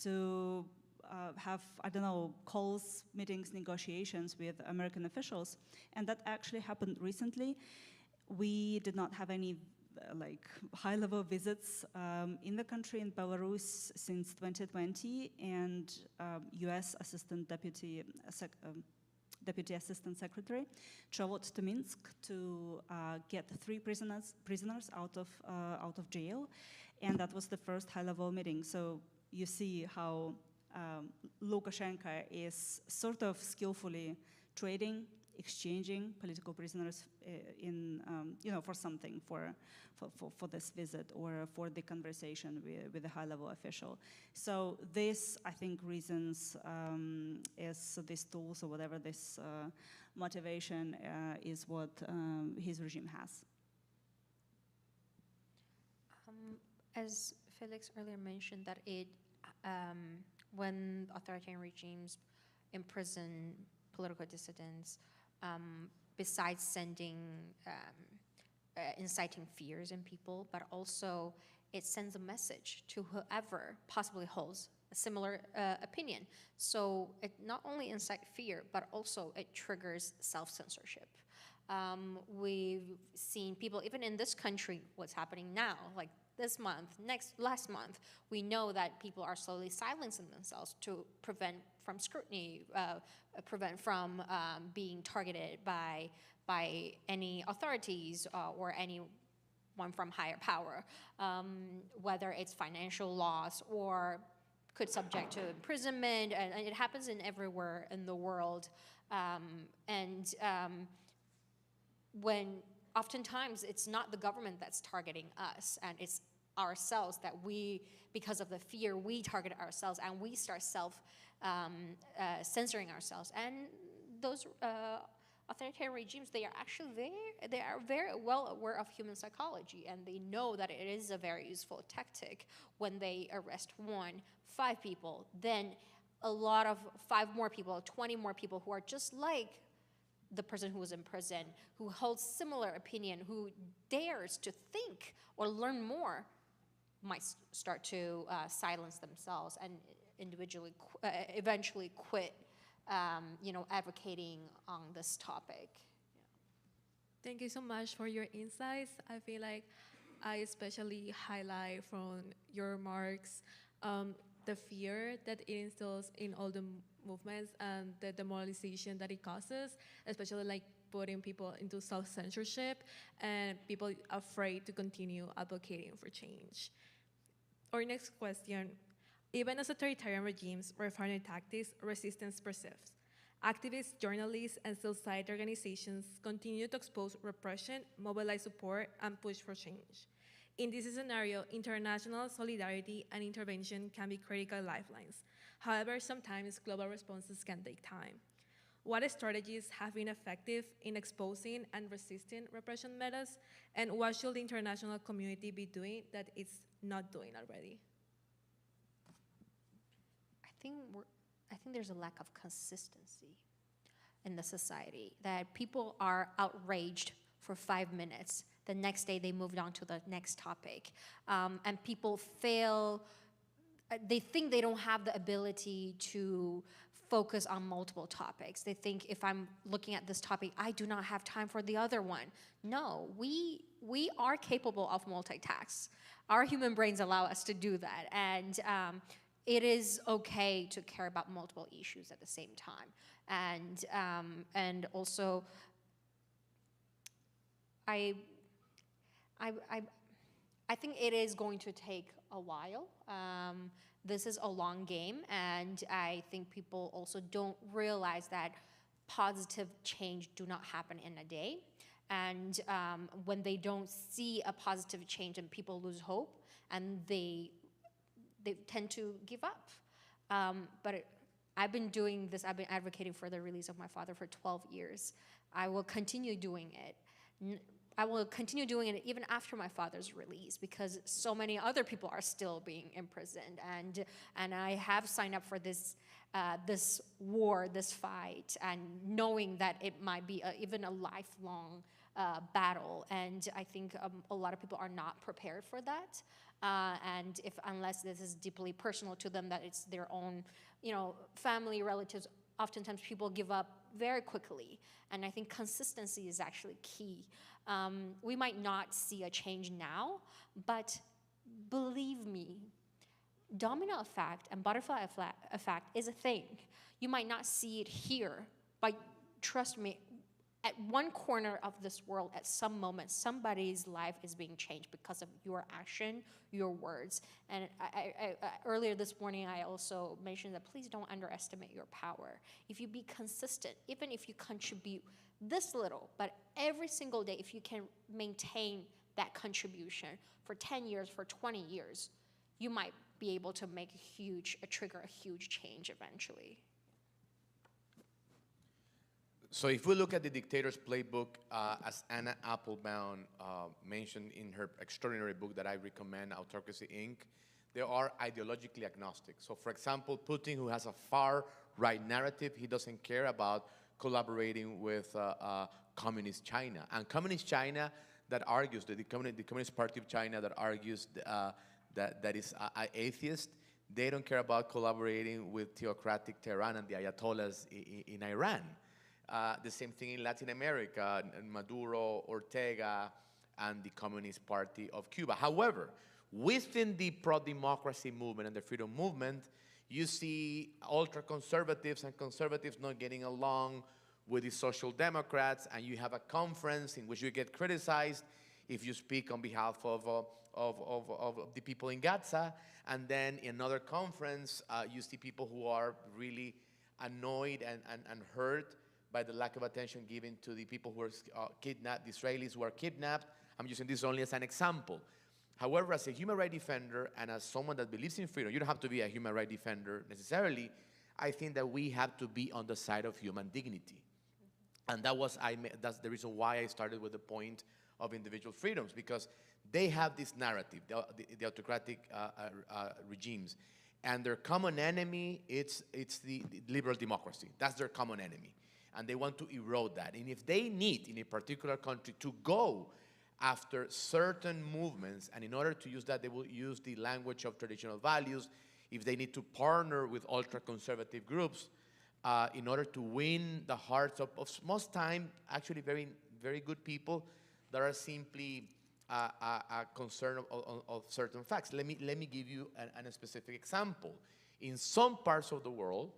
to have, I don't know, calls, meetings, negotiations with American officials. And that actually happened recently. We did not have any high-level visits in the country, in Belarus, since 2020, and U.S. Deputy Assistant Secretary traveled to Minsk to get 3 prisoners out of jail, and that was the first high-level meeting. So you see how Lukashenko is sort of skillfully trading exchanging political prisoners for something, for this visit or for the conversation with a high-level official. So this, I think, reasons is these tools or whatever this motivation is what his regime has. As Felix earlier mentioned, that when authoritarian regimes imprison political dissidents, besides sending, inciting fears in people, but also it sends a message to whoever possibly holds a similar opinion. So it not only incites fear, but also it triggers self-censorship. We've seen people, even in this country, what's happening now, like this month, last month, we know that people are slowly silencing themselves to prevent from scrutiny, prevent from being targeted by any authorities or anyone from higher power, whether it's financial loss or could subject to imprisonment, and it happens in everywhere in the world. When oftentimes it's not the government that's targeting us, and it's ourselves that we, because of the fear, we target ourselves and we start censoring ourselves. And those authoritarian regimes, they are very well aware of human psychology, and they know that it is a very useful tactic when they arrest 5 people, then a lot of 5 more people, 20 more people who are just like the person who was in prison, who holds similar opinion, who dares to think or learn more, might start to silence themselves and eventually quit, advocating on this topic. Thank you so much for your insights. I feel like I especially highlight from your remarks the fear that it instills in all the movements and the demoralization that it causes, especially like putting people into self-censorship and people afraid to continue advocating for change. Our next question: even as authoritarian regimes refine their tactics, resistance persists. Activists, journalists, and society organizations continue to expose repression, mobilize support, and push for change. In this scenario, international solidarity and intervention can be critical lifelines. However, sometimes global responses can take time. What strategies have been effective in exposing and resisting repression methods, and what should the international community be doing that it's not doing already? I think there's a lack of consistency in the society, that people are outraged for 5 minutes. The next day they moved on to the next topic. And people they think they don't have the ability to focus on multiple topics. They think, if I'm looking at this topic, I do not have time for the other one. No, we are capable of multitask. Our human brains allow us to do that. And it is okay to care about multiple issues at the same time. And also, I think it is going to take a while. This is a long game, and I think people also don't realize that positive change do not happen in a day. And when they don't see a positive change, and people lose hope, and they tend to give up. But I've been doing this, I've been advocating for the release of my father for 12 years. I will continue doing it. I will continue doing it even after my father's release, because so many other people are still being imprisoned, and I have signed up for this war, this fight, and knowing that it might be even a lifelong battle. And I think a lot of people are not prepared for that, and unless this is deeply personal to them, that it's their own, family, relatives. Oftentimes people give up very quickly, and I think consistency is actually key. We might not see a change now, but believe me, domino effect and butterfly effect is a thing. You might not see it here, but trust me, at one corner of this world, at some moment, somebody's life is being changed because of your action, your words. And earlier this morning, I also mentioned that please don't underestimate your power. If you be consistent, even if you contribute this little, but every single day, if you can maintain that contribution for 10 years, for 20 years, you might be able to make trigger a huge change eventually. So if we look at the Dictator's Playbook, as Anna Applebaum mentioned in her extraordinary book that I recommend, Autocracy, Inc., they are ideologically agnostic. So for example, Putin, who has a far-right narrative, he doesn't care about collaborating with communist China. And communist China that argues, the Communist Party of China that argues that is atheist, they don't care about collaborating with theocratic Tehran and the Ayatollahs in Iran. The same thing in Latin America, Maduro, Ortega, and the Communist Party of Cuba. However, within the pro-democracy movement and the freedom movement, you see ultra-conservatives and conservatives not getting along with the social democrats, and you have a conference in which you get criticized if you speak on behalf of the people in Gaza, and then in another conference, you see people who are really annoyed and hurt by the lack of attention given to the people who are kidnapped, the Israelis who are kidnapped. I'm using this only as an example. However, as a human rights defender and as someone that believes in freedom, you don't have to be a human rights defender necessarily. I think that we have to be on the side of human dignity. And that's the reason why I started with the point of individual freedoms, because they have this narrative, the autocratic regimes. And their common enemy, it's the liberal democracy. That's their common enemy. And they want to erode that. And if they need, in a particular country, to go after certain movements, and in order to use that, they will use the language of traditional values. If they need to partner with ultra-conservative groups in order to win the hearts of most time, actually very, very good people that are simply concerned of certain facts. Let me give you a specific example. In some parts of the world,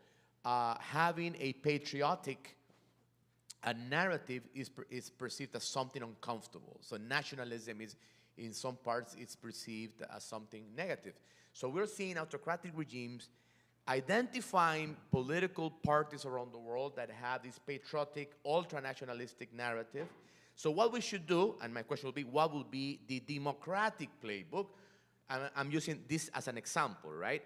having a patriotic narrative is perceived as something uncomfortable. So nationalism is, in some parts, it's perceived as something negative. So we're seeing autocratic regimes identifying political parties around the world that have this patriotic, ultra-nationalistic narrative. So what we should do, and my question will be, what will be the democratic playbook? And I'm using this as an example, right?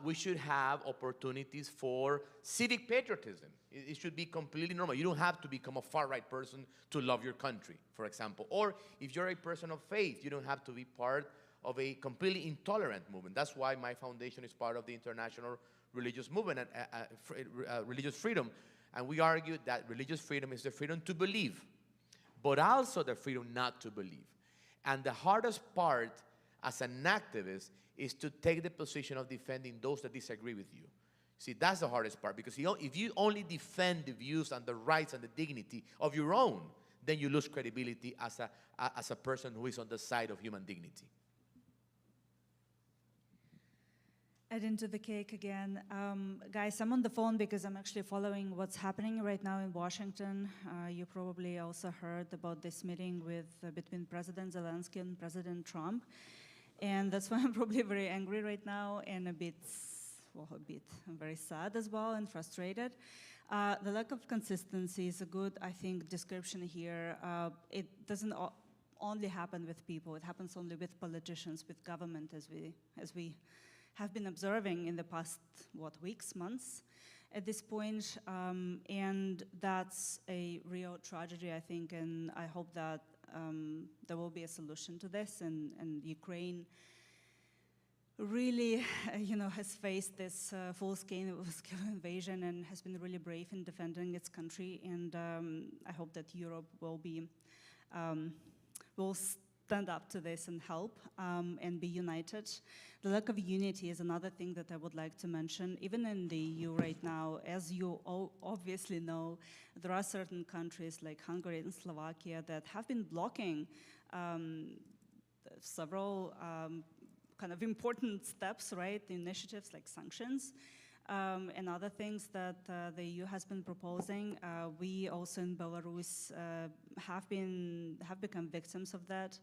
We should have opportunities for civic patriotism. It should be completely normal. You don't have to become a far-right person to love your country, for example. Or if you're a person of faith, you don't have to be part of a completely intolerant movement. That's why my foundation is part of the international religious movement and religious freedom. And we argue that religious freedom is the freedom to believe, but also the freedom not to believe. And the hardest part as an activist is to take the position of defending those that disagree with you. See, that's the hardest part, because if you only defend the views and the rights and the dignity of your own, then you lose credibility as a person who is on the side of human dignity. Add into the cake again. Guys, I'm on the phone because I'm actually following what's happening right now in Washington. You probably also heard about this meeting between President Zelensky and President Trump. And that's why I'm probably very angry right now and very sad as well and frustrated. The lack of consistency is a good, I think, description here. It doesn't only happen with people. It happens only with politicians, with government, as we have been observing in the past, weeks, months at this point. And that's a real tragedy, I think, and I hope that there will be a solution to this, and Ukraine really, has faced this full-scale invasion and has been really brave in defending its country, and I hope that Europe will stand up to this and help and be united. The lack of unity is another thing that I would like to mention. Even in the EU right now, as you all obviously know, there are certain countries like Hungary and Slovakia that have been blocking several kind of important steps, right? Initiatives like sanctions. And other things that the EU has been proposing. We also in Belarus have become victims of that.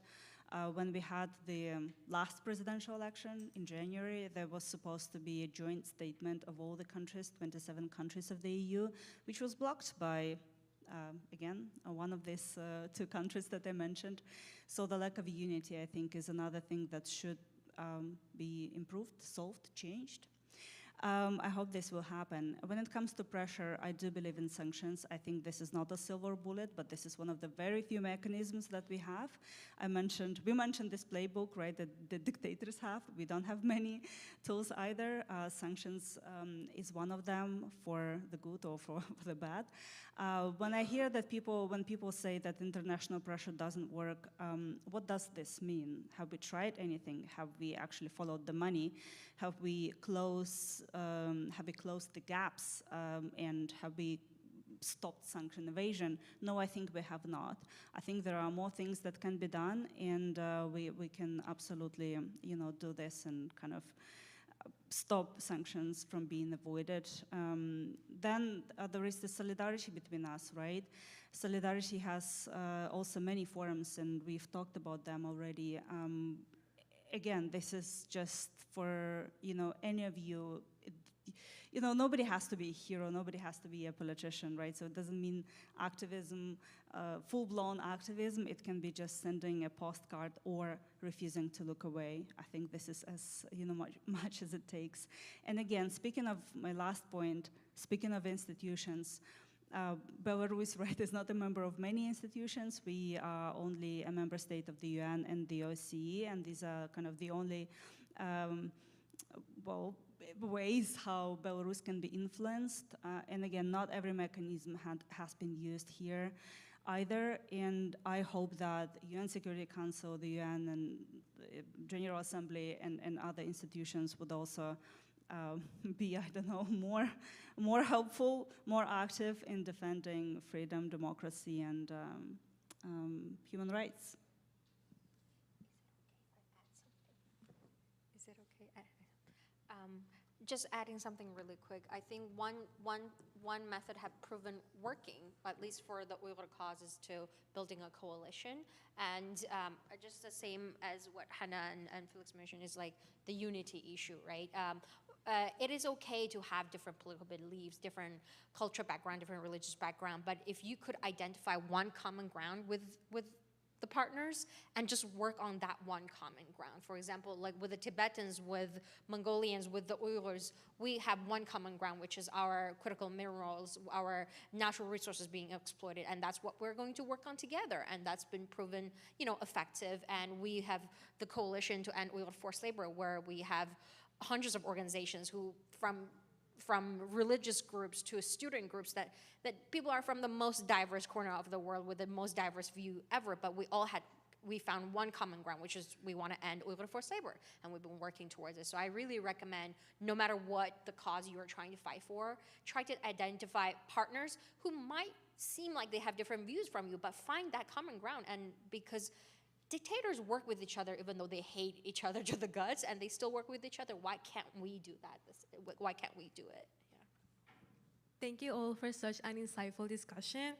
When we had the last presidential election in January, there was supposed to be a joint statement of all the countries, 27 countries of the EU, which was blocked by, again, one of these two countries that I mentioned. So the lack of unity, I think, is another thing that should be improved, solved, changed. I hope this will happen. When it comes to pressure, I do believe in sanctions. I think this is not a silver bullet, but this is one of the very few mechanisms that we have. We mentioned this playbook, right, that the dictators have. We don't have many tools either. Sanctions is one of them for the good or for the bad. When I hear that when people say that international pressure doesn't work, what does this mean? Have we tried anything? Have we actually followed the money? Have we closed the gaps, and have we stopped sanction evasion? No, I think we have not. I think there are more things that can be done, and we can absolutely, do this and kind of stop sanctions from being avoided. Then there is the solidarity between us, right? Solidarity has also many forums, and we've talked about them already. Again, this is just for, any of you. Nobody has to be a hero, nobody has to be a politician, right? So it doesn't mean activism, full-blown activism. It can be just sending a postcard or refusing to look away. I think this is as much as it takes. And again, speaking of my last point, speaking of institutions, Belarus, right, is not a member of many institutions. We are only a member state of the UN and the OSCE, and these are kind of the only, ways how Belarus can be influenced. And again, not every mechanism has been used here either. And I hope that UN Security Council, the UN and General Assembly and other institutions would also be, I don't know, more helpful, more active in defending freedom, democracy, and human rights. Is it okay? Just adding something really quick. I think one method have proven working, at least for the Uyghur cause, is to building a coalition. And just the same as what Hannah and Felix mentioned is like the unity issue, right? It is okay to have different political beliefs, different cultural background, different religious background, but if you could identify one common ground with the partners and just work on that one common ground. For example, like with the Tibetans, with Mongolians, with the Uyghurs, we have one common ground, which is our critical minerals, our natural resources being exploited, and that's what we're going to work on together, and that's been proven, effective. And we have the Coalition to End Uyghur Forced Labor, where we have hundreds of organizations who, from religious groups to student groups, that people are from the most diverse corner of the world with the most diverse view ever, but we found one common ground, which is we want to end Uyghur forced labor, and we've been working towards it. So I really recommend, no matter what the cause you are trying to fight for, try to identify partners who might seem like they have different views from you, but find that common ground. And because dictators work with each other even though they hate each other to the guts, and they still work with each other. Why can't we do that? Why can't we do it? Yeah. Thank you all for such an insightful discussion.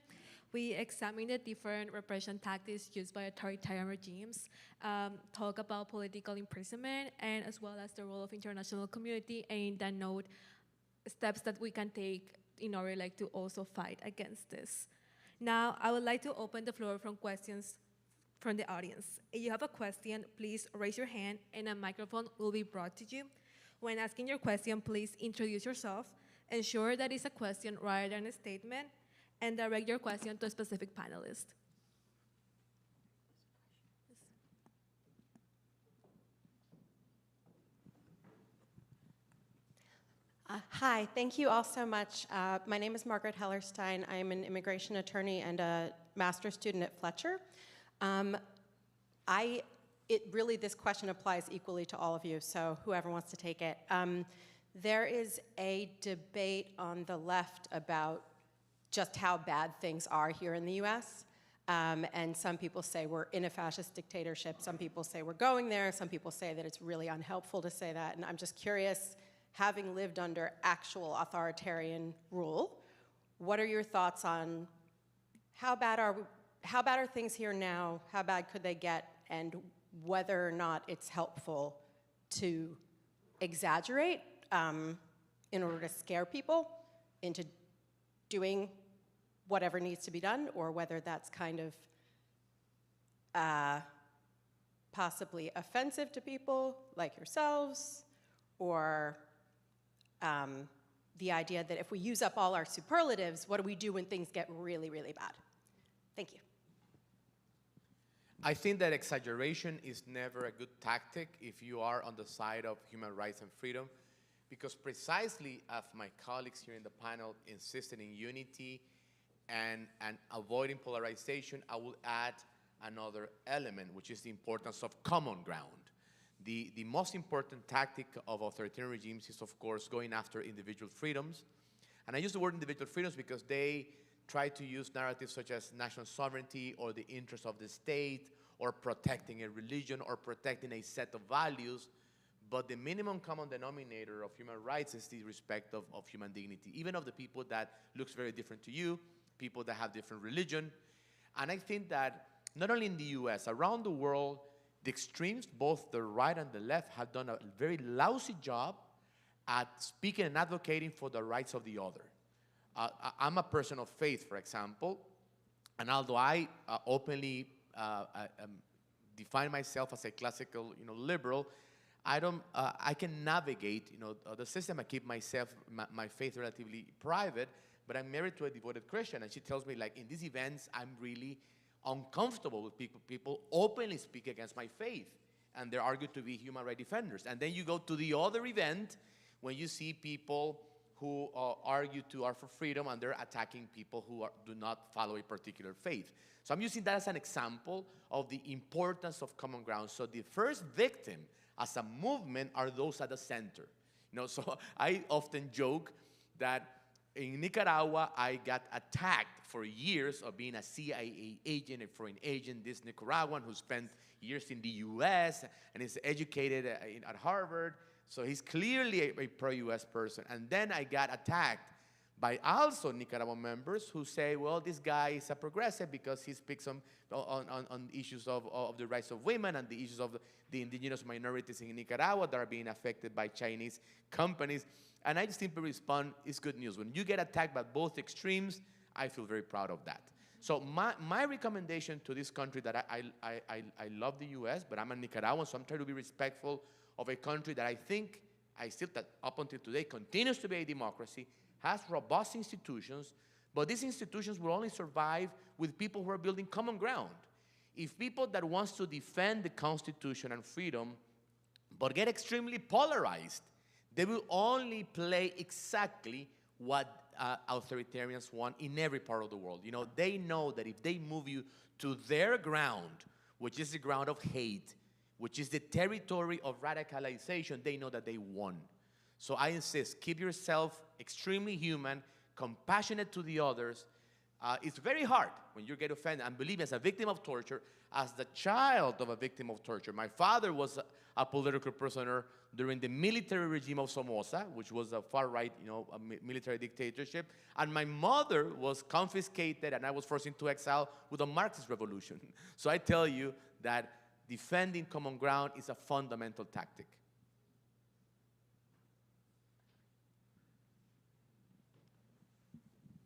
We examined the different repression tactics used by authoritarian regimes, talk about political imprisonment, and as well as the role of international community, and in that note, steps that we can take in order to also fight against this. Now, I would like to open the floor from questions from the audience. If you have a question, please raise your hand and a microphone will be brought to you. When asking your question, please introduce yourself, ensure that it's a question rather than a statement, and direct your question to a specific panelist. Hi, thank you all so much. My name is Margaret Hellerstein. I am an immigration attorney and a master's student at Fletcher. This question applies equally to all of you, so whoever wants to take it. There is a debate on the left about just how bad things are here in the US. And some people say we're in a fascist dictatorship. Some people say we're going there. Some people say that it's really unhelpful to say that. And I'm just curious having lived under actual authoritarian rule, what are your thoughts on how bad are things here now? How bad could they get? And whether or not it's helpful to exaggerate in order to scare people into doing whatever needs to be done, or whether that's kind of possibly offensive to people like yourselves, or the idea that if we use up all our superlatives, what do we do when things get really, really bad? Thank you. I think that exaggeration is never a good tactic if you are on the side of human rights and freedom, because precisely as my colleagues here in the panel insisted in unity and avoiding polarization, I will add another element, which is the importance of common ground. The most important tactic of authoritarian regimes is, of course, going after individual freedoms. And I use the word individual freedoms because they try to use narratives such as national sovereignty or the interests of the state or protecting a religion or protecting a set of values. But the minimum common denominator of human rights is the respect of human dignity, even of the people that looks very different to you, people that have different religion. And I think that not only in the US, around the world, the extremes, both the right and the left, have done a very lousy job at speaking and advocating for the rights of the other. I'm a person of faith, for example, and although I openly define myself as a classical, liberal, I can navigate, the system. I keep my faith relatively private, but I'm married to a devoted Christian, and she tells me, like, in these events, I'm really uncomfortable with people openly speak against my faith, and they're argued to be human rights defenders. And then you go to the other event when you see people who argue to are for freedom, and they're attacking people who do not follow a particular faith. So I'm using that as an example of the importance of common ground. So the first victim as a movement are those at the center. So I often joke that in Nicaragua, I got attacked for years of being a CIA agent, a foreign agent, this Nicaraguan who spent years in the US and is educated at Harvard. So he's clearly a pro-US person. And then I got attacked by also Nicaraguan members who say, well, this guy is a progressive because he speaks on issues of the rights of women and the issues of the indigenous minorities in Nicaragua that are being affected by Chinese companies. And I just simply respond, it's good news. When you get attacked by both extremes, I feel very proud of that. So my recommendation to this country that I love the US, but I'm a Nicaraguan, so I'm trying to be respectful of a country that I think, that up until today continues to be a democracy, has robust institutions, but these institutions will only survive with people who are building common ground. If people that wants to defend the Constitution and freedom, but get extremely polarized, they will only play exactly what authoritarians want in every part of the world. They know that if they move you to their ground, which is the ground of hate, which is the territory of radicalization, they know that they won. So I insist, keep yourself extremely human, compassionate to the others. It's very hard when you get offended. And believe me, as a victim of torture, as the child of a victim of torture, my father was a political prisoner during the military regime of Somoza, which was a far-right, military dictatorship. And my mother was confiscated, and I was forced into exile with a Marxist revolution. So I tell you that defending common ground is a fundamental tactic.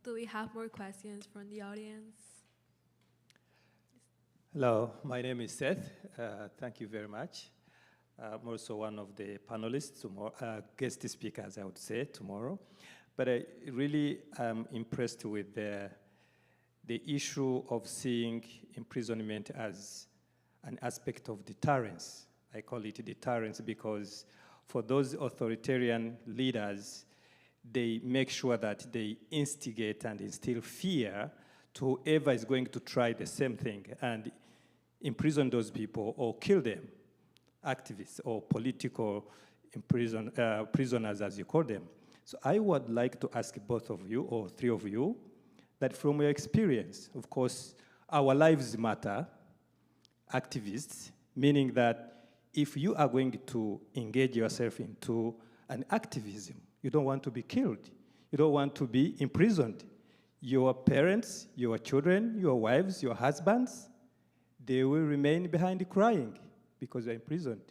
Do we have more questions from the audience? Hello, my name is Seth. Thank you very much. I'm also one of the panelists, guest speakers, I would say, tomorrow. But I really am impressed with the issue of seeing imprisonment as an aspect of deterrence. I call it deterrence because for those authoritarian leaders, they make sure that they instigate and instill fear to whoever is going to try the same thing and imprison those people or kill them, activists or political prisoners, as you call them. So I would like to ask both of you, or three of you, that from your experience, of course, our lives matter, activists, meaning that if you are going to engage yourself into an activism. You don't want to be killed. You don't want to be imprisoned. Your parents, your children, your wives, your husbands, they will remain behind crying because you're imprisoned.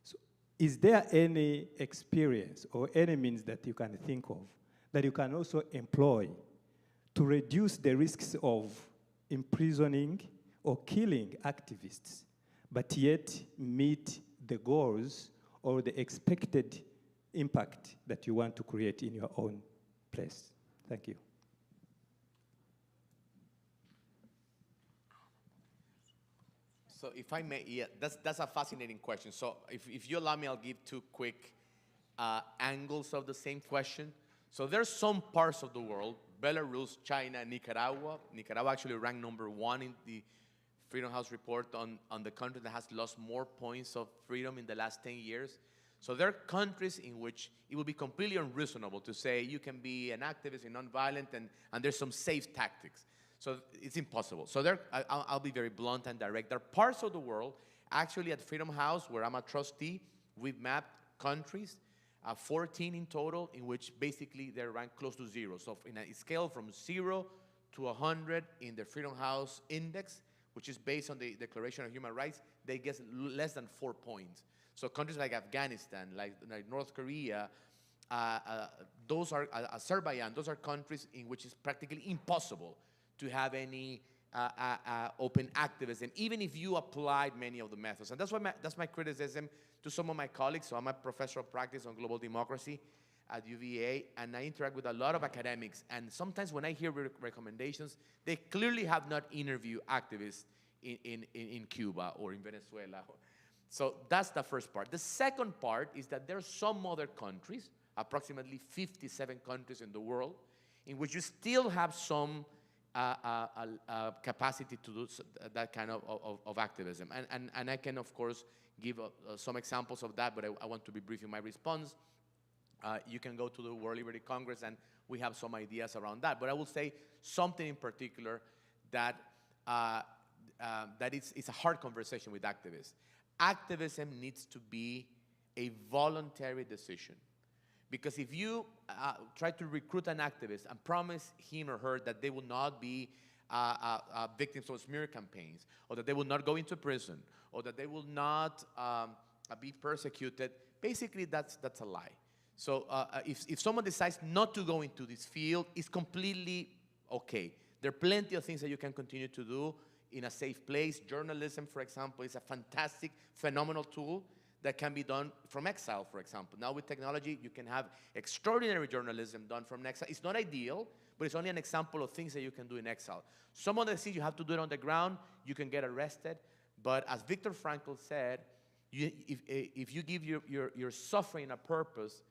So is there any experience or any means that you can think of that you can also employ to reduce the risks of imprisoning or killing activists, but yet meet the goals or the expected impact that you want to create in your own place? Thank you. So if I may, yeah, that's a fascinating question. So if you allow me, I'll give two quick angles of the same question. So there's some parts of the world, Belarus, China, Nicaragua. Nicaragua actually ranked #1 in the Freedom House report on the country that has lost more points of freedom in the last 10 years. So there are countries in which it would be completely unreasonable to say you can be an activist and nonviolent and there's some safe tactics. So it's impossible. So I'll be very blunt and direct. There are parts of the world, actually at Freedom House, where I'm a trustee, we've mapped countries, 14 in total, in which basically they're ranked close to 0. So in a scale from 0 to 100 in the Freedom House Index, which is based on the Declaration of Human Rights, they get less than 4 points. So countries like Afghanistan, like North Korea, those are Azerbaijan, those are countries in which it's practically impossible to have any open activism, even if you applied many of the methods. And that's my criticism to some of my colleagues. So I'm a professor of practice on global democracy at UVA, and I interact with a lot of academics. And sometimes when I hear recommendations, they clearly have not interviewed activists in Cuba or in Venezuela. So that's the first part. The second part is that there are some other countries, approximately 57 countries in the world, in which you still have some capacity to do that kind of activism. And I can, of course, give some examples of that, but I want to be brief in my response. You can go to the World Liberty Congress, and we have some ideas around that. But I will say something in particular that it's a hard conversation with activists. Activism needs to be a voluntary decision. Because if you try to recruit an activist and promise him or her that they will not be victims of smear campaigns, or that they will not go into prison, or that they will not be persecuted, basically that's a lie. So if someone decides not to go into this field, it's completely okay. There are plenty of things that you can continue to do in a safe place. Journalism, for example, is a fantastic, phenomenal tool that can be done from Exile, for example. Now with technology, you can have extraordinary journalism done from Exile. It's not ideal, but it's only an example of things that you can do in Exile. Some of the things you have to do it on the ground, you can get arrested. But as Viktor Frankl said, if you give your suffering a purpose,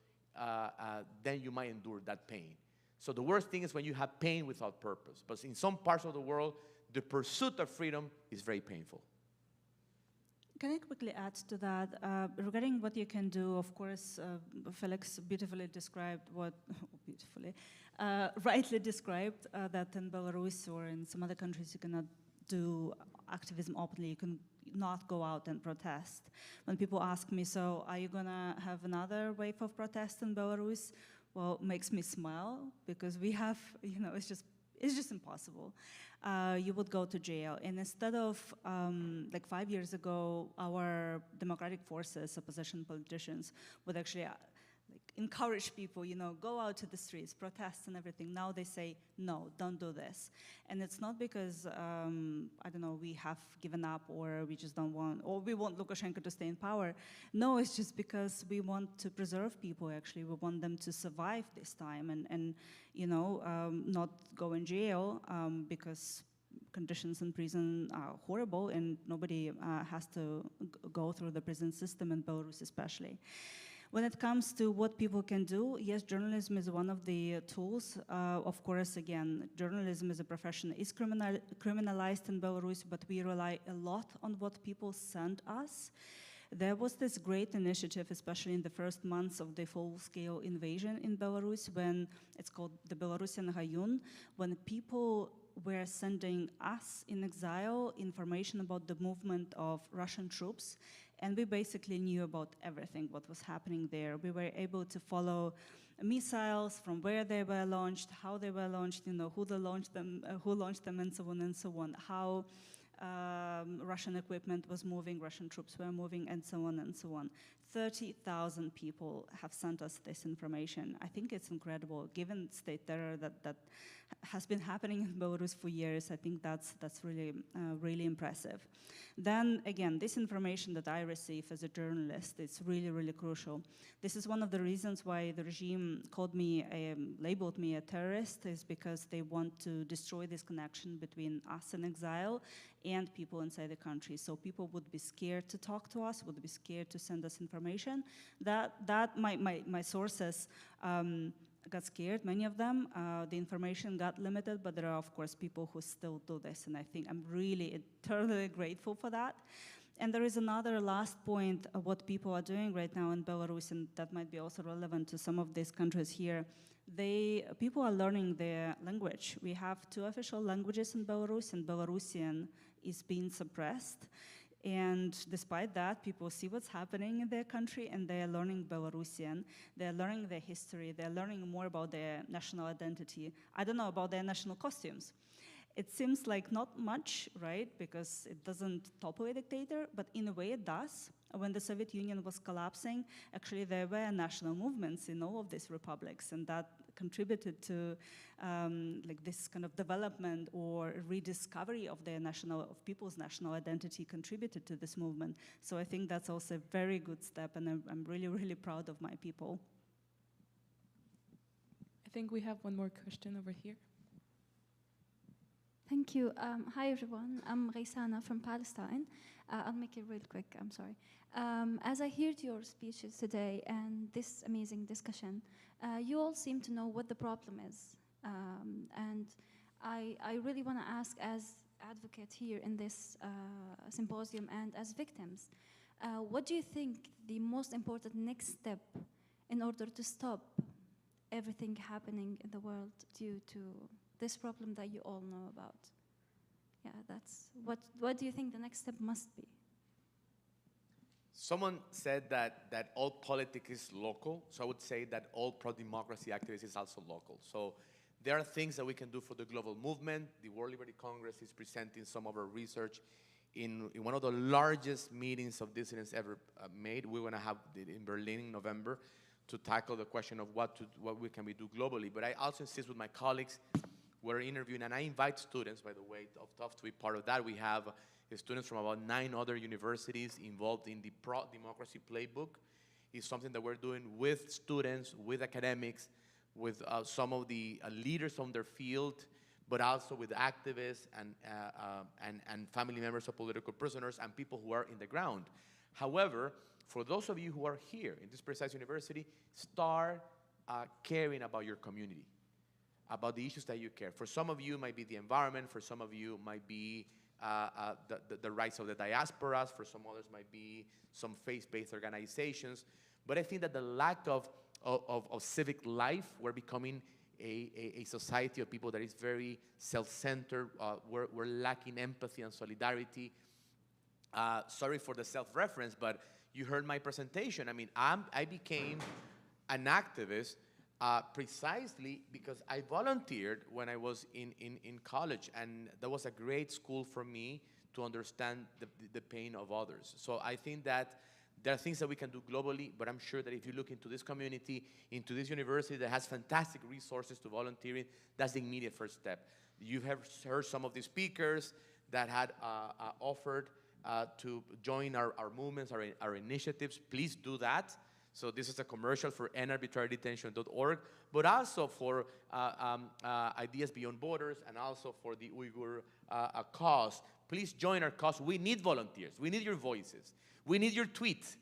then you might endure that pain. So the worst thing is when you have pain without purpose. But in some parts of the world, the pursuit of freedom is very painful. Can I quickly add to that? Regarding what you can do, of course, Felix beautifully described rightly described that in Belarus or in some other countries you cannot do activism openly. You can not go out and protest. When people ask me, so are you gonna have another wave of protest in Belarus? Well, it makes me smile because we have, it's just impossible. You would go to jail. And instead of, like 5 years ago, our democratic forces, opposition politicians, would actually encourage people, go out to the streets, protest and everything. Now they say, no, don't do this. And it's not because, I don't know, we have given up or we just don't want, or we want Lukashenko to stay in power. No, it's just because we want to preserve people, actually. We want them to survive this time and not go in jail because conditions in prison are horrible and nobody has to go through the prison system in Belarus especially. When it comes to what people can do, yes, journalism is one of the tools. Of course, again, journalism as a profession is criminalized in Belarus, but we rely a lot on what people send us. There was this great initiative, especially in the first months of the full-scale invasion in Belarus, when it's called the Belarusian Rayun, when people were sending us in exile information about the movement of Russian troops, And we basically knew about everything, what was happening there. We were able to follow missiles, from where they were launched, how they were launched, who launched them, and so on and so on. How Russian equipment was moving, Russian troops were moving, and so on and so on. 30,000 people have sent us this information. I think it's incredible, given state terror that has been happening in Belarus for years. I think that's really, really impressive. Then again, this information that I receive as a journalist, it's really, really crucial. This is one of the reasons why the regime labeled me a terrorist, is because they want to destroy this connection between us in exile and people inside the country. So people would be scared to talk to us, would be scared to send us information. My sources got scared, many of them. The information got limited, but there are, of course, people who still do this, and I think I'm really eternally grateful for that. And there is another last point of what people are doing right now in Belarus, and that might be also relevant to some of these countries here. People are learning their language. We have 2 official languages in Belarus, and Belarusian is being suppressed. And despite that, people see what's happening in their country, and they are learning Belarusian. They're learning their history. They're learning more about their national identity. I don't know about their national costumes. It seems like not much, right? Because it doesn't topple a dictator, but in a way it does. When the Soviet Union was collapsing, actually there were national movements in all of these republics, and that contributed to like this kind of development or rediscovery of people's national identity contributed to this movement. So I think that's also a very good step, and I'm really, really proud of my people. I think we have one more question over here. Thank you. Hi, everyone. I'm Ghaysana from Palestine. I'll make it real quick, I'm sorry. As I heard your speeches today and this amazing discussion, you all seem to know what the problem is. And I really want to ask, as advocates here in this symposium and as victims, what do you think the most important next step in order to stop everything happening in the world due to this problem that you all know about? Yeah, that's what do you think the next step must be? Someone said that all politics is local, so I would say that all pro-democracy activism is also local. So there are things that we can do for the global movement. The World Liberty Congress is presenting some of our research in one of the largest meetings of dissidents ever made. We're going to have it in Berlin in November to tackle the question of what we can do globally. But I also insist with my colleagues, we're interviewing, and I invite students, by the way, of Tufts to be part of that. We have students from about 9 other universities involved in the pro-democracy playbook. It's something that we're doing with students, with academics, with some of the leaders from their field, but also with activists and family members of political prisoners and people who are in the ground. However, for those of you who are here in this precise university, start caring about your community, about the issues that you care. For some of you, it might be the environment. For some of you, it might be the rights of the diasporas. For some others, might be some faith-based organizations. But I think that the lack of civic life, we're becoming a society of people that is very self-centered. We're lacking empathy and solidarity. Sorry for the self-reference, but you heard my presentation. I mean, I became an activist precisely because I volunteered when I was in college, and that was a great school for me to understand the pain of others. So I think that there are things that we can do globally, but I'm sure that if you look into this community, into this university that has fantastic resources to volunteering, that's the immediate first step. You have heard some of the speakers that had offered to join our movements, our initiatives. Please do that. So this is a commercial for endarbitrarydetention.org, but also for Ideas Beyond Borders and also for the Uyghur cause. Please join our cause. We need volunteers. We need your voices. We need your tweets.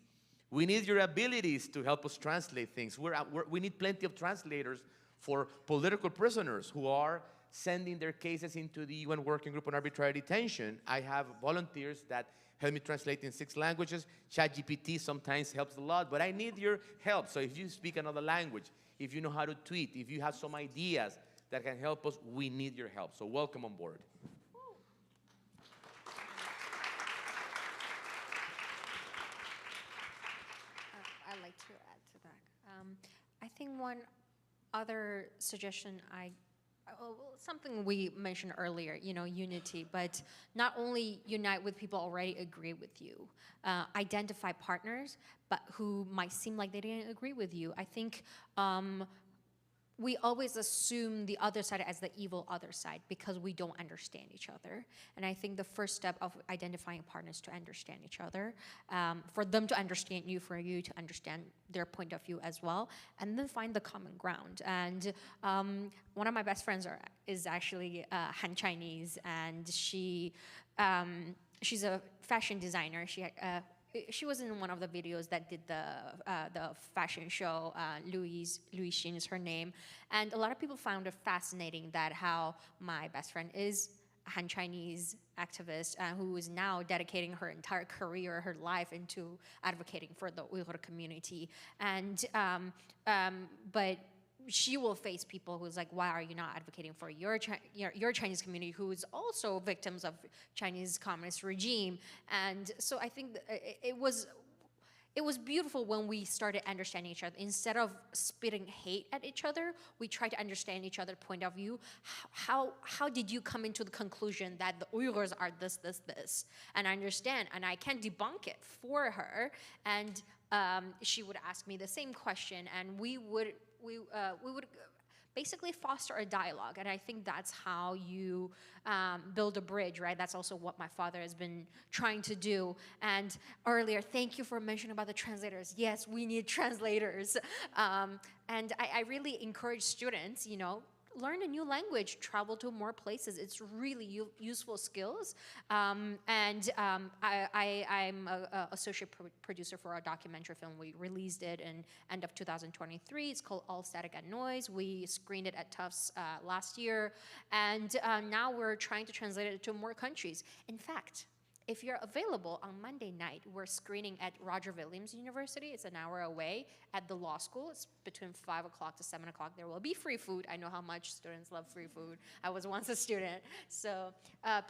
We need your abilities to help us translate things. We need plenty of translators for political prisoners who are sending their cases into the UN Working Group on Arbitrary Detention. I have volunteers that help me translate in 6 languages. ChatGPT sometimes helps a lot, but I need your help. So if you speak another language, if you know how to tweet, if you have some ideas that can help us, we need your help. So welcome on board. think one other suggestion something we mentioned earlier, unity, but not only unite with people already agree with you, identify partners, but who might seem like they didn't agree with you. I think we always assume the other side as the evil other side because we don't understand each other. And I think the first step of identifying partners to understand each other, for them to understand you, for you to understand their point of view as well, and then find the common ground. And one of my best friends is actually Han Chinese, and she's a fashion designer. She was in one of the videos that did the fashion show. Louise Xin is her name, and a lot of people found it fascinating that how my best friend is a Han Chinese activist who is now dedicating her entire career, her life into advocating for the Uyghur community, and but she will face people who's like, why are you not advocating for your Chinese community who is also victims of Chinese communist regime? And so I think it was beautiful when we started understanding each other. Instead of spitting hate at each other, we tried to understand each other's point of view. How did you come into the conclusion that the Uyghurs are this, and I understand, and I can debunk it for her. And she would ask me the same question, and we would basically foster a dialogue. And I think that's how you build a bridge, right? That's also what my father has been trying to do. And earlier, thank you for mentioning about the translators. Yes, we need translators. And I really encourage students, learn a new language, travel to more places. It's really useful skills. I'm an associate producer for a documentary film. We released it in end of 2023. It's called All Static and Noise. We screened it at Tufts last year. And now we're trying to translate it to more countries. In fact, if you're available on Monday night, we're screening at Roger Williams University. It's an hour away at the law school. It's between 5 o'clock to 7 o'clock. There will be free food. I know how much students love free food. I was once a student. So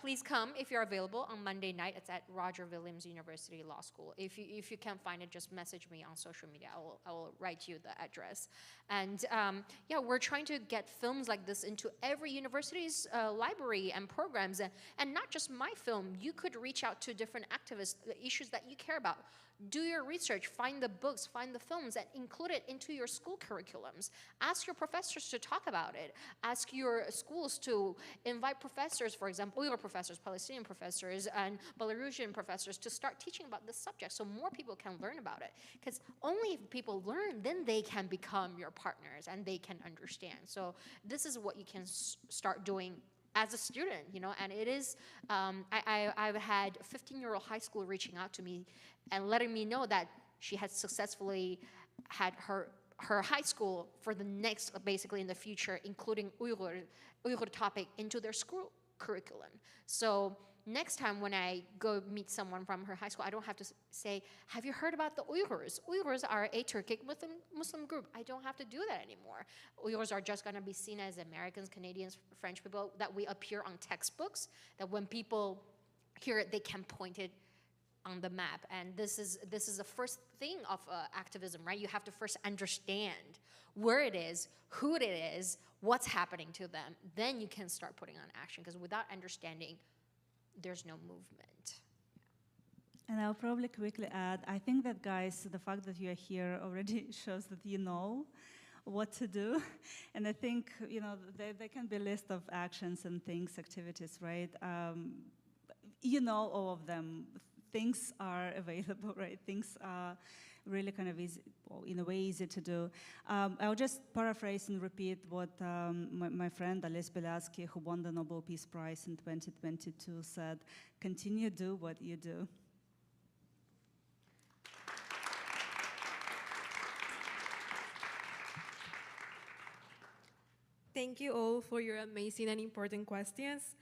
please come if you're available on Monday night. It's at Roger Williams University Law School. If you can't find it, just message me on social media. I will write you the address. And yeah, we're trying to get films like this into every university's library and programs. And not just my film. You could reach out to different activists, the issues that you care about. Do your research, find the books, find the films, and include it into your school curriculums. Ask your professors to talk about it. Ask your schools to invite professors, for example, Uyghur professors, Palestinian professors, and Belarusian professors to start teaching about this subject so more people can learn about it. Because only if people learn, then they can become your partners and they can understand. So this is what you can start doing as a student, and it is, I've had a 15-year-old high school reaching out to me and letting me know that she had successfully had her high school for the next, basically in the future, including Uyghur topic into their school curriculum. So next time when I go meet someone from her high school, I don't have to say, have you heard about the Uyghurs? Uyghurs are a Turkic Muslim group. I don't have to do that anymore. Uyghurs are just going to be seen as Americans, Canadians, French people, that we appear on textbooks, that when people hear it, they can point it on the map. And this is the first thing of activism, right? You have to first understand where it is, who it is, what's happening to them. Then you can start putting on action, because without understanding, there's no movement. And I'll probably quickly add, I think that, guys, the fact that you're here already shows that you know what to do. And I think, there can be a list of actions and things, activities, right? You know all of them. Things are available, right? Things are really kind of easy, well, in a way easy to do. I'll just paraphrase and repeat what my friend Ales Bielaski, who won the Nobel Peace Prize in 2022, said: continue do what you do. Thank you all for your amazing and important questions.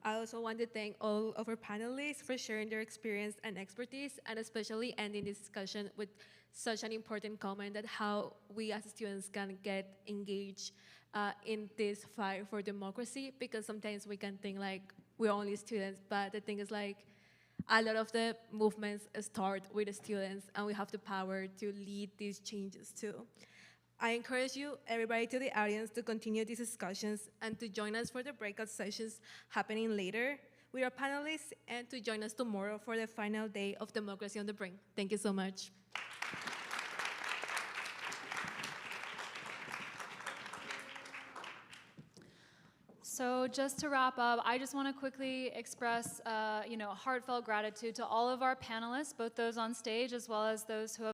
I also want to thank all of our panelists for sharing their experience and expertise, and especially ending this discussion with such an important comment that how we as students can get engaged in this fight for democracy, because sometimes we can think like we're only students, but the thing is like a lot of the movements start with the students, and we have the power to lead these changes too. I encourage you, everybody to the audience, to continue these discussions and to join us for the breakout sessions happening later with our panelists, and to join us tomorrow for the final day of Democracy on the Brink. Thank you so much. So just to wrap up, I just want to quickly express, heartfelt gratitude to all of our panelists, both those on stage as well as those who have